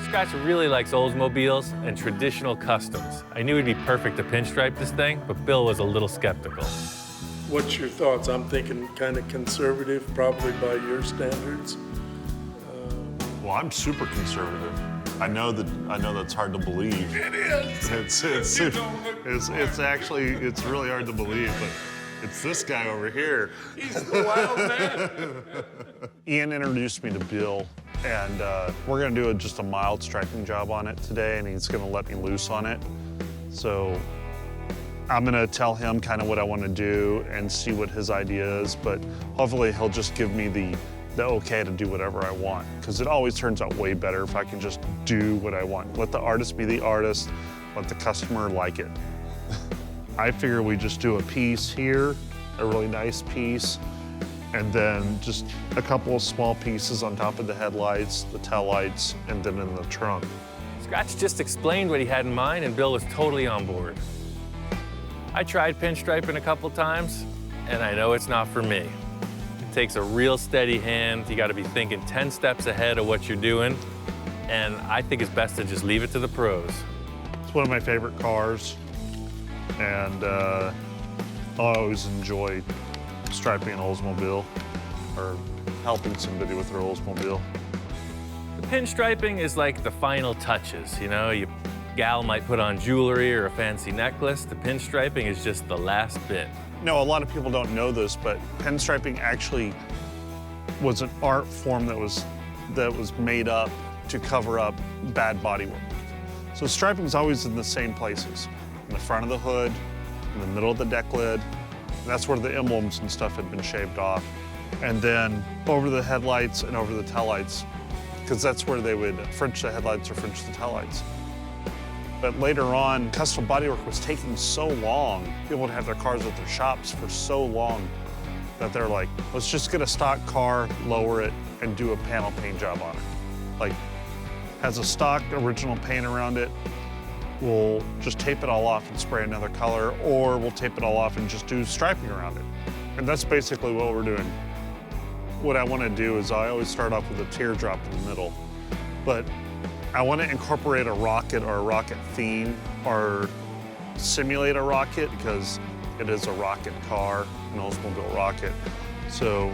Scratch really likes Oldsmobiles and traditional customs. I knew he'd be perfect to pinstripe this thing, but Bill was a little skeptical. What's your thoughts? I'm thinking kind of conservative, probably by your standards. Well, I'm super conservative. I know that's hard to believe. It is. It's actually really hard to believe, but it's this guy over here. He's the wild man. Ian introduced me to Bill, and we're gonna do just a mild striping job on it today, and he's gonna let me loose on it. So I'm gonna tell him kind of what I want to do and see what his idea is, but hopefully he'll just give me the okay to do whatever I want, because it always turns out way better if I can just do what I want. Let the artist be the artist, let the customer like it. I figure we just do a piece here, a really nice piece, and then just a couple of small pieces on top of the headlights, the tail lights, and then in the trunk. Scratch just explained what he had in mind, and Bill was totally on board. I tried pinstriping a couple times, and I know it's not for me. takes a real steady hand. You gotta be thinking 10 steps ahead of what you're doing. And I think it's best to just leave it to the pros. It's one of my favorite cars. And I always enjoy striping an Oldsmobile or helping somebody with their Oldsmobile. The pinstriping is like the final touches, you know? Your gal might put on jewelry or a fancy necklace. The pinstriping is just the last bit. No, a lot of people don't know this, but pinstriping actually was an art form that was made up to cover up bad bodywork. So striping is always in the same places, in the front of the hood, in the middle of the deck lid. And that's where the emblems and stuff had been shaved off. And then over the headlights and over the taillights, because that's where they would French the headlights or French the taillights. But later on, custom bodywork was taking so long, people would have their cars at their shops for so long that they're like, let's just get a stock car, lower it, and do a panel paint job on it. Like, has a stock original paint around it, we'll just tape it all off and spray another color, or we'll tape it all off and just do striping around it. And that's basically what we're doing. What I want to do is I always start off with a teardrop in the middle, but I want to incorporate a rocket or a rocket theme or simulate a rocket because it is a rocket car, an Oldsmobile rocket. So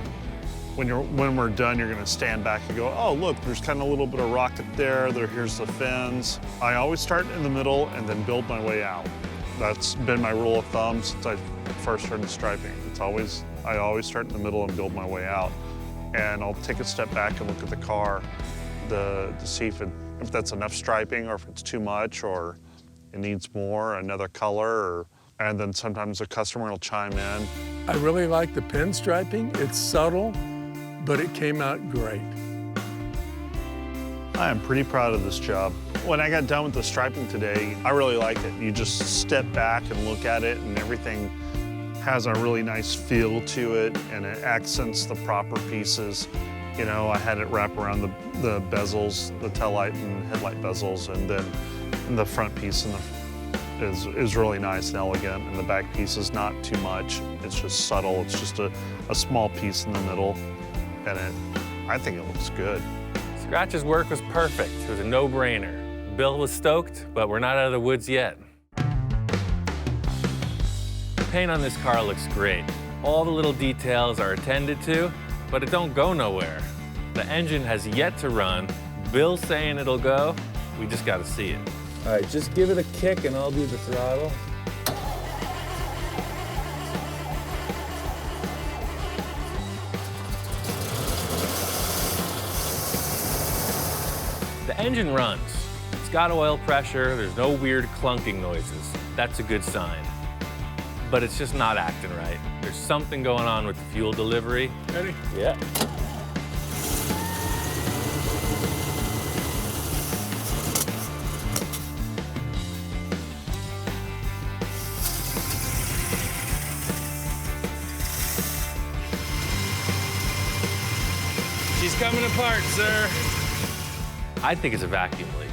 when we're done, you're going to stand back and go, oh, look, there's kind of a little bit of rocket there. Here's the fins. I always start in the middle and then build my way out. That's been my rule of thumb since I first started striping. I always start in the middle and build my way out. And I'll take a step back and look at the car to see if that's enough striping or if it's too much or it needs more, another color, and then sometimes the customer will chime in. I really like the pinstriping. It's subtle, but it came out great. I am pretty proud of this job. When I got done with the striping today, I really like it. You just step back and look at it and everything has a really nice feel to it and it accents the proper pieces. You know, I had it wrap around the bezels, the taillight and headlight bezels, and then the front piece is really nice and elegant, and the back piece is not too much. It's just subtle. It's just a small piece in the middle, and I think it looks good. Scratch's work was perfect. It was a no-brainer. Bill was stoked, but we're not out of the woods yet. The paint on this car looks great. All the little details are attended to, but it don't go nowhere. The engine has yet to run. Bill's saying it'll go. We just gotta see it. All right, just give it a kick and I'll do the throttle. The engine runs. It's got oil pressure. There's no weird clunking noises. That's a good sign. But it's just not acting right. There's something going on with the fuel delivery. Ready? Yeah. She's coming apart, sir. I think it's a vacuum leak.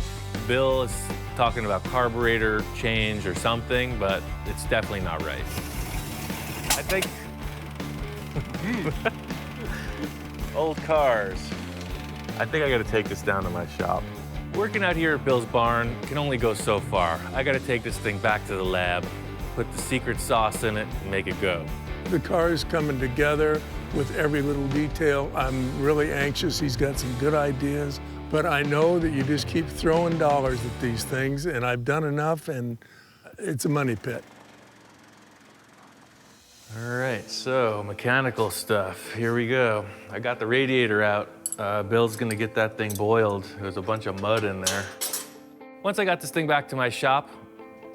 Bill is talking about carburetor change or something, but it's definitely not right. I think old cars. I think I gotta take this down to my shop. Working out here at Bill's barn can only go so far. I gotta take this thing back to the lab, put the secret sauce in it, and make it go. The car is coming together with every little detail. I'm really anxious. He's got some good ideas, but I know that you just keep throwing dollars at these things, and I've done enough, and it's a money pit. All right, so mechanical stuff. Here we go. I got the radiator out. Bill's gonna get that thing boiled. There's a bunch of mud in there. Once I got this thing back to my shop,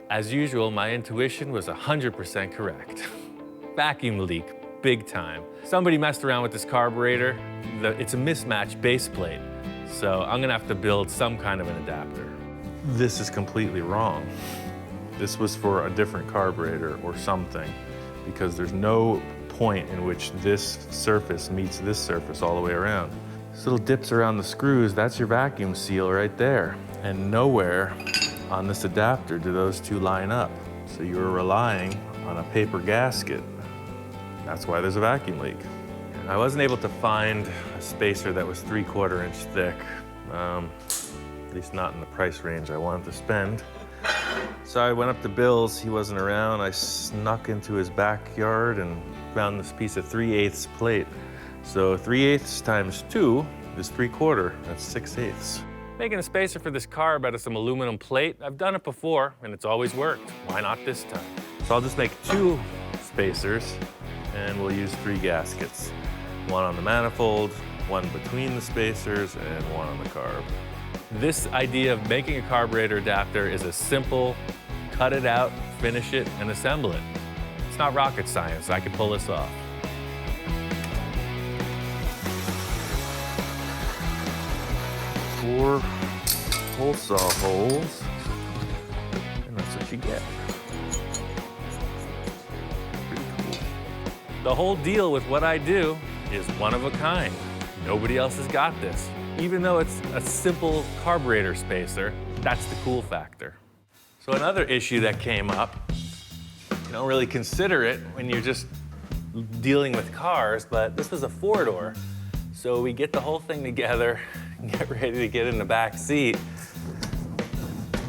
as usual, my intuition was 100% correct. Vacuum leak, big time. Somebody messed around with this carburetor. It's a mismatched base plate, so I'm gonna have to build some kind of an adapter. This is completely wrong. This was for a different carburetor or something, because there's no point in which this surface meets this surface all the way around. This little dips around the screws, that's your vacuum seal right there. And nowhere on this adapter do those two line up. So you're relying on a paper gasket. That's why there's a vacuum leak. I wasn't able to find a spacer that was 3/4 inch thick, at least not in the price range I wanted to spend. So I went up to Bill's, he wasn't around. I snuck into his backyard and found this piece of 3/8 plate. So 3/8 times 2 is 3/4, that's 6/8. Making a spacer for this carb out of some aluminum plate, I've done it before and it's always worked. Why not this time? So I'll just make 2 spacers and we'll use 3 gaskets. 1 on the manifold, 1 between the spacers, and 1 on the carb. This idea of making a carburetor adapter is a simple, cut it out, finish it, and assemble it. It's not rocket science, I can pull this off. Four hole saw holes, and that's what you get. Pretty cool. The whole deal with what I do is one of a kind. Nobody else has got this. Even though it's a simple carburetor spacer, that's the cool factor. So another issue that came up, you don't really consider it when you're just dealing with cars, but this was a 4-door. So we get the whole thing together, get ready to get in the back seat.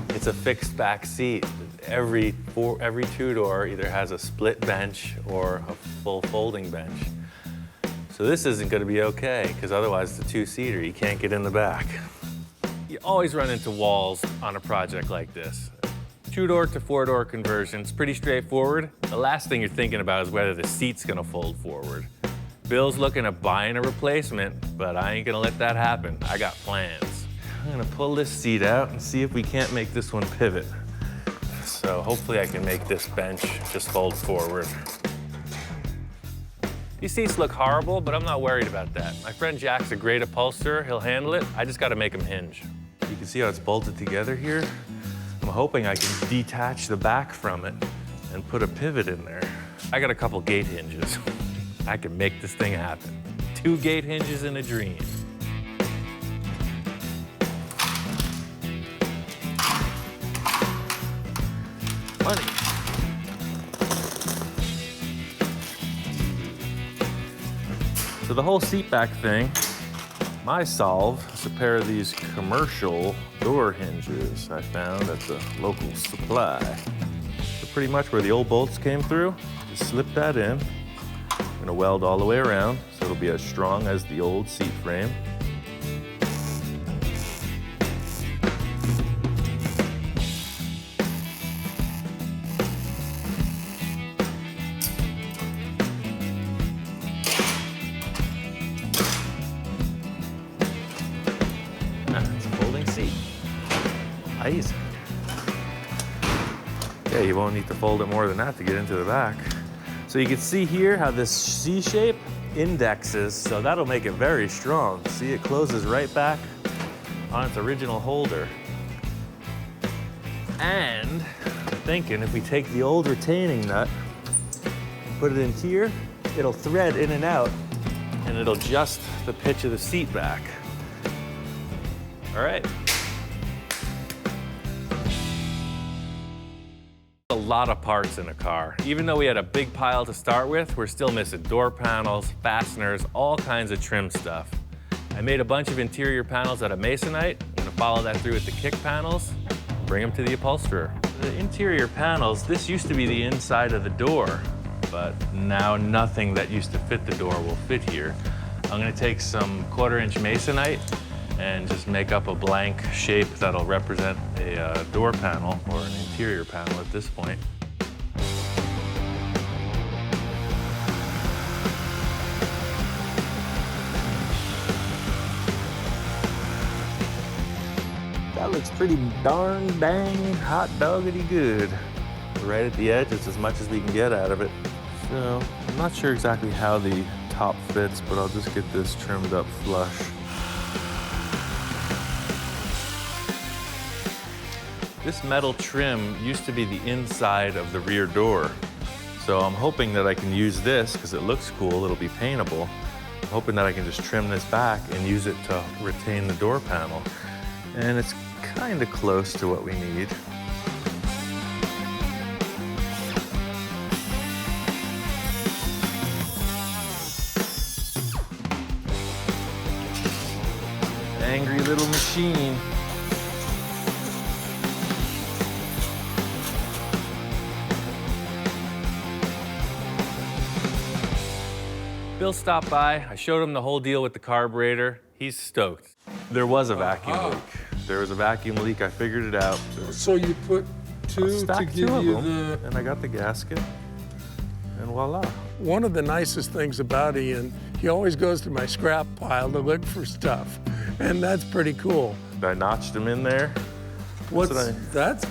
It's a fixed back seat. Every 2-door either has a split bench or a full folding bench. So this isn't going to be okay, because otherwise it's a 2-seater. You can't get in the back. You always run into walls on a project like this. 2-door to 4-door conversion, it's pretty straightforward. The last thing you're thinking about is whether the seat's going to fold forward. Bill's looking at buying a replacement, but I ain't going to let that happen. I got plans. I'm going to pull this seat out and see if we can't make this one pivot. So hopefully I can make this bench just fold forward. These seats look horrible, but I'm not worried about that. My friend Jack's a great upholsterer. He'll handle it. I just got to make him hinge. You can see how it's bolted together here. I'm hoping I can detach the back from it and put a pivot in there. I got a couple gate hinges. I can make this thing happen. 2 gate hinges in a dream. Funny. So the whole seat back thing, my solve is a pair of these commercial door hinges I found at the local supply. So pretty much where the old bolts came through, just slip that in. I'm gonna weld all the way around so it'll be as strong as the old seat frame. Easy. Yeah, you won't need to fold it more than that to get into the back. So you can see here how this C-shape indexes, so that'll make it very strong. See, it closes right back on its original holder. And I'm thinking if we take the old retaining nut and put it in here, it'll thread in and out and it'll adjust the pitch of the seat back. All right. A lot of parts in a car. Even though we had a big pile to start with, we're still missing door panels, fasteners, all kinds of trim stuff. I made a bunch of interior panels out of masonite. I'm gonna follow that through with the kick panels, bring them to the upholsterer. The interior panels, this used to be the inside of the door, but now nothing that used to fit the door will fit here. I'm gonna take some 1/4-inch masonite and just make up a blank shape that'll represent a door panel or an interior panel at this point. That looks pretty darn dang hot doggity good. Right at the edge, it's as much as we can get out of it. So I'm not sure exactly how the top fits, but I'll just get this trimmed up flush. This metal trim used to be the inside of the rear door. So I'm hoping that I can use this because it looks cool, it'll be paintable. I'm hoping that I can just trim this back and use it to retain the door panel. And it's kind of close to what we need. little machine. Bill stopped by. I showed him the whole deal with the carburetor. He's stoked. There was a vacuum leak. There was a vacuum leak. I figured it out. So you put two to give you the... And I got the gasket, and voila. One of the nicest things about Ian, he always goes to my scrap pile to look for stuff, and that's pretty cool. I notched them in there. That's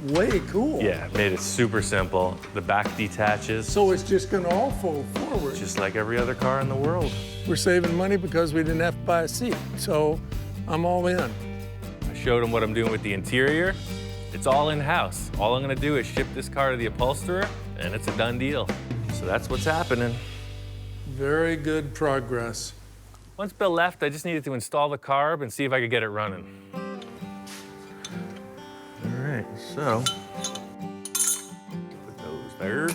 way cool. Yeah, made it super simple. The back detaches. So it's just gonna all fold forward. Just like every other car in the world. We're saving money because we didn't have to buy a seat, so I'm all in. I showed him what I'm doing with the interior. It's all in-house. All I'm gonna do is ship this car to the upholsterer, and it's a done deal. So that's what's happening. Very good progress. Once Bill left, I just needed to install the carb and see if I could get it running. All right, so put those there,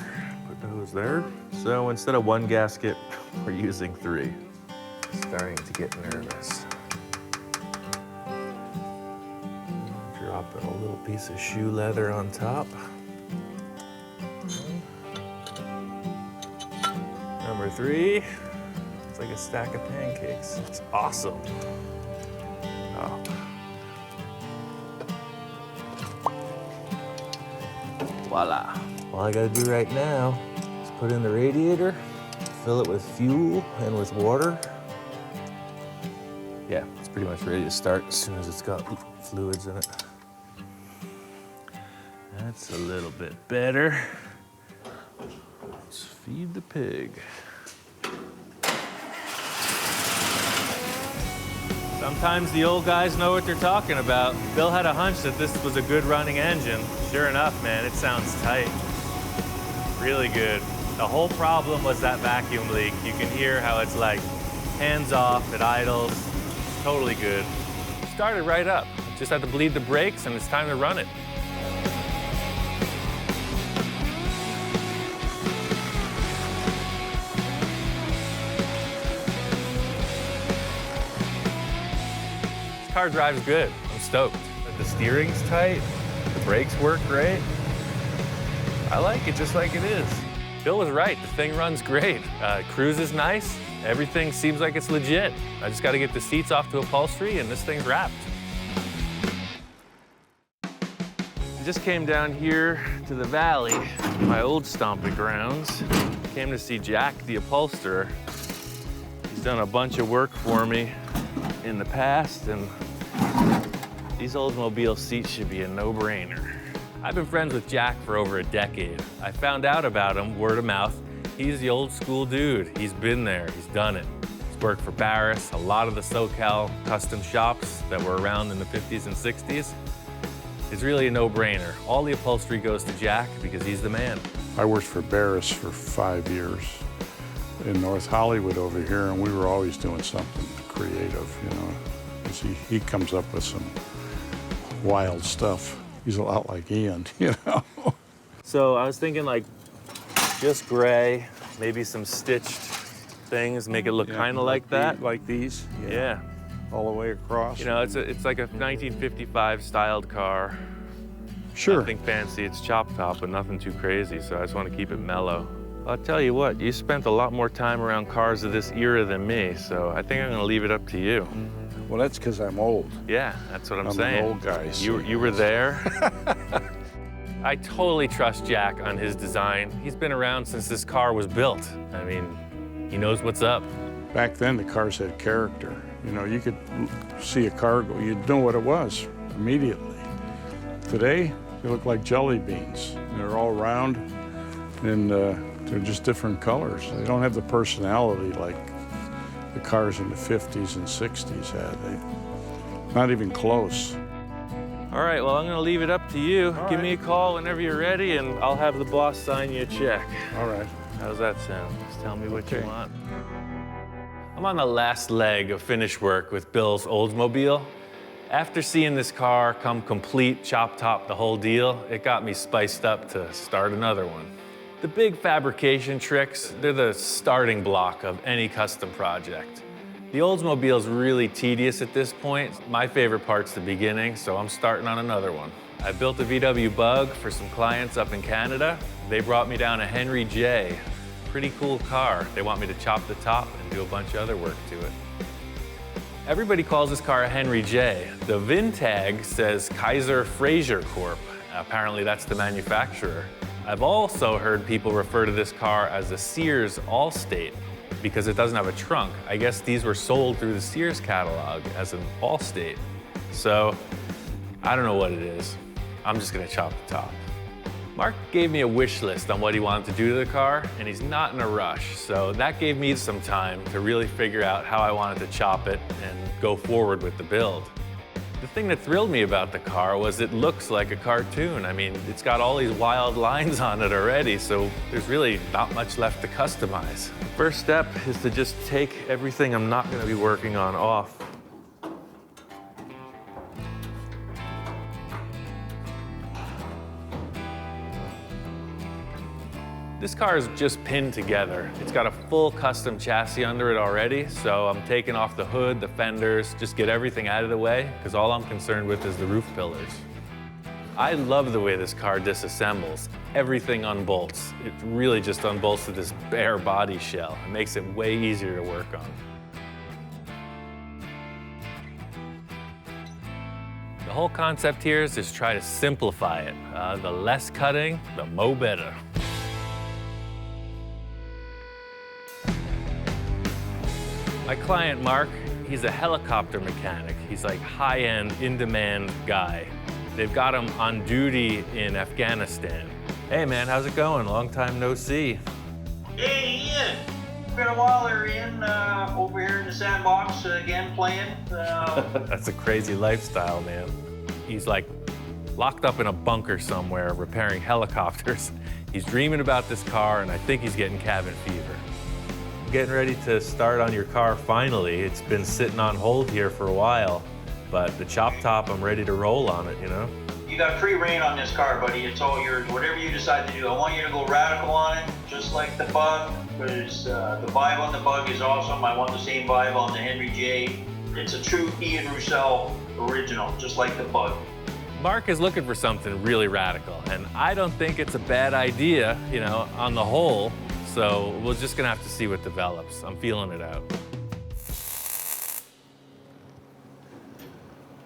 put those there. So instead of one gasket, we're using 3. Starting to get nervous. Dropping a little piece of shoe leather on top. Number 3, it's like a stack of pancakes. It's awesome. Oh. Voila. All I gotta do right now is put in the radiator, fill it with fuel and with water. Yeah, it's pretty much ready to start as soon as it's got fluids in it. That's a little bit better. Let's feed the pig. Sometimes the old guys know what they're talking about. Bill had a hunch that this was a good running engine. Sure enough, man, it sounds tight. Really good. The whole problem was that vacuum leak. You can hear how it's like hands off, it idles. Totally good. Started right up. Just had to bleed the brakes and it's time to run it. This car drives good. I'm stoked. The steering's tight. The brakes work great. I like it just like it is. Bill was right. The thing runs great. Cruise is nice. Everything seems like it's legit. I just got to get the seats off to upholstery and this thing's wrapped. I just came down here to the valley, my old stomping grounds. Came to see Jack, the upholsterer. He's done a bunch of work for me in the past, and these Oldsmobile seats should be a no-brainer. I've been friends with Jack for over a decade. I found out about him word of mouth. He's the old school dude. He's been there, he's done it. He's worked for Barris, a lot of the SoCal custom shops that were around in the 50s and 60s. It's really a no-brainer. All the upholstery goes to Jack because he's the man. I worked for Barris for 5 years in North Hollywood over here, and we were always doing something creative, you know. 'Cause he comes up with some wild stuff. He's a lot like Ian, you know. So I was thinking like just gray, maybe some stitched things, make it look kind of like that. Like these? Yeah. All the way across. You know, it's like a 1955 styled car. Sure. Nothing fancy, it's chop top, but nothing too crazy, so I just want to keep it mellow. I'll tell you what, you spent a lot more time around cars of this era than me, so I think I'm gonna leave it up to you. Well, that's because I'm old. Yeah, that's what I'm saying. I'm an old guy. So. You were there. I totally trust Jack on his design. He's been around since this car was built. I mean, he knows what's up. Back then, the cars had character. You know, you could see a car go, you'd know what it was immediately. Today, they look like jelly beans. They're all round, and they're just different colors. They don't have the personality like the cars in the 50s and 60s had. Not even close. All right, well, I'm gonna leave it up to you. Give me a call whenever you're ready, and I'll have the boss sign you a check. All right. How's that sound? Just tell me what you want. I'm on the last leg of finish work with Bill's Oldsmobile. After seeing this car come complete, chop top, the whole deal, it got me spiced up to start another one. The big fabrication tricks, they're the starting block of any custom project. The Oldsmobile's really tedious at this point. My favorite part's the beginning, so I'm starting on another one. I built a VW Bug for some clients up in Canada. They brought me down a Henry J. Pretty cool car. They want me to chop the top and do a bunch of other work to it. Everybody calls this car a Henry J. The VIN tag says Kaiser Fraser Corp. Apparently that's the manufacturer. I've also heard people refer to this car as a Sears Allstate because it doesn't have a trunk. I guess these were sold through the Sears catalog as an Allstate. So I don't know what it is. I'm just gonna chop the top. Mark gave me a wish list on what he wanted to do to the car, and he's not in a rush. So that gave me some time to really figure out how I wanted to chop it and go forward with the build. The thing that thrilled me about the car was it looks like a cartoon. I mean, it's got all these wild lines on it already, so there's really not much left to customize. First step is to just take everything I'm not gonna be working on off. This car is just pinned together. It's got a full custom chassis under it already, so I'm taking off the hood, the fenders, just get everything out of the way, because all I'm concerned with is the roof pillars. I love the way this car disassembles. Everything unbolts. It really just unbolts to this bare body shell. It makes it way easier to work on. The whole concept here is just try to simplify it. The less cutting, the mo better. My client, Mark, he's a helicopter mechanic. He's like high-end, in-demand guy. They've got him on duty in Afghanistan. Hey man, how's it going? Long time no see. Hey Ian, it's been a while there, Ian. Over here in the sandbox again playing. That's a crazy lifestyle, man. He's like locked up in a bunker somewhere repairing helicopters. He's dreaming about this car and I think he's getting cabin fever. Getting ready to start on your car finally. It's been sitting on hold here for a while, but the chop top, I'm ready to roll on it, you know? You got free reign on this car, buddy. It's all yours. Whatever you decide to do. I want you to go radical on it, just like the Bug, because the vibe on the Bug is awesome. I want the same vibe on the Henry J. It's a true Ian Roussel original, just like the Bug. Mark is looking for something really radical, and I don't think it's a bad idea, you know, on the whole. So we're just gonna have to see what develops. I'm feeling it out.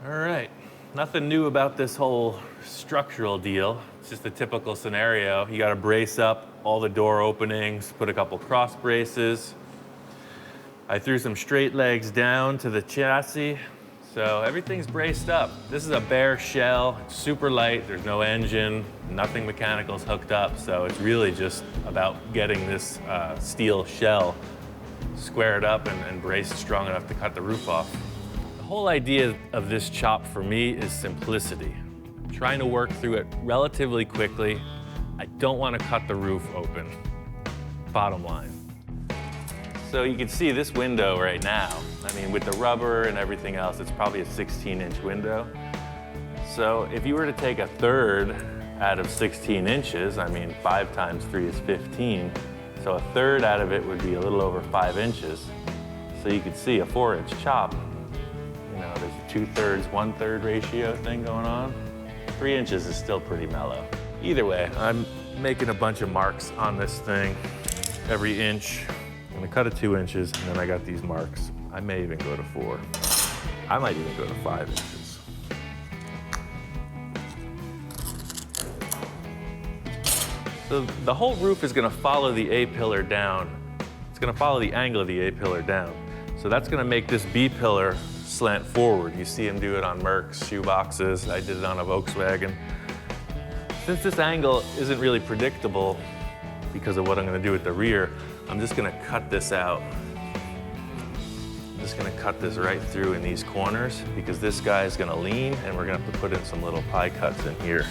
All right, nothing new about this whole structural deal. It's just a typical scenario. You gotta brace up all the door openings, put a couple cross braces. I threw some straight legs down to the chassis, so everything's braced up. This is a bare shell, it's super light, there's no engine, nothing mechanical's hooked up, so it's really just about getting this steel shell squared up and braced strong enough to cut the roof off. The whole idea of this chop for me is simplicity. I'm trying to work through it relatively quickly. I don't want to cut the roof open, bottom line. So you can see this window right now. I mean, with the rubber and everything else, it's probably a 16-inch window. So if you were to take a third out of 16 inches, I mean, 5 times 3 is 15. So a third out of it would be a little over 5 inches. So you could see a 4-inch chop. You know, there's a 2/3, 1/3 ratio thing going on. 3 inches is still pretty mellow. Either way, I'm making a bunch of marks on this thing every inch. I'm gonna cut it 2 inches, and then I got these marks. I may even go to 4. I might even go to 5 inches. So the whole roof is gonna follow the A-pillar down. It's gonna follow the angle of the A-pillar down. So that's gonna make this B-pillar slant forward. You see him do it on Mercs, shoeboxes. I did it on a Volkswagen. Since this angle isn't really predictable because of what I'm gonna do with the rear, I'm just gonna cut this out. I'm just gonna cut this right through in these corners because this guy is gonna lean and we're gonna have to put in some little pie cuts in here.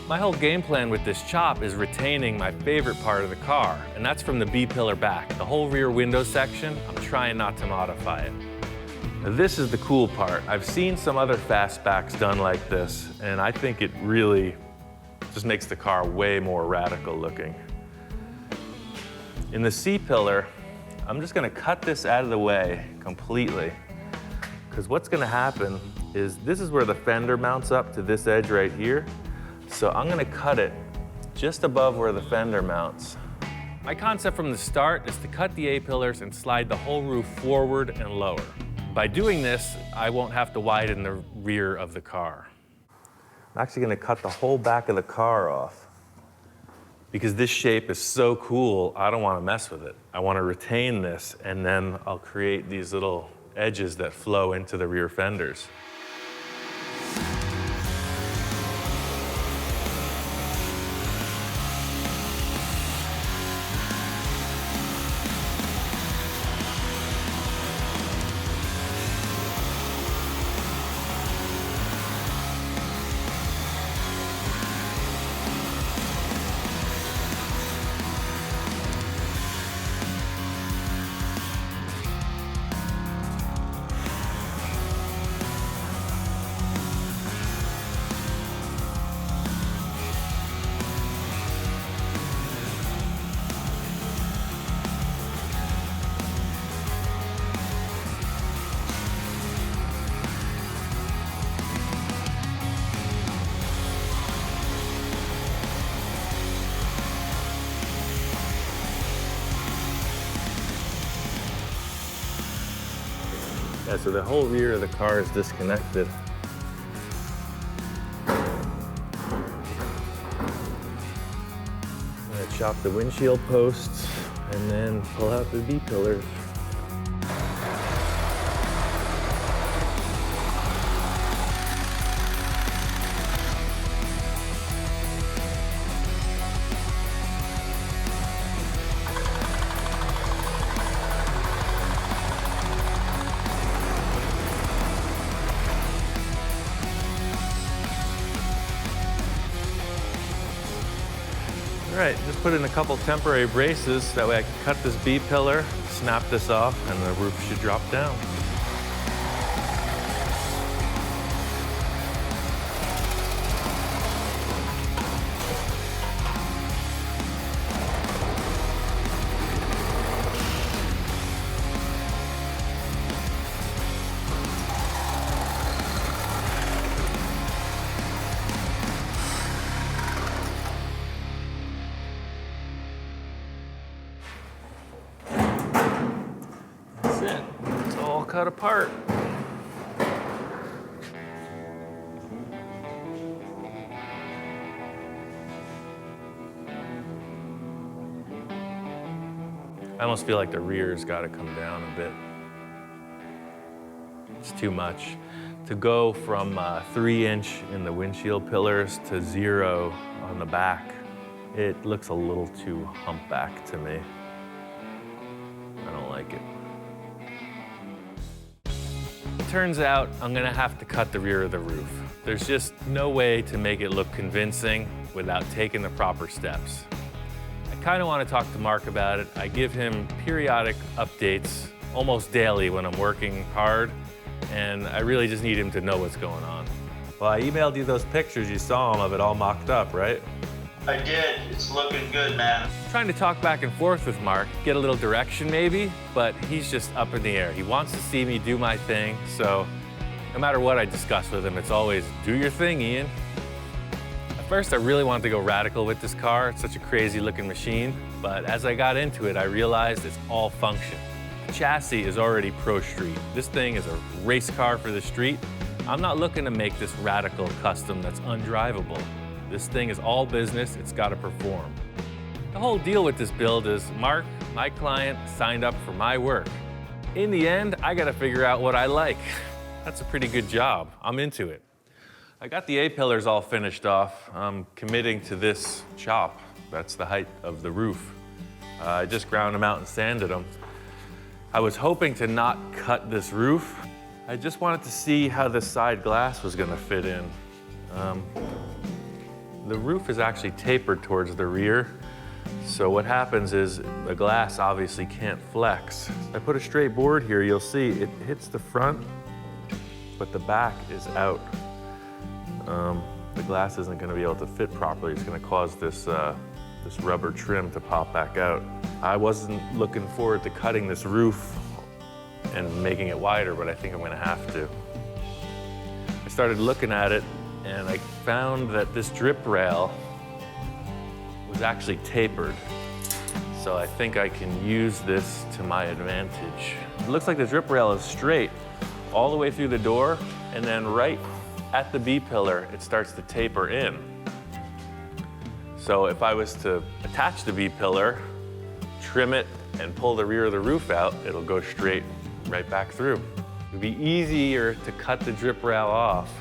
My whole game plan with this chop is retaining my favorite part of the car, and that's from the B-pillar back. The whole rear window section, I'm trying not to modify it. Now, this is the cool part. I've seen some other fastbacks done like this, and I think it really just makes the car way more radical looking. In the C-pillar, I'm just gonna cut this out of the way completely, because what's gonna happen is this is where the fender mounts up to this edge right here. So I'm gonna cut it just above where the fender mounts. My concept from the start is to cut the A-pillars and slide the whole roof forward and lower. By doing this, I won't have to widen the rear of the car. I'm actually gonna cut the whole back of the car off because this shape is so cool, I don't wanna mess with it. I wanna retain this, and then I'll create these little edges that flow into the rear fenders. Yeah, so the whole rear of the car is disconnected. I'm gonna chop the windshield posts and then pull out the B-pillars. All right, just put in a couple temporary braces, that way I can cut this B-pillar, snap this off, and the roof should drop down. That's it. It's all cut apart. I almost feel like the rear's got to come down a bit. It's too much. To go from 3-inch in the windshield pillars to 0 on the back, it looks a little too humpback to me. I don't like it. Turns out I'm gonna have to cut the rear of the roof. There's just no way to make it look convincing without taking the proper steps. I kind of want to talk to Mark about it. I give him periodic updates almost daily when I'm working hard, and I really just need him to know what's going on. Well, I emailed you those pictures. You saw them of it all mocked up, right? I did. It's looking good, man. Trying to talk back and forth with Mark, get a little direction maybe, but he's just up in the air. He wants to see me do my thing, so no matter what I discuss with him, it's always, do your thing, Ian. At first, I really wanted to go radical with this car. It's such a crazy looking machine, but as I got into it, I realized it's all function. The chassis is already pro street. This thing is a race car for the street. I'm not looking to make this radical custom that's undrivable. This thing is all business, it's got to perform. The whole deal with this build is Mark, my client, signed up for my work. In the end, I got to figure out what I like. That's a pretty good job. I'm into it. I got the A-pillars all finished off. I'm committing to this chop. That's the height of the roof. I just ground them out and sanded them. I was hoping to not cut this roof. I just wanted to see how this side glass was going to fit in. The roof is actually tapered towards the rear, so what happens is the glass obviously can't flex. If I put a straight board here, you'll see it hits the front, but the back is out. The glass isn't going to be able to fit properly. It's going to cause this rubber trim to pop back out. I wasn't looking forward to cutting this roof and making it wider, but I think I'm gonna have to. I started looking at it and I found that this drip rail was actually tapered. So I think I can use this to my advantage. It looks like the drip rail is straight all the way through the door, and then right at the B-pillar, it starts to taper in. So if I was to attach the B-pillar, trim it, and pull the rear of the roof out, it'll go straight right back through. It'd be easier to cut the drip rail off,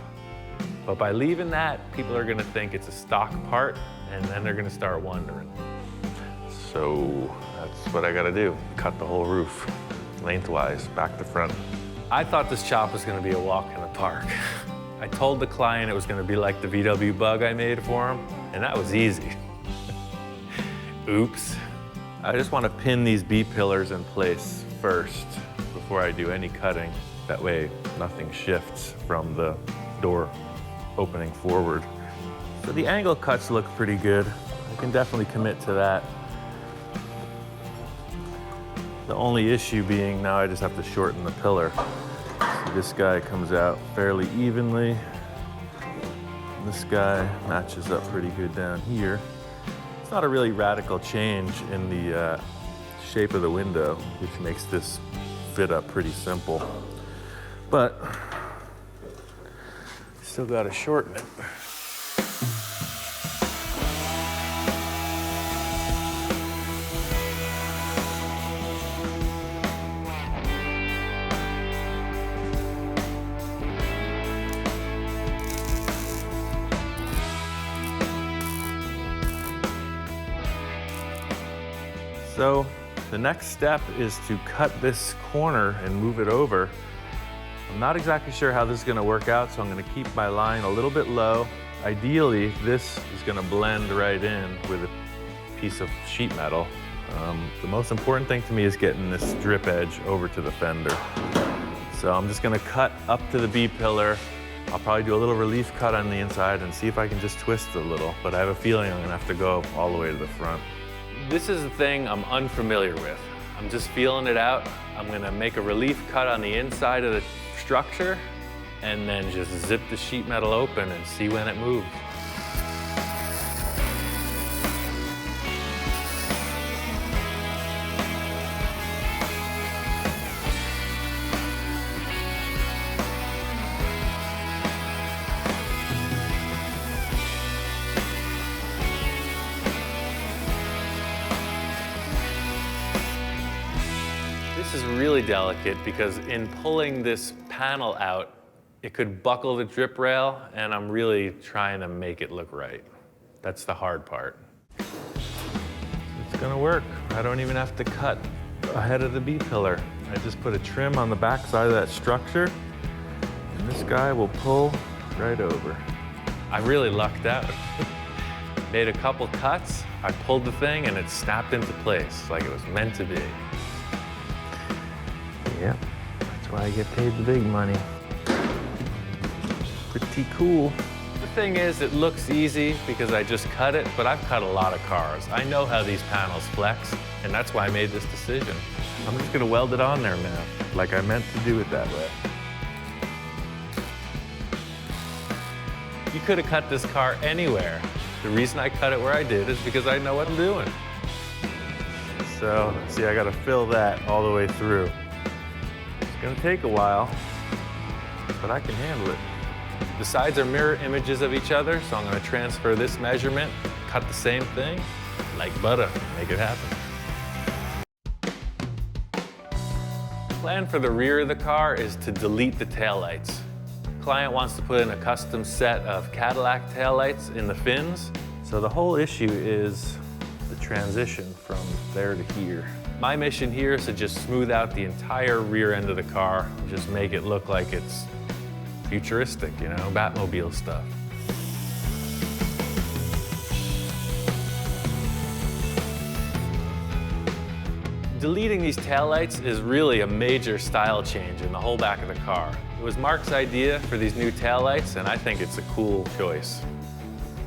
but by leaving that, people are gonna think it's a stock part, and then they're gonna start wondering. So that's what I gotta do, cut the whole roof, lengthwise, back to front. I thought this chop was gonna be a walk in the park. I told the client it was gonna be like the VW Bug I made for him, and that was easy. Oops. I just wanna pin these B-pillars in place first before I do any cutting. That way nothing shifts from the door opening forward. So the angle cuts look pretty good. I can definitely commit to that. The only issue being now I just have to shorten the pillar. So this guy comes out fairly evenly. This guy matches up pretty good down here. It's not a really radical change in the shape of the window, which makes this fit up pretty simple. But still gotta shorten it. So the next step is to cut this corner and move it over. I'm not exactly sure how this is gonna work out, so I'm gonna keep my line a little bit low. Ideally, this is gonna blend right in with a piece of sheet metal. The most important thing to me is getting this drip edge over to the fender. So I'm just gonna cut up to the B-pillar. I'll probably do a little relief cut on the inside and see if I can just twist it a little, but I have a feeling I'm gonna have to go all the way to the front. This is the thing I'm unfamiliar with. I'm just feeling it out. I'm gonna make a relief cut on the inside of the structure and then just zip the sheet metal open and see when it moves. This is really delicate because in pulling this panel out, it could buckle the drip rail, and I'm really trying to make it look right. That's the hard part. It's gonna work. I don't even have to cut ahead of the B-pillar. I just put a trim on the back side of that structure, and this guy will pull right over. I really lucked out. Made a couple cuts, I pulled the thing, and it snapped into place like it was meant to be. Yep, that's why I get paid the big money. Pretty cool. The thing is, it looks easy because I just cut it, but I've cut a lot of cars. I know how these panels flex, and that's why I made this decision. I'm just gonna weld it on there now, like I meant to do it that way. You could have cut this car anywhere. The reason I cut it where I did is because I know what I'm doing. So, see, I gotta fill that all the way through. It's gonna take a while, but I can handle it. The sides are mirror images of each other, so I'm gonna transfer this measurement, cut the same thing, like butter, make it happen. The plan for the rear of the car is to delete the taillights. Client wants to put in a custom set of Cadillac taillights in the fins, so the whole issue is the transition from there to here. My mission here is to just smooth out the entire rear end of the car, just make it look like it's futuristic, you know, Batmobile stuff. Deleting these taillights is really a major style change in the whole back of the car. It was Mark's idea for these new taillights, and I think it's a cool choice.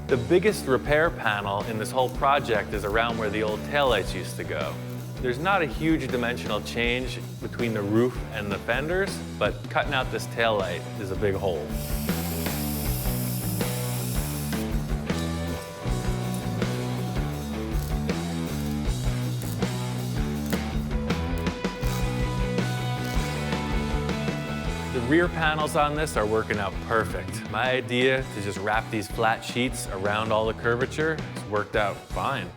The biggest repair panel in this whole project is around where the old taillights used to go. There's not a huge dimensional change between the roof and the fenders, but cutting out this taillight is a big hole. The rear panels on this are working out perfect. My idea to just wrap these flat sheets around all the curvature has worked out fine.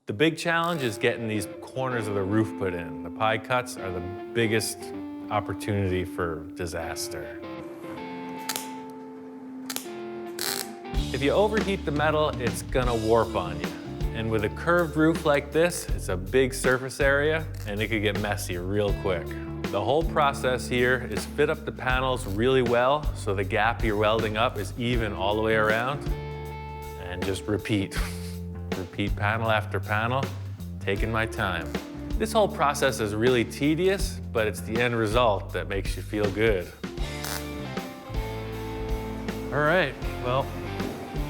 The big challenge is getting these corners of the roof put in. The pie cuts are the biggest opportunity for disaster. If you overheat the metal, it's gonna warp on you. And with a curved roof like this, it's a big surface area and it could get messy real quick. The whole process here is fit up the panels really well so the gap you're welding up is even all the way around, and just repeat. Repeat panel after panel, taking my time. This whole process is really tedious, but it's the end result that makes you feel good. All right, well,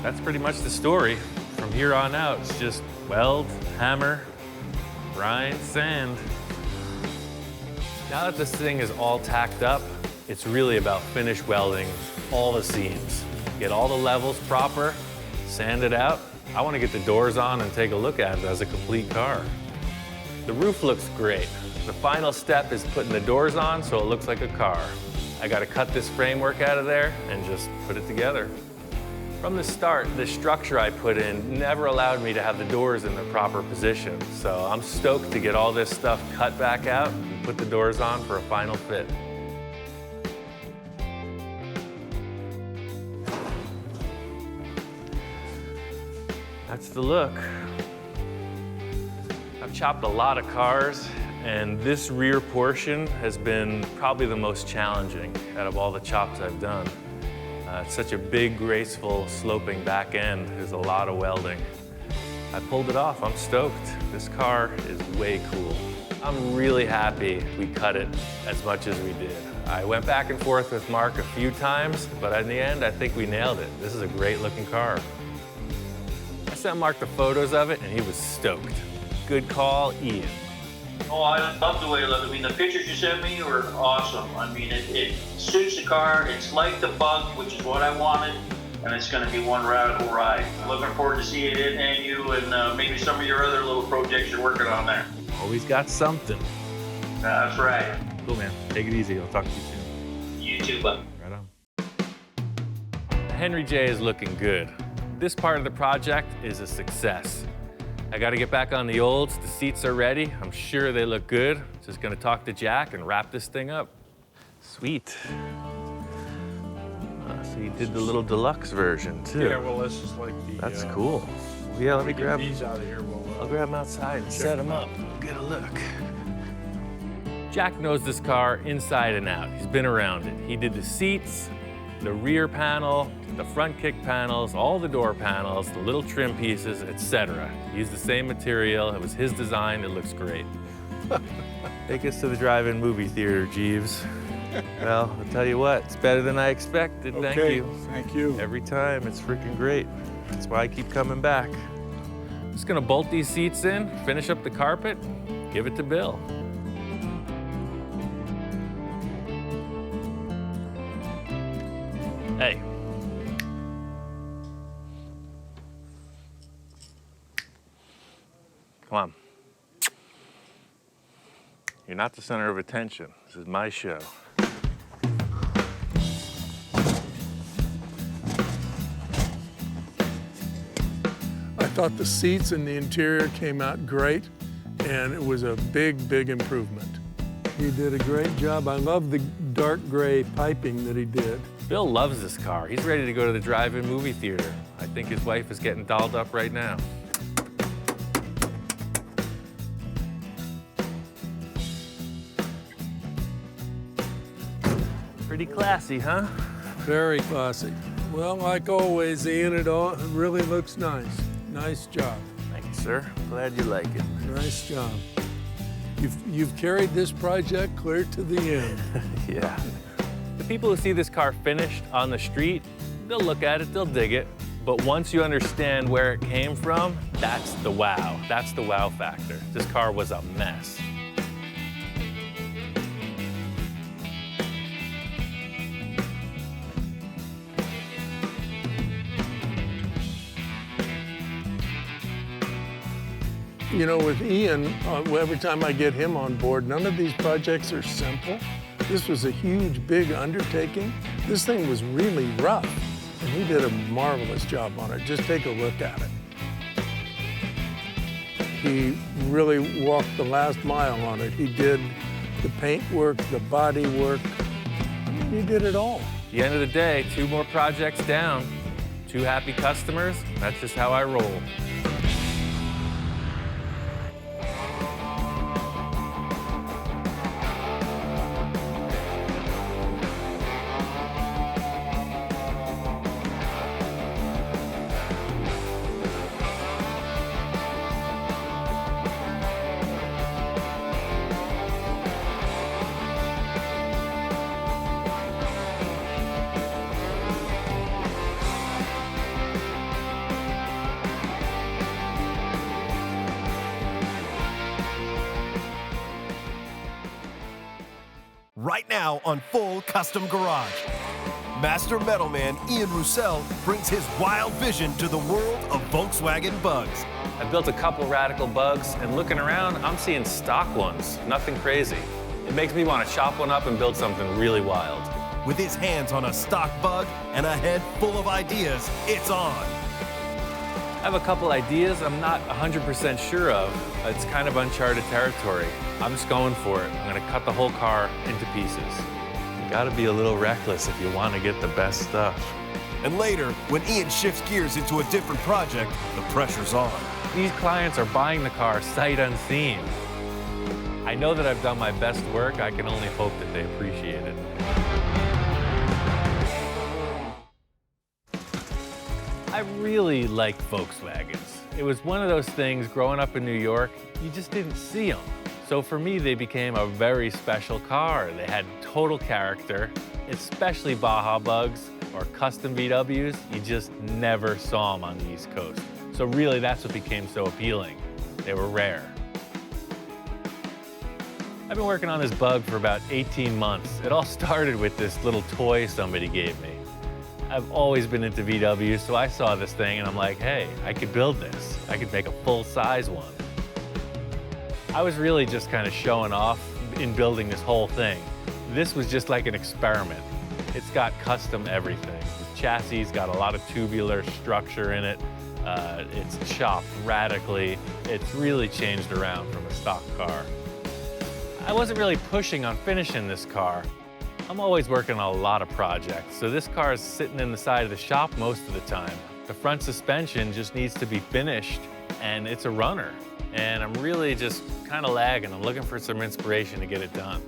that's pretty much the story. From here on out, it's just weld, hammer, grind, sand. Now that this thing is all tacked up, it's really about finish welding all the seams. Get all the levels proper, sand it out. I want to get the doors on and take a look at it as a complete car. The roof looks great. The final step is putting the doors on so it looks like a car. I got to cut this framework out of there and just put it together. From the start, the structure I put in never allowed me to have the doors in the proper position. So I'm stoked to get all this stuff cut back out and put the doors on for a final fit. That's the look. I've chopped a lot of cars, and this rear portion has been probably the most challenging out of all the chops I've done. It's such a big, graceful, sloping back end. There's a lot of welding. I pulled it off. I'm stoked. This car is way cool. I'm really happy we cut it as much as we did. I went back and forth with Mark a few times, but in the end, I think we nailed it. This is a great looking car. I sent Mark the photos of it, and he was stoked. Good call, Ian. Oh, I love the way it looked. I mean, the pictures you sent me were awesome. I mean, it suits the car. It's like the Bug, which is what I wanted, and it's going to be one radical ride. I'm looking forward to seeing it and you and maybe some of your other little projects you're working on there. Always got something. That's right. Cool, man. Take it easy. I'll talk to you soon. You too, bud. Right on. The Henry J is looking good. This part of the project is a success. I got to get back on the olds. The seats are ready. I'm sure they look good. Just going to talk to Jack and wrap this thing up. Sweet. So you did the little deluxe version, too. Yeah, well, that's just like the... That's cool. Yeah, let me grab these out of here. I'll grab them outside and set them up. Get a look. Jack knows this car inside and out. He's been around it. He did the seats, the rear panel, the front kick panels, all the door panels, the little trim pieces, etc. He used the same material. It was his design. It looks great. Take us to the drive-in movie theater, Jeeves. Well, I'll tell you what, it's better than I expected. Okay, thank you. Thank you. Every time, it's freaking great. That's why I keep coming back. I'm just gonna bolt these seats in, finish up the carpet, give it to Bill. Hey. Come on. You're not the center of attention. This is my show. I thought the seats and the interior came out great, and it was a big, big improvement. He did a great job. I love the dark gray piping that he did. Bill loves this car. He's ready to go to the drive-in movie theater. I think his wife is getting dolled up right now. Pretty classy, huh? Very classy. Well, like always, Ian, it really looks nice. Nice job. Thank you, sir. Glad you like it. Nice job. You've carried this project clear to the end. Yeah. The people who see this car finished on the street, they'll look at it, they'll dig it. But once you understand where it came from, that's the wow. That's the wow factor. This car was a mess. You know, with Ian, every time I get him on board, none of these projects are simple. This was a huge, big undertaking. This thing was really rough, and he did a marvelous job on it. Just take a look at it. He really walked the last mile on it. He did the paint work, the body work. He did it all. At the end of the day, 2 more projects down, 2 happy customers. That's just how I roll. Right now on Full Custom Garage, Master Metalman Ian Roussel brings his wild vision to the world of Volkswagen bugs. I built a couple radical bugs, and looking around, I'm seeing stock ones, nothing crazy. It makes me want to chop one up and build something really wild. With his hands on a stock bug and a head full of ideas, it's on. I have a couple ideas I'm not 100% sure of. It's kind of uncharted territory. I'm just going for it. I'm gonna cut the whole car into pieces. You gotta be a little reckless if you want to get the best stuff. And later, when Ian shifts gears into a different project, the pressure's on. These clients are buying the car sight unseen. I know that I've done my best work. I can only hope that they appreciate it. I really like Volkswagens. It was one of those things growing up in New York, you just didn't see them. So for me, they became a very special car. They had total character, especially Baja bugs or custom VWs. You just never saw them on the East Coast. So really, that's what became so appealing. They were rare. I've been working on this bug for about 18 months. It all started with this little toy somebody gave me. I've always been into VWs, so I saw this thing and I'm like, hey, I could build this. I could make a full-size one. I was really just kind of showing off in building this whole thing. This was just like an experiment. It's got custom everything. The chassis got a lot of tubular structure in it. It's chopped radically. It's really changed around from a stock car. I wasn't really pushing on finishing this car. I'm always working on a lot of projects, so this car is sitting in the side of the shop most of the time. The front suspension just needs to be finished, and it's a runner. And I'm really just kind of lagging. I'm looking for some inspiration to get it done.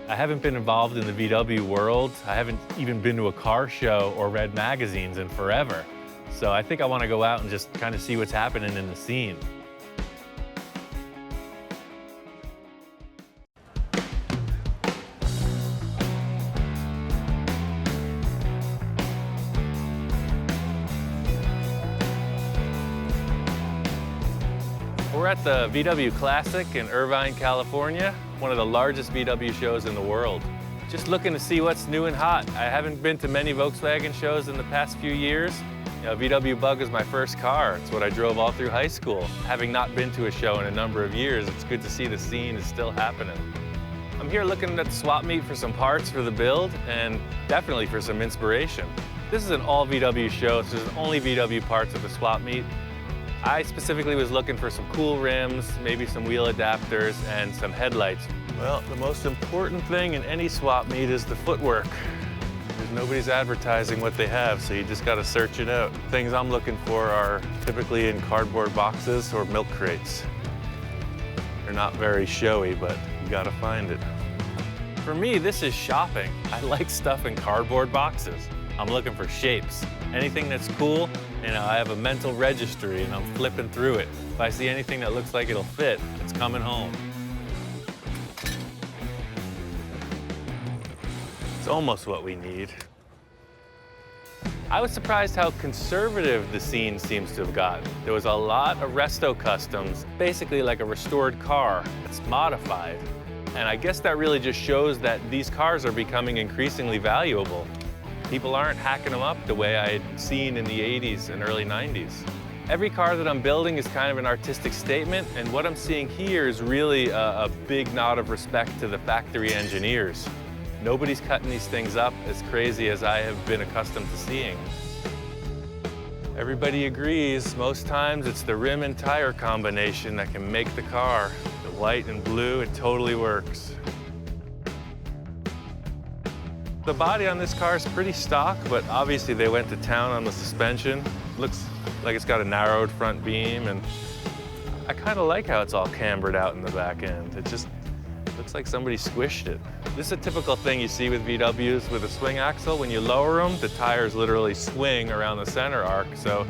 I haven't been involved in the VW world. I haven't even been to a car show or read magazines in forever. So I think I want to go out and just kind of see what's happening in the scene. We're at the VW Classic in Irvine, California, one of the largest VW shows in the world. Just looking to see what's new and hot. I haven't been to many Volkswagen shows in the past few years. You know, VW Bug is my first car. It's what I drove all through high school. Having not been to a show in a number of years, it's good to see the scene is still happening. I'm here looking at the swap meet for some parts for the build and definitely for some inspiration. This is an all VW show, so there's only VW parts at the swap meet. I specifically was looking for some cool rims, maybe some wheel adapters, and some headlights. Well, the most important thing in any swap meet is the footwork. Nobody's advertising what they have, so you just gotta search it out. Things I'm looking for are typically in cardboard boxes or milk crates. They're not very showy, but you gotta find it. For me, this is shopping. I like stuff in cardboard boxes. I'm looking for shapes. Anything that's cool, you know, I have a mental registry and I'm flipping through it. If I see anything that looks like it'll fit, it's coming home. It's almost what we need. I was surprised how conservative the scene seems to have gotten. There was a lot of resto customs, basically like a restored car that's modified. And I guess that really just shows that these cars are becoming increasingly valuable. People aren't hacking them up the way I had seen in the 80s and early 90s. Every car that I'm building is kind of an artistic statement, and what I'm seeing here is really a big nod of respect to the factory engineers. Nobody's cutting these things up as crazy as I have been accustomed to seeing. Everybody agrees, most times it's the rim and tire combination that can make the car. The white and blue, it totally works. The body on this car is pretty stock, but obviously they went to town on the suspension. Looks like it's got a narrowed front beam, and I kind of like how it's all cambered out in the back end. It just looks like somebody squished it. This is a typical thing you see with VWs with a swing axle. When you lower them, the tires literally swing around the center arc. So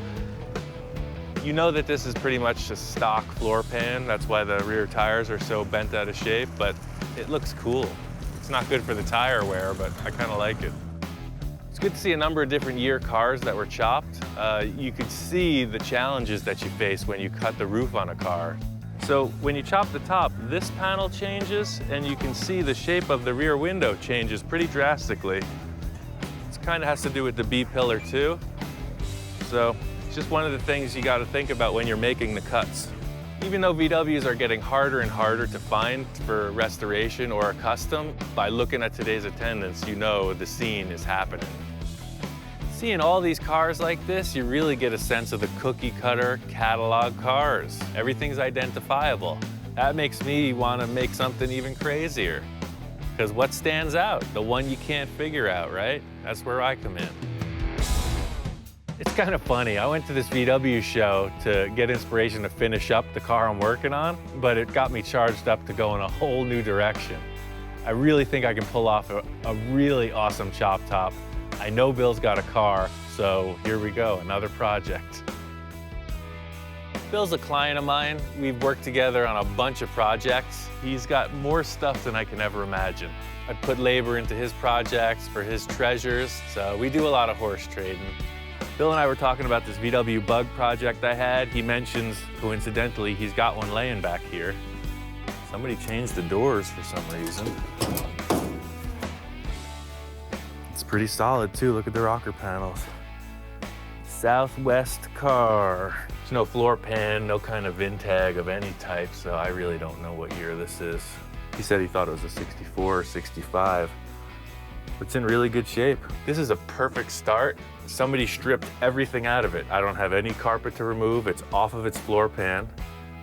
you know that this is pretty much a stock floor pan. That's why the rear tires are so bent out of shape, but it looks cool. It's not good for the tire wear, but I kind of like it. It's good to see a number of different year cars that were chopped. You could see the challenges that you face when you cut the roof on a car. So when you chop the top, this panel changes, and you can see the shape of the rear window changes pretty drastically. This kind of has to do with the B-pillar too. So it's just one of the things you got to think about when you're making the cuts. Even though VWs are getting harder and harder to find for restoration or a custom, by looking at today's attendance, you know the scene is happening. Seeing all these cars like this, you really get a sense of the cookie cutter catalog cars. Everything's identifiable. That makes me want to make something even crazier. Because what stands out? The one you can't figure out, right? That's where I come in. It's kind of funny. I went to this VW show to get inspiration to finish up the car I'm working on, but it got me charged up to go in a whole new direction. I really think I can pull off a really awesome chop top. I know Bill's got a car, so here we go, another project. Bill's a client of mine. We've worked together on a bunch of projects. He's got more stuff than I can ever imagine. I put labor into his projects for his treasures, so we do a lot of horse trading. Bill and I were talking about this VW Bug project I had. He mentions, coincidentally, he's got one laying back here. Somebody changed the doors for some reason. It's pretty solid too, look at the rocker panels. Southwest car. There's no floor pan, no kind of VIN tag of any type, so I really don't know what year this is. He said he thought it was a 64 or 65. It's in really good shape. This is a perfect start. Somebody stripped everything out of it. I don't have any carpet to remove. It's off of its floor pan.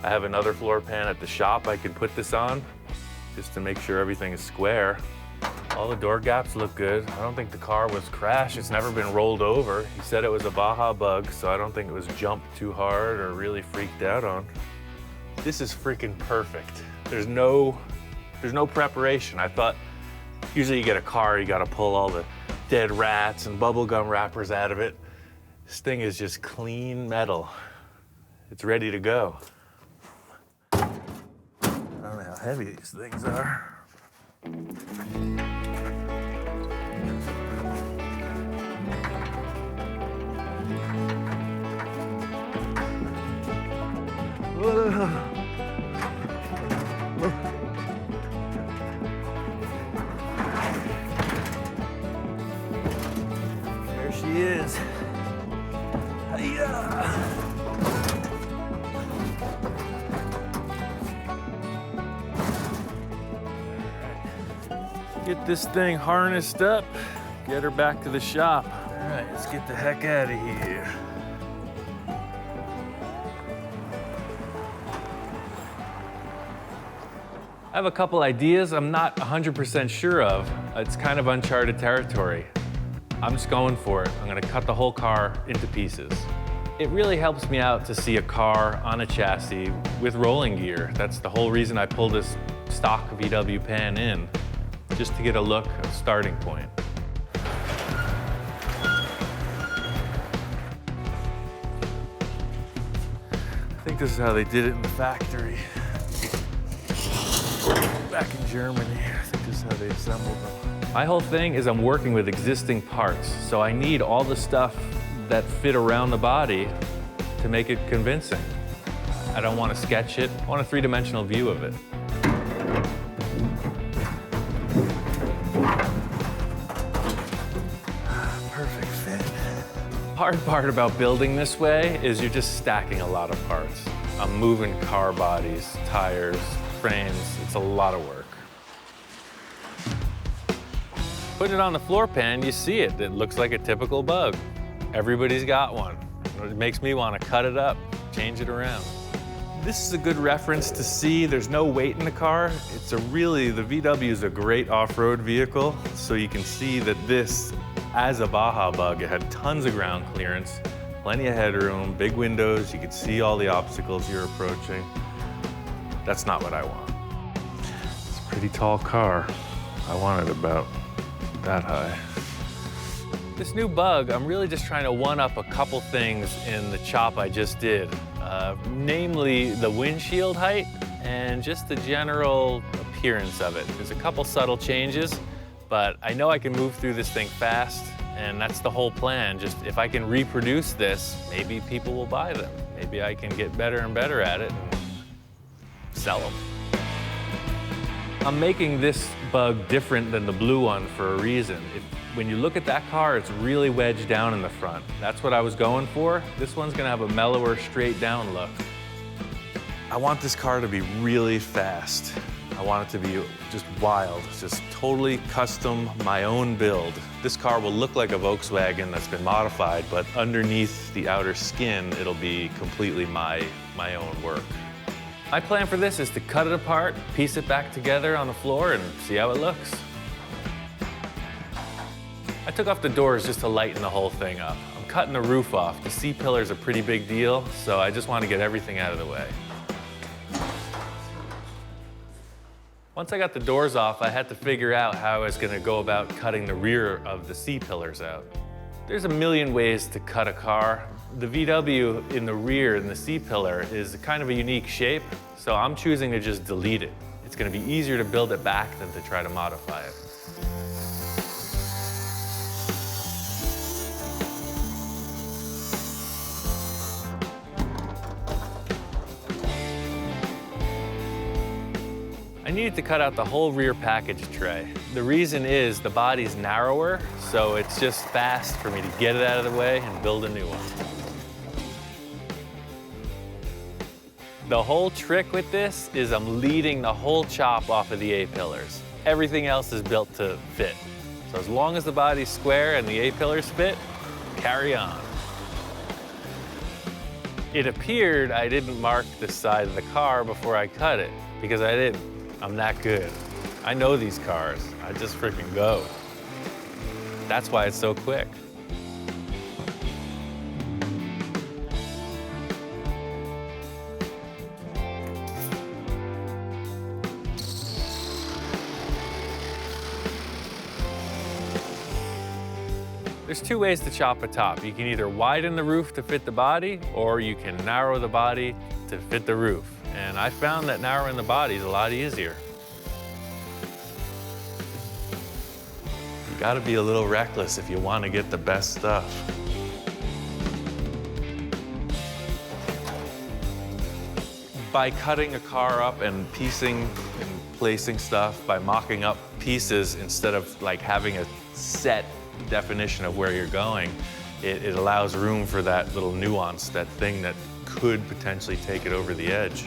I have another floor pan at the shop I can put this on just to make sure everything is square. All the door gaps look good. I don't think the car was crashed. It's never been rolled over. He said it was a Baja Bug, so I don't think it was jumped too hard or really freaked out on. This is freaking perfect. There's no preparation. I thought usually you get a car, you gotta pull all the dead rats and bubblegum wrappers out of it. This thing is just clean metal. It's ready to go. I don't know how heavy these things are. There she is. Hi-ya. Get this thing harnessed up, get her back to the shop. All right, let's get the heck out of here. I have a couple ideas I'm not 100% sure of. It's kind of uncharted territory. I'm just going for it. I'm gonna cut the whole car into pieces. It really helps me out to see a car on a chassis with rolling gear. That's the whole reason I pulled this stock VW pan in, just to get a look, a starting point. I think this is how they did it in the factory. Back in Germany, I think this is how they assembled them. My whole thing is I'm working with existing parts, so I need all the stuff that fit around the body to make it convincing. I don't want to sketch it, I want a three-dimensional view of it. Perfect fit. Hard part about building this way is you're just stacking a lot of parts. I'm moving car bodies, tires, frames, it's a lot of work. Put it on the floor pan, you see it. It looks like a typical bug. Everybody's got one. It makes me want to cut it up, change it around. This is a good reference to see there's no weight in the car. It's the VW is a great off-road vehicle, so you can see that this, as a Baja bug, it had tons of ground clearance, plenty of headroom, big windows, you could see all the obstacles you're approaching. That's not what I want. It's a pretty tall car. I want it about that high. This new bug, I'm really just trying to one-up a couple things in the chop I just did. Namely the windshield height and just the general appearance of it. There's a couple subtle changes, but I know I can move through this thing fast, and that's the whole plan. Just if I can reproduce this, maybe people will buy them. Maybe I can get better and better at it and sell them. I'm making this bug different than the blue one for a reason. When you look at that car, it's really wedged down in the front. That's what I was going for. This one's gonna have a mellower, straight down look. I want this car to be really fast. I want it to be just wild, just totally custom, my own build. This car will look like a Volkswagen that's been modified, but underneath the outer skin, it'll be completely my own work. My plan for this is to cut it apart, piece it back together on the floor, and see how it looks. I took off the doors just to lighten the whole thing up. I'm cutting the roof off. The C-pillar's a pretty big deal, so I just want to get everything out of the way. Once I got the doors off, I had to figure out how I was going to go about cutting the rear of the C-pillars out. There's a million ways to cut a car. The VW in the rear, in the C-pillar, is kind of a unique shape, so I'm choosing to just delete it. It's going to be easier to build it back than to try to modify it. I needed to cut out the whole rear package tray. The reason is the body's narrower, so it's just fast for me to get it out of the way and build a new one. The whole trick with this is I'm leading the whole chop off of the A-pillars. Everything else is built to fit. So as long as the body's square and the A-pillars fit, carry on. It appeared I didn't mark the side of the car before I cut it, because I didn't. I'm that good. I know these cars. I just freaking go. That's why it's so quick. There's two ways to chop a top. You can either widen the roof to fit the body, or you can narrow the body to fit the roof. And I found that narrowing the body is a lot easier. You gotta be a little reckless if you want to get the best stuff. By cutting a car up and piecing and placing stuff, by mocking up pieces instead of like having a set definition of where you're going, it allows room for that little nuance, that thing that could potentially take it over the edge.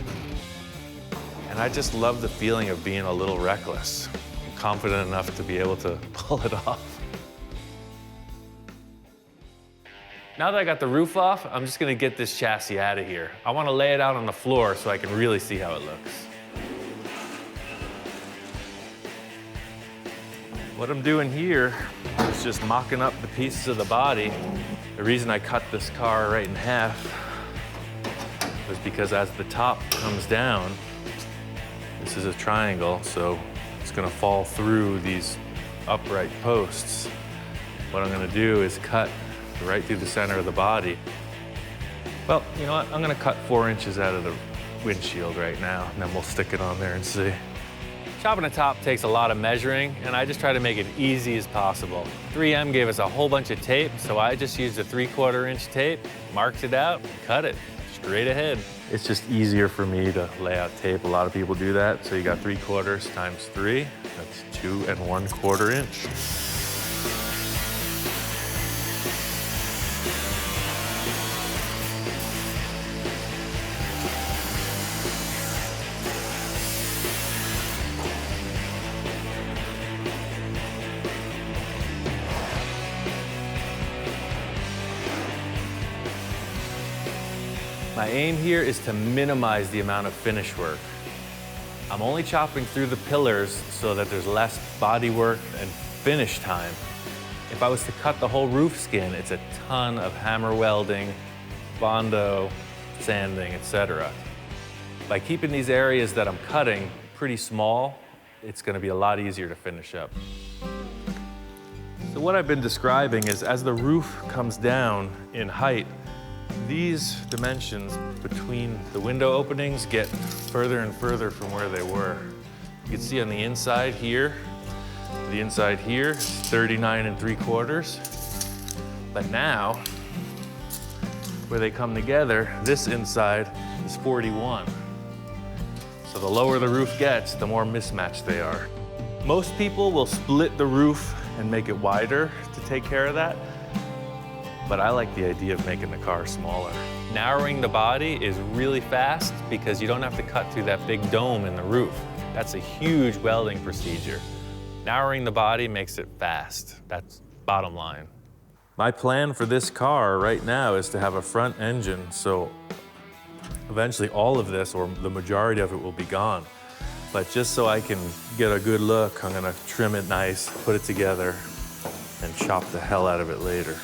And I just love the feeling of being a little reckless. I'm confident enough to be able to pull it off. Now that I got the roof off, I'm just gonna get this chassis out of here. I wanna lay it out on the floor so I can really see how it looks. What I'm doing here is just mocking up the pieces of the body. The reason I cut this car right in half was because as the top comes down, this is a triangle, so it's gonna fall through these upright posts. What I'm gonna do is cut right through the center of the body. Well, you know what? I'm gonna cut 4 inches out of the windshield right now, and then we'll stick it on there and see. Chopping a top takes a lot of measuring, and I just try to make it easy as possible. 3M gave us a whole bunch of tape, so I just used a 3/4 inch tape, marked it out, cut it straight ahead. It's just easier for me to lay out tape. A lot of people do that, so you got 3/4 times 3. That's 2 1/4 inch. My aim here is to minimize the amount of finish work. I'm only chopping through the pillars so that there's less body work and finish time. If I was to cut the whole roof skin, it's a ton of hammer welding, Bondo, sanding, etc. By keeping these areas that I'm cutting pretty small, it's going to be a lot easier to finish up. So what I've been describing is as the roof comes down in height, these dimensions between the window openings get further and further from where they were. You can see on the inside here, is 39 3/4. But now, where they come together, this inside is 41. So the lower the roof gets, the more mismatched they are. Most people will split the roof and make it wider to take care of that. But I like the idea of making the car smaller. Narrowing the body is really fast because you don't have to cut through that big dome in the roof. That's a huge welding procedure. Narrowing the body makes it fast. That's bottom line. My plan for this car right now is to have a front engine, so eventually all of this, or the majority of it, will be gone. But just so I can get a good look, I'm gonna trim it nice, put it together, and chop the hell out of it later.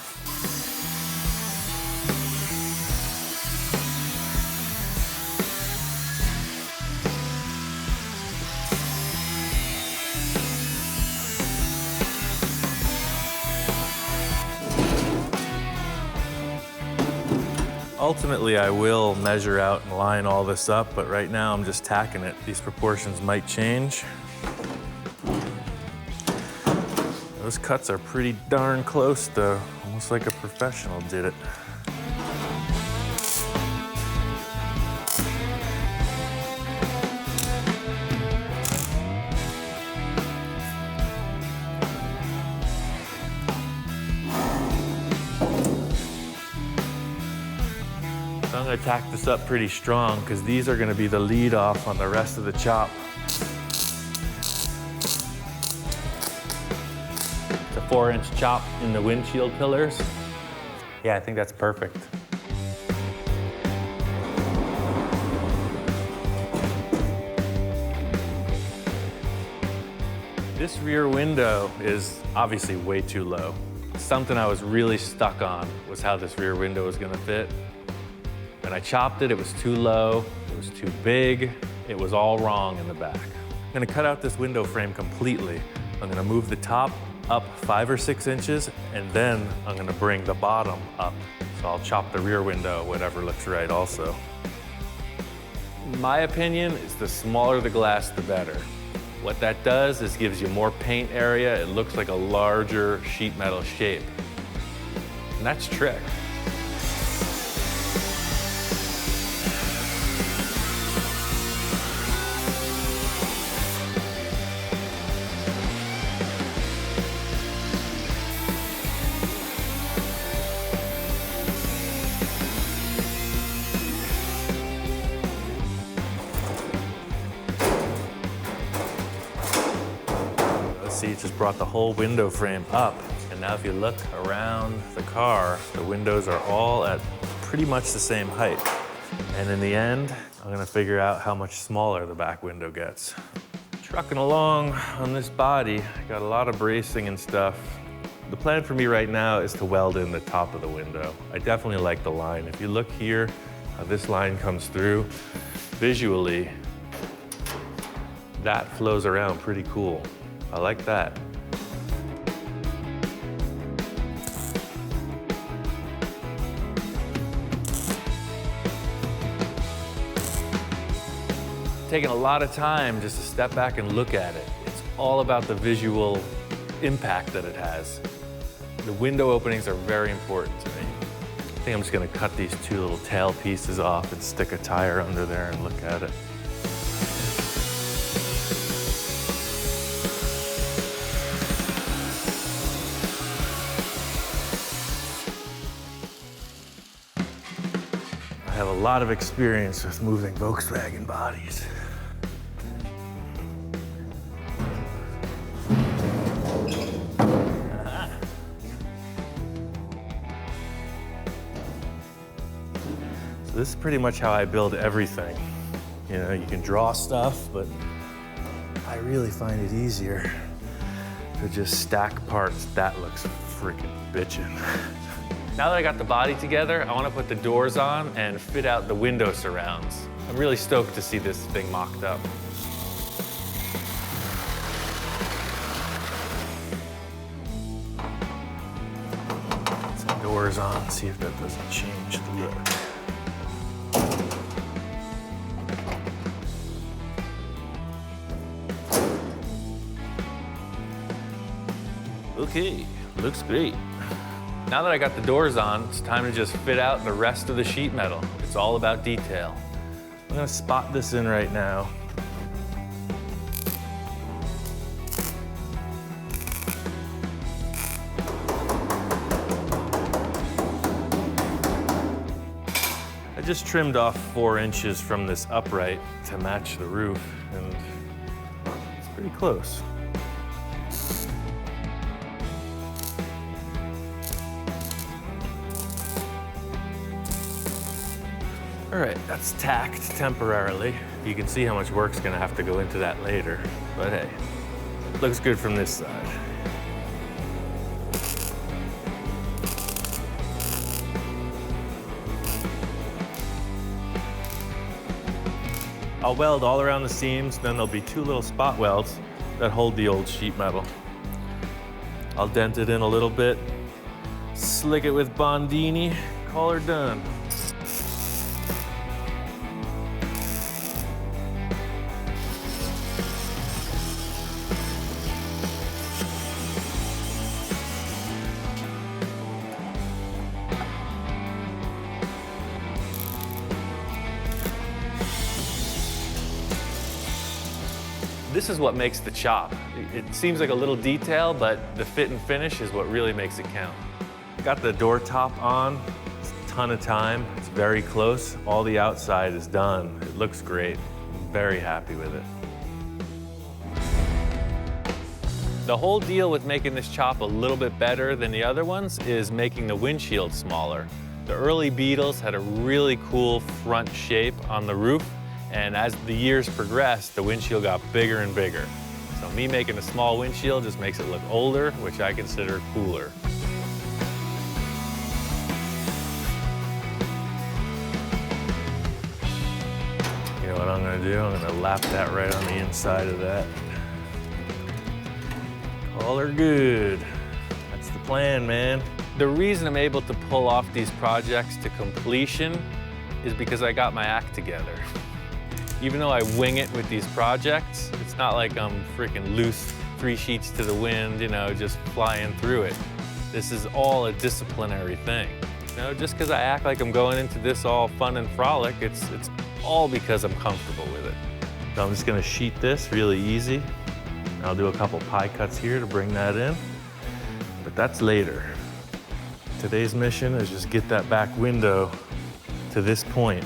Ultimately, I will measure out and line all this up, but right now I'm just tacking it. These proportions might change. Those cuts are pretty darn close though, almost like a professional did it. I'm gonna tack this up pretty strong because these are gonna be the lead off on the rest of the chop. It's a 4-inch chop in the windshield pillars. Yeah, I think that's perfect. This rear window is obviously way too low. Something I was really stuck on was how this rear window was gonna fit. When I chopped it, it was too low, it was too big, it was all wrong in the back. I'm gonna cut out this window frame completely. I'm gonna move the top up 5 or 6 inches, and then I'm gonna bring the bottom up. So I'll chop the rear window, whatever looks right also. My opinion is the smaller the glass, the better. What that does is gives you more paint area. It looks like a larger sheet metal shape. And that's trick. See, it just brought the whole window frame up. And now if you look around the car, the windows are all at pretty much the same height. And in the end, I'm gonna figure out how much smaller the back window gets. Trucking along on this body, got a lot of bracing and stuff. The plan for me right now is to weld in the top of the window. I definitely like the line. If you look here, how this line comes through, visually, that flows around pretty cool. I like that. taken a lot of time just to step back and look at it. It's all about the visual impact that it has. The window openings are very important to me. I think I'm just gonna cut these two little tail pieces off and stick a tire under there and look at it. I have a lot of experience with moving Volkswagen bodies. This is pretty much how I build everything. You know, you can draw stuff, but I really find it easier to just stack parts. That looks freaking bitchin'. Now that I got the body together, I want to put the doors on and fit out the window surrounds. I'm really stoked to see this thing mocked up. Put some doors on, see if that doesn't change the look. Okay, looks great. Now that I got the doors on, it's time to just fit out the rest of the sheet metal. It's all about detail. I'm gonna spot this in right now. I just trimmed off 4 inches from this upright to match the roof, and it's pretty close. All right, that's tacked temporarily. You can see how much work's gonna have to go into that later, but hey, looks good from this side. I'll weld all around the seams, then there'll be 2 little spot welds that hold the old sheet metal. I'll dent it in a little bit, slick it with Bondini, call her done. This is what makes the chop. It seems like a little detail, but the fit and finish is what really makes it count. Got the door top on, it's a ton of time, it's very close. All the outside is done. It looks great. I'm very happy with it. The whole deal with making this chop a little bit better than the other ones is making the windshield smaller. The early Beetles had a really cool front shape on the roof, and as the years progressed, the windshield got bigger and bigger. So me making a small windshield just makes it look older, which I consider cooler. You know what I'm gonna do? I'm gonna lap that right on the inside of that. Call her good. That's the plan, man. The reason I'm able to pull off these projects to completion is because I got my act together. Even though I wing it with these projects, it's not like I'm freaking loose, 3 sheets to the wind, you know, just flying through it. This is all a disciplinary thing. You know, just because I act like I'm going into this all fun and frolic, it's all because I'm comfortable with it. So I'm just gonna sheet this really easy. I'll do a couple pie cuts here to bring that in, but that's later. Today's mission is just get that back window to this point.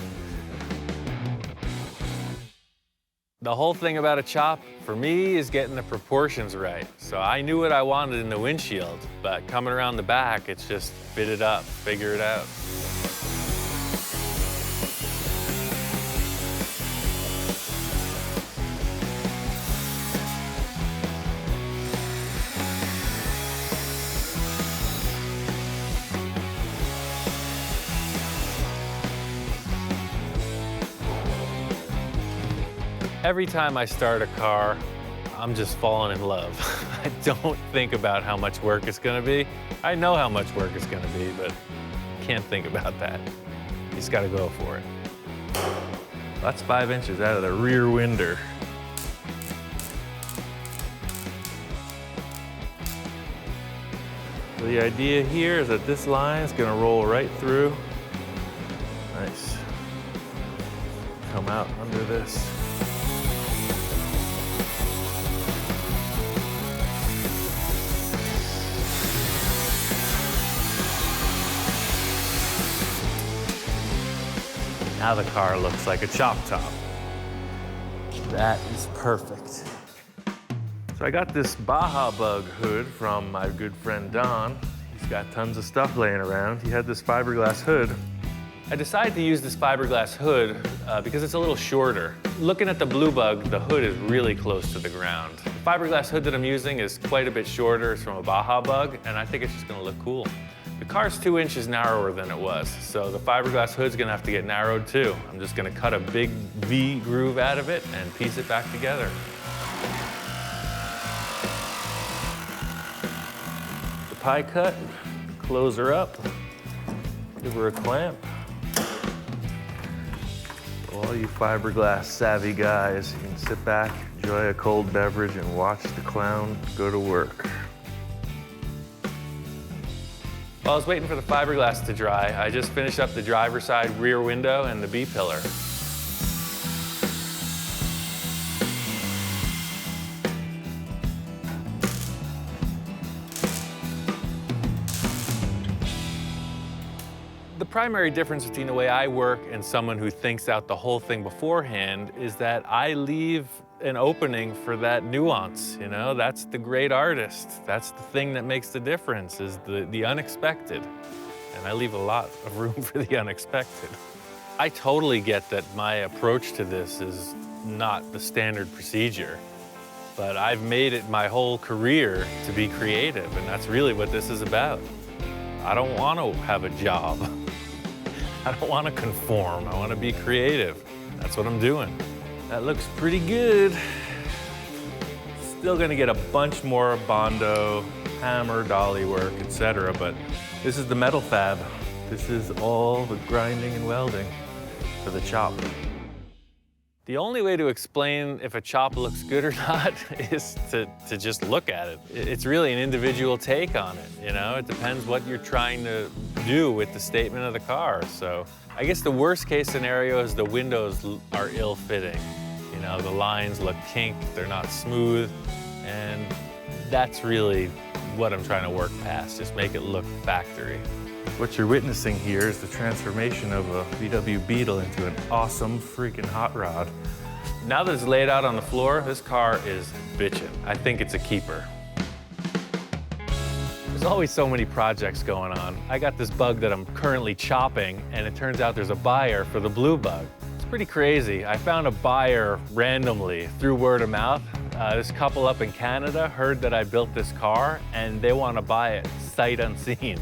The whole thing about a chop, for me, is getting the proportions right. So I knew what I wanted in the windshield, but coming around the back, it's just fit it up, figure it out. Every time I start a car, I'm just falling in love. I don't think about how much work it's gonna be. I know how much work it's gonna be, but can't think about that. You just gotta go for it. That's 5 inches out of the rear winder. So the idea here is that this line is gonna roll right through. Nice. Come out under this. Now the car looks like a chop top. That is perfect. So I got this Baja Bug hood from my good friend Don. He's got tons of stuff laying around. He had this fiberglass hood. I decided to use this fiberglass hood because it's a little shorter. Looking at the Blue Bug, the hood is really close to the ground. The fiberglass hood that I'm using is quite a bit shorter. It's from a Baja Bug, and I think it's just gonna look cool. The car's 2 inches narrower than it was, so the fiberglass hood's gonna have to get narrowed too. I'm just gonna cut a big V groove out of it and piece it back together. The pie cut, close her up, give her a clamp. All you fiberglass savvy guys, you can sit back, enjoy a cold beverage, and watch the clown go to work. While I was waiting for the fiberglass to dry, I just finished up the driver's side rear window and the B-pillar. The primary difference between the way I work and someone who thinks out the whole thing beforehand is that I leave an opening for that nuance, you know? That's the great artist. That's the thing that makes the difference, is the unexpected. And I leave a lot of room for the unexpected. I totally get that my approach to this is not the standard procedure, but I've made it my whole career to be creative, and that's really what this is about. I don't want to have a job. I don't want to conform. I want to be creative. That's what I'm doing. That looks pretty good. Still gonna get a bunch more Bondo, hammer, dolly work, etc. But this is the metal fab. This is all the grinding and welding for the chop. The only way to explain if a chop looks good or not is to just look at it. It's really an individual take on it, you know? It depends what you're trying to do with the statement of the car. So I guess the worst case scenario is the windows are ill-fitting. You know, the lines look kinked, they're not smooth, and that's really what I'm trying to work past, just make it look factory. What you're witnessing here is the transformation of a VW Beetle into an awesome freaking hot rod. Now that it's laid out on the floor, this car is bitchin'. I think it's a keeper. There's always so many projects going on. I got this bug that I'm currently chopping, and it turns out there's a buyer for the Blue Bug. It's pretty crazy. I found a buyer randomly through word of mouth. This couple up in Canada heard that I built this car, and they want to buy it sight unseen.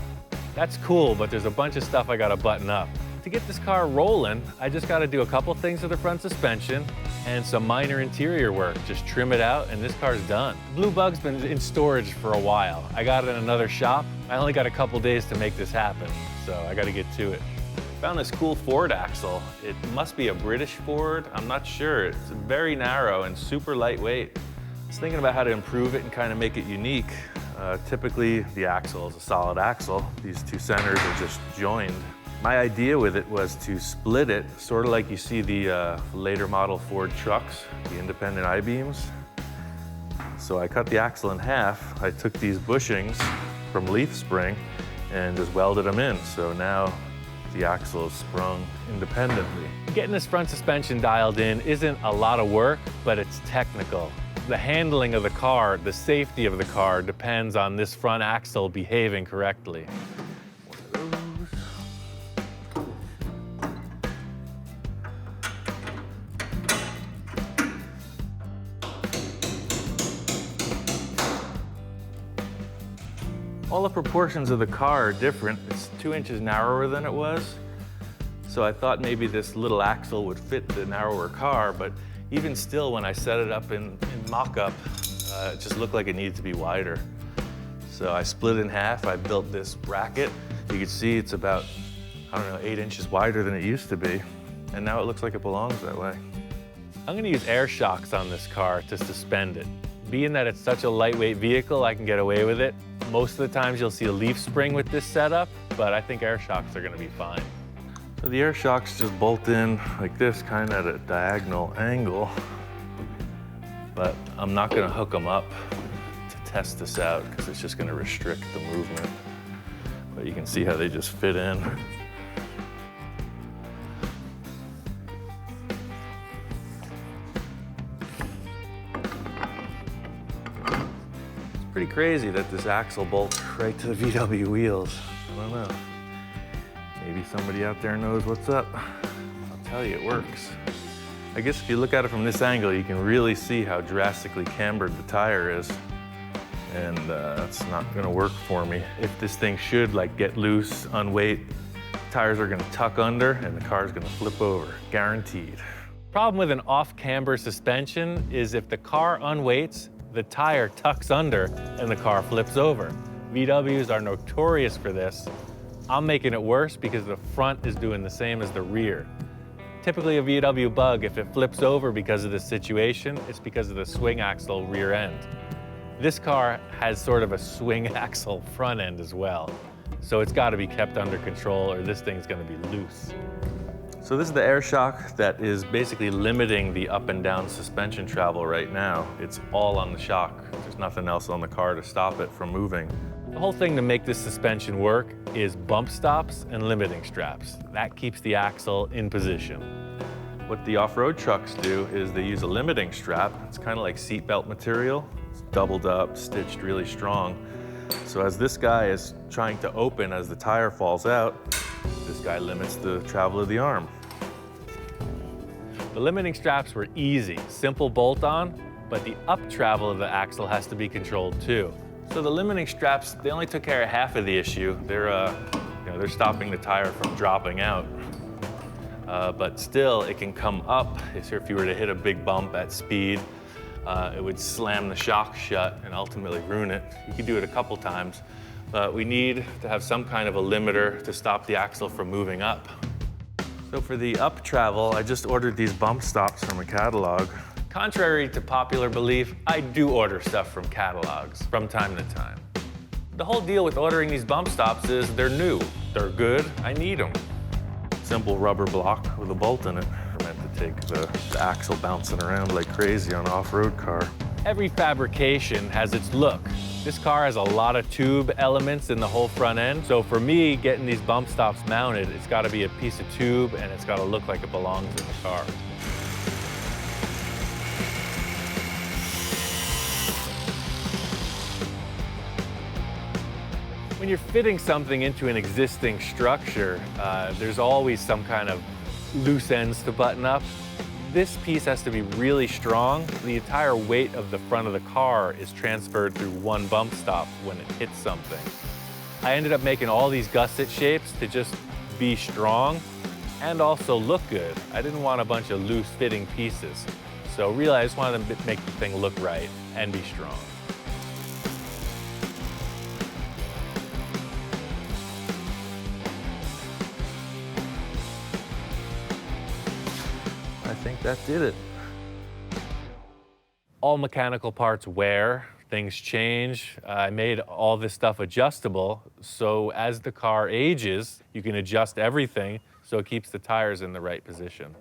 That's cool, but there's a bunch of stuff I gotta button up. To get this car rolling, I just gotta do a couple things to the front suspension and some minor interior work. Just trim it out and this car's done. Blue Bug's been in storage for a while. I got it in another shop. I only got a couple days to make this happen, so I gotta get to it. Found this cool Ford axle. It must be a British Ford, I'm not sure. It's very narrow and super lightweight. I was thinking about how to improve it and kind of make it unique. Typically, the axle is a solid axle. These two centers are just joined. My idea with it was to split it, sort of like you see the later model Ford trucks, the independent I-beams. So I cut the axle in half. I took these bushings from leaf spring and just welded them in. So now the axle is sprung independently. Getting this front suspension dialed in isn't a lot of work, but it's technical. The handling of the car, the safety of the car, depends on this front axle behaving correctly. All the proportions of the car are different. It's 2 inches narrower than it was. So I thought maybe this little axle would fit the narrower car, but even still, when I set it up in mock-up, it just looked like it needed to be wider. So I split it in half. I built this bracket. You can see it's about, I don't know, 8 inches wider than it used to be. and now it looks like it belongs that way. I'm gonna use air shocks on this car to suspend it. Being that it's such a lightweight vehicle, I can get away with it. Most of the times you'll see a leaf spring with this setup, but I think air shocks are gonna be fine. So the air shocks just bolt in like this, kind of at a diagonal angle, but I'm not gonna hook them up to test this out because it's just gonna restrict the movement. But you can see how they just fit in. Pretty crazy that this axle bolts right to the VW wheels. I don't know. Maybe somebody out there knows what's up. I'll tell you, it works. I guess if you look at it from this angle, you can really see how drastically cambered the tire is. And that's not gonna work for me. If this thing should get loose, unweight, tires are gonna tuck under and the car's gonna flip over, guaranteed. Problem with an off-camber suspension is if the car unweights, the tire tucks under and the car flips over. VWs are notorious for this. I'm making it worse because the front is doing the same as the rear. Typically a VW Bug, if it flips over because of this situation, it's because of the swing axle rear end. This car has sort of a swing axle front end as well. So it's got to be kept under control or this thing's going to be loose. So this is the air shock that is basically limiting the up and down suspension travel right now. It's all on the shock. There's nothing else on the car to stop it from moving. The whole thing to make this suspension work is bump stops and limiting straps. That keeps the axle in position. What the off-road trucks do is they use a limiting strap. It's kind of like seatbelt material. It's doubled up, stitched really strong. So as this guy is trying to open as the tire falls out, this guy limits the travel of the arm. The limiting straps were easy, simple bolt-on, but the up travel of the axle has to be controlled too. So the limiting straps, they only took care of half of the issue. They're stopping the tire from dropping out. But still, it can come up. If you were to hit a big bump at speed, it would slam the shock shut and ultimately ruin it. You could do it a couple times, but we need to have some kind of a limiter to stop the axle from moving up. So for the up travel, I just ordered these bump stops from a catalog. Contrary to popular belief, I do order stuff from catalogs from time to time. The whole deal with ordering these bump stops is they're new, they're good, I need them. Simple rubber block with a bolt in it. They're meant to take the axle bouncing around like crazy on an off-road car. Every fabrication has its look. This car has a lot of tube elements in the whole front end. So for me, getting these bump stops mounted, it's gotta be a piece of tube and it's gotta look like it belongs in the car. When you're fitting something into an existing structure, there's always some kind of loose ends to button up. This piece has to be really strong. The entire weight of the front of the car is transferred through one bump stop when it hits something. I ended up making all these gusset shapes to just be strong and also look good. I didn't want a bunch of loose fitting pieces. So really, I just wanted to make the thing look right and be strong. I think that did it. All mechanical parts wear, things change. I made all this stuff adjustable, so as the car ages, you can adjust everything so it keeps the tires in the right position.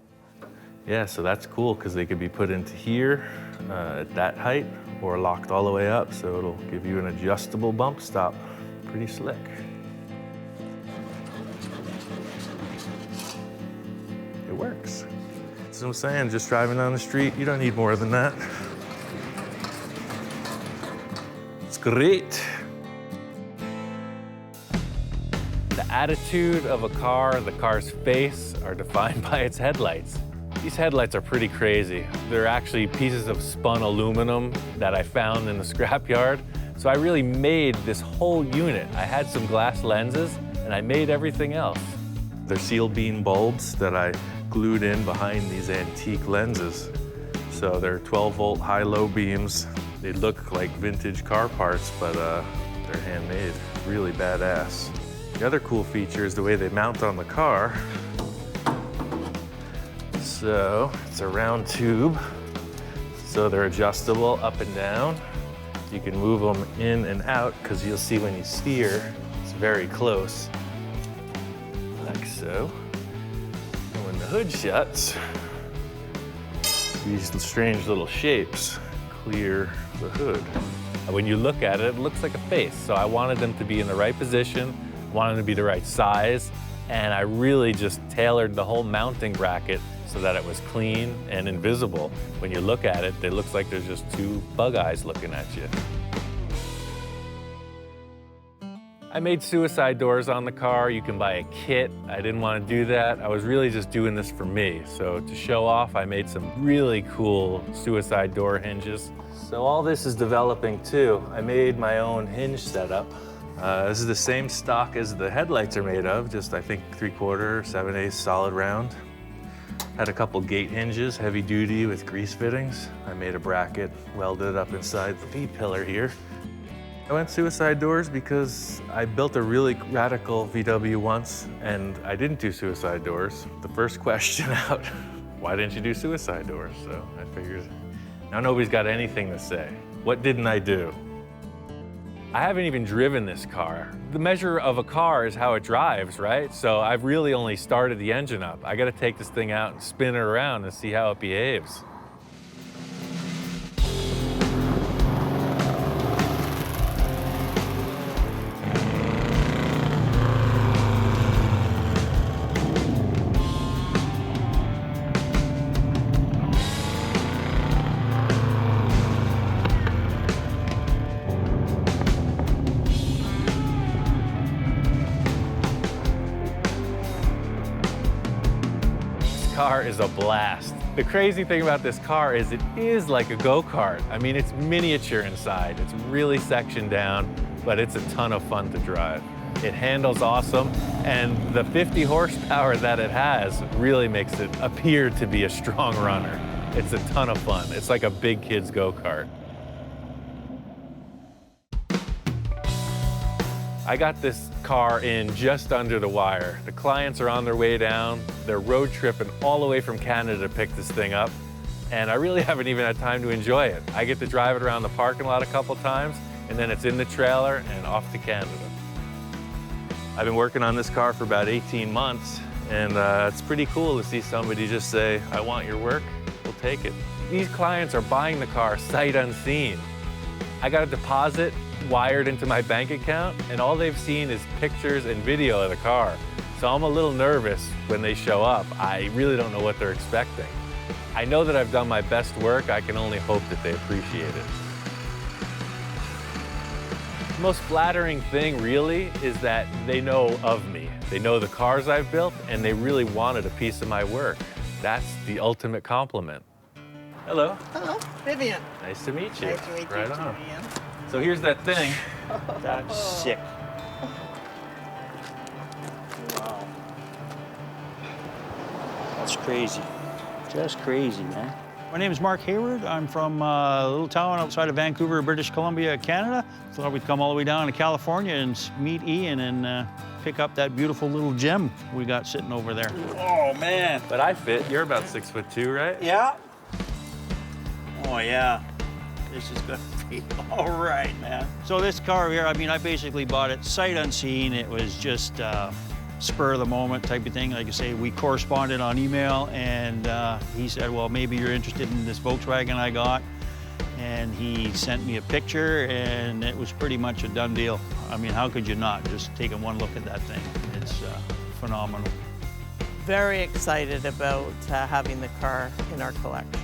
Yeah, so that's cool because they could be put into here at that height or locked all the way up, so it'll give you an adjustable bump stop. Pretty slick. It works. That's what I'm saying, just driving down the street, you don't need more than that. It's great. The attitude of a car, the car's face, are defined by its headlights. These headlights are pretty crazy. They're actually pieces of spun aluminum that I found in the scrapyard. So I really made this whole unit. I had some glass lenses and I made everything else. They're seal beam bulbs that I glued in behind these antique lenses. So they're 12-volt high-low beams. They look like vintage car parts, but they're handmade. Really badass. The other cool feature is the way they mount on the car. So it's a round tube. So they're adjustable up and down. You can move them in and out because you'll see when you steer, it's very close, like so. And when the hood shuts, these strange little shapes clear the hood. When you look at it, it looks like a face. So I wanted them to be in the right position, wanted them to be the right size, and I really just tailored the whole mounting bracket so that it was clean and invisible. When you look at it, it looks like there's just two bug eyes looking at you. I made suicide doors on the car. You can buy a kit. I didn't want to do that. I was really just doing this for me. So to show off, I made some really cool suicide door hinges. So all this is developing too. I made my own hinge setup. This is the same stock as the headlights are made of, just I think 3/4, 7/8 solid round. Had a couple gate hinges, heavy duty with grease fittings. I made a bracket, welded up inside the V-pillar here. I went suicide doors because I built a really radical VW once and I didn't do suicide doors. The first question out, why didn't you do suicide doors? So I figured, now nobody's got anything to say. What didn't I do? I haven't even driven this car. The measure of a car is how it drives, right? So I've really only started the engine up. I gotta take this thing out and spin it around and see how it behaves. Car is a blast. The crazy thing about this car is it is like a go-kart. I mean, it's miniature inside. It's really sectioned down, but it's a ton of fun to drive. It handles awesome, and the 50 horsepower that it has really makes it appear to be a strong runner. It's a ton of fun. It's like a big kid's go-kart. I got this car in just under the wire. The clients are on their way down. They're road tripping all the way from Canada to pick this thing up. And I really haven't even had time to enjoy it. I get to drive it around the parking lot a couple times, and then it's in the trailer and off to Canada. I've been working on this car for about 18 months, and it's pretty cool to see somebody just say, I want your work, we'll take it. These clients are buying the car sight unseen. I got a deposit wired into my bank account, and all they've seen is pictures and video of the car. So I'm a little nervous when they show up. I really don't know what they're expecting. I know that I've done my best work. I can only hope that they appreciate it. The most flattering thing really is that they know of me. They know the cars I've built, and they really wanted a piece of my work. That's the ultimate compliment. Hello. Hello, Vivian. Nice to meet you. Nice to meet you, Right on. Ian. So here's that thing. That's sick. Wow. That's crazy. Just crazy, man. My name is Mark Hayward. I'm from a little town outside of Vancouver, British Columbia, Canada. Thought we'd come all the way down to California and meet Ian and pick up that beautiful little gem we got sitting over there. Oh, man. But I fit. You're about 6'2", right? Yeah. Oh, yeah. This is gonna be all right, man. So this car here, I mean, I basically bought it sight unseen. It was just spur of the moment type of thing. Like I say, we corresponded on email, and he said, well, maybe you're interested in this Volkswagen I got. And he sent me a picture, and it was pretty much a done deal. I mean, how could you not? Just taking one look at that thing. It's phenomenal. Very excited about having the car in our collection.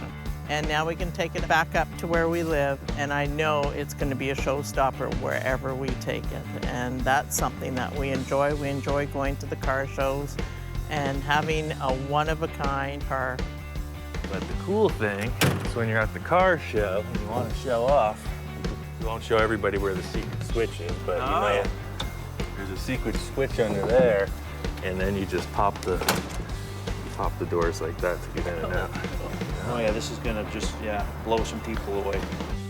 And now we can take it back up to where we live, and I know it's going to be a showstopper wherever we take it. And that's something that we enjoy. We enjoy going to the car shows and having a one-of-a-kind car. But the cool thing is when you're at the car show and you want to show off, you won't show everybody where the secret switch is, but you might, there's a secret switch under there, and then you just pop the doors like that to get in and out. Oh yeah, this is gonna just, blow some people away.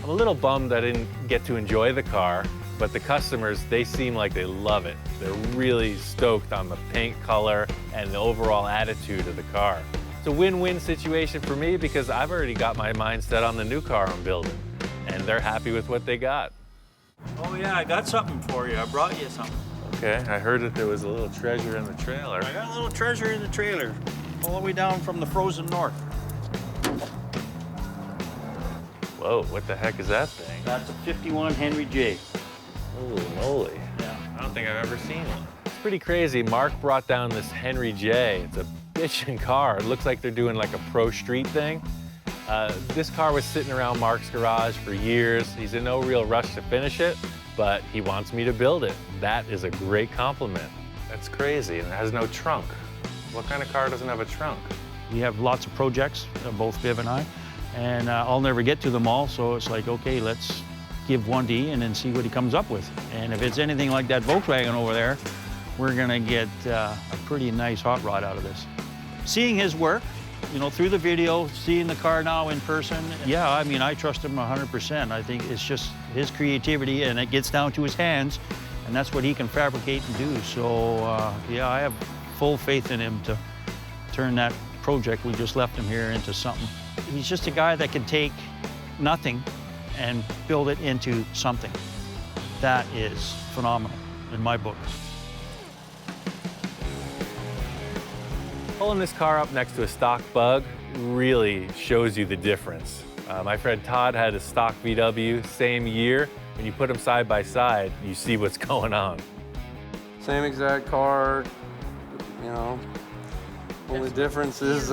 I'm a little bummed I didn't get to enjoy the car, but the customers, they seem like they love it. They're really stoked on the paint color and the overall attitude of the car. It's a win-win situation for me because I've already got my mind set on the new car I'm building, and they're happy with what they got. Oh yeah, I got something for you. I brought you something. Okay, I heard that there was a little treasure in the trailer. I got a little treasure in the trailer, all the way down from the frozen north. Whoa, what the heck is that thing? That's a 51 Henry J. Holy moly. Yeah. I don't think I've ever seen one. It's pretty crazy. Mark brought down this Henry J. It's a bitchin' car. It looks like they're doing like a pro street thing. This car was sitting around Mark's garage for years. He's in no real rush to finish it, but he wants me to build it. That is a great compliment. That's crazy, and it has no trunk. What kind of car doesn't have a trunk? We have lots of projects, both Viv and I, and I'll never get to them all, so it's like, okay, let's give one to Ian and see what he comes up with. And if it's anything like that Volkswagen over there, we're gonna get a pretty nice hot rod out of this. Seeing his work, you know, through the video, seeing the car now in person, yeah, I mean, I trust him 100%. I think it's just his creativity, and it gets down to his hands, and that's what he can fabricate and do. So, yeah, I have full faith in him to turn that project we just left him here into something. He's just a guy that can take nothing and build it into something. That is phenomenal in my book. Pulling this car up next to a stock Bug really shows you the difference. My friend Todd had a stock VW, same year. When you put them side by side, you see what's going on. Same exact car, you know. Only difference is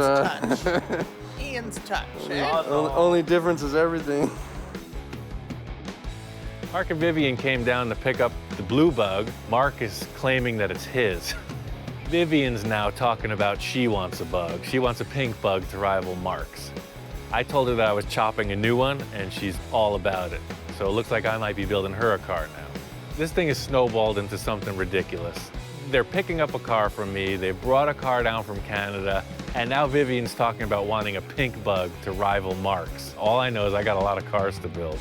Ian's touch. only difference is everything. Mark and Vivian came down to pick up the blue Bug. Mark is claiming that it's his. Vivian's now talking about she wants a Bug. She wants a pink Bug to rival Mark's. I told her that I was chopping a new one, and she's all about it. So it looks like I might be building her a car now. This thing is snowballed into something ridiculous. They're picking up a car from me, they brought a car down from Canada, and now Vivian's talking about wanting a pink Bug to rival Mark's. All I know is I got a lot of cars to build.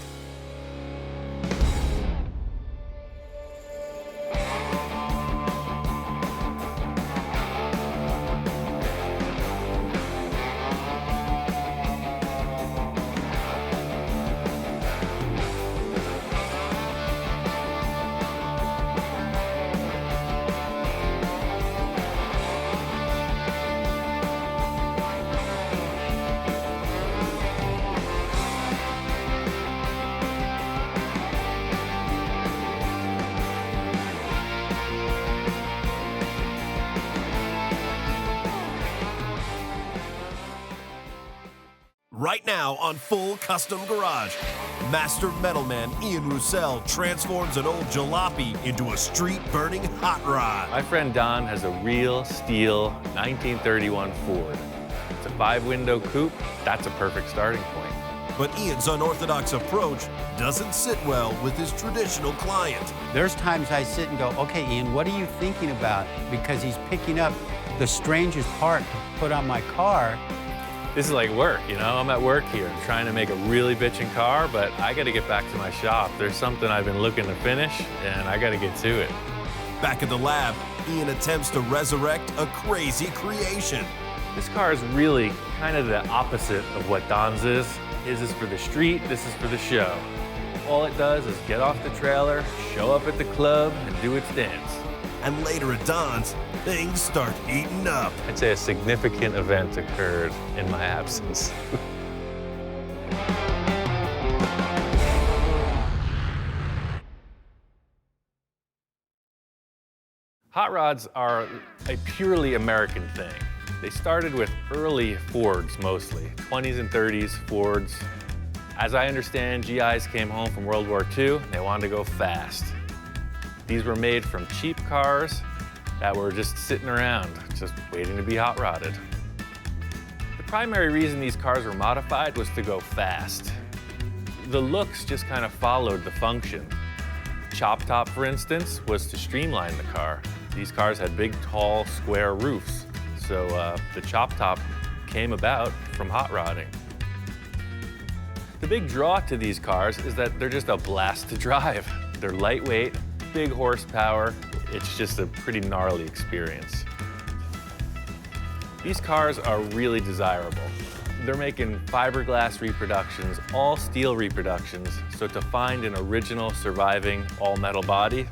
Right now on Full Custom Garage, Master Metalman Ian Roussel transforms an old jalopy into a street-burning hot rod. My friend Don has a real steel 1931 Ford. It's a 5-window coupe. That's a perfect starting point. But Ian's unorthodox approach doesn't sit well with his traditional client. There's times I sit and go, okay, Ian, what are you thinking about? Because he's picking up the strangest part to put on my car. This is like work, you know? I'm at work here trying to make a really bitchin' car, but I gotta get back to my shop. There's something I've been looking to finish, and I gotta get to it. Back at the lab, Ian attempts to resurrect a crazy creation. This car is really kind of the opposite of what Don's is. His is for the street, this is for the show. All it does is get off the trailer, show up at the club, and do its dance. And later at Don's, things start heating up. I'd say a significant event occurred in my absence. Hot rods are a purely American thing. They started with early Fords mostly, 20s and 30s Fords. As I understand, GIs came home from World War II, they wanted to go fast. These were made from cheap cars that were just sitting around, just waiting to be hot rodded. The primary reason these cars were modified was to go fast. The looks just kind of followed the function. Chop top, for instance, was to streamline the car. These cars had big, tall, square roofs, so the chop top came about from hot rodding. The big draw to these cars is that they're just a blast to drive. They're lightweight, big horsepower. It's just a pretty gnarly experience. These cars are really desirable. They're making fiberglass reproductions, all steel reproductions, so to find an original surviving all-metal body,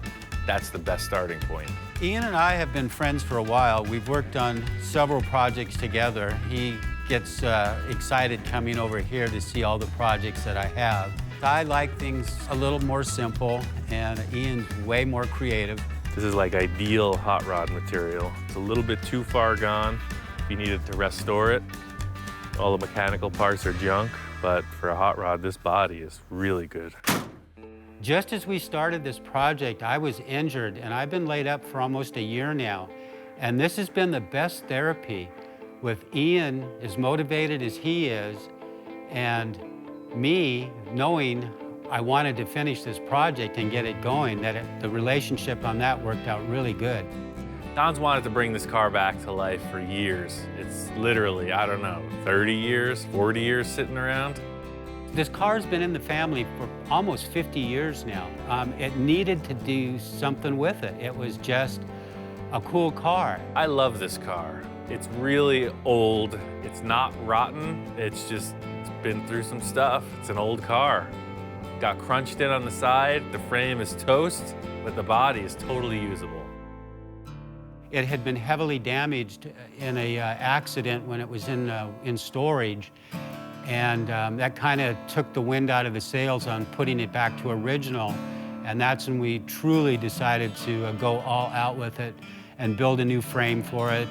that's the best starting point. Ian and I have been friends for a while. We've worked on several projects together. He gets excited coming over here to see all the projects that I have. I like things a little more simple, and Ian's way more creative. This is like ideal hot rod material. It's a little bit too far gone if you needed to restore it. All the mechanical parts are junk, but for a hot rod, this body is really good. Just as we started this project, I was injured, and I've been laid up for almost a year now. And this has been the best therapy, with Ian as motivated as he is, and me knowing I wanted to finish this project and get it going, the relationship on that worked out really good. Don's wanted to bring this car back to life for years. It's literally, I don't know, 30 years, 40 years sitting around. This car's been in the family for almost 50 years now. It needed to do something with it. It was just a cool car. I love this car. It's really old. It's not rotten. It's been through some stuff. It's an old car. Got crunched in on the side. The frame is toast, but the body is totally usable. It had been heavily damaged in an accident when it was in storage. And that kind of took the wind out of the sails on putting it back to original. And that's when we truly decided to go all out with it and build a new frame for it.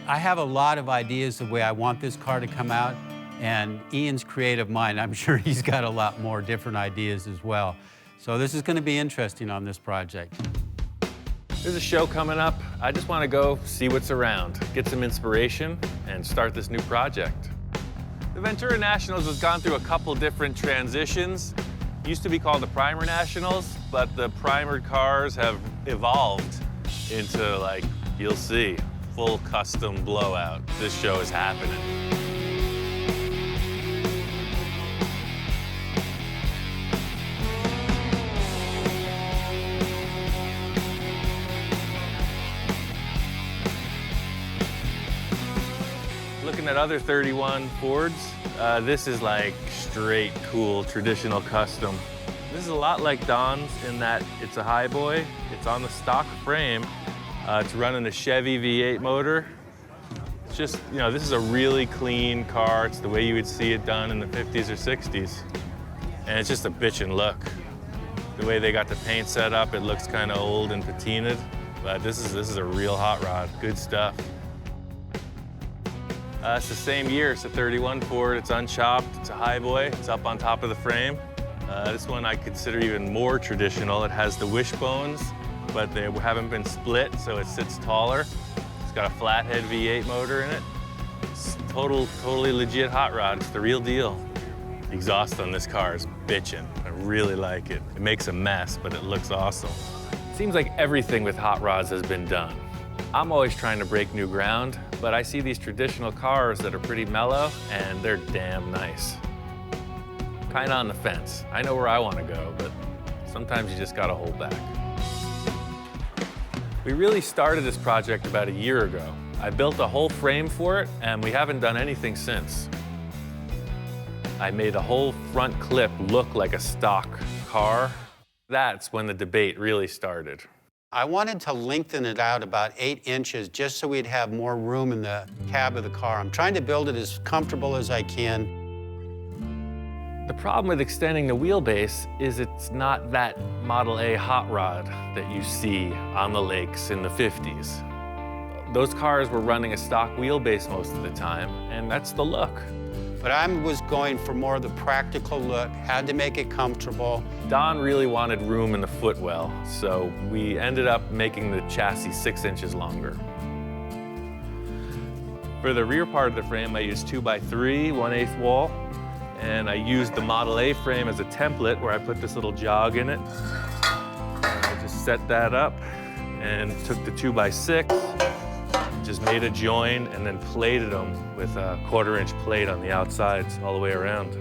I have a lot of ideas the way I want this car to come out. And Ian's creative mind, I'm sure he's got a lot more different ideas as well. So this is going to be interesting on this project. There's a show coming up. I just want to go see what's around, get some inspiration, and start this new project. The Ventura Nationals has gone through a couple different transitions. It used to be called the Primer Nationals, but the primered cars have evolved into, like, you'll see, full custom blowout. This show is happening. Looking at other 31 Fords, this is like straight cool traditional custom. This is a lot like Don's in that it's a highboy. It's on the stock frame. It's running a Chevy V8 motor. It's just, you know, this is a really clean car. It's the way you would see it done in the 50s or 60s. And it's just a bitchin' look. The way they got the paint set up, it looks kind of old and patinaed. But this is a real hot rod. Good stuff. It's the same year. It's a 31 Ford. It's unchopped. It's a highboy. It's up on top of the frame. This one I consider even more traditional. It has the wishbones, but they haven't been split, so it sits taller. It's got a flathead V8 motor in it. It's totally legit hot rod. It's the real deal. The exhaust on this car is bitchin'. I really like it. It makes a mess, but it looks awesome. It seems like everything with hot rods has been done. I'm always trying to break new ground, but I see these traditional cars that are pretty mellow, and they're damn nice. Kinda on the fence. I know where I want to go, but sometimes you just gotta hold back. We really started this project about a year ago. I built a whole frame for it, and we haven't done anything since. I made a whole front clip look like a stock car. That's when the debate really started. I wanted to lengthen it out about 8 inches just so we'd have more room in the cab of the car. I'm trying to build it as comfortable as I can. The problem with extending the wheelbase is it's not that Model A hot rod that you see on the lakes in the 50s. Those cars were running a stock wheelbase most of the time, and that's the look. But I was going for more of the practical look, had to make it comfortable. Don really wanted room in the footwell, so we ended up making the chassis 6 inches longer. For the rear part of the frame, I used 2x3, 1/8 wall, and I used the Model A frame as a template where I put this little jog in it. I just set that up and took the 2x6, just made a join and then plated them with a 1/4 inch plate on the outsides all the way around.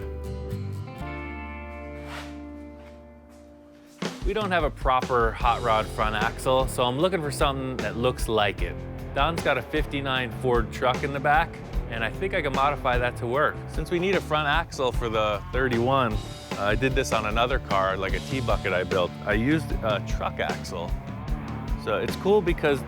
We don't have a proper hot rod front axle, so I'm looking for something that looks like it. Don's got a '59 Ford truck in the back, and I think I can modify that to work. Since we need a front axle for the 31, I did this on another car, like a T-bucket I built. I used a truck axle. So it's cool because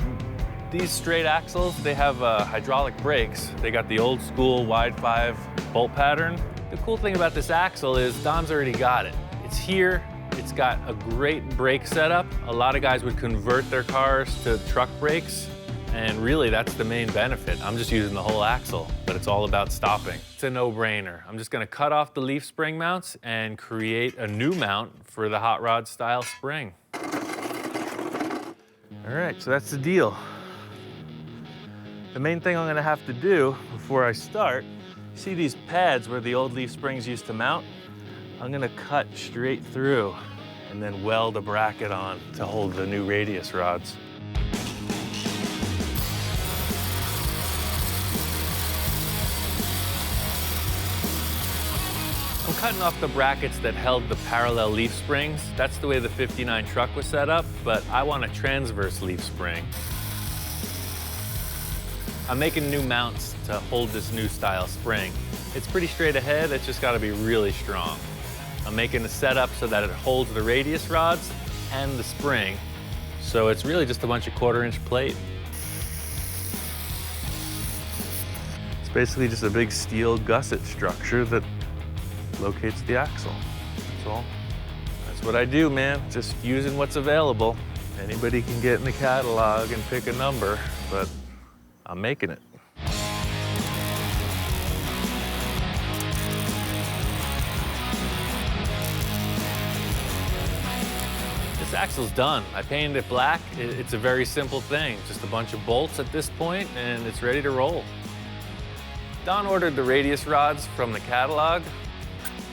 these straight axles, they have hydraulic brakes. They got the old school wide 5 bolt pattern. The cool thing about this axle is Don's already got it. It's here, it's got a great brake setup. A lot of guys would convert their cars to truck brakes, and really that's the main benefit. I'm just using the whole axle, but it's all about stopping. It's a no-brainer. I'm just gonna cut off the leaf spring mounts and create a new mount for the hot rod style spring. All right, so that's the deal. The main thing I'm gonna have to do before I start, see these pads where the old leaf springs used to mount? I'm gonna cut straight through and then weld a bracket on to hold the new radius rods. I'm cutting off the brackets that held the parallel leaf springs. That's the way the '59 truck was set up, but I want a transverse leaf spring. I'm making new mounts to hold this new style spring. It's pretty straight ahead, it's just gotta be really strong. I'm making a setup so that it holds the radius rods and the spring, so it's really just a bunch of 1/4-inch plate. It's basically just a big steel gusset structure that locates the axle. That's all. That's what I do, man. Just using what's available. Anybody can get in the catalog and pick a number, but I'm making it. This axle's done. I painted it black. It's a very simple thing. Just a bunch of bolts at this point, and it's ready to roll. Don ordered the radius rods from the catalog.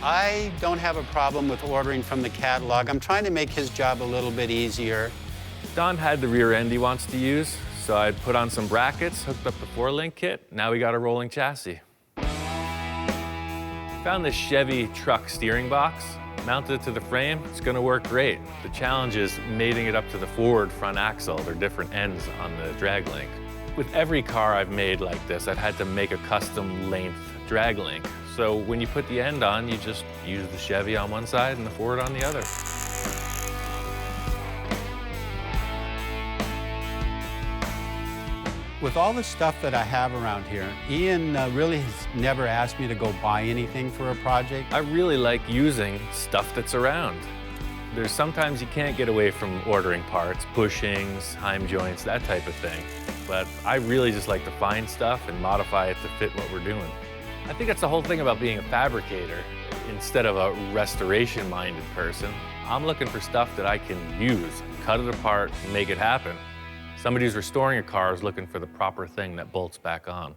I don't have a problem with ordering from the catalog. I'm trying to make his job a little bit easier. Don had the rear end he wants to use, so I put on some brackets, hooked up the 4-link kit. Now we got a rolling chassis. Found this Chevy truck steering box, mounted it to the frame. It's gonna work great. The challenge is mating it up to the forward front axle. They're different ends on the drag link. With every car I've made like this, I've had to make a custom length drag link. So when you put the end on, you just use the Chevy on one side and the Ford on the other. With all the stuff that I have around here, Ian really has never asked me to go buy anything for a project. I really like using stuff that's around. There's sometimes you can't get away from ordering parts, bushings, heim joints, that type of thing. But I really just like to find stuff and modify it to fit what we're doing. I think that's the whole thing about being a fabricator. Instead of a restoration-minded person, I'm looking for stuff that I can use, cut it apart, and make it happen. Somebody who's restoring a car is looking for the proper thing that bolts back on.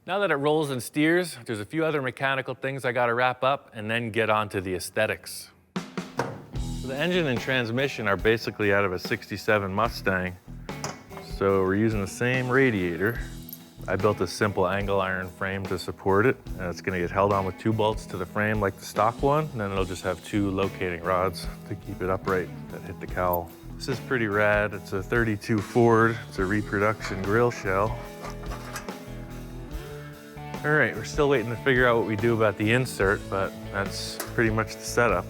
Now that it rolls and steers, there's a few other mechanical things I gotta wrap up and then get on to the aesthetics. So the engine and transmission are basically out of a '67 Mustang. So we're using the same radiator. I built a simple angle iron frame to support it, and it's gonna get held on with 2 bolts to the frame like the stock one, and then it'll just have 2 locating rods to keep it upright that hit the cowl. This is pretty rad. It's a 32 Ford. It's a reproduction grill shell. All right, we're still waiting to figure out what we do about the insert, but that's pretty much the setup.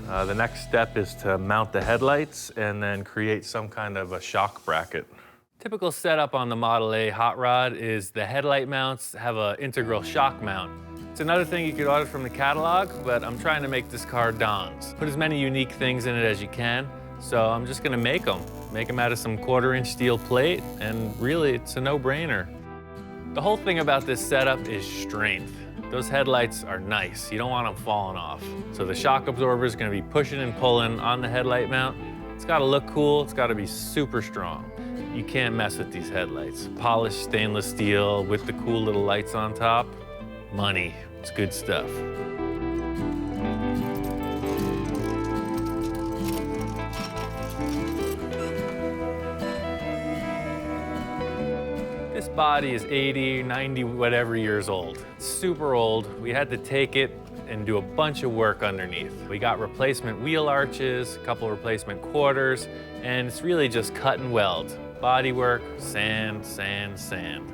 The next step is to mount the headlights and then create some kind of a shock bracket. Typical setup on the Model A hot rod is the headlight mounts have an integral shock mount. It's another thing you could order from the catalog, but I'm trying to make this car Don's. Put as many unique things in it as you can, so I'm just gonna make them. Make them out of some 1/4-inch steel plate, and really, it's a no-brainer. The whole thing about this setup is strength. Those headlights are nice. You don't want them falling off. So the shock absorber is gonna be pushing and pulling on the headlight mount. It's gotta look cool, it's gotta be super strong. You can't mess with these headlights. Polished stainless steel with the cool little lights on top. Money, it's good stuff. This body is 80, 90, whatever years old. It's super old. We had to take it and do a bunch of work underneath. We got replacement wheel arches, a couple replacement quarters, and it's really just cut and weld. Bodywork, sand, sand, sand.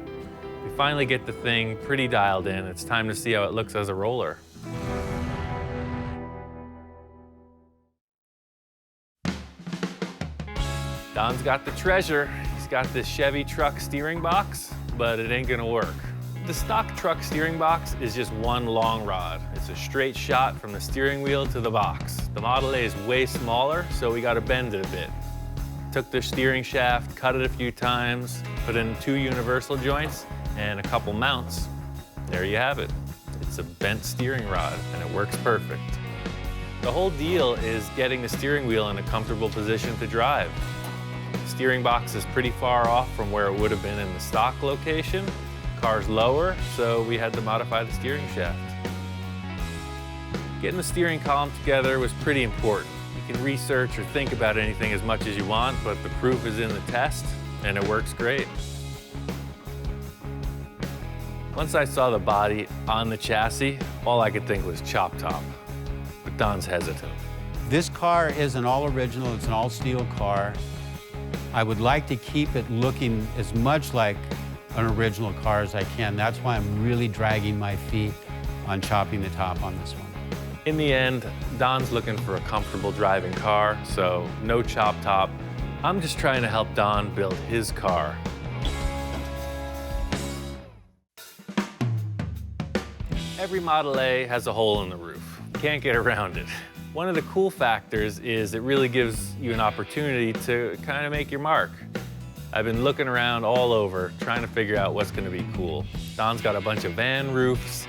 We finally get the thing pretty dialed in. It's time to see how it looks as a roller. Don's got the treasure. He's got this Chevy truck steering box, but it ain't gonna work. The stock truck steering box is just one long rod. It's a straight shot from the steering wheel to the box. The Model A is way smaller, so we gotta bend it a bit. Took the steering shaft, cut it a few times, put in 2 universal joints and a couple mounts. There you have it. It's a bent steering rod, and it works perfect. The whole deal is getting the steering wheel in a comfortable position to drive. The steering box is pretty far off from where it would have been in the stock location. Car's lower, so we had to modify the steering shaft. Getting the steering column together was pretty important. You can research or think about anything as much as you want, but the proof is in the test, and it works great. Once I saw the body on the chassis, all I could think was chop top, but Don's hesitant. This car is an all original, it's an all steel car. I would like to keep it looking as much like an original car as I can. That's why I'm really dragging my feet on chopping the top on this one. In the end, Don's looking for a comfortable driving car, so no chop top. I'm just trying to help Don build his car. Every Model A has a hole in the roof. Can't get around it. One of the cool factors is it really gives you an opportunity to kind of make your mark. I've been looking around all over, trying to figure out what's gonna be cool. Don's got a bunch of van roofs,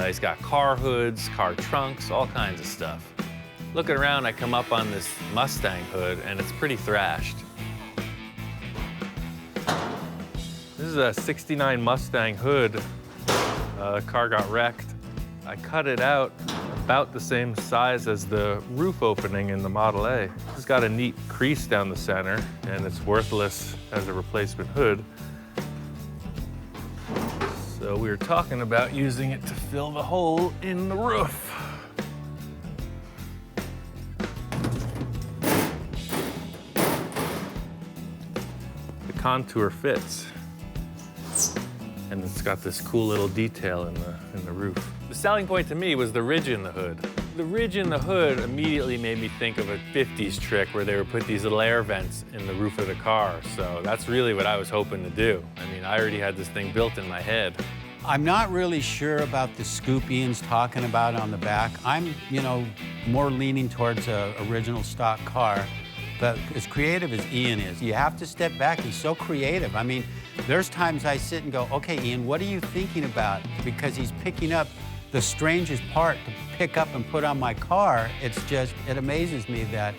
he's got car hoods, car trunks, all kinds of stuff. Looking around, I come up on this Mustang hood, and it's pretty thrashed. This is a '69 Mustang hood. The car got wrecked. I cut it out about the same size as the roof opening in the Model A. It's got a neat crease down the center, and it's worthless as a replacement hood. So we were talking about using it to fill the hole in the roof. The contour fits, and it's got this cool little detail in the roof. The selling point to me was the ridge in the hood. The ridge in the hood immediately made me think of a 50s trick where they would put these little air vents in the roof of the car. So that's really what I was hoping to do. I mean, I already had this thing built in my head. I'm not really sure about the scoop Ian's talking about on the back. I'm, more leaning towards a original stock car. But as creative as Ian is, you have to step back. He's so creative. I mean, there's times I sit and go, okay, Ian, what are you thinking about? Because he's picking up the strangest part to pick up and put on my car. It amazes me that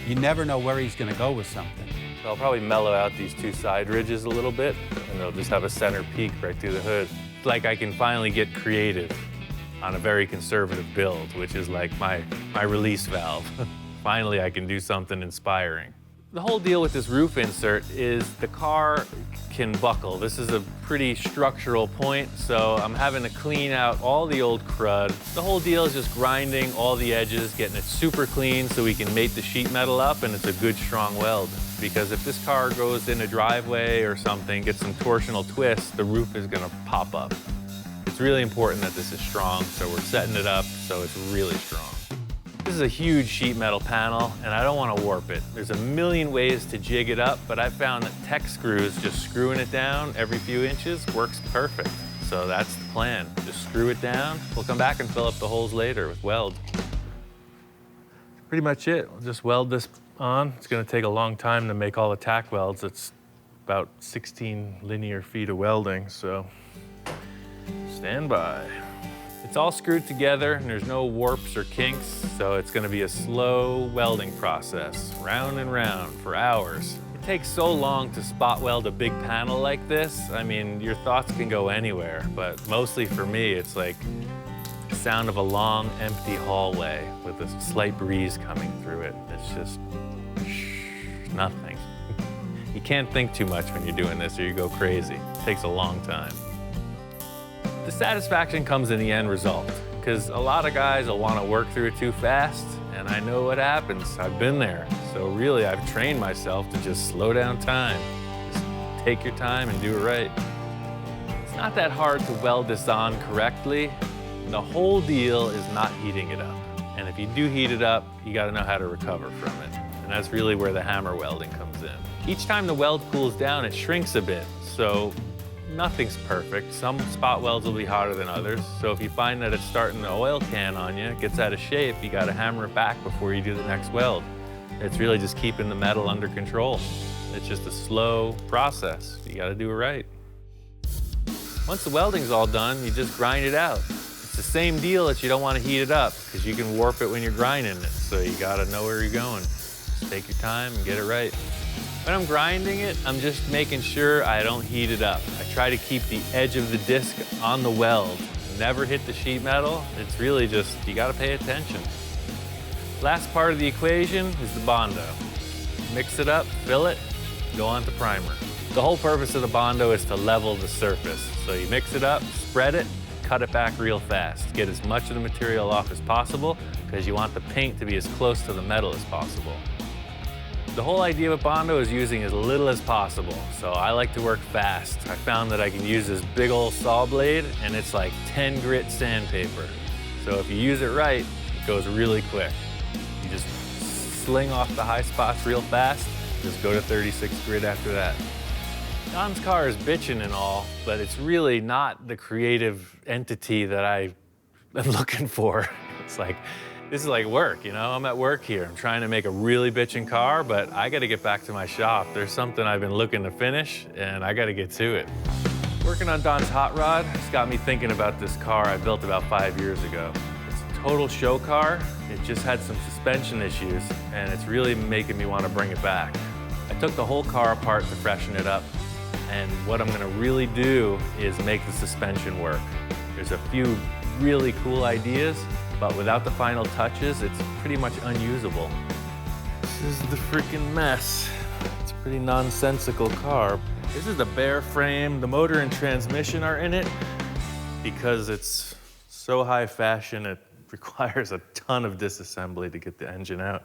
you never know where he's gonna go with something. So I'll probably mellow out these 2 side ridges a little bit, and they'll just have a center peak right through the hood. It's like I can finally get creative on a very conservative build, which is like my release valve. Finally, I can do something inspiring. The whole deal with this roof insert is the car can buckle. This is a pretty structural point, so I'm having to clean out all the old crud. The whole deal is just grinding all the edges, getting it super clean so we can mate the sheet metal up, and it's a good, strong weld. Because if this car goes in a driveway or something, gets some torsional twists, the roof is gonna pop up. It's really important that this is strong, so we're setting it up so it's really strong. This is a huge sheet metal panel, and I don't want to warp it. There's a million ways to jig it up, but I found that tech screws, just screwing it down every few inches, works perfect. So that's the plan. Just screw it down. We'll come back and fill up the holes later with weld. Pretty much it. We'll just weld this on. It's going to take a long time to make all the tack welds. It's about 16 linear feet of welding, so stand by. It's all screwed together, and there's no warps or kinks, so it's gonna be a slow welding process, round and round for hours. It takes so long to spot weld a big panel like this. I mean, your thoughts can go anywhere, but mostly for me, it's like the sound of a long, empty hallway with a slight breeze coming through it. It's just nothing. You can't think too much when you're doing this or you go crazy. It takes a long time. The satisfaction comes in the end result, because a lot of guys will want to work through it too fast, and I know what happens. I've been there. So really, I've trained myself to just slow down time. Just take your time and do it right. It's not that hard to weld this on correctly. The whole deal is not heating it up. And if you do heat it up, you gotta know how to recover from it. And that's really where the hammer welding comes in. Each time the weld cools down, it shrinks a bit. So nothing's perfect. Some spot welds will be hotter than others. So if you find that it's starting to oil can on you, it gets out of shape, you gotta hammer it back before you do the next weld. It's really just keeping the metal under control. It's just a slow process. You gotta do it right. Once the welding's all done, you just grind it out. It's the same deal that you don't want to heat it up because you can warp it when you're grinding it. So you gotta know where you're going. Just take your time and get it right. When I'm grinding it, I'm just making sure I don't heat it up. I try to keep the edge of the disc on the weld. Never hit the sheet metal. It's really just, you gotta pay attention. Last part of the equation is the Bondo. Mix it up, fill it, go on to primer. The whole purpose of the Bondo is to level the surface. So you mix it up, spread it, cut it back real fast. Get as much of the material off as possible because you want the paint to be as close to the metal as possible. The whole idea with Bondo is using as little as possible. So I like to work fast. I found that I can use this big old saw blade and it's like 10 grit sandpaper. So if you use it right, it goes really quick. You just sling off the high spots real fast, just go to 36 grit after that. Don's car is bitchin' and all, but it's really not the creative entity that I am looking for. It's like, this is like work, you know? I'm at work here. I'm trying to make a really bitchin' car, but I gotta get back to my shop. There's something I've been looking to finish, and I gotta get to it. Working on Don's hot rod has got me thinking about this car I built about 5 years ago. It's a total show car. It just had some suspension issues, and it's really making me want to bring it back. I took the whole car apart to freshen it up. And what I'm gonna really do is make the suspension work. There's a few really cool ideas, but without the final touches, it's pretty much unusable. This is the freaking mess. It's a pretty nonsensical car. This is the bare frame. The motor and transmission are in it because it's so high fashion, it requires a ton of disassembly to get the engine out.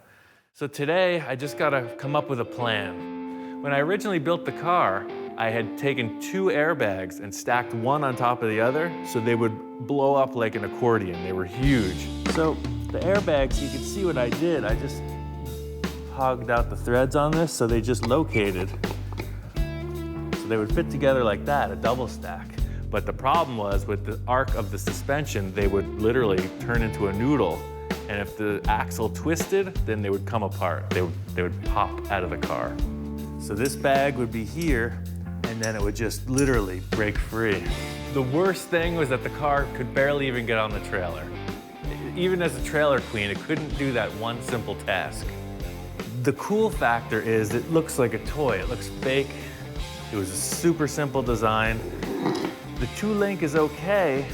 So today, I just gotta come up with a plan. When I originally built the car, I had taken 2 airbags and stacked one on top of the other so they would blow up like an accordion. They were huge. So the airbags, you can see what I did. I just hogged out the threads on this so they just located. So they would fit together like that, a double stack. But the problem was with the arc of the suspension, they would literally turn into a noodle. And if the axle twisted, then they would come apart. They would pop out of the car. So this bag would be here, and then it would just literally break free. The worst thing was that the car could barely even get on the trailer. Even as a trailer queen, it couldn't do that one simple task. The cool factor is it looks like a toy. It looks fake. It was a super simple design. The 2-link is okay,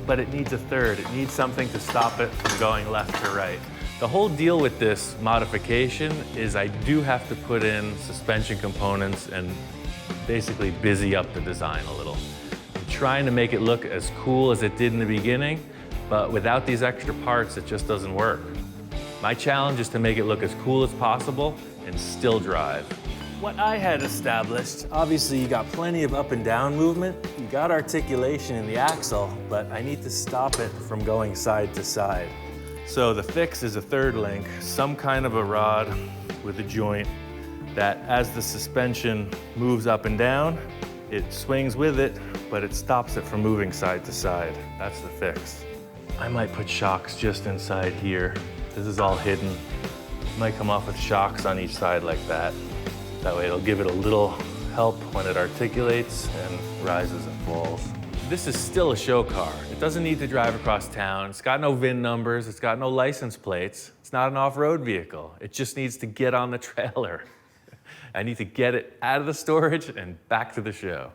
but it needs a third. It needs something to stop it from going left to right. The whole deal with this modification is I do have to put in suspension components and basically busy up the design a little. I'm trying to make it look as cool as it did in the beginning, but without these extra parts, it just doesn't work. My challenge is to make it look as cool as possible and still drive. What I had established, obviously you got plenty of up and down movement, you got articulation in the axle, but I need to stop it from going side to side. So the fix is a 3rd link, some kind of a rod with a joint that as the suspension moves up and down, it swings with it, but it stops it from moving side to side. That's the fix. I might put shocks just inside here. This is all hidden. Might come off with shocks on each side like that. That way it'll give it a little help when it articulates and rises and falls. This is still a show car. It doesn't need to drive across town. It's got no VIN numbers. It's got no license plates. It's not an off-road vehicle. It just needs to get on the trailer. I need to get it out of the storage and back to the show.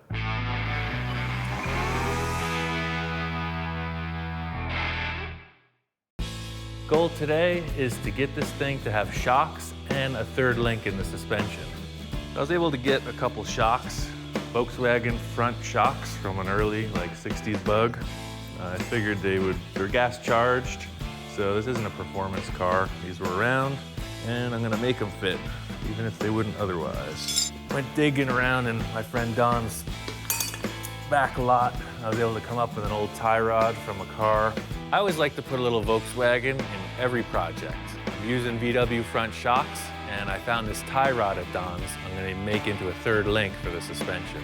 Goal today is to get this thing to have shocks and a 3rd link in the suspension. I was able to get a couple shocks, Volkswagen front shocks from an early, like 60s bug. I figured they're gas charged, so this isn't a performance car. These were round, and I'm gonna make them fit, even if they wouldn't otherwise. Went digging around in my friend Don's back lot. I was able to come up with an old tie rod from a car. I always like to put a little Volkswagen in every project. I'm using VW front shocks, and I found this tie rod at Don's I'm going to make into a third link for the suspension.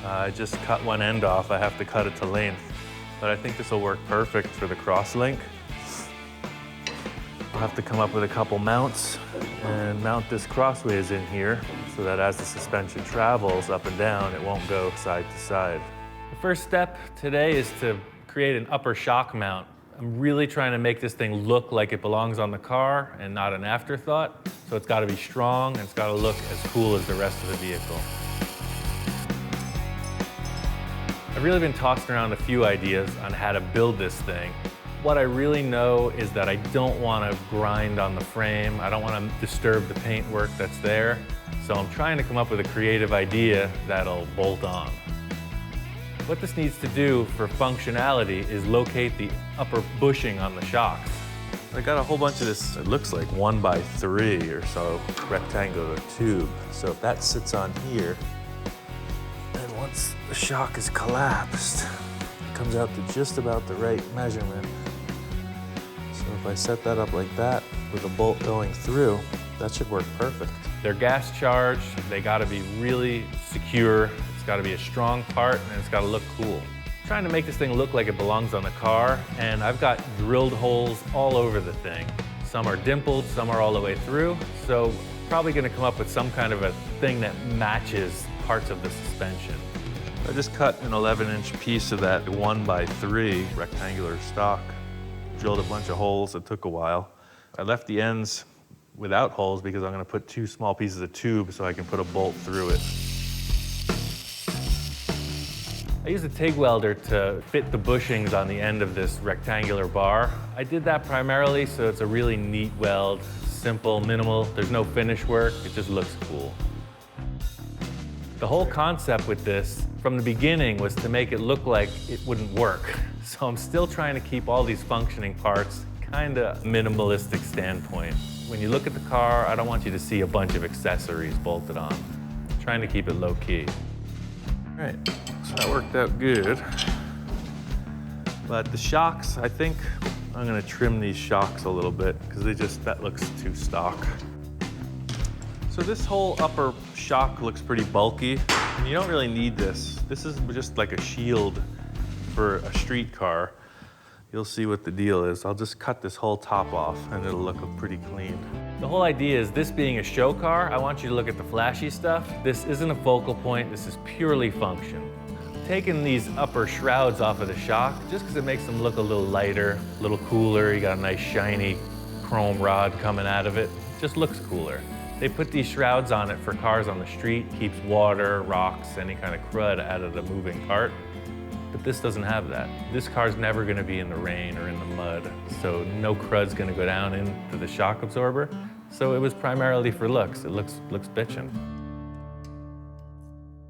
I just cut one end off. I have to cut it to length, but I think this will work perfect for the cross link. I'll have to come up with a couple mounts and mount this crossways in here so that as the suspension travels up and down, it won't go side to side. The first step today is to create an upper shock mount. I'm really trying to make this thing look like it belongs on the car and not an afterthought. So it's got to be strong and it's got to look as cool as the rest of the vehicle. I've really been tossing around a few ideas on how to build this thing. What I really know is that I don't want to grind on the frame. I don't want to disturb the paintwork that's there. So I'm trying to come up with a creative idea that'll bolt on. What this needs to do for functionality is locate the upper bushing on the shocks. I got a whole bunch of this, it looks like 1x3 or so rectangular tube. So if that sits on here, then once the shock is collapsed, it comes out to just about the right measurement. So if I set that up like that with a bolt going through, that should work perfect. They're gas charged, they gotta be really secure, it's gotta be a strong part, and it's gotta look cool. I'm trying to make this thing look like it belongs on the car, and I've got drilled holes all over the thing. Some are dimpled, some are all the way through, so probably gonna come up with some kind of a thing that matches parts of the suspension. I just cut an 11-inch piece of that 1x3 rectangular stock, drilled a bunch of holes, it took a while. I left the ends without holes because I'm going to put 2 small pieces of tube so I can put a bolt through it. I used a TIG welder to fit the bushings on the end of this rectangular bar. I did that primarily so it's a really neat weld, simple, minimal, there's no finish work, it just looks cool. The whole concept with this from the beginning was to make it look like it wouldn't work. So I'm still trying to keep all these functioning parts kind of minimalistic standpoint. When you look at the car, I don't want you to see a bunch of accessories bolted on. I'm trying to keep it low key. All right, so that worked out good. But the shocks, I think I'm gonna trim these shocks a little bit because that looks too stock. So this whole upper shock looks pretty bulky, and you don't really need this. This is just like a shield for a street car. You'll see what the deal is. I'll just cut this whole top off and it'll look pretty clean. The whole idea is this being a show car, I want you to look at the flashy stuff. This isn't a focal point, this is purely function. Taking these upper shrouds off of the shock, just because it makes them look a little lighter, a little cooler. You got a nice shiny chrome rod coming out of it. Just looks cooler. They put these shrouds on it for cars on the street, keeps water, rocks, any kind of crud out of the moving part. But this doesn't have that. This car's never gonna be in the rain or in the mud, so no crud's gonna go down into the shock absorber. So it was primarily for looks. It looks bitchin'.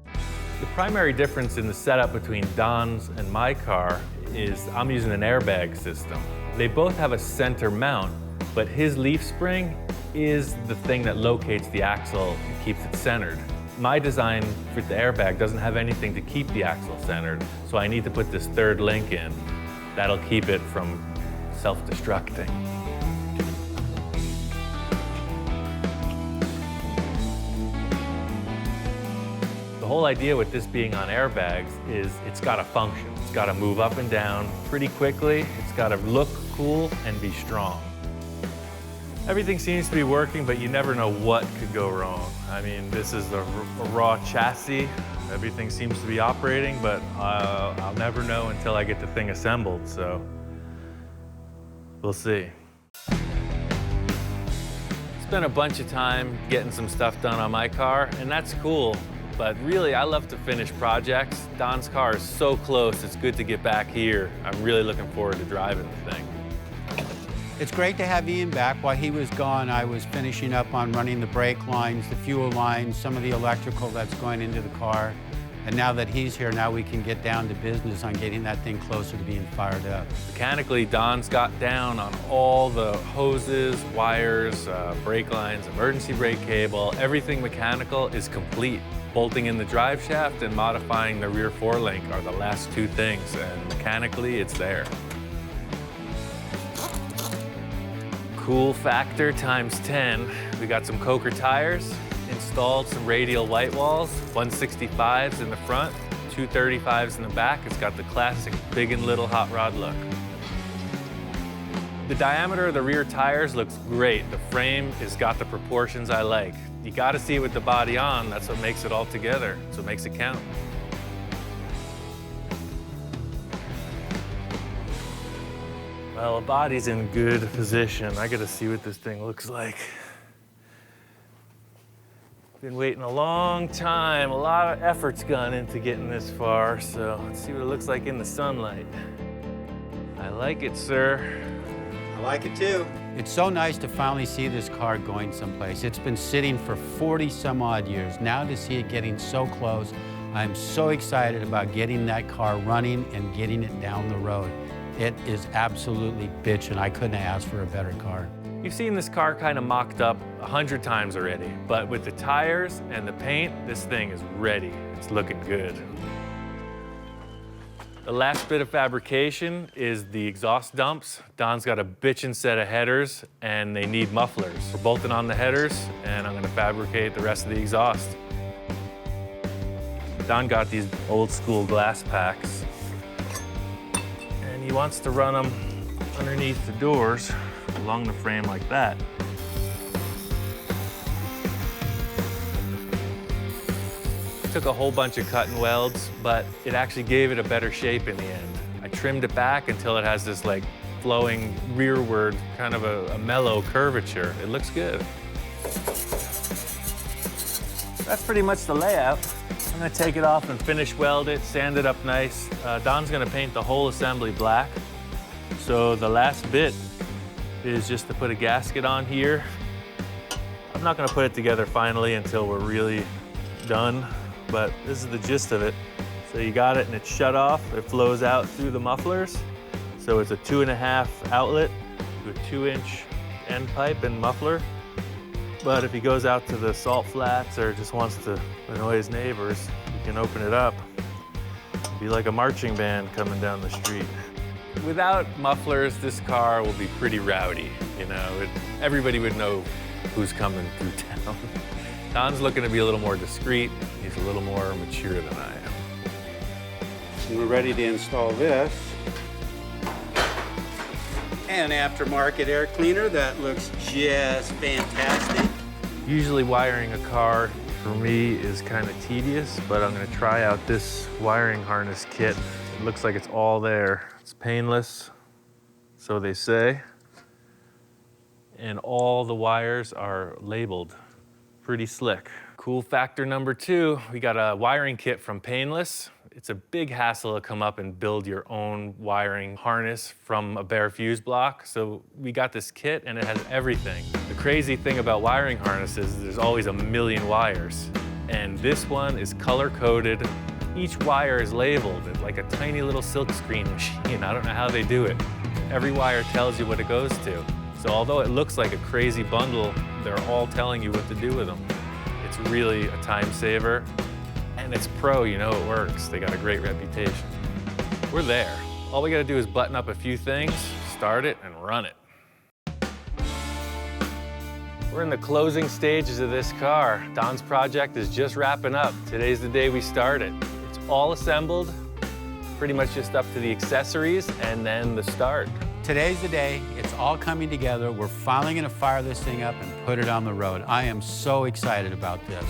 The primary difference in the setup between Don's and my car is I'm using an airbag system. They both have a center mount, but his leaf spring is the thing that locates the axle and keeps it centered. My design for the airbag doesn't have anything to keep the axle centered, so I need to put this third link in. That'll keep it from self-destructing. The whole idea with this being on airbags is it's got to function. It's got to move up and down pretty quickly. It's got to look cool and be strong. Everything seems to be working, but you never know what could go wrong. I mean, this is a raw chassis. Everything seems to be operating, but I'll never know until I get the thing assembled, so we'll see. Spent a bunch of time getting some stuff done on my car, and that's cool, but really, I love to finish projects. Don's car is so close, it's good to get back here. I'm really looking forward to driving the thing. It's great to have Ian back. While he was gone, I was finishing up on running the brake lines, the fuel lines, some of the electrical that's going into the car. And now that he's here, now we can get down to business on getting that thing closer to being fired up. Mechanically, Don's got down on all the hoses, wires, brake lines, emergency brake cable. Everything mechanical is complete. Bolting in the drive shaft and modifying the rear forelink are the last two things, and mechanically, it's there. Cool factor times 10. We got some Coker tires, installed some radial white walls, 165s in the front, 235s in the back. It's got the classic big and little hot rod look. The diameter of the rear tires looks great. The frame has got the proportions I like. You gotta see it with the body on. That's what makes it all together. That's what makes it count. Well, the body's in good position. I gotta see what this thing looks like. Been waiting a long time. A lot of effort's gone into getting this far, so let's see what it looks like in the sunlight. I like it, sir. I like it too. It's so nice to finally see this car going someplace. It's been sitting for 40 some odd years. Now to see it getting so close, I'm so excited about getting that car running and getting it down the road. It is absolutely bitchin'. I couldn't ask for a better car. You've seen this car kind of mocked up 100 times already, but with the tires and the paint, this thing is ready. It's looking good. The last bit of fabrication is the exhaust dumps. Don's got a bitchin' set of headers, and they need mufflers. We're bolting on the headers, and I'm gonna fabricate the rest of the exhaust. Don got these old school glass packs, and he wants to run them underneath the doors along the frame like that. Took a whole bunch of cut and welds, but it actually gave it a better shape in the end. I trimmed it back until it has this like flowing rearward, kind of a mellow curvature. It looks good. That's pretty much the layout. I'm gonna take it off and finish weld it, sand it up nice. Don's gonna paint the whole assembly black. So the last bit is just to put a gasket on here. I'm not gonna put it together finally until we're really done, but this is the gist of it. So you got it and it's shut off. It flows out through the mufflers. So it's a 2.5 outlet to a 2-inch end pipe and muffler. But if he goes out to the salt flats or just wants to annoy his neighbors, you can open it up. It'd be like a marching band coming down the street. Without mufflers, this car will be pretty rowdy. You know, everybody would know who's coming through town. Don's looking to be a little more discreet. He's a little more mature than I am. And we're ready to install this. An aftermarket air cleaner that looks just fantastic. Usually wiring a car for me is kind of tedious, but I'm gonna try out this wiring harness kit. It looks like it's all there. It's painless, so they say. And all the wires are labeled. Pretty slick. Cool factor number 2, we got a wiring kit from Painless. It's a big hassle to come up and build your own wiring harness from a bare fuse block. So we got this kit and it has everything. The crazy thing about wiring harnesses is there's always a million wires. And this one is color coded. Each wire is labeled. It's like a tiny little silk screen machine. I don't know how they do it. Every wire tells you what it goes to. So although it looks like a crazy bundle, they're all telling you what to do with them. It's really a time saver. And it's pro, you know it works. They got a great reputation. We're there. All we gotta do is button up a few things, start it, and run it. We're in the closing stages of this car. Don's project is just wrapping up. Today's the day we start it. It's all assembled, pretty much just up to the accessories and then the start. Today's the day. It's all coming together. We're finally gonna fire this thing up and put it on the road. I am so excited about this.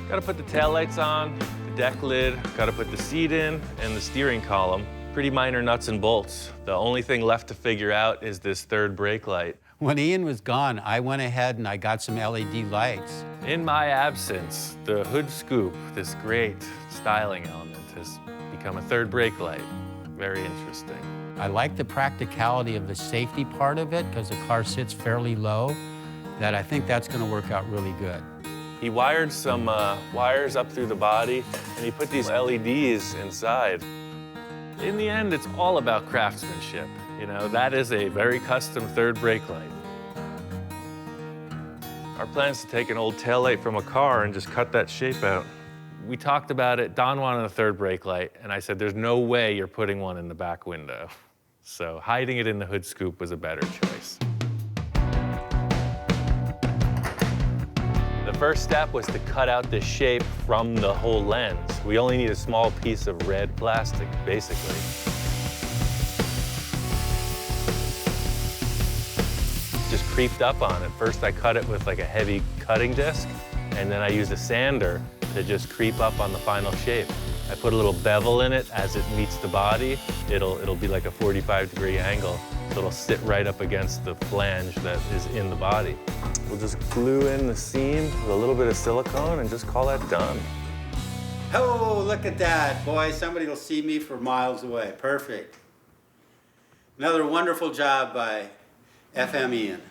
Gotta put the taillights on, the deck lid, gotta put the seat in, and the steering column. Pretty minor nuts and bolts. The only thing left to figure out is this third brake light. When Ian was gone, I went ahead and I got some LED lights. In my absence, the hood scoop, this great styling element, has become a third brake light. Very interesting. I like the practicality of the safety part of it because the car sits fairly low, that I think that's gonna work out really good. He wired some wires up through the body, and he put these LEDs inside. In the end, it's all about craftsmanship. You know, that is a very custom third brake light. Our plan is to take an old taillight from a car and just cut that shape out. We talked about it. Don wanted a third brake light, and I said, there's no way you're putting one in the back window. So hiding it in the hood scoop was a better choice. The first step was to cut out this shape from the whole lens. We only need a small piece of red plastic, basically. Just creeped up on it. First I cut it with like a heavy cutting disc, and then I used a sander to just creep up on the final shape. I put a little bevel in it as it meets the body. It'll be like a 45-degree angle, so it'll sit right up against the flange that is in the body. We'll just glue in the seam with a little bit of silicone and just call that done. Oh, look at that. Boy, somebody will see me for miles away. Perfect. Another wonderful job by FM Ian.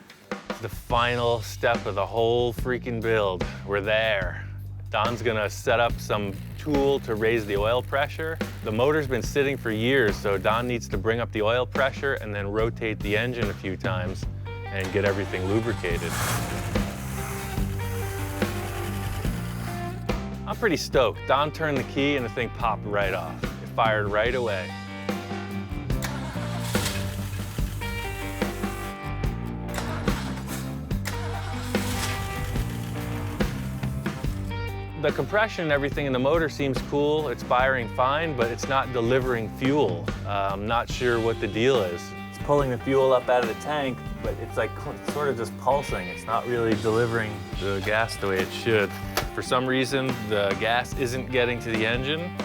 The final step of the whole freaking build. We're there. Don's gonna set up some tool to raise the oil pressure. The motor's been sitting for years, so Don needs to bring up the oil pressure and then rotate the engine a few times and get everything lubricated. I'm pretty stoked. Don turned the key and the thing popped right off. It fired right away. The compression and everything in the motor seems cool. It's firing fine, but it's not delivering fuel. I'm not sure what the deal is. It's pulling the fuel up out of the tank, but it's like sort of just pulsing. It's not really delivering the gas the way it should. For some reason, the gas isn't getting to the engine.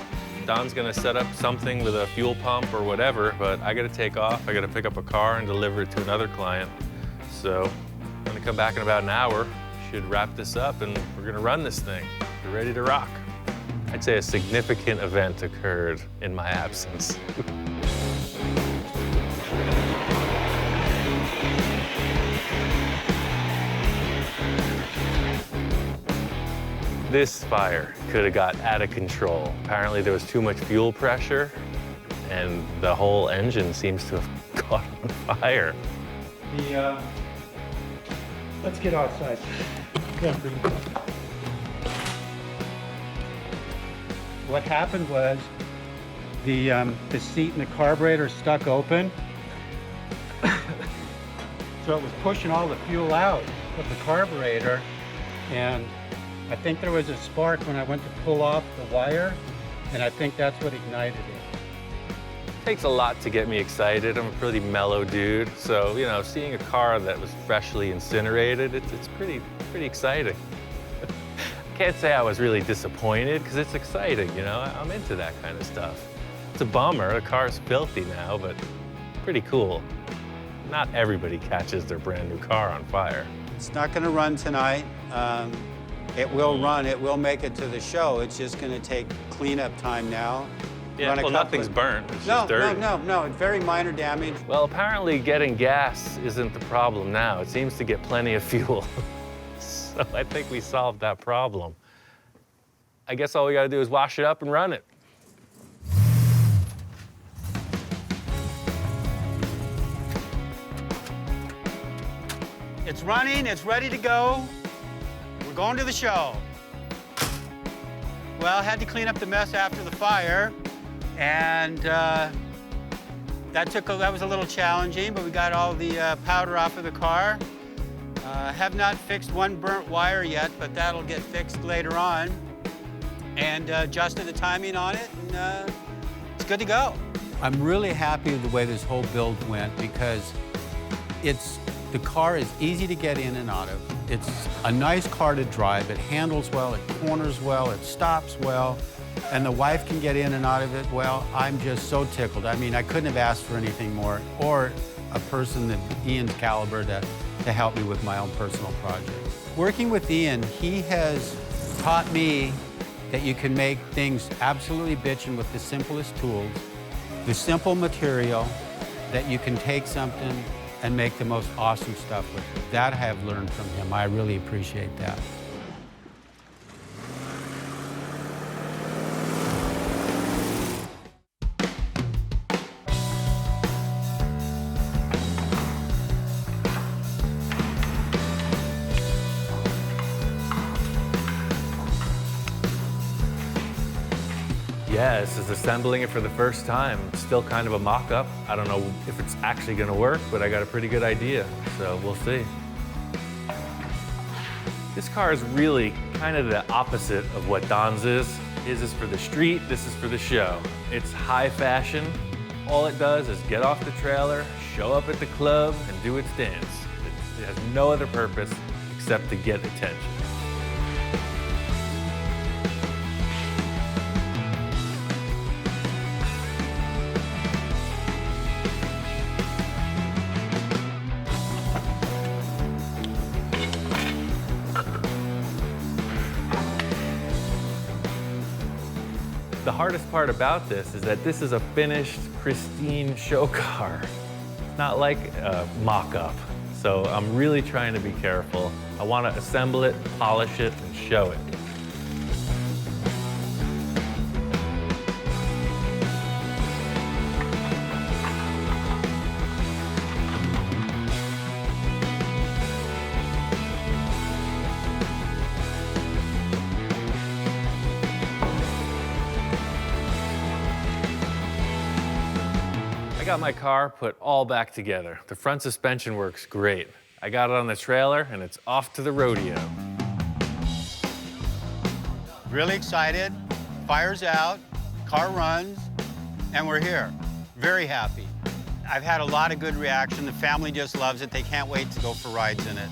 Don's gonna set up something with a fuel pump or whatever, but I gotta take off. I gotta pick up a car and deliver it to another client. So I'm gonna come back in about an hour. Should wrap this up and we're gonna run this thing. We're ready to rock. I'd say a significant event occurred in my absence. This fire could have got out of control. Apparently there was too much fuel pressure and the whole engine seems to have caught on fire. Let's get outside. Yeah, bring it up. What happened was the seat in the carburetor stuck open. So it was pushing all the fuel out of the carburetor, and I think there was a spark when I went to pull off the wire, and I think that's what ignited it. It takes a lot to get me excited. I'm a pretty mellow dude, so you know, seeing a car that was freshly incinerated, it's pretty exciting. I can't say I was really disappointed because it's exciting, you know? I'm into that kind of stuff. It's a bummer, the car's filthy now, but pretty cool. Not everybody catches their brand new car on fire. It's not going to run tonight. It will run, it will make it to the show. It's just going to take cleanup time now. Yeah, well, nothing's burnt, it's just dirty. No, it's very minor damage. Well, apparently getting gas isn't the problem now. It seems to get plenty of fuel. So I think we solved that problem. I guess all we gotta do is wash it up and run it. It's running, it's ready to go. We're going to the show. Well, I had to clean up the mess after the fire, and that was a little challenging, but we got all the powder off of the car. Have not fixed one burnt wire yet, but that'll get fixed later on. And adjusted the timing on it, and it's good to go. I'm really happy with the way this whole build went because the car is easy to get in and out of. It's a nice car to drive. It handles well, it corners well, it stops well, and the wife can get in and out of it well. I'm just so tickled. I mean, I couldn't have asked for anything more, or a person of Ian's caliber to help me with my own personal projects. Working with Ian, he has taught me that you can make things absolutely bitchin' with the simplest tools, the simple material, that you can take something and make the most awesome stuff with it. That I have learned from him. I really appreciate that. Yeah, this is assembling it for the first time. It's still kind of a mock-up. I don't know if it's actually gonna work, but I got a pretty good idea, so we'll see. This car is really kind of the opposite of what Don's is. His is for the street, this is for the show. It's high fashion. All it does is get off the trailer, show up at the club, and do its dance. It has no other purpose except to get attention. The hardest part about this is that this is a finished, pristine show car. It's not like a mock-up. So I'm really trying to be careful. I want to assemble it, polish it, and show it. I got my car put all back together. The front suspension works great. I got it on the trailer and it's off to the rodeo. Really excited, fire's out, car runs, and we're here. Very happy. I've had a lot of good reaction. The family just loves it. They can't wait to go for rides in it.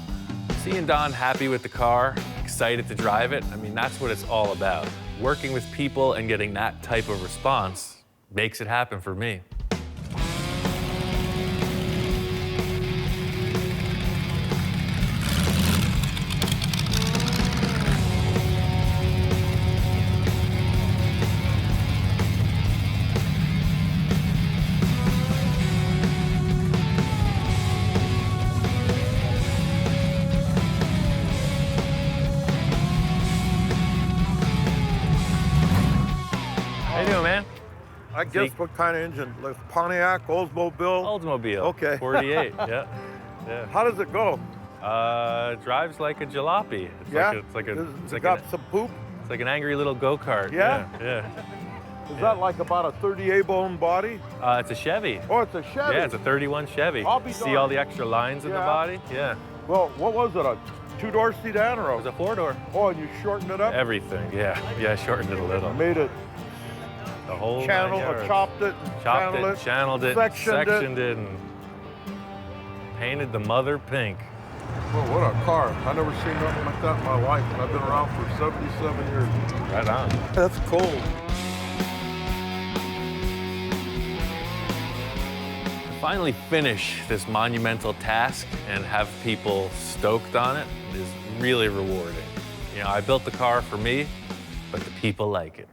Seeing Don happy with the car, excited to drive it, I mean, that's what it's all about. Working with people and getting that type of response makes it happen for me. How you doing, man? I guess what kind of engine? Like Pontiac, Oldsmobile? Oldsmobile. Okay. 48, yeah. Yeah. How does it go? Drives like a jalopy. Yeah? It's like it got some poop? It's like an angry little go-kart. Yeah? Yeah. Is that like about a 38 bone body? It's a Chevy. Oh, it's a Chevy? Yeah, it's a 31 Chevy. I'll be See darned. all the extra lines in the body? Yeah. Well, what was it, a two-door sedan or a? It was a four-door. Oh, and you shortened it up? Everything, yeah. Yeah, I shortened it a little. Made it the whole channel, chopped it, channeled it, sectioned it, and painted the mother pink. Well, what a car. I've never seen nothing like that in my life, and I've been around for 77 years. Right on. That's cool. To finally finish this monumental task and have people stoked on it is really rewarding. You know, I built the car for me, but the people like it.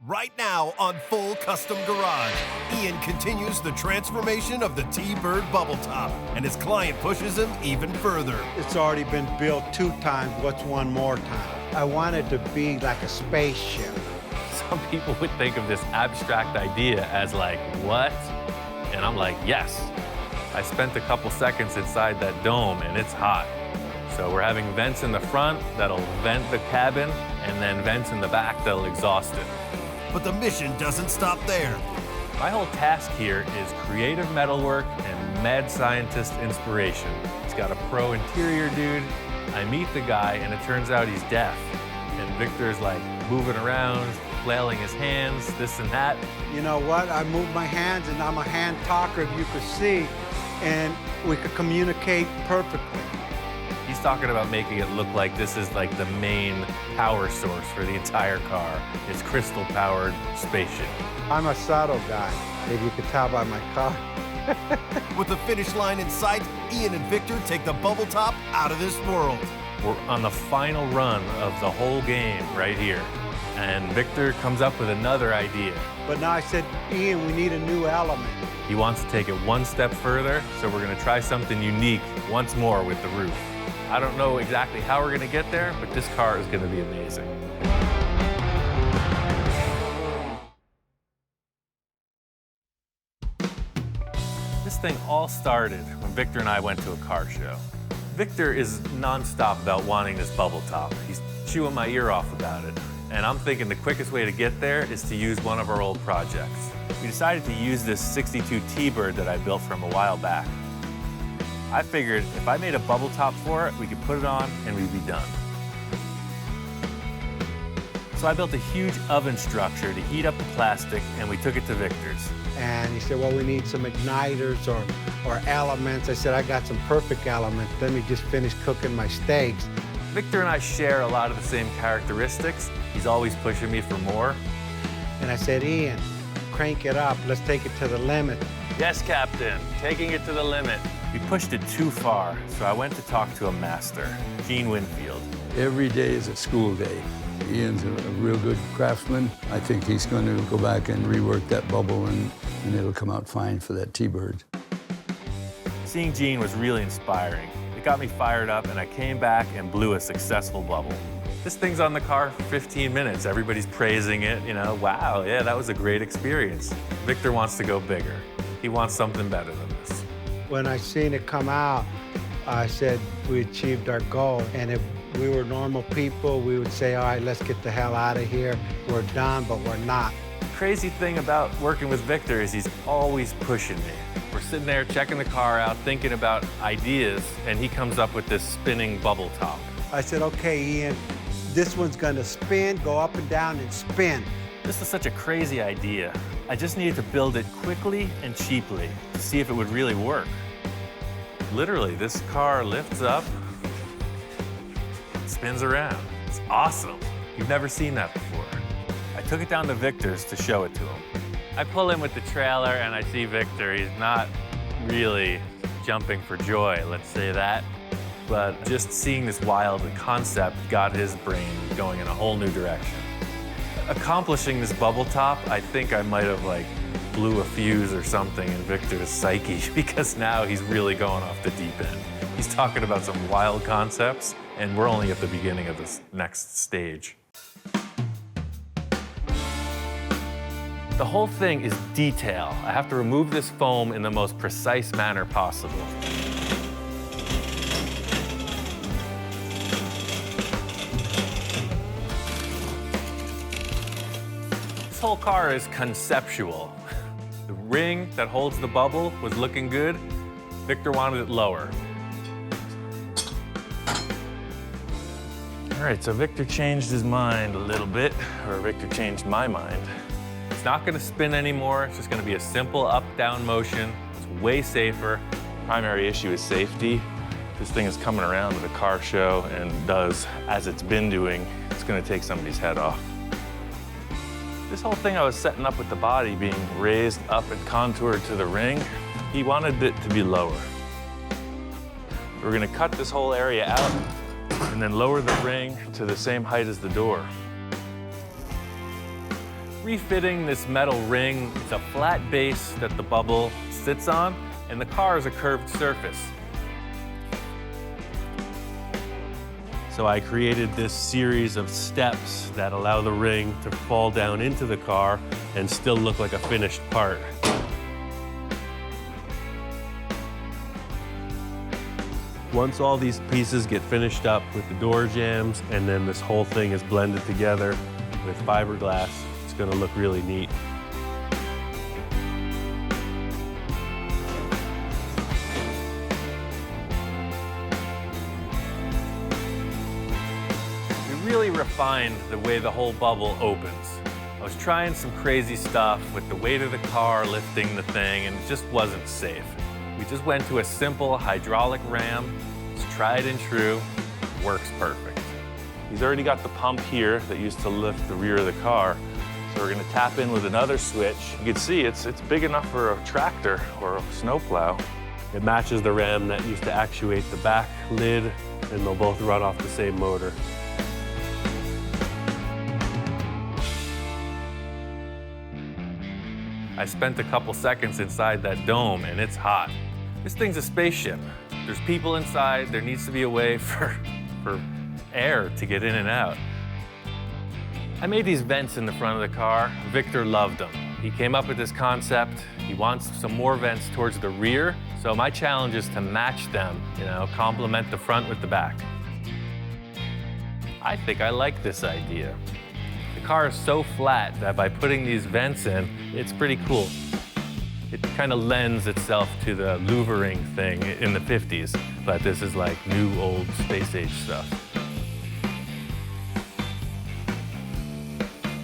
Right now on Full Custom Garage, Ian continues the transformation of the T-Bird bubble top, and his client pushes him even further. It's already been built 2 times. What's one more time? I want it to be like a spaceship. Some people would think of this abstract idea as like, what? And I'm like, yes. I spent a couple seconds inside that dome and it's hot. So we're having vents in the front that'll vent the cabin, and then vents in the back that'll exhaust it. But the mission doesn't stop there. My whole task here is creative metalwork and mad scientist inspiration. He's got a pro interior dude. I meet the guy and it turns out he's deaf. And Victor's like moving around, flailing his hands, this and that. You know what? I move my hands and I'm a hand talker, if you could see, and we could communicate perfectly. He's talking about making it look like this is like the main power source for the entire car. It's crystal-powered spaceship. I'm a subtle guy, if you could tell by my car. With the finish line in sight, Ian and Victor take the bubble top out of this world. We're on the final run of the whole game right here. And Victor comes up with another idea. But now I said, Ian, we need a new element. He wants to take it one step further, so we're gonna try something unique once more with the roof. I don't know exactly how we're gonna get there, but this car is gonna be amazing. This thing all started when Victor and I went to a car show. Victor is nonstop about wanting this bubble top. He's chewing my ear off about it. And I'm thinking the quickest way to get there is to use one of our old projects. We decided to use this 62 T-Bird that I built from a while back. I figured if I made a bubble top for it, we could put it on and we'd be done. So I built a huge oven structure to heat up the plastic, and we took it to Victor's. And he said, well, we need some igniters or elements. I said, I got some perfect elements. Let me just finish cooking my steaks. Victor and I share a lot of the same characteristics. He's always pushing me for more. And I said, Ian, crank it up. Let's take it to the limit. Yes, Captain, taking it to the limit. We pushed it too far, so I went to talk to a master, Gene Winfield. Every day is a school day. Ian's a real good craftsman. I think he's going to go back and rework that bubble, and it'll come out fine for that T-Bird. Seeing Gene was really inspiring. It got me fired up, and I came back and blew a successful bubble. This thing's on the car for 15 minutes. Everybody's praising it, you know, wow, yeah, that was a great experience. Victor wants to go bigger. He wants something better than this. When I seen it come out, I said we achieved our goal. And if we were normal people, we would say, all right, let's get the hell out of here. We're done, but we're not. The crazy thing about working with Victor is he's always pushing me. We're sitting there checking the car out, thinking about ideas, and he comes up with this spinning bubble top. I said, okay, Ian, this one's gonna spin, go up and down and spin. This is such a crazy idea. I just needed to build it quickly and cheaply to see if it would really work. Literally, this car lifts up, spins around. It's awesome. You've never seen that before. I took it down to Victor's to show it to him. I pull in with the trailer and I see Victor. He's not really jumping for joy, let's say that. But just seeing this wild concept got his brain going in a whole new direction. Accomplishing this bubble top, I think I might have blew a fuse or something in Victor's psyche, because now he's really going off the deep end. He's talking about some wild concepts, and we're only at the beginning of this next stage. The whole thing is detail. I have to remove this foam in the most precise manner possible. This whole car is conceptual. The ring that holds the bubble was looking good. Victor wanted it lower. All right, so Victor changed his mind a little bit, or Victor changed my mind. It's not gonna spin anymore. It's just gonna be a simple up-down motion. It's way safer. Primary issue is safety. This thing is coming around to the car show and does, as it's been doing, it's gonna take somebody's head off. This whole thing I was setting up with the body being raised up and contoured to the ring, he wanted it to be lower. We're gonna cut this whole area out and then lower the ring to the same height as the door. Refitting this metal ring, it's a flat base that the bubble sits on, and the car is a curved surface. So I created this series of steps that allow the ring to fall down into the car and still look like a finished part. Once all these pieces get finished up with the door jambs, and then this whole thing is blended together with fiberglass, it's gonna look really neat. We really refined the way the whole bubble opens. I was trying some crazy stuff with the weight of the car lifting the thing, and it just wasn't safe. We just went to a simple hydraulic ram, tried and true, works perfect. He's already got the pump here that used to lift the rear of the car. So we're gonna tap in with another switch. You can see it's big enough for a tractor or a snowplow. It matches the ram that used to actuate the back lid, and they'll both run off the same motor. I spent a couple seconds inside that dome and it's hot. This thing's a spaceship. There's people inside. There needs to be a way for air to get in and out. I made these vents in the front of the car. Victor loved them. He came up with this concept. He wants some more vents towards the rear. So my challenge is to match them, complement the front with the back. I think I like this idea. The car is so flat that by putting these vents in, it's pretty cool. It kind of lends itself to the louvering thing in the 50s, but this is like new, old, space-age stuff.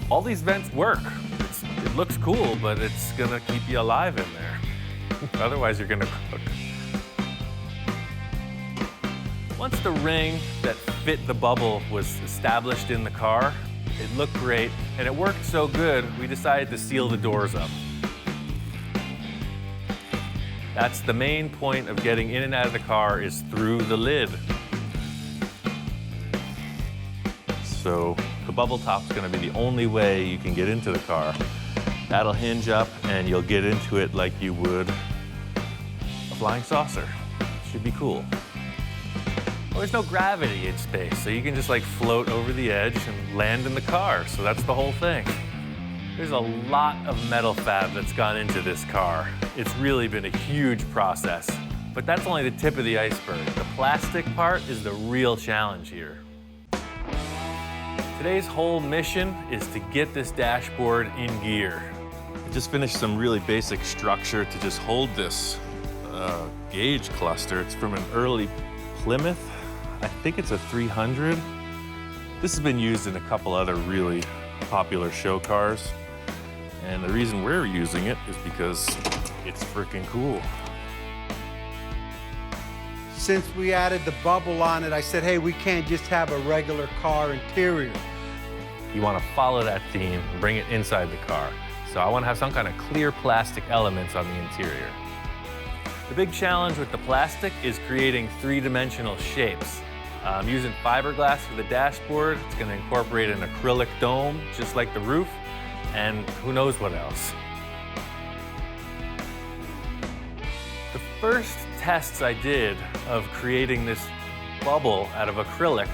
All these vents work. It looks cool, but it's gonna keep you alive in there. Otherwise, you're gonna cook. Once the ring that fit the bubble was established in the car, it looked great, and it worked so good, we decided to seal the doors up. That's the main point of getting in and out of the car, is through the lid. So the bubble top's gonna be the only way you can get into the car. That'll hinge up and you'll get into it like you would a flying saucer. Should be cool. Well, there's no gravity in space, so you can just like float over the edge and land in the car. So that's the whole thing. There's a lot of metal fab that's gone into this car. It's really been a huge process, but that's only the tip of the iceberg. The plastic part is the real challenge here. Today's whole mission is to get this dashboard in gear. I just finished some really basic structure to just hold this gauge cluster. It's from an early Plymouth. I think it's a 300. This has been used in a couple other really popular show cars. And the reason we're using it is because it's freaking cool. Since we added the bubble on it, I said, hey, we can't just have a regular car interior. You want to follow that theme, bring it inside the car. So I want to have some kind of clear plastic elements on the interior. The big challenge with the plastic is creating three-dimensional shapes. I'm using fiberglass for the dashboard. It's going to incorporate an acrylic dome, just like the roof, and who knows what else. The first tests I did of creating this bubble out of acrylic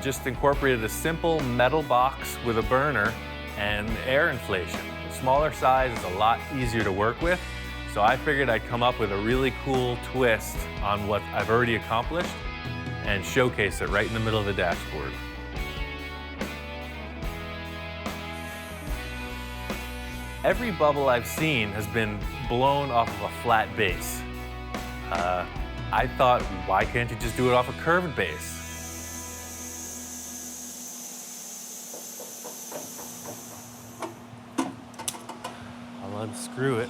just incorporated a simple metal box with a burner and air inflation. The smaller size is a lot easier to work with, so I figured I'd come up with a really cool twist on what I've already accomplished and showcase it right in the middle of the dashboard. Every bubble I've seen has been blown off of a flat base. I thought, why can't you just do it off a curved base? I'll unscrew it.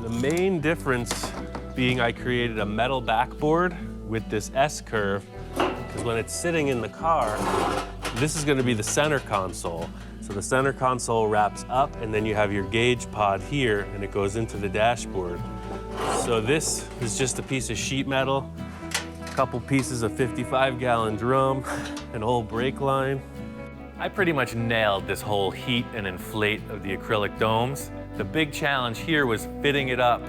The main difference being I created a metal backboard with this S-curve, because when it's sitting in the car, this is going to be the center console. So the center console wraps up, and then you have your gauge pod here, and it goes into the dashboard. So this is just a piece of sheet metal, a couple pieces of 55-gallon drum, an old brake line. I pretty much nailed this whole heat and inflate of the acrylic domes. The big challenge here was fitting it up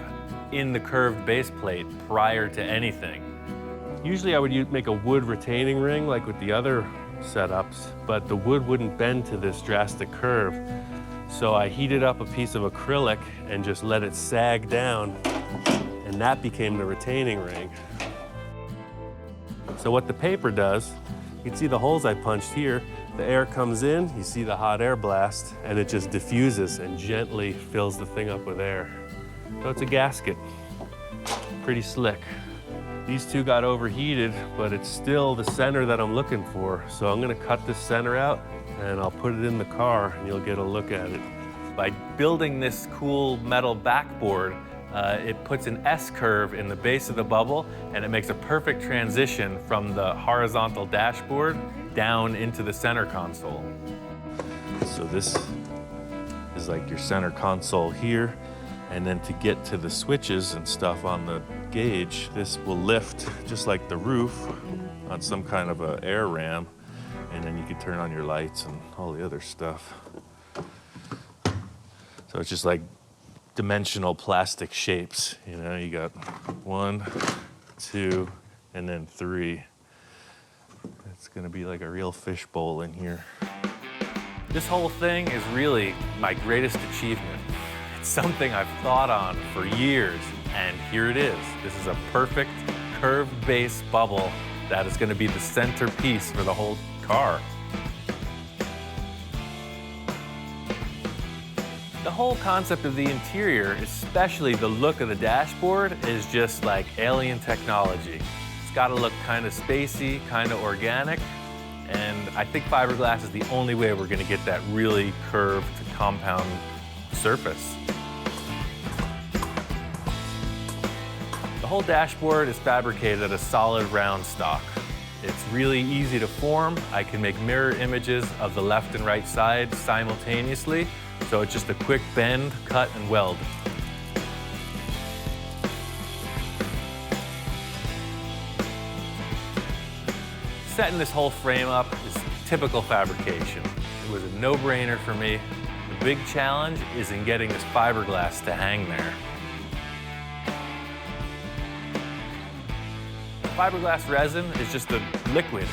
in the curved base plate prior to anything. Usually I would make a wood retaining ring like with the other setups, but the wood wouldn't bend to this drastic curve. So I heated up a piece of acrylic and just let it sag down, and that became the retaining ring. So what the paper does, you can see the holes I punched here. The air comes in, you see the hot air blast, and it just diffuses and gently fills the thing up with air. So it's a gasket, pretty slick. These two got overheated, but it's still the center that I'm looking for. So I'm gonna cut this center out and I'll put it in the car and you'll get a look at it. By building this cool metal backboard, it puts an S-curve in the base of the bubble and it makes a perfect transition from the horizontal dashboard down into the center console. So this is like your center console here. And then to get to the switches and stuff on the gauge, this will lift just like the roof on some kind of a air ram. And then you can turn on your lights and all the other stuff. So it's just like dimensional plastic shapes. You know, you got 1, 2, and then 3. It's gonna be like a real fishbowl in here. This whole thing is really my greatest achievement. It's something I've thought on for years, and here it is. This is a perfect curved base bubble that is gonna be the centerpiece for the whole car. The whole concept of the interior, especially the look of the dashboard, is just like alien technology. It's gotta look kind of spacey, kind of organic, and I think fiberglass is the only way we're gonna get that really curved compound surface. The whole dashboard is fabricated at a solid round stock. It's really easy to form. I can make mirror images of the left and right side simultaneously, so it's just a quick bend, cut, and weld. Setting this whole frame up is typical fabrication. It was a no-brainer for me. The big challenge is in getting this fiberglass to hang there. Fiberglass resin is just a liquid,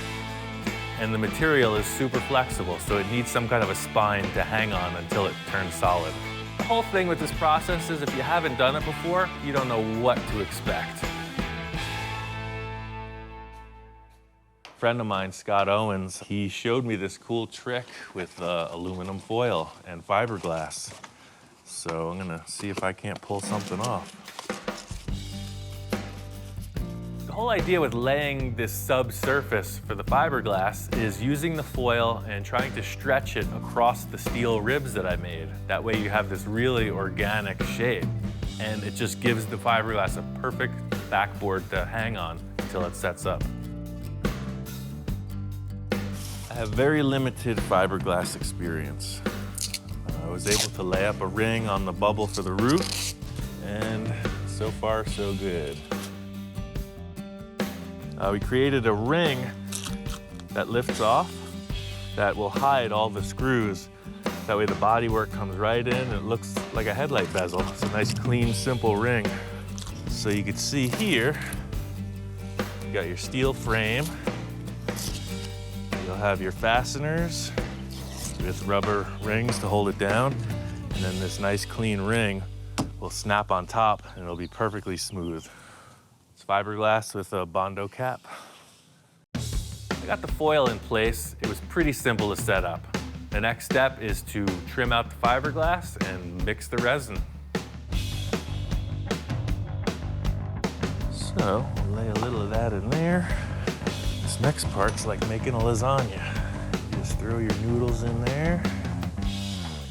and the material is super flexible, so it needs some kind of a spine to hang on until it turns solid. The whole thing with this process is if you haven't done it before, you don't know what to expect. A friend of mine, Scott Owens, he showed me this cool trick with aluminum foil and fiberglass. So I'm gonna see if I can't pull something off. The whole idea with laying this subsurface for the fiberglass is using the foil and trying to stretch it across the steel ribs that I made. That way you have this really organic shape, and it just gives the fiberglass a perfect backboard to hang on until it sets up. I have very limited fiberglass experience. I was able to lay up a ring on the bubble for the roof, and so far so good. We created a ring that lifts off that will hide all the screws. That way the bodywork comes right in and it looks like a headlight bezel. It's a nice, clean, simple ring. So you can see here, you got your steel frame. You'll have your fasteners with rubber rings to hold it down. And then this nice, clean ring will snap on top and it'll be perfectly smooth. It's fiberglass with a Bondo cap. I got the foil in place. It was pretty simple to set up. The next step is to trim out the fiberglass and mix the resin. So, we'll lay a little of that in there. This next part's like making a lasagna. You just throw your noodles in there.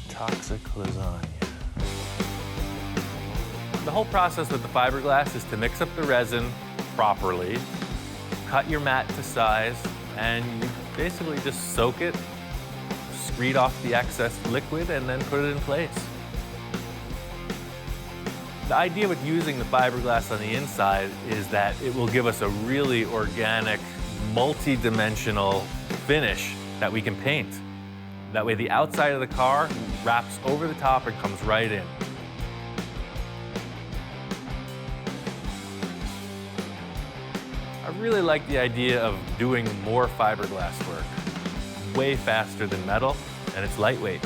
Toxic lasagna. The whole process with the fiberglass is to mix up the resin properly, cut your mat to size, and you basically just soak it, screed off the excess liquid, and then put it in place. The idea with using the fiberglass on the inside is that it will give us a really organic, multi-dimensional finish that we can paint. That way the outside of the car wraps over the top and comes right in. I really like the idea of doing more fiberglass work. Way faster than metal, and it's lightweight.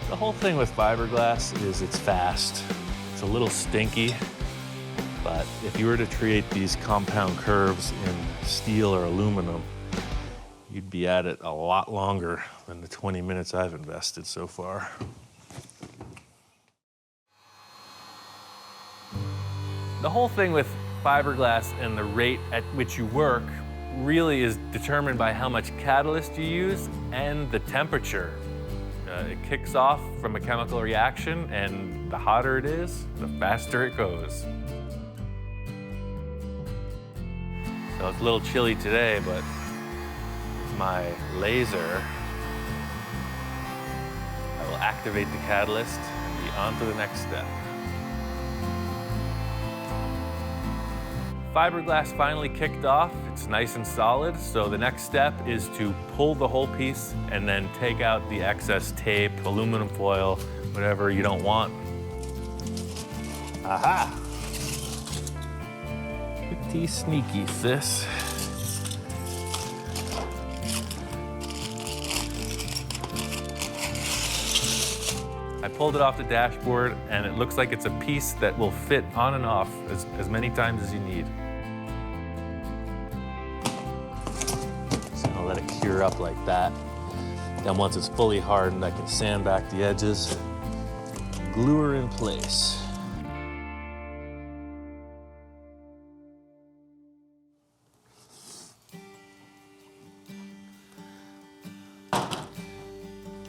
The whole thing with fiberglass is it's fast. It's a little stinky, but if you were to create these compound curves in steel or aluminum, you'd be at it a lot longer than the 20 minutes I've invested so far. The whole thing with fiberglass and the rate at which you work really is determined by how much catalyst you use and the temperature. It kicks off from a chemical reaction, and the hotter it is, the faster it goes. So it's a little chilly today, but with my laser, I will activate the catalyst and be on to the next step. Fiberglass finally kicked off. It's nice and solid, so the next step is to pull the whole piece and then take out the excess tape, aluminum foil, whatever you don't want. Aha! Pretty sneaky, sis. I pulled it off the dashboard, and it looks like it's a piece that will fit on and off as many times as you need. So I'll let it cure up like that. Then once it's fully hardened, I can sand back the edges, glue her in place.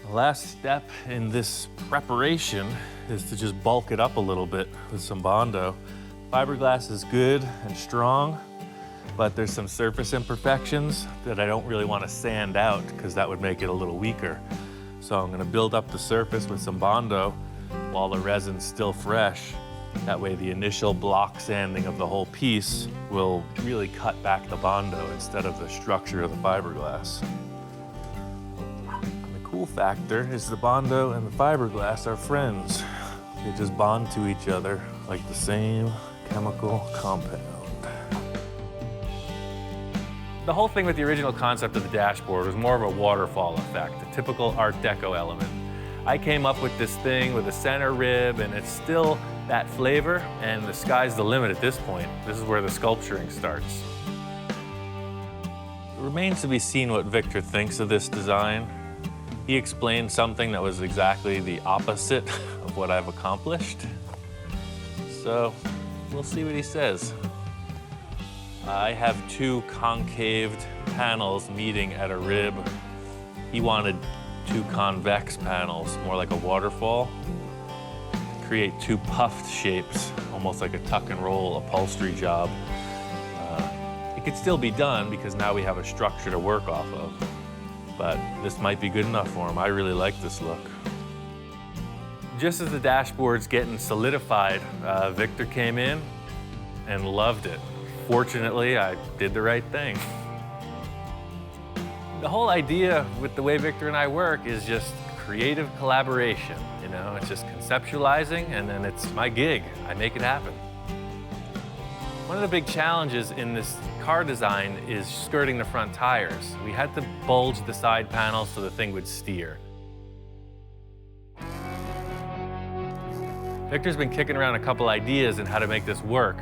The last step in this preparation is to just bulk it up a little bit with some Bondo. Fiberglass is good and strong, but there's some surface imperfections that I don't really want to sand out because that would make it a little weaker. So I'm going to build up the surface with some Bondo while the resin's still fresh. That way the initial block sanding of the whole piece will really cut back the Bondo instead of the structure of the fiberglass. Cool factor is the Bondo and the fiberglass are friends. They just bond to each other like the same chemical compound. The whole thing with the original concept of the dashboard was more of a waterfall effect, a typical Art Deco element. I came up with this thing with a center rib, and it's still that flavor, and the sky's the limit at this point. This is where the sculpturing starts. It remains to be seen what Victor thinks of this design. He explained something that was exactly the opposite of what I've accomplished. So we'll see what he says. I have two concaved panels meeting at a rib. He wanted two convex panels, more like a waterfall. Create two puffed shapes, almost like a tuck and roll upholstery job. It could still be done because now we have a structure to work off of. But this might be good enough for him. I really like this look. Just as the dashboard's getting solidified, Victor came in and loved it. Fortunately, I did the right thing. The whole idea with the way Victor and I work is just creative collaboration. You know, it's just conceptualizing, and then it's my gig. I make it happen. One of the big challenges in this car design is skirting the front tires. We had to bulge the side panels so the thing would steer. Victor's been kicking around a couple ideas on how to make this work,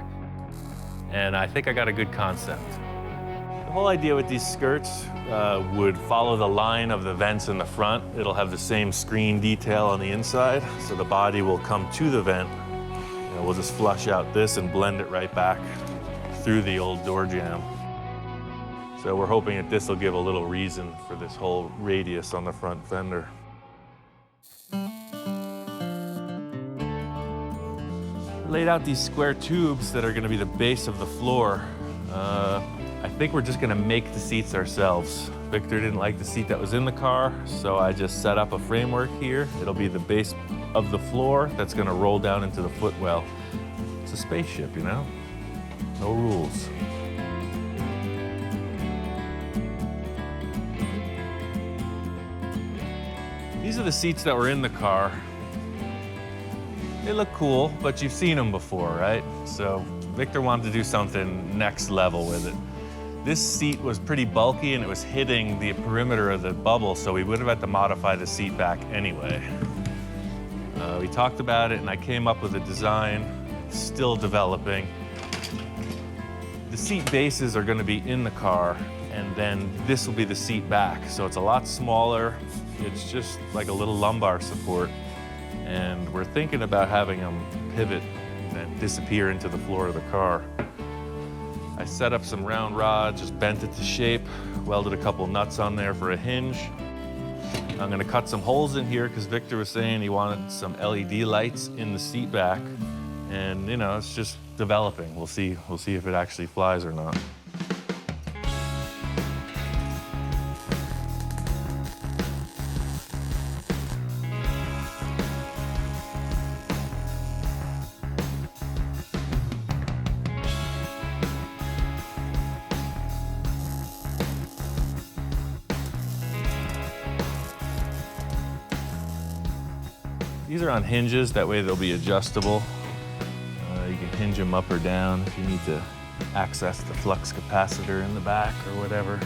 and I think I got a good concept. The whole idea with these skirts would follow the line of the vents in the front. It'll have the same screen detail on the inside, so the body will come to the vent. We'll just flush out this and blend it right back through the old door jamb. So we're hoping that this will give a little reason for this whole radius on the front fender. Laid out these square tubes that are going to be the base of the floor. I think we're just going to make the seats ourselves. Victor didn't like the seat that was in the car, so I just set up a framework here. It'll be the base of the floor that's going to roll down into the footwell. It's a spaceship, you know? No rules. These are the seats that were in the car. They look cool, but you've seen them before, right? So Victor wanted to do something next level with it. This seat was pretty bulky and it was hitting the perimeter of the bubble, so we would have had to modify the seat back anyway. We talked about it and I came up with a design, still developing. The seat bases are going to be in the car, and then this will be the seat back. So it's a lot smaller. It's just like a little lumbar support. And we're thinking about having them pivot and disappear into the floor of the car. I set up some round rods, just bent it to shape, welded a couple nuts on there for a hinge. I'm gonna cut some holes in here because Victor was saying he wanted some LED lights in the seat back. And you know, it's just developing. We'll see if it actually flies or not. These are on hinges, that way they'll be adjustable. You can hinge them up or down if you need to access the flux capacitor in the back or whatever.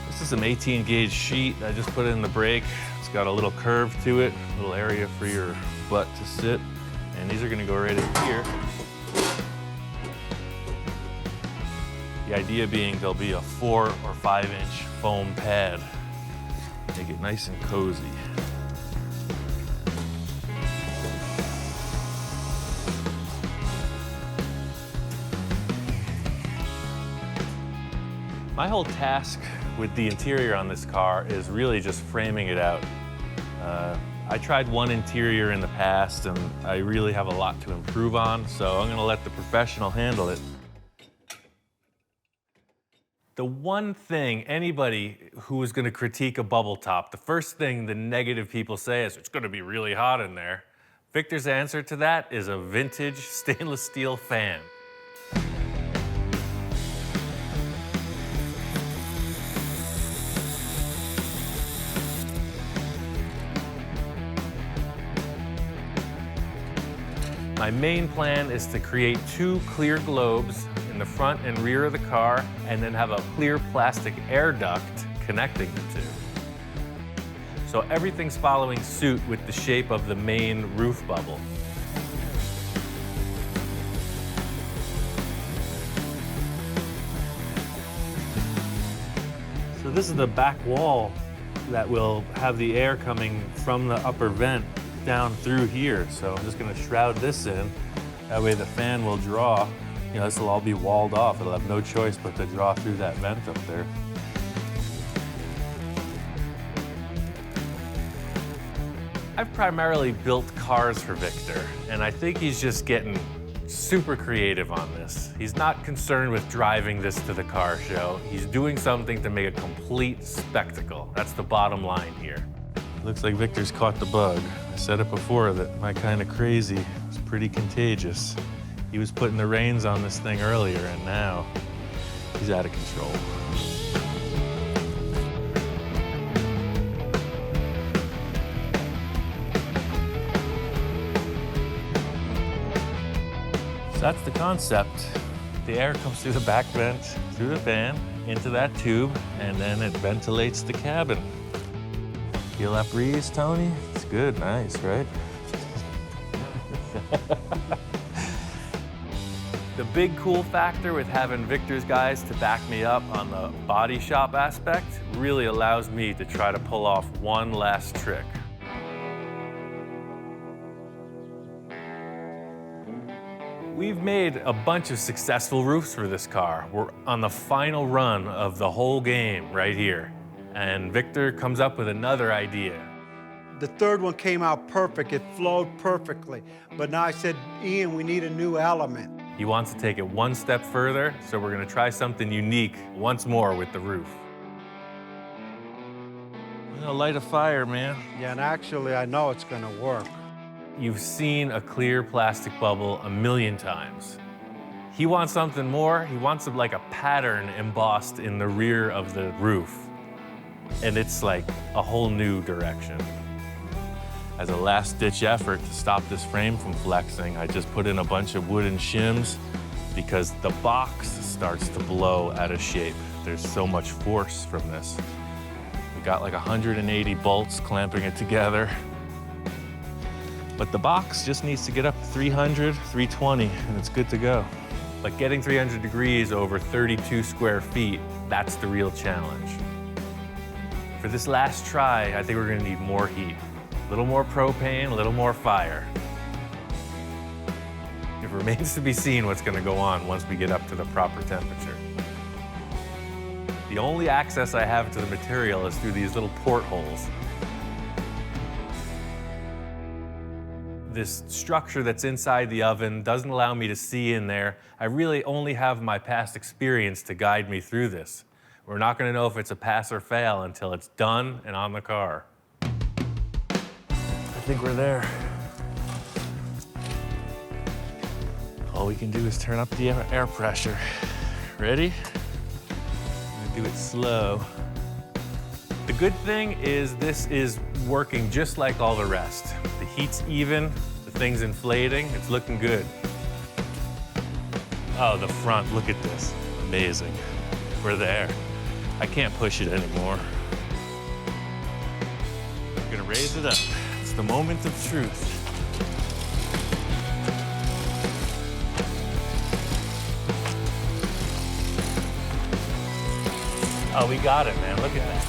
This is some 18 gauge sheet. I just put it in the brake. It's got a little curve to it, a little area for your butt to sit. And these are gonna go right in here. The idea being there'll be a 4 or 5 inch foam pad. Make it nice and cozy. My whole task with the interior on this car is really just framing it out. I tried one interior in the past and I really have a lot to improve on, so I'm gonna let the professional handle it. The one thing anybody who is gonna critique a bubble top, the first thing the negative people say is, it's gonna be really hot in there. Victor's answer to that is a vintage stainless steel fan. My main plan is to create 2 clear globes in the front and rear of the car, and then have a clear plastic air duct connecting the 2. So everything's following suit with the shape of the main roof bubble. So this is the back wall that will have the air coming from the upper vent down through here. So I'm just gonna shroud this in. That way the fan will draw. You know, this will all be walled off. It'll have no choice but to draw through that vent up there. I've primarily built cars for Victor, and I think he's just getting super creative on this. He's not concerned with driving this to the car show. He's doing something to make a complete spectacle. That's the bottom line here. Looks like Victor's caught the bug. I said it before that my kind of crazy is pretty contagious. He was putting the reins on this thing earlier, and now he's out of control. So that's the concept. The air comes through the back vent, through the fan, into that tube, and then it ventilates the cabin. Feel that breeze, Tony? It's good, nice, right? The big cool factor with having Victor's guys to back me up on the body shop aspect really allows me to try to pull off one last trick. We've made a bunch of successful roofs for this car. We're on the final run of the whole game right here. And Victor comes up with another idea. The third one came out perfect. It flowed perfectly. But now I said, Ian, we need a new element. He wants to take it one step further, so we're gonna try something unique once more with the roof. I'm gonna light a fire, man. Yeah, and actually, I know it's gonna work. You've seen a clear plastic bubble a million times. He wants something more. He wants like a pattern embossed in the rear of the roof. And it's like a whole new direction. As a last-ditch effort to stop this frame from flexing, I just put in a bunch of wooden shims because the box starts to blow out of shape. There's so much force from this. We got like 180 bolts clamping it together. But the box just needs to get up to 300, 320, and it's good to go. But getting 300 degrees over 32 square feet, that's the real challenge. For this last try, I think we're gonna need more heat. A little more propane, a little more fire. If remains to be seen what's gonna go on once we get up to the proper temperature. The only access I have to the material is through these little portholes. This structure that's inside the oven doesn't allow me to see in there. I really only have my past experience to guide me through this. We're not gonna know if it's a pass or fail until it's done and on the car. I think we're there. All we can do is turn up the air pressure. Ready? I'm gonna do it slow. The good thing is this is working just like all the rest. The heat's even, the thing's inflating, it's looking good. Oh, the front, look at this. Amazing. We're there. I can't push it anymore. I'm gonna raise it up. It's the moment of truth. Oh, we got it, man. Look at that.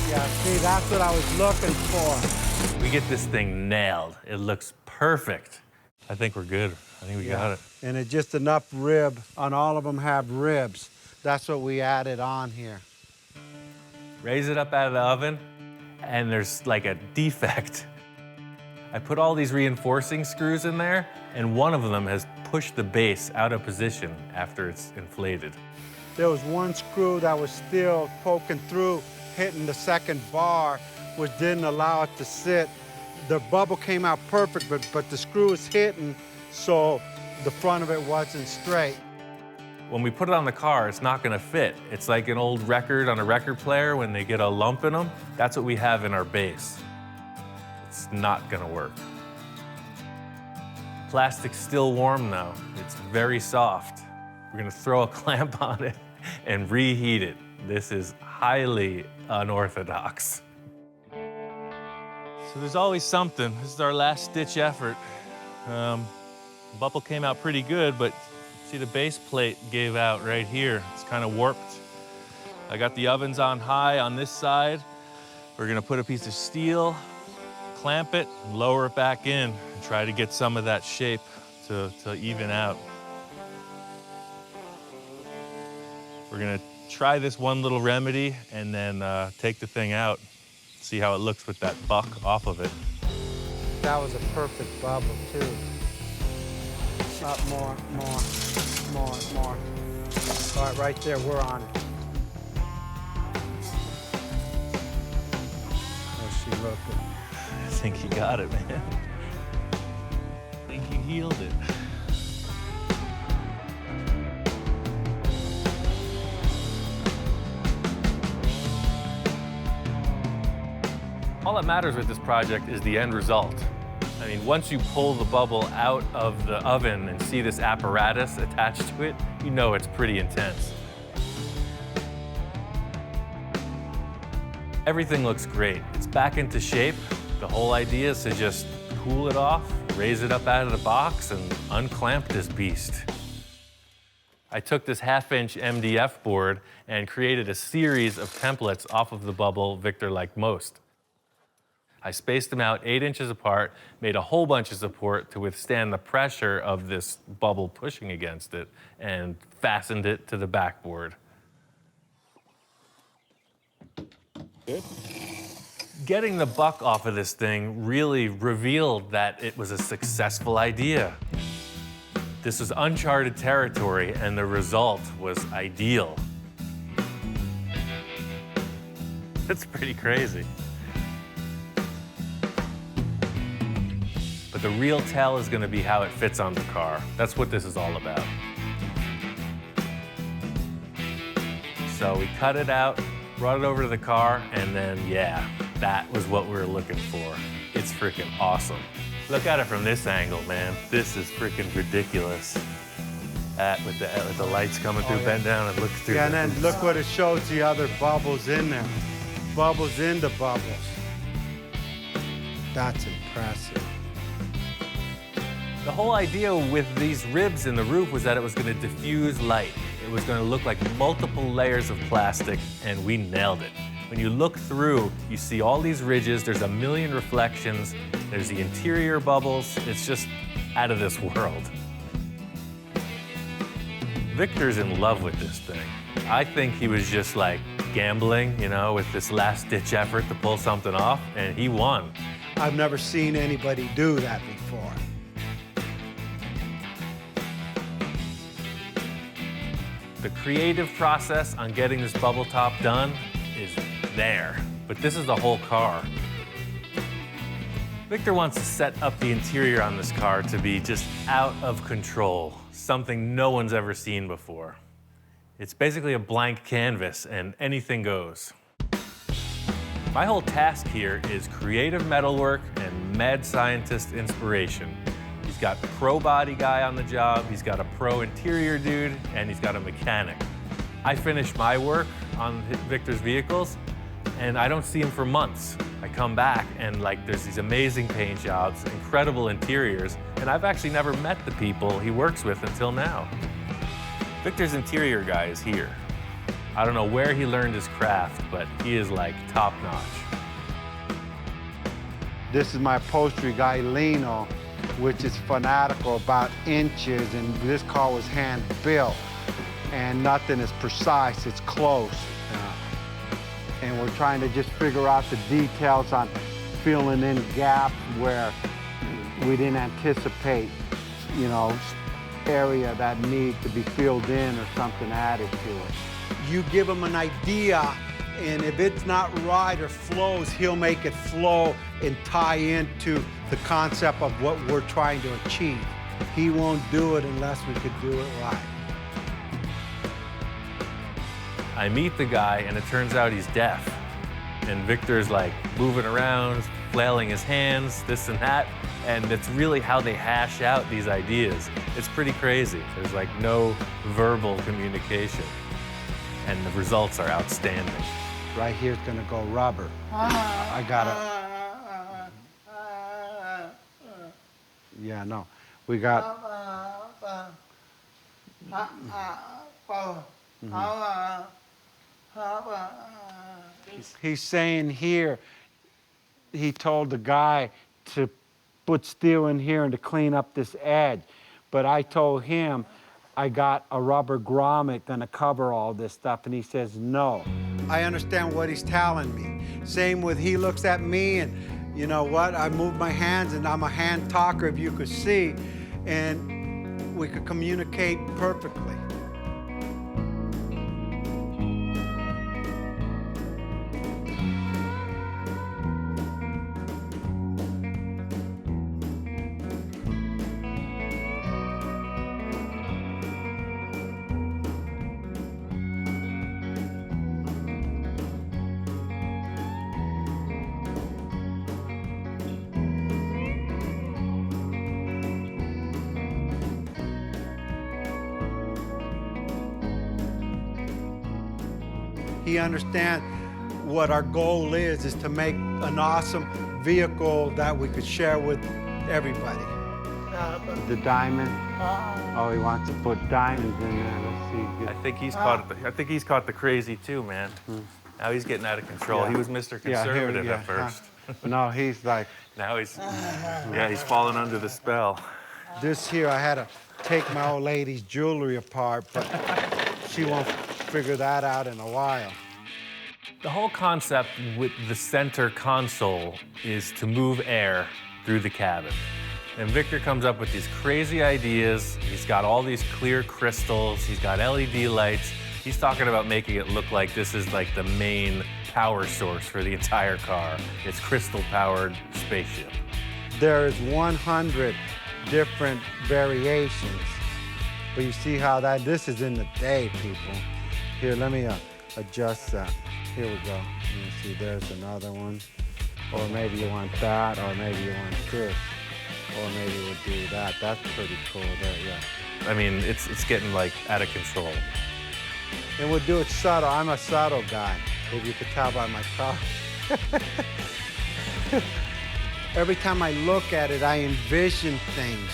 Yeah, see, that's what I was looking for. We get this thing nailed. It looks perfect. I think we're good. I think we got it. And it's just enough rib. On all of them have ribs. That's what we added on here. Raise it up out of the oven, and there's like a defect. I put all these reinforcing screws in there, and one of them has pushed the base out of position after it's inflated. There was one screw that was still poking through, hitting the second bar, which didn't allow it to sit. The bubble came out perfect, but the screw was hitting, so the front of it wasn't straight. When we put it on the car, it's not gonna fit. It's like an old record on a record player when they get a lump in them. That's what we have in our base. It's not gonna work. Plastic's still warm though. It's very soft. We're gonna throw a clamp on it and reheat it. This is highly unorthodox. So there's always something. This is our last ditch effort. The bubble came out pretty good, but see the base plate gave out right here. It's kind of warped. I got the ovens on high on this side. We're gonna put a piece of steel, clamp it, and lower it back in, and try to get some of that shape to even out. We're gonna try this one little remedy and then take the thing out, see how it looks with that buck off of it. That was a perfect bubble too. Up more. All right, right there, we're on it. How's she looking? I think you got it, man. I think you healed it. All that matters with this project is the end result. I mean, once you pull the bubble out of the oven and see this apparatus attached to it, you know it's pretty intense. Everything looks great. It's back into shape. The whole idea is to just cool it off, raise it up out of the box, and unclamp this beast. I took this 1/2-inch MDF board and created a series of templates off of the bubble Victor liked most. I spaced them out 8 inches apart, made a whole bunch of support to withstand the pressure of this bubble pushing against it, and fastened it to the backboard. Good. Getting the buck off of this thing really revealed that it was a successful idea. This was uncharted territory, and the result was ideal. It's pretty crazy. But the real tell is gonna be how it fits on the car. That's what this is all about. So we cut it out, brought it over to the car, and then, yeah, that was what we were looking for. It's freaking awesome. Look at it from this angle, man. This is freaking ridiculous. With the lights coming through, bend down and look through. Yeah, and then look what it shows, the other bubbles in there. Bubbles in the bubbles. That's impressive. The whole idea with these ribs in the roof was that it was going to diffuse light. It was going to look like multiple layers of plastic, and we nailed it. When you look through, you see all these ridges, there's a million reflections, there's the interior bubbles, it's just out of this world. Victor's in love with this thing. I think he was just like gambling, you know, with this last-ditch effort to pull something off, and he won. I've never seen anybody do that before. The creative process on getting this bubble top done is there, but this is the whole car. Victor wants to set up the interior on this car to be just out of control, something no one's ever seen before. It's basically a blank canvas and anything goes. My whole task here is creative metalwork and mad scientist inspiration. He's got a pro body guy on the job, he's got a pro interior dude, and he's got a mechanic. I finish my work on Victor's vehicles, and I don't see him for months. I come back and like there's these amazing paint jobs, incredible interiors, and I've actually never met the people he works with until now. Victor's interior guy is here. I don't know where he learned his craft, but he is like top notch. This is my upholstery guy, Lino, which is fanatical about inches, and this car was hand built, and nothing is precise, it's close. And we're trying to just figure out the details on filling in gaps where we didn't anticipate, you know, area that need to be filled in or something added to it. You give him an idea, and if it's not right or flows, he'll make it flow and tie into the concept of what we're trying to achieve. He won't do it unless we could do it right. I meet the guy, and it turns out he's deaf. And Victor's like moving around, flailing his hands, this and that. And it's really how they hash out these ideas. It's pretty crazy. There's like no verbal communication. And the results are outstanding. Right here's gonna go rubber. I got it. Yeah, no. We got... He's saying here, he told the guy to put steel in here and to clean up this edge. But I told him I got a rubber grommet gonna cover all this stuff, and he says no. I understand what he's telling me. Same with he looks at me, and you know what? I move my hands, and I'm a hand talker, if you could see, and we could communicate perfectly. He understands what our goal is to make an awesome vehicle that we could share with everybody. The diamond. Oh, he wants to put diamonds in there. Let's see. I think he's caught the crazy too, man. Now he's getting out of control. Yeah. He was Mr. Conservative at first. No, he's like... Now he's fallen under the spell. This here, I had to take my old lady's jewelry apart, but she won't figure that out in a while. The whole concept with the center console is to move air through the cabin. And Victor comes up with these crazy ideas. He's got all these clear crystals. He's got LED lights. He's talking about making it look like this is like the main power source for the entire car. It's crystal-powered spaceship. There is 100 different variations. But you see how this is in the day, people. Here, let me adjust that. Here we go. Let me see, there's another one. Or maybe you want that, or maybe you want this. Or maybe we'll do that. That's pretty cool there, yeah. I mean, it's getting like out of control. And we'll do it subtle. I'm a subtle guy, if you could tell by my car. Every time I look at it, I envision things.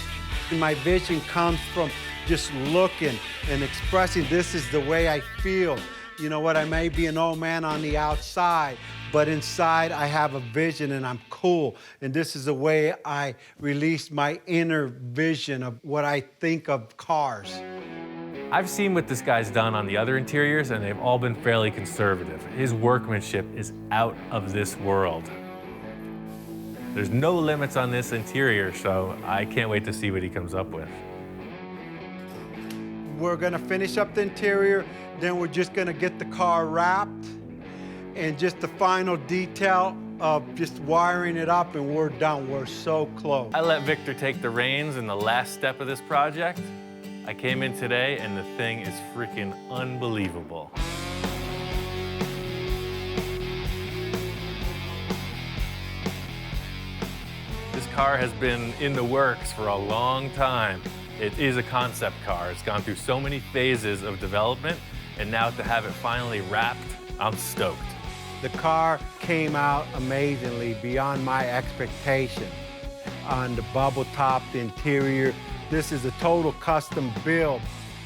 And my vision comes from just looking and expressing, this is the way I feel. You know what, I may be an old man on the outside, but inside I have a vision and I'm cool. And this is the way I release my inner vision of what I think of cars. I've seen what this guy's done on the other interiors, and they've all been fairly conservative. His workmanship is out of this world. There's no limits on this interior, so I can't wait to see what he comes up with. We're gonna finish up the interior, then we're just gonna get the car wrapped, and just the final detail of just wiring it up, and we're done. We're so close. I let Victor take the reins in the last step of this project. I came in today, and the thing is freaking unbelievable. This car has been in the works for a long time. It is a concept car. It's gone through so many phases of development, and now to have it finally wrapped, I'm stoked. The car came out amazingly, beyond my expectation. On the bubble top, the interior, this is a total custom build.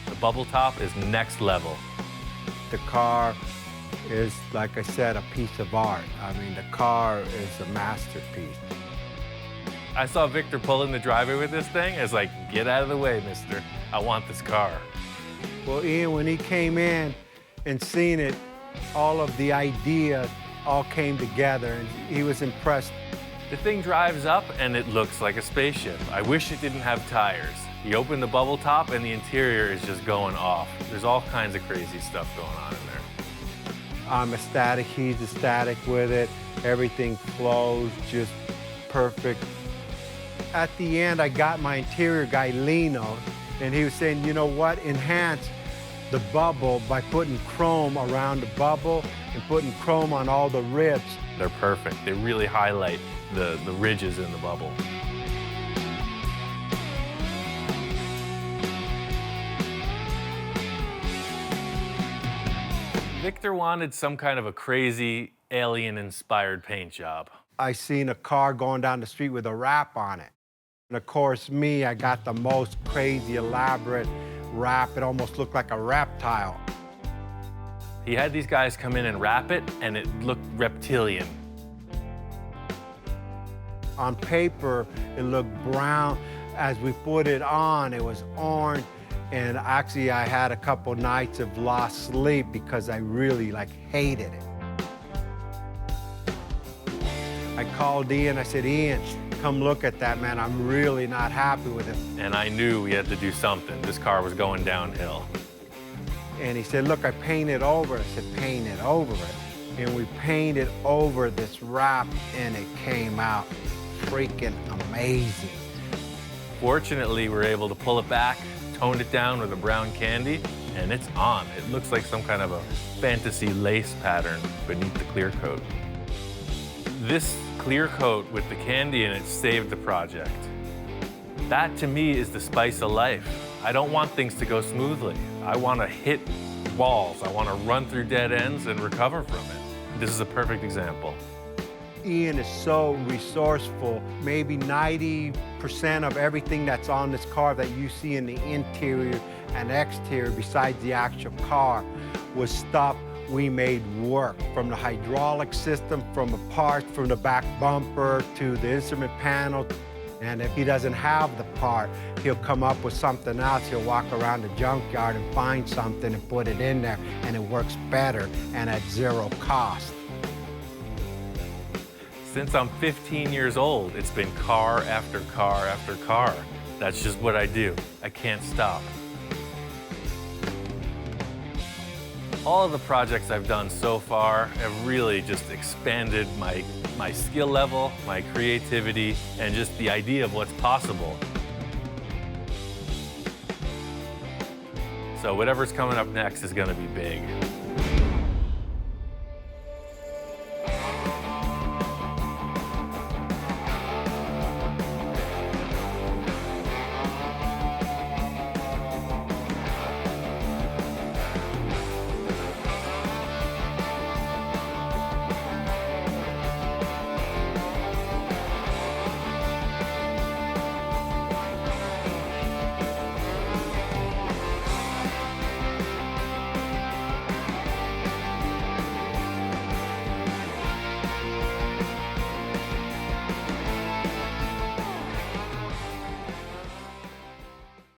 The bubble top is next level. The car is, like I said, a piece of art. I mean, the car is a masterpiece. I saw Victor pull in the driveway with this thing. It's like, get out of the way, mister. I want this car. Well, Ian, when he came in and seen it, all of the idea all came together, and he was impressed. The thing drives up, and it looks like a spaceship. I wish it didn't have tires. You open the bubble top, and the interior is just going off. There's all kinds of crazy stuff going on in there. I'm ecstatic. He's ecstatic with it. Everything flows just perfect. At the end, I got my interior guy, Lino, and he was saying, you know what, enhance the bubble by putting chrome around the bubble and putting chrome on all the ribs. They're perfect. They really highlight the ridges in the bubble. Victor wanted some kind of a crazy alien-inspired paint job. I seen a car going down the street with a wrap on it. And of course, me, I got the most crazy, elaborate wrap. It almost looked like a reptile. He had these guys come in and wrap it, and it looked reptilian. On paper, it looked brown. As we put it on, it was orange. And actually, I had a couple nights of lost sleep because I really, hated it. I called Ian, I said, Ian, come look at that, man. I'm really not happy with it. And I knew we had to do something. This car was going downhill. And he said, look, I painted over it. I said, paint it over it. And we painted over this wrap, and it came out freaking amazing. Fortunately, we were able to pull it back, toned it down with a brown candy, and it's on. It looks like some kind of a fantasy lace pattern beneath the clear coat. This clear coat with the candy in it saved the project. That, to me, is the spice of life. I don't want things to go smoothly. I want to hit walls. I want to run through dead ends and recover from it. This is a perfect example. Ian is so resourceful. Maybe 90% of everything that's on this car that you see in the interior and exterior, besides the actual car, was stuff we made work. From the hydraulic system, from the parts, from the back bumper to the instrument panel. And if he doesn't have the part, he'll come up with something else. He'll walk around the junkyard and find something and put it in there, and it works better and at zero cost. Since I'm 15 years old, it's been car after car after car. That's just what I do. I can't stop. All of the projects I've done so far have really just expanded my skill level, my creativity, and just the idea of what's possible. So whatever's coming up next is gonna be big.